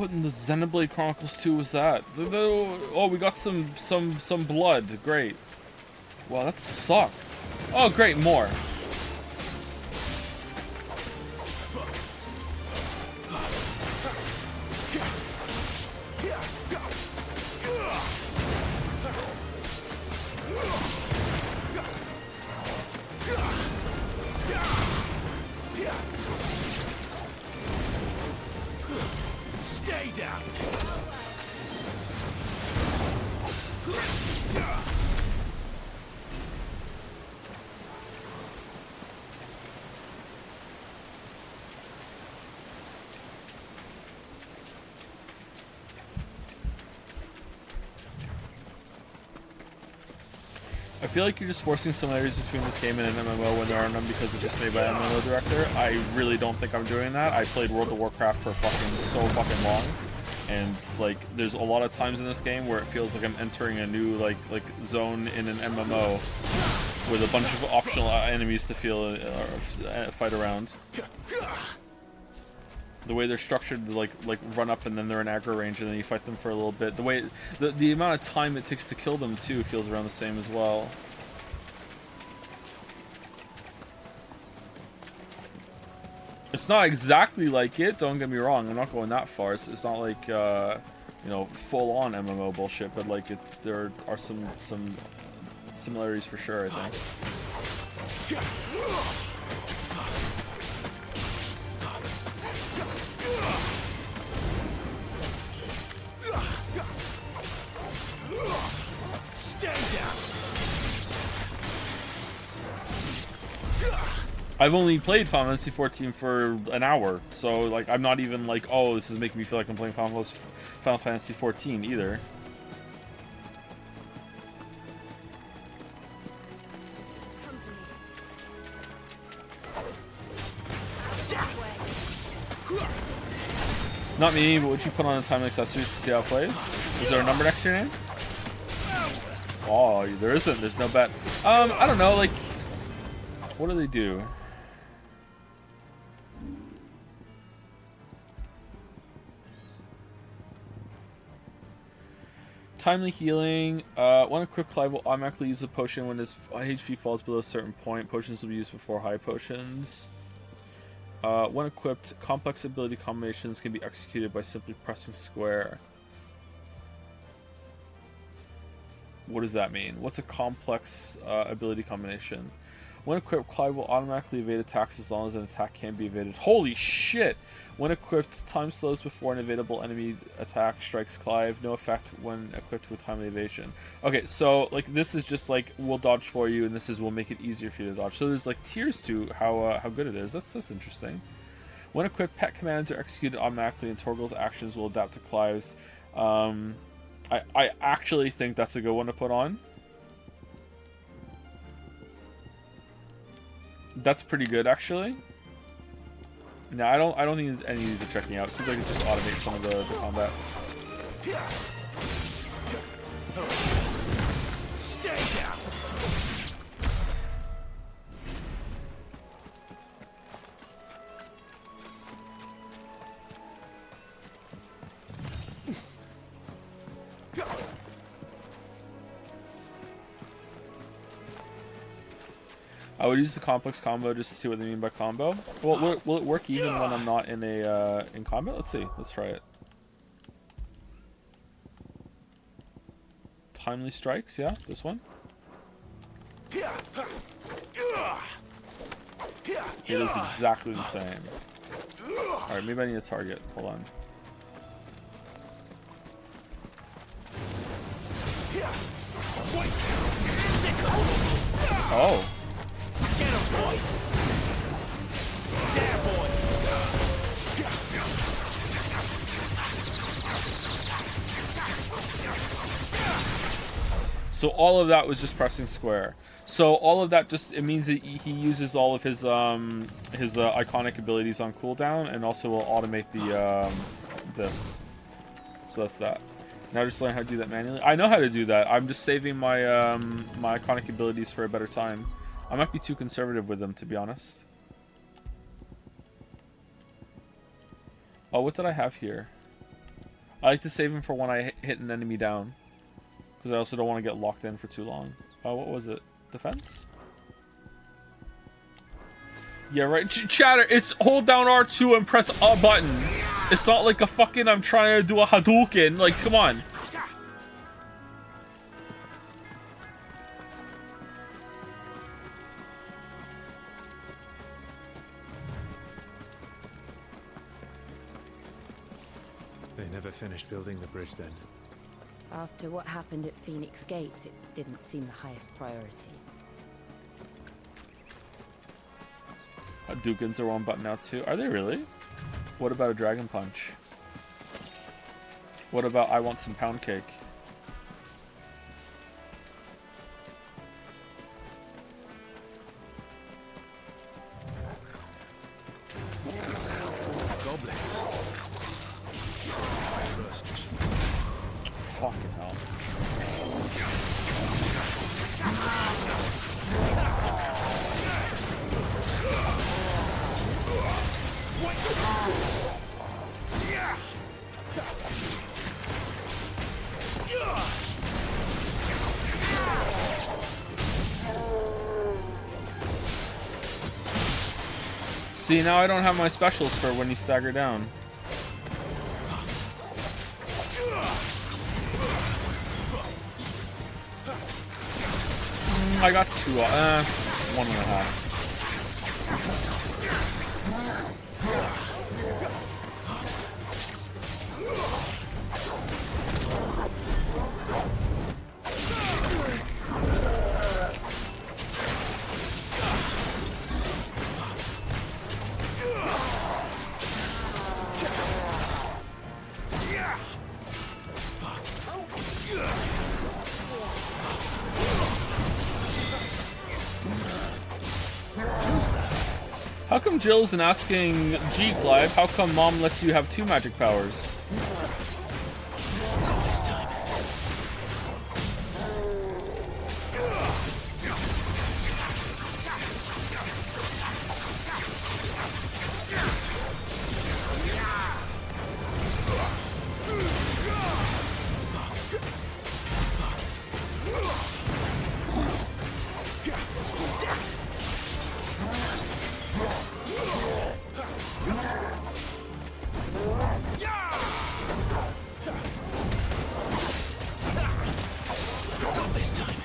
What in the Xenoblade Chronicles 2 was that? Oh, we got some blood. Great. Wow, that sucked. Oh, great, more.
Stay down.
I feel like you're just forcing similarities between this game and an MMO when there are none because it's just made by an MMO director. I really don't think I'm doing that. I played World of Warcraft for so fucking long, and like there's a lot of times in this game where it feels like I'm entering a new like zone in an MMO with a bunch of optional enemies to fight around. The way they're structured, like run up and then they're in aggro range and then you fight them for a little bit. The way the amount of time it takes to kill them too feels around the same as well. It's not exactly like it. Don't get me wrong. I'm not going that far. It's not like you know, full on MMO bullshit, but like there are some similarities for sure, I think.
Stay down.
I've only played Final Fantasy 14 for an hour, so like I'm not even like, oh, this is making me feel like I'm playing Final Fantasy 14 either. Not me, but would you put on the time accessories to see how it plays? Is there a number next to your name? Oh, there isn't. There's no bet. I don't know, like, what do they do? Timely healing. When equipped, Clive will automatically use a potion when his HP falls below a certain point. Potions will be used before high potions. When equipped, complex ability combinations can be executed by simply pressing square. What does that mean? What's a complex ability combination? When equipped, Clive will automatically evade attacks as long as an attack can be evaded. Holy shit! When equipped, time slows before an evadable enemy attack strikes Clive. No effect when equipped with timely evasion. Okay, so like this is just like we'll dodge for you, and this is we'll make it easier for you to dodge. So there's like tiers to how good it is. That's interesting. When equipped, pet commands are executed automatically, and Torgal's actions will adapt to Clive's. I actually think that's a good one to put on. That's pretty good, actually. No, I don't think any of these are checking out. It seems like it just automates some of the combat.
Stay down.
I would use the complex combo just to see what they mean by combo. Well, will it work even when I'm not in a in combat? Let's see. Let's try it. Timely strikes, yeah, this one. It is exactly the same. All right, maybe I need a target. Hold on. Oh.
Get him, boy. Yeah, boy.
So all of that was just pressing square. So all of that just, it means that he uses all of his iconic abilities on cooldown, and also will automate the this. So that's that. Now just learn how to do that manually. I know how to do that. I'm just saving my my iconic abilities for a better time. I might be too conservative with them, to be honest. Oh, what did I have here? I like to save him for when I hit an enemy down. Because I also don't want to get locked in for too long. Oh, what was it? Defense? Yeah, right. Chatter, it's hold down R2 and press a button. It's not like a fucking I'm trying to do a Hadouken. Like, come on.
They never finished building the bridge then.
After what happened at Phoenix Gate, it didn't seem the highest priority.
Hadoukens are one button now too. Are they really? What about a Dragon Punch? What about I want some pound cake?
Goblins. First mission.
Fucking hell. See, now I don't have my specials for when you stagger down. I got 2, 1.5. How come Jill isn't asking, gee, Clive, how come Mom lets you have 2 magic powers?
Not this time. Not this time.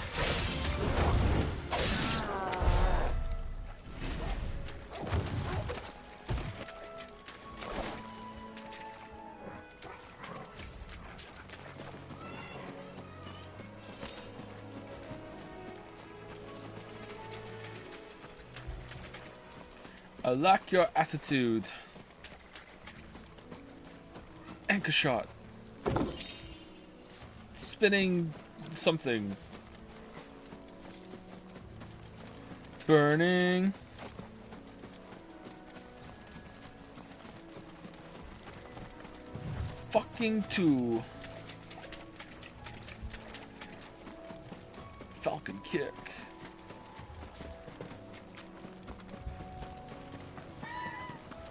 I like your attitude. Anchor shot. Spinning something. Burning. Fucking 2. Falcon kick.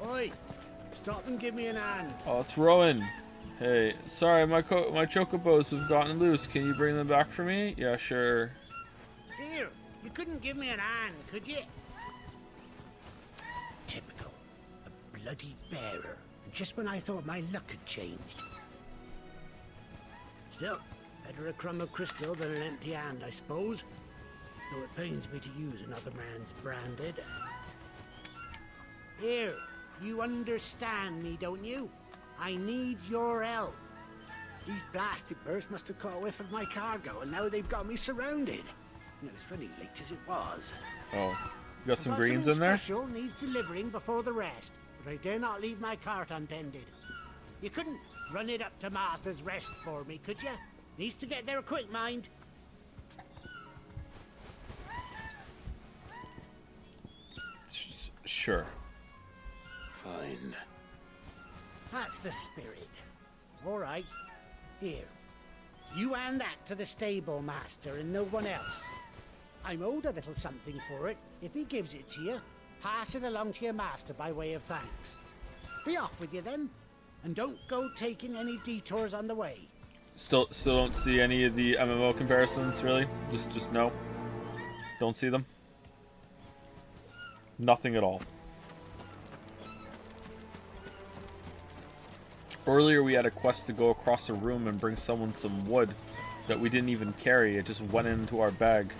Oi! Stop and give me an hand.
Oh, it's Rowan. Hey, sorry, my chocobos have gotten loose. Can you bring them back for me? Yeah, sure.
Here, you couldn't give me an hand, could you? Typical. A bloody bearer. Just when I thought my luck had changed. Still, better a crumb of crystal than an empty hand, I suppose. Though it pains me to use another man's branded. Here, you understand me, don't you? I need your help. These blasted birds must have caught a whiff of my cargo, and now they've got me surrounded. It was funny late as it was.
Oh, you got some
But
greens
something
in there?
Special needs delivering before the rest, but I dare not leave my cart untended. You couldn't run it up to Martha's Rest for me, could you? Needs to get there quick, mind.
Sure.
Fine.
That's the spirit. All right. Here. You hand that to the stable master and no one else. I'm owed a little something for it. If he gives it to you, pass it along to your master by way of thanks. Be off with you then. And don't go taking any detours on the way.
Still don't see any of the MMO comparisons, really? Just no? Don't see them? Nothing at all. Earlier we had a quest to go across a room and bring someone some wood that we didn't even carry. It just went into our bag.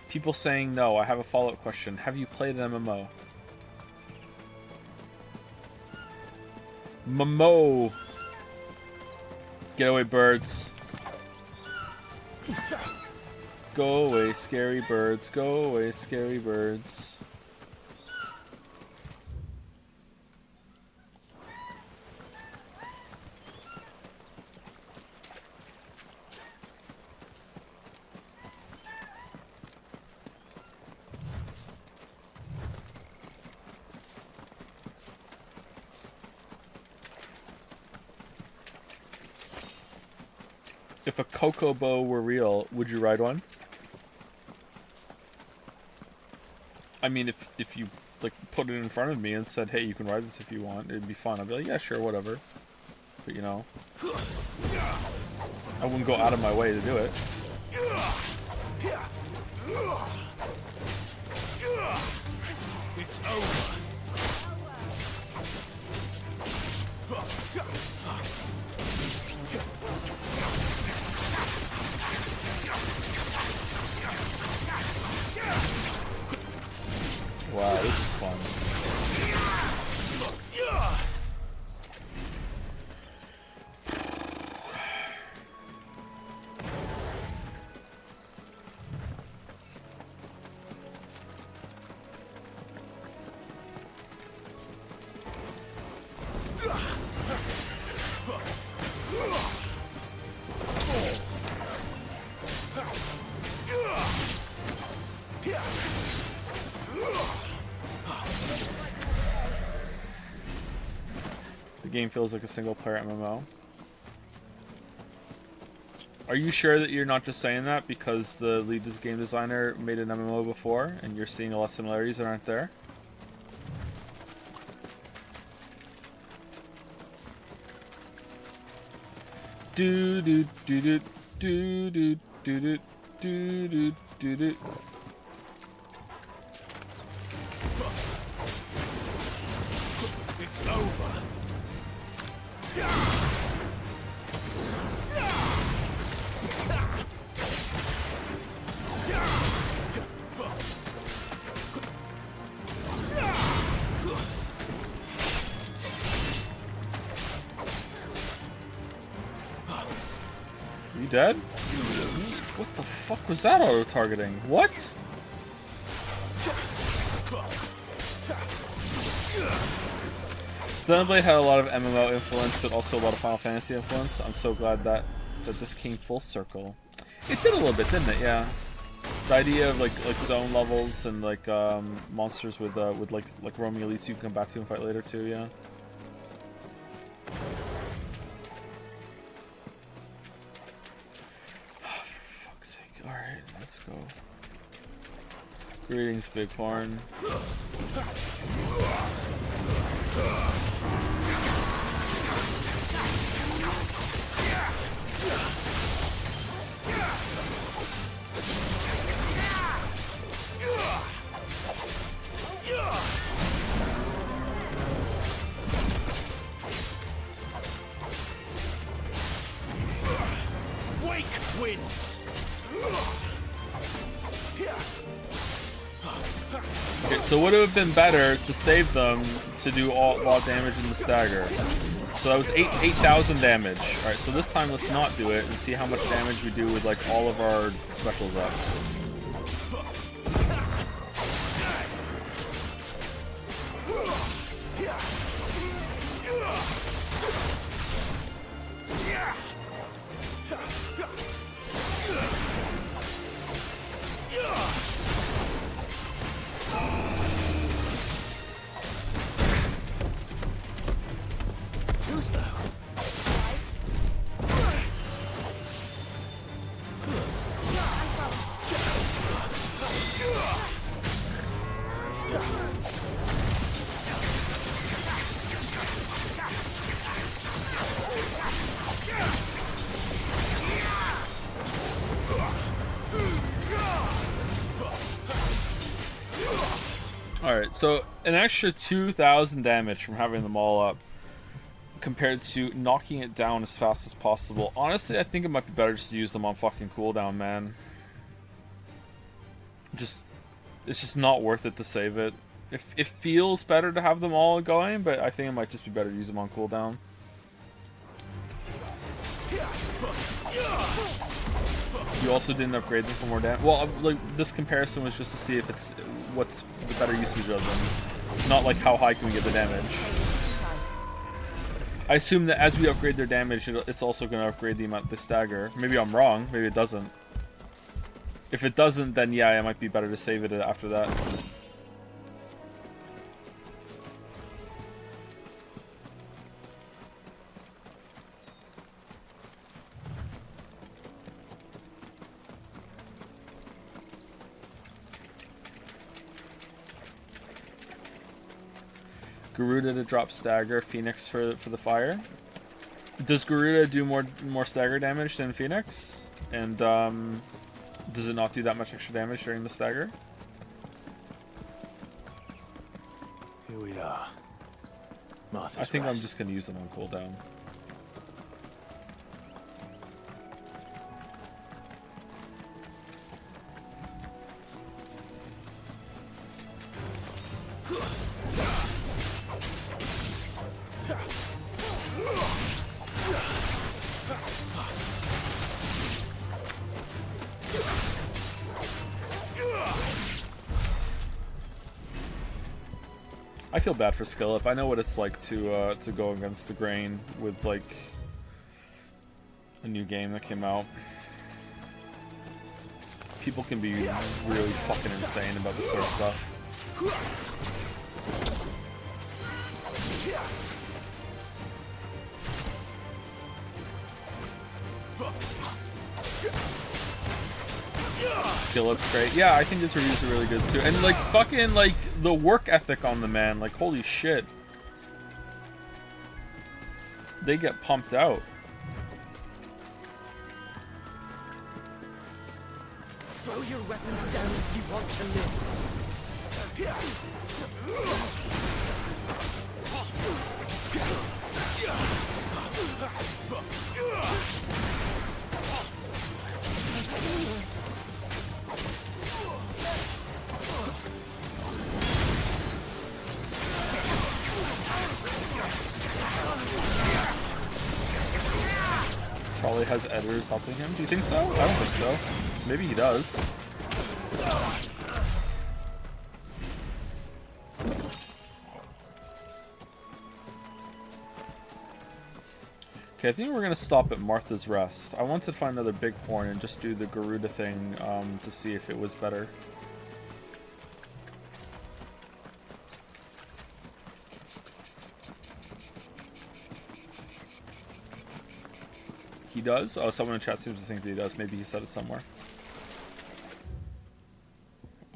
People saying no. I have a follow-up question. Have you played an MMO? Momo! Get away, birds. Go away, scary birds. Go away, scary birds. If a Kokobo were real, would you ride one? I mean, if you like put it in front of me and said, "Hey, you can ride this if you want," it'd be fun. I'd be like, "Yeah, sure, whatever." But you know, I wouldn't go out of my way to do it.
It's over.
Wow, this is fun. The game feels like a single-player MMO. Are you sure that you're not just saying that because the lead game designer made an MMO before and you're seeing a lot of similarities that aren't there? Do do do do do do do do do do do.
It's over.
You dead? What the fuck was that auto-targeting? What? Xenoblade had a lot of MMO influence, but also a lot of Final Fantasy influence. I'm so glad that this came full circle. It did a little bit, didn't it? Yeah. The idea of like zone levels and like monsters with like roaming elites you can come back to and fight later too. Yeah. For fuck's sake! All right, let's go. Greetings, Big Horn.
Wake wins.
Okay, so would it have been better to save them to do all damage in the stagger? So that was 8,000 damage. Alright, so this time let's not do it and see how much damage we do with like all of our specials up.
Too slow.
Alright, so an extra 2,000 damage from having them all up compared to knocking it down as fast as possible. Honestly, I think it might be better just to use them on fucking cooldown, man. It's just not worth it to save it. It feels better to have them all going, but I think it might just be better to use them on cooldown. You also didn't upgrade them for more damage. Well, like, this comparison was just to see if it's what's the better usage of them, not like how high can we get the damage. I assume that as we upgrade their damage, it's also going to upgrade the amount they stagger. Maybe I'm wrong. Maybe it doesn't. If it doesn't, then yeah, it might be better to save it after that. Garuda to drop stagger, Phoenix for the fire. Does Garuda do more stagger damage than Phoenix? And does it not do that much extra damage during the stagger?
Here we are. Martha's
I think
Rest.
I'm just gonna use them on cooldown. I feel bad for Skillip. I know what it's like to go against the grain with like a new game that came out. People can be really fucking insane about this sort of stuff. Skillup's great. Yeah, I think his reviews are really good too. And like fucking like the work ethic on the man, like holy shit. They get pumped out.
Throw your weapons down if you want to
Probably has editors helping him. Do you think so? I don't think so. Maybe he does. Okay, I think we're gonna stop at Martha's Rest. I wanted to find another bighorn and just do the Garuda thing to see if it was better. He does? Oh, someone in chat seems to think that he does. Maybe he said it somewhere.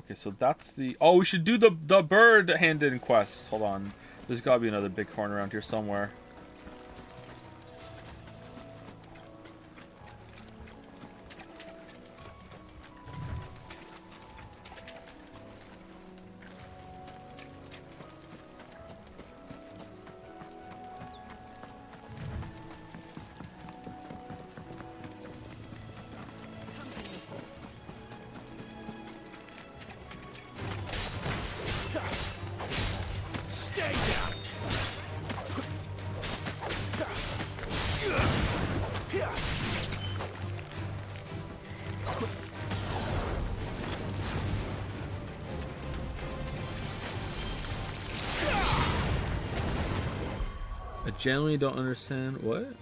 Okay, so that's the... Oh, we should do the bird hand-in quest. Hold on. There's gotta be another bighorn around here somewhere. Genuinely don't understand what?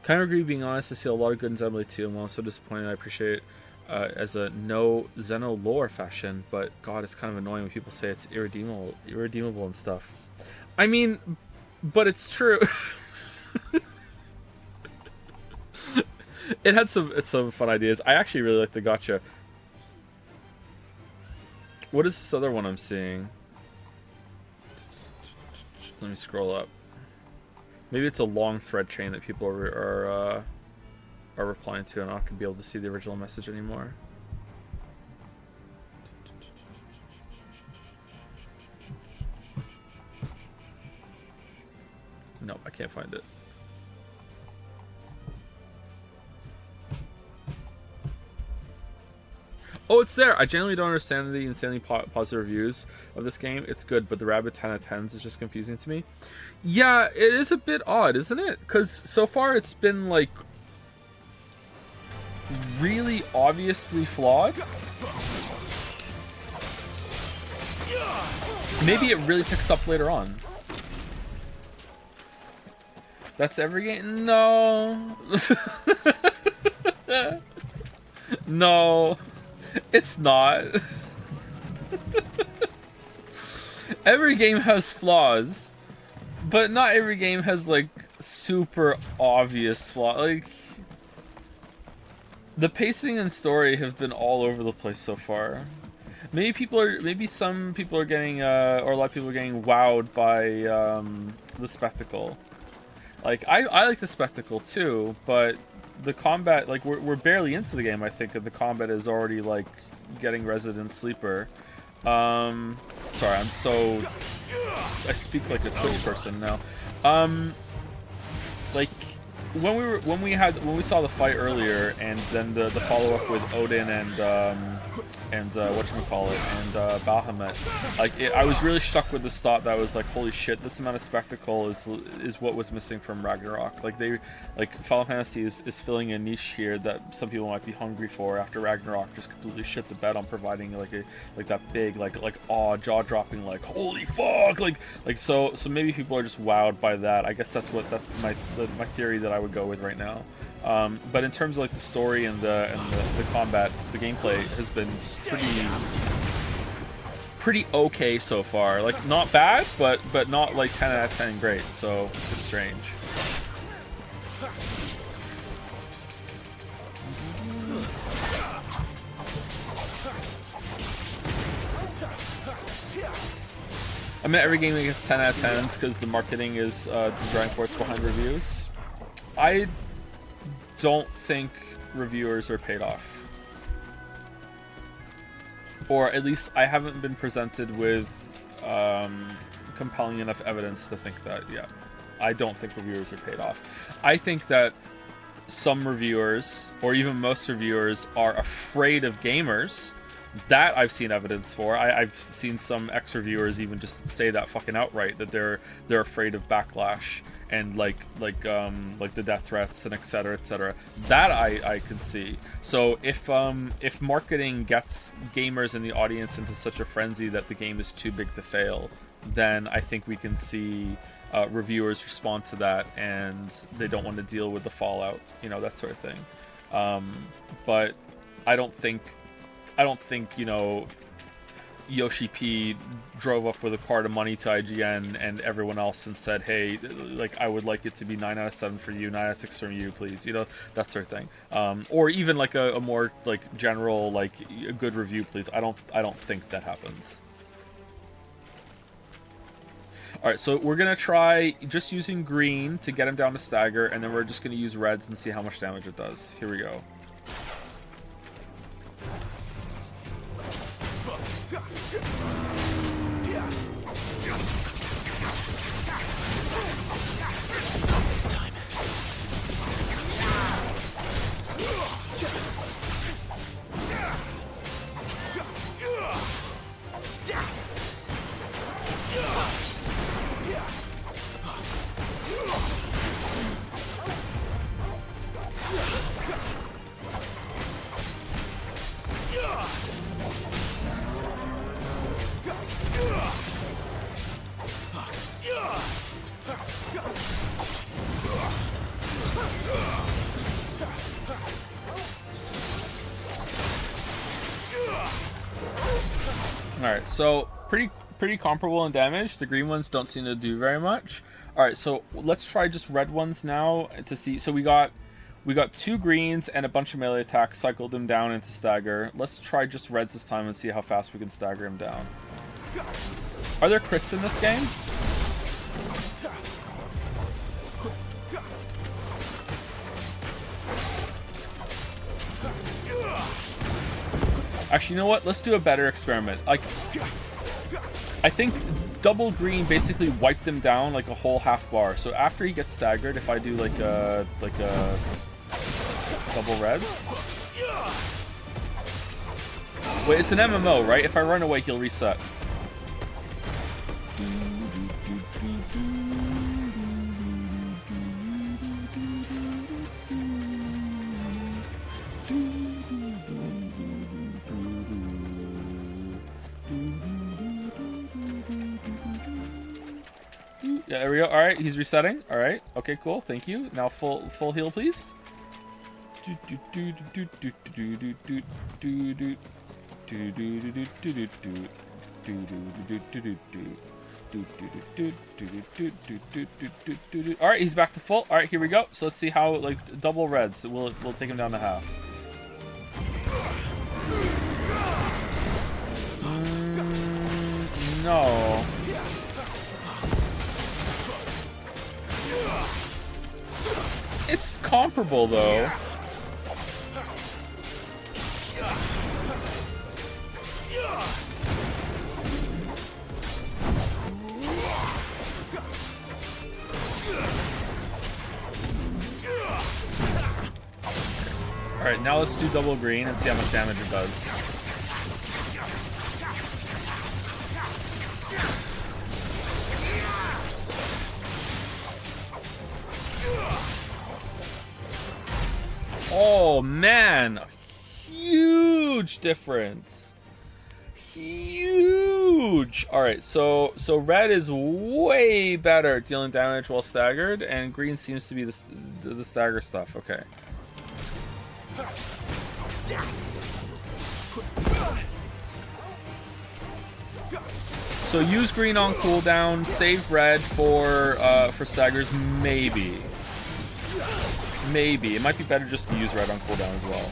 Kind of agree, being honest. I see a lot of good in Xenoblade 2, and while I'm so disappointed, I appreciate it as a no Xeno lore fashion, but god, it's kind of annoying when people say it's irredeemable and stuff. I mean, but it's true. It had some fun ideas. I actually really like the gacha. What is this other one I'm seeing? Let me scroll up. Maybe it's a long thread chain that people are replying to, and I'm not gonna be able to see the original message anymore. find it. Oh, it's there. I genuinely don't understand the insanely positive reviews of this game. It's good, but the rabid 10 out of 10s is just confusing to me. Yeah, it is a bit odd, isn't it? Because so far it's been, like, really obviously flawed. Maybe it really picks up later on. That's every game? No. No. It's not. Every game has flaws, but not every game has like super obvious flaws. Like the pacing and story have been all over the place so far. Maybe some people are getting, or a lot of people are getting wowed by the spectacle. Like I like the spectacle too, but the combat, like we're barely into the game, I think, and the combat is already like getting resident sleeper. Sorry, I speak like a Twitch person now. Like when we saw the fight earlier, and then the follow up with Odin and whatchamacallit, and Bahamut, like I was really struck with this thought that I was like, holy shit, this amount of spectacle is what was missing from Ragnarok. Like Final Fantasy is filling a niche here that some people might be hungry for after Ragnarok just completely shit the bed on providing like that big like jaw dropping like holy fuck like so maybe people are just wowed by that. I guess that's my theory that I would go with right now. But in terms of like the story and the combat, the gameplay has been pretty okay so far. Like not bad, but not like 10 out of 10 great. So it's strange. I mean, every game that gets 10 out of 10s because the marketing is the driving force behind reviews. I don't think reviewers are paid off. Or at least I haven't been presented with compelling enough evidence to think that, yeah. I don't think reviewers are paid off. I think that some reviewers, or even most reviewers, are afraid of gamers. That I've seen evidence for. I've seen some ex-reviewers even just say that fucking outright, that they're afraid of backlash and like the death threats and etc. That I can see. So if marketing gets gamers in the audience into such a frenzy that the game is too big to fail, then I think we can see reviewers respond to that, and they don't want to deal with the fallout, that sort of thing. But I don't think Yoshi P drove up with a cart of money to IGN and everyone else and said, hey, like I would like it to be 9 out of 7 for you, 9 out of 6 from you, please, that sort of thing. Or even like a more like general, like a good review, please. I don't think that happens. All right, so we're gonna try just using green to get him down to stagger, and then we're just gonna use reds and see how much damage it does. Here we go.
This time.
Alright, so pretty comparable in damage. The green ones don't seem to do very much. Alright, so let's try just red ones now to see. So we got 2 greens and a bunch of melee attacks, cycled him down into stagger. Let's try just reds this time and see how fast we can stagger him down. Are there crits in this game? Actually, you know what? Let's do a better experiment. Like, I think double green basically wiped them down like a whole half bar. So after he gets staggered, if I do like a double reds. Wait, it's an MMO, right? If I run away, he'll reset. Yeah, there we go. All right, he's resetting. All right. Okay, cool. Thank you. Now full heal, please. All right, he's back to full. All right, here we go. So let's see how like double reds. We'll take him down to half. No. It's comparable though. Alright, now let's do double green and see how much damage it does. Oh man, huge difference. Huge. All right, so red is way better at dealing damage while staggered, and green seems to be the stagger stuff. Okay. So use green on cooldown, save red for staggers, maybe. Maybe. It might be better just to use red on cooldown as well.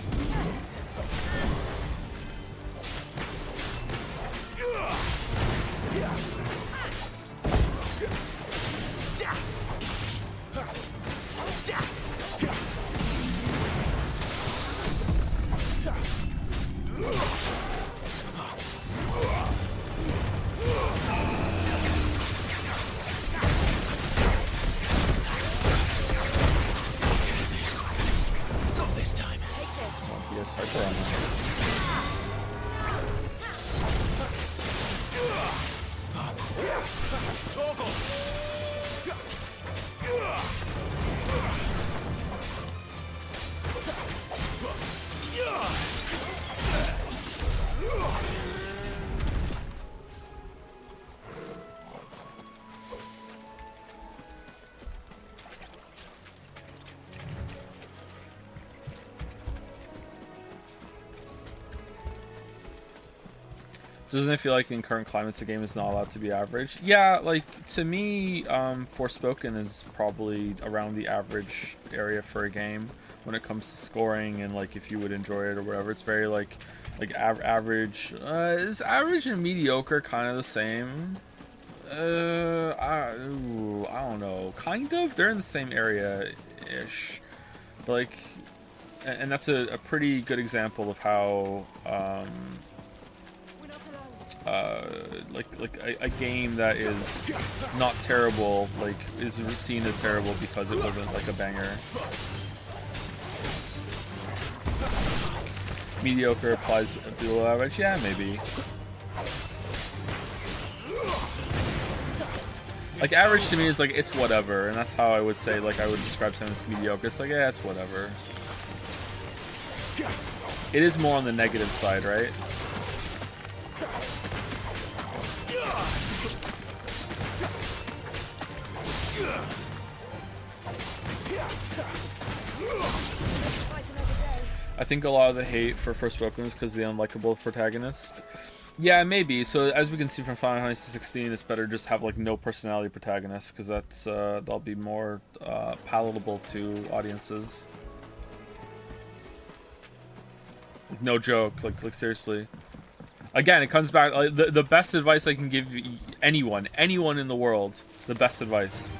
Doesn't it feel like in current climates the game is not allowed to be average? Yeah, like to me, Forspoken is probably around the average area for a game when it comes to scoring and like if you would enjoy it or whatever. It's very like average. Is average and mediocre kind of the same? I don't know. Kind of. They're in the same area ish. But like, and that's a pretty good example of how like a game that is not terrible like is seen as terrible because it wasn't like a banger. Mediocre applies below average, yeah, maybe. Like average to me is like it's whatever, and that's how I would say like I would describe something as mediocre. It's like yeah, it's whatever. It is more on the negative side, right? I think a lot of the hate for Forspoken is because of the unlikable protagonist. Yeah, maybe. So as we can see from Final Fantasy 16, it's better just have like no personality protagonist because that's that'll be more palatable to audiences. No joke, like seriously. Again, it comes back like the best advice I can give anyone in the world. The best advice.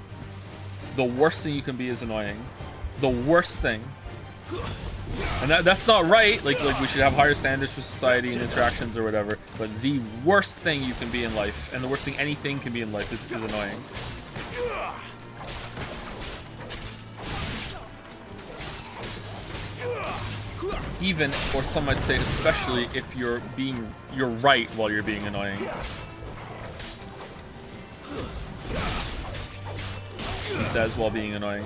The worst thing you can be is annoying. The worst thing. And that's not right. Like we should have higher standards for society and interactions or whatever. But the worst thing you can be in life, and the worst thing anything can be in life, is annoying. Even, or some might say especially, if you're right while you're being annoying. He says while being annoying.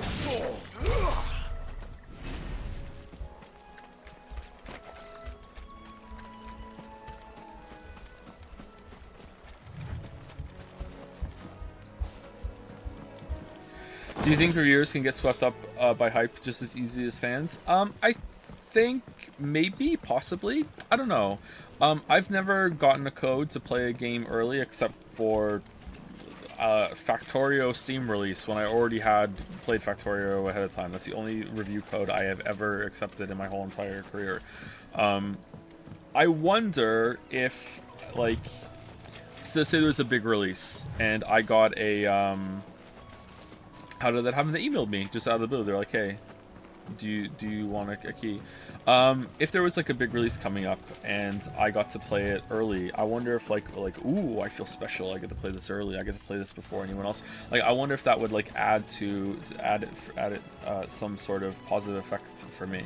Do you think reviewers can get swept up by hype just as easy as fans? I think maybe, possibly. I don't know. I've never gotten a code to play a game early except for Factorio Steam release when I already had played Factorio ahead of time. That's the only review code I have ever accepted in my whole entire career. I wonder if, like, so say there's a big release and I got a how did that happen? They emailed me just out of the blue. They're like, hey, do you want a key? If there was like a big release coming up and I got to play it early, I wonder if like ooh, I feel special. I get to play this early. I get to play this before anyone else. Like, I wonder if that would like add it some sort of positive effect for me.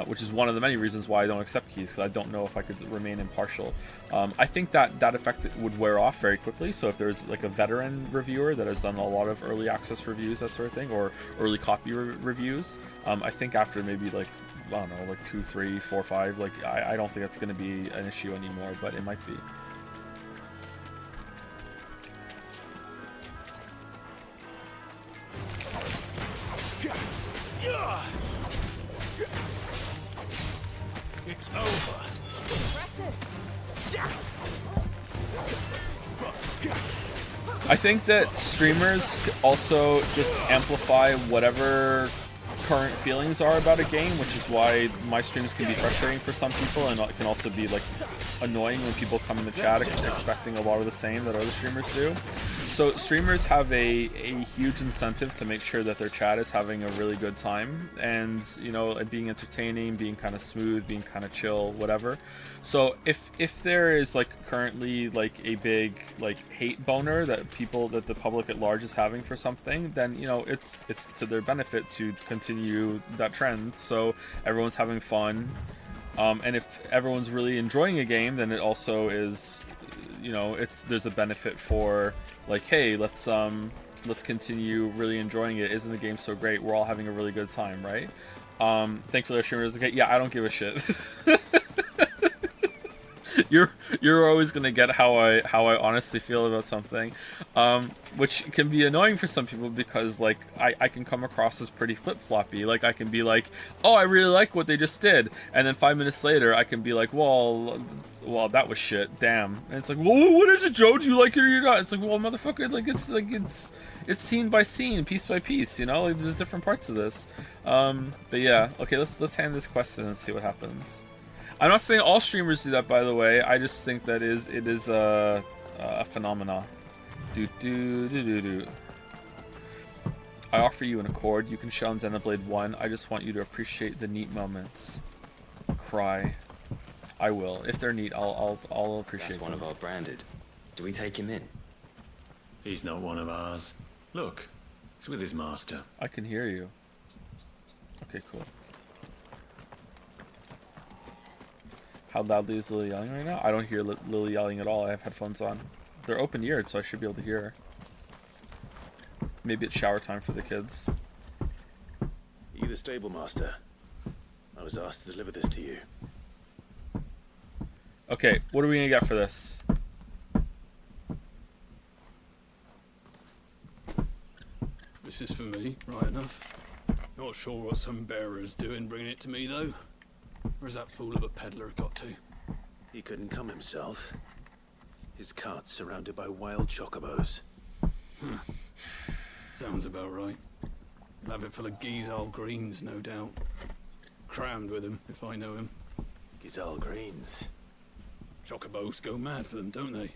Which is one of the many reasons why I don't accept keys, because I don't know if I could remain impartial. I think that effect would wear off very quickly. So if there's like a veteran reviewer that has done a lot of early access reviews, that sort of thing, or early copy reviews, I think after maybe like, I don't know, like 2, 3, 4, 5, like I don't think that's going to be an issue anymore, but it might be.
It's over.
I think that streamers also just amplify whatever current feelings are about a game, which is why my streams can be frustrating for some people, and it can also be like annoying when people come in the chat expecting a lot of the same that other streamers do. So streamers have a huge incentive to make sure that their chat is having a really good time, and you know, being entertaining, being kind of smooth, being kind of chill, whatever. So if there is like currently like a big like hate boner that the public at large is having for something, then you know it's to their benefit to continue that trend. So everyone's having fun, and if everyone's really enjoying a game, then it also is, you know, there's a benefit for like, hey, let's continue really enjoying it. Isn't the game so great? We're all having a really good time, right? Thankfully our streamers okay, yeah, I don't give a shit. You're always gonna get how I honestly feel about something, which can be annoying for some people because like I can come across as pretty flip-floppy. Like I can be like, oh, I really like what they just did, and then 5 minutes later I can be like, well that was shit, damn. And it's like, well, what is it, Joe? Do you like it or you're not? It's like, well, motherfucker, like it's scene by scene, piece by piece, you know. Like, there's different parts of this. But yeah, okay, let's hand this quest in and see what happens. I'm not saying all streamers do that, by the way. I just think that it is a phenomena. I offer you an accord. You can shell Xenoblade 1. I just want you to appreciate the neat moments. Cry. I will. If they're neat, I'll appreciate them.
That's one of our branded. Do we take him in?
He's not one of ours. Look, he's with his master.
I can hear you. Okay, cool. How loudly is Lily yelling right now? I don't hear Lily yelling at all. I have headphones on. They're open-eared, so I should be able to hear her. Maybe it's shower time for the kids.
You the stable master? I was asked to deliver this to you.
Okay, what are we gonna get for this?
This is for me, right enough. Not sure what some bearer's doing bringing it to me, though. Where's that fool of a peddler got to?
He couldn't come himself. His cart's surrounded by wild chocobos.
Sounds about right. He'll have it full of Gizal greens, no doubt. Crammed with him, if I know him.
Gizal greens?
Chocobos go mad for them, don't they?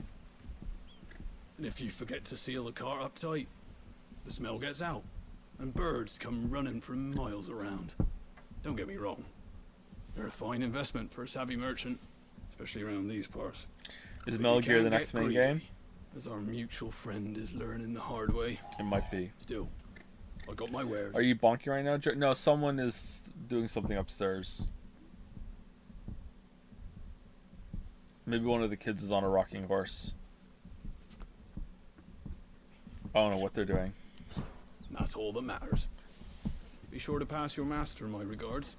And if you forget to seal the cart up tight, the smell gets out, and birds come running from miles around. Don't get me wrong. They're a fine investment for a savvy merchant, especially around these parts.
Is
But
Metal
you
Gear the
can't
next
get
main
greedy,
game?
as our mutual friend is learning the hard way.
It might be.
Still, I got my wares.
Are you bonking right now? No, someone is doing something upstairs. Maybe one of the kids is on a rocking horse. I don't know what they're doing.
That's all that matters. Be sure to pass your master my regards.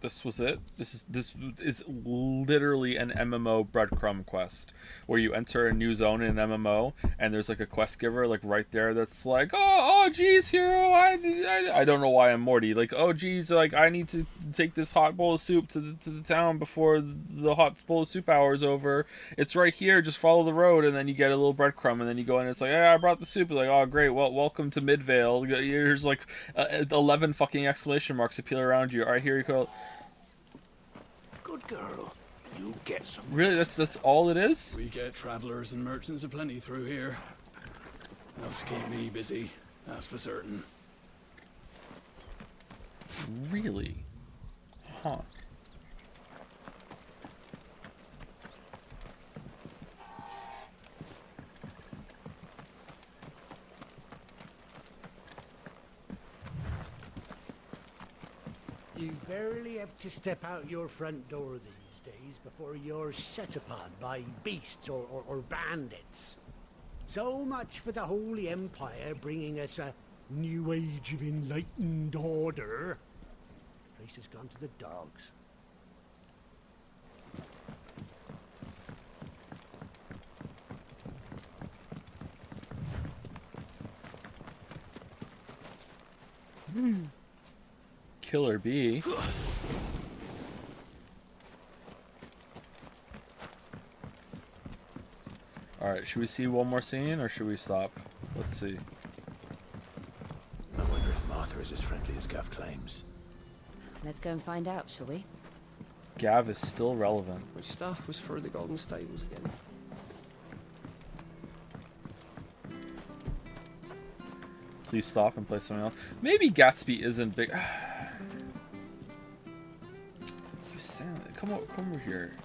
This was it. This is literally an MMO breadcrumb quest where you enter a new zone in an MMO and there's like a quest giver like right there that's like, oh geez, hero, I don't know why I'm Morty. Like, oh geez, like I need to take this hot bowl of soup to the town before the hot bowl of soup hour is over. It's right here. Just follow the road, and then you get a little breadcrumb, and then you go in. And it's like, hey, I brought the soup. You're like, oh great, well welcome to Midvale. Here's like 11 fucking exclamation marks appear around you. All right, here you go.
Good girl. You get some.
Really, that's all it is?
We get travelers and merchants aplenty through here. Enough to keep me busy, that's for certain.
Really? Huh.
You barely have to step out your front door these days before you're set upon by beasts or bandits. So much for the Holy Empire bringing us a new age of enlightened order. The place has gone to the dogs.
Killer bee. Alright, should we see one more scene or should we stop? Let's see.
I wonder if Martha is as friendly as Gav claims.
Let's go and find out, shall we?
Gav is still relevant.
Which staff was for the Golden Stables again?
Please stop and play something else. Maybe Gatsby isn't big. You stand. Come over here.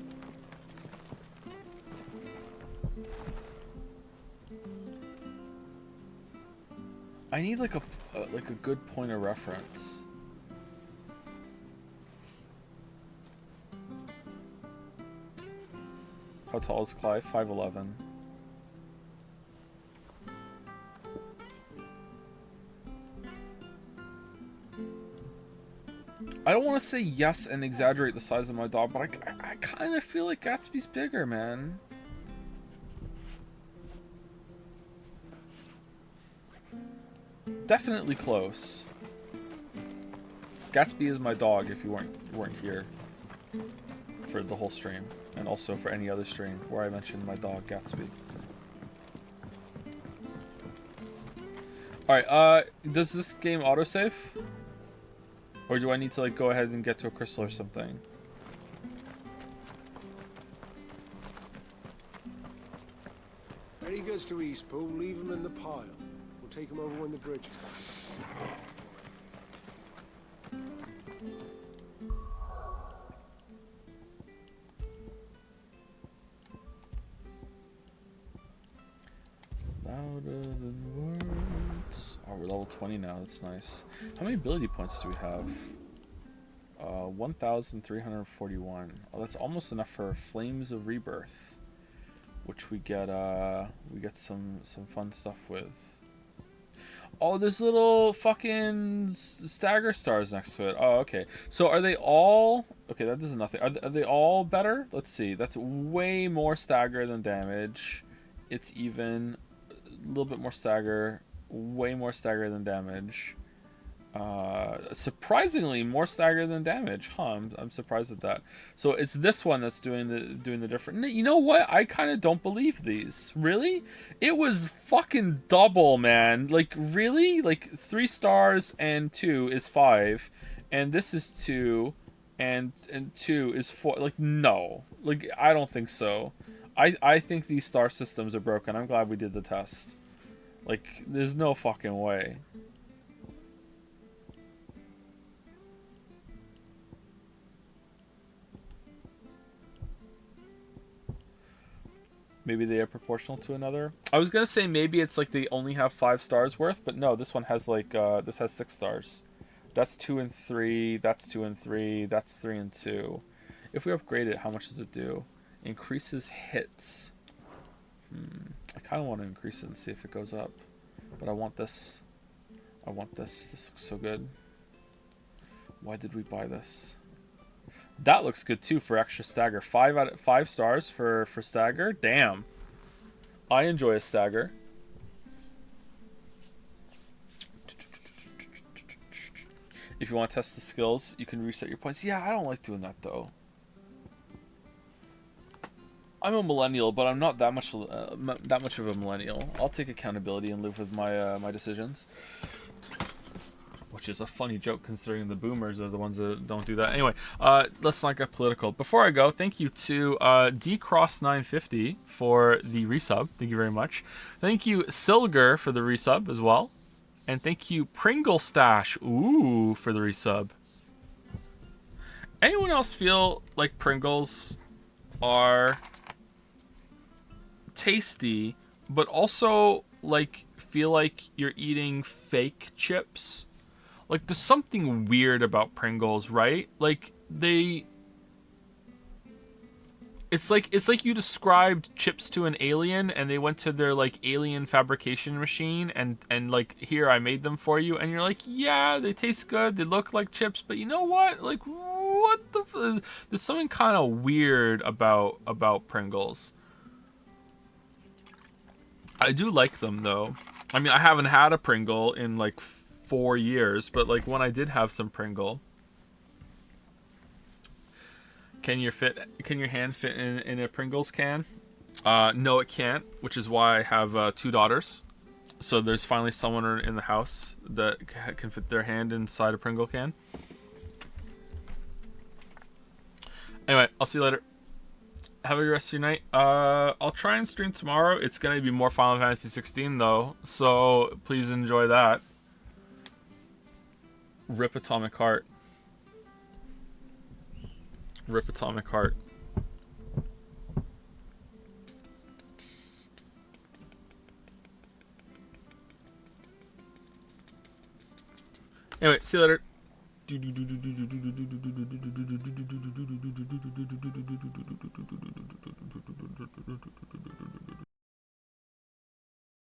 I need like a good point of reference. How tall is Clive? 5'11". I don't want to say yes and exaggerate the size of my dog, but I kind of feel like Gatsby's bigger, man. Definitely close. Gatsby is my dog if you weren't here for the whole stream, and also for any other stream where I mentioned my dog Gatsby. Alright, does this game autosave? Or do I need to like go ahead and get to a crystal or something?
Any goods to Eastpool, leave them in the pile. We'll take them over when the bridge is back.
Louder than words. Oh, we're level 20 now. That's nice. How many ability points do we have? 1,341. Oh, that's almost enough for Flames of Rebirth, which we get some fun stuff with. Oh, there's little fucking stagger stars next to it. Oh, okay. So are they all... Okay, that does nothing. Are they all better? Let's see. That's way more stagger than damage. It's even a little bit more stagger. Way more stagger than damage. Surprisingly more stagger than damage. Huh, I'm surprised at that. So it's this one that's doing the different. You know what? I kind of don't believe these. Really? It was fucking double, man. Like really? Like 3 stars and 2 is 5, and this is 2, and 2 is 4. Like no. Like I don't think so. I think these star systems are broken. I'm glad we did the test. Like, there's no fucking way. Maybe they are proportional to another. I was gonna say maybe it's like they only have 5 stars worth, but no, this one has like this has 6 stars. That's 2 and 3. That's 2 and 3. That's 3 and 2. If we upgrade it, how much does it do? Increases hits. I kind of want to increase it and see if it goes up, but I want this. I want this. This looks so good. Why did we buy this? That looks good too for extra stagger. 5 stars for stagger. Damn. I enjoy a stagger. If you want to test the skills, you can reset your points. Yeah, I don't like doing that though. I'm a millennial, but I'm not that much of a millennial. I'll take accountability and live with my my decisions. Which is a funny joke considering the boomers are the ones that don't do that. Anyway, let's not get political. Before I go, thank you to DCross950 for the resub. Thank you very much. Thank you, Silger, for the resub as well. And thank you, Pringle Stash, ooh, for the resub. Anyone else feel like Pringles are tasty, but also like feel like you're eating fake chips? Like, there's something weird about Pringles, right? Like, it's like you described chips to an alien, and they went to their like alien fabrication machine, and like, here, I made them for you, and you're like, yeah, they taste good, they look like chips, but you know what? Like, what the? There's something kind of weird about Pringles. I do like them though. I mean, I haven't had a Pringle in like 4 years, but like when I did have some Pringle. Can your hand fit in a Pringles can? No, it can't, which is why I have 2 daughters. So there's finally someone in the house that can fit their hand inside a Pringle can. Anyway, I'll see you later. Have a good rest of your night. I'll try and stream tomorrow. It's going to be more Final Fantasy 16 though, so please enjoy that. Rip Atomic Heart. Rip Atomic Heart. Anyway, see you later.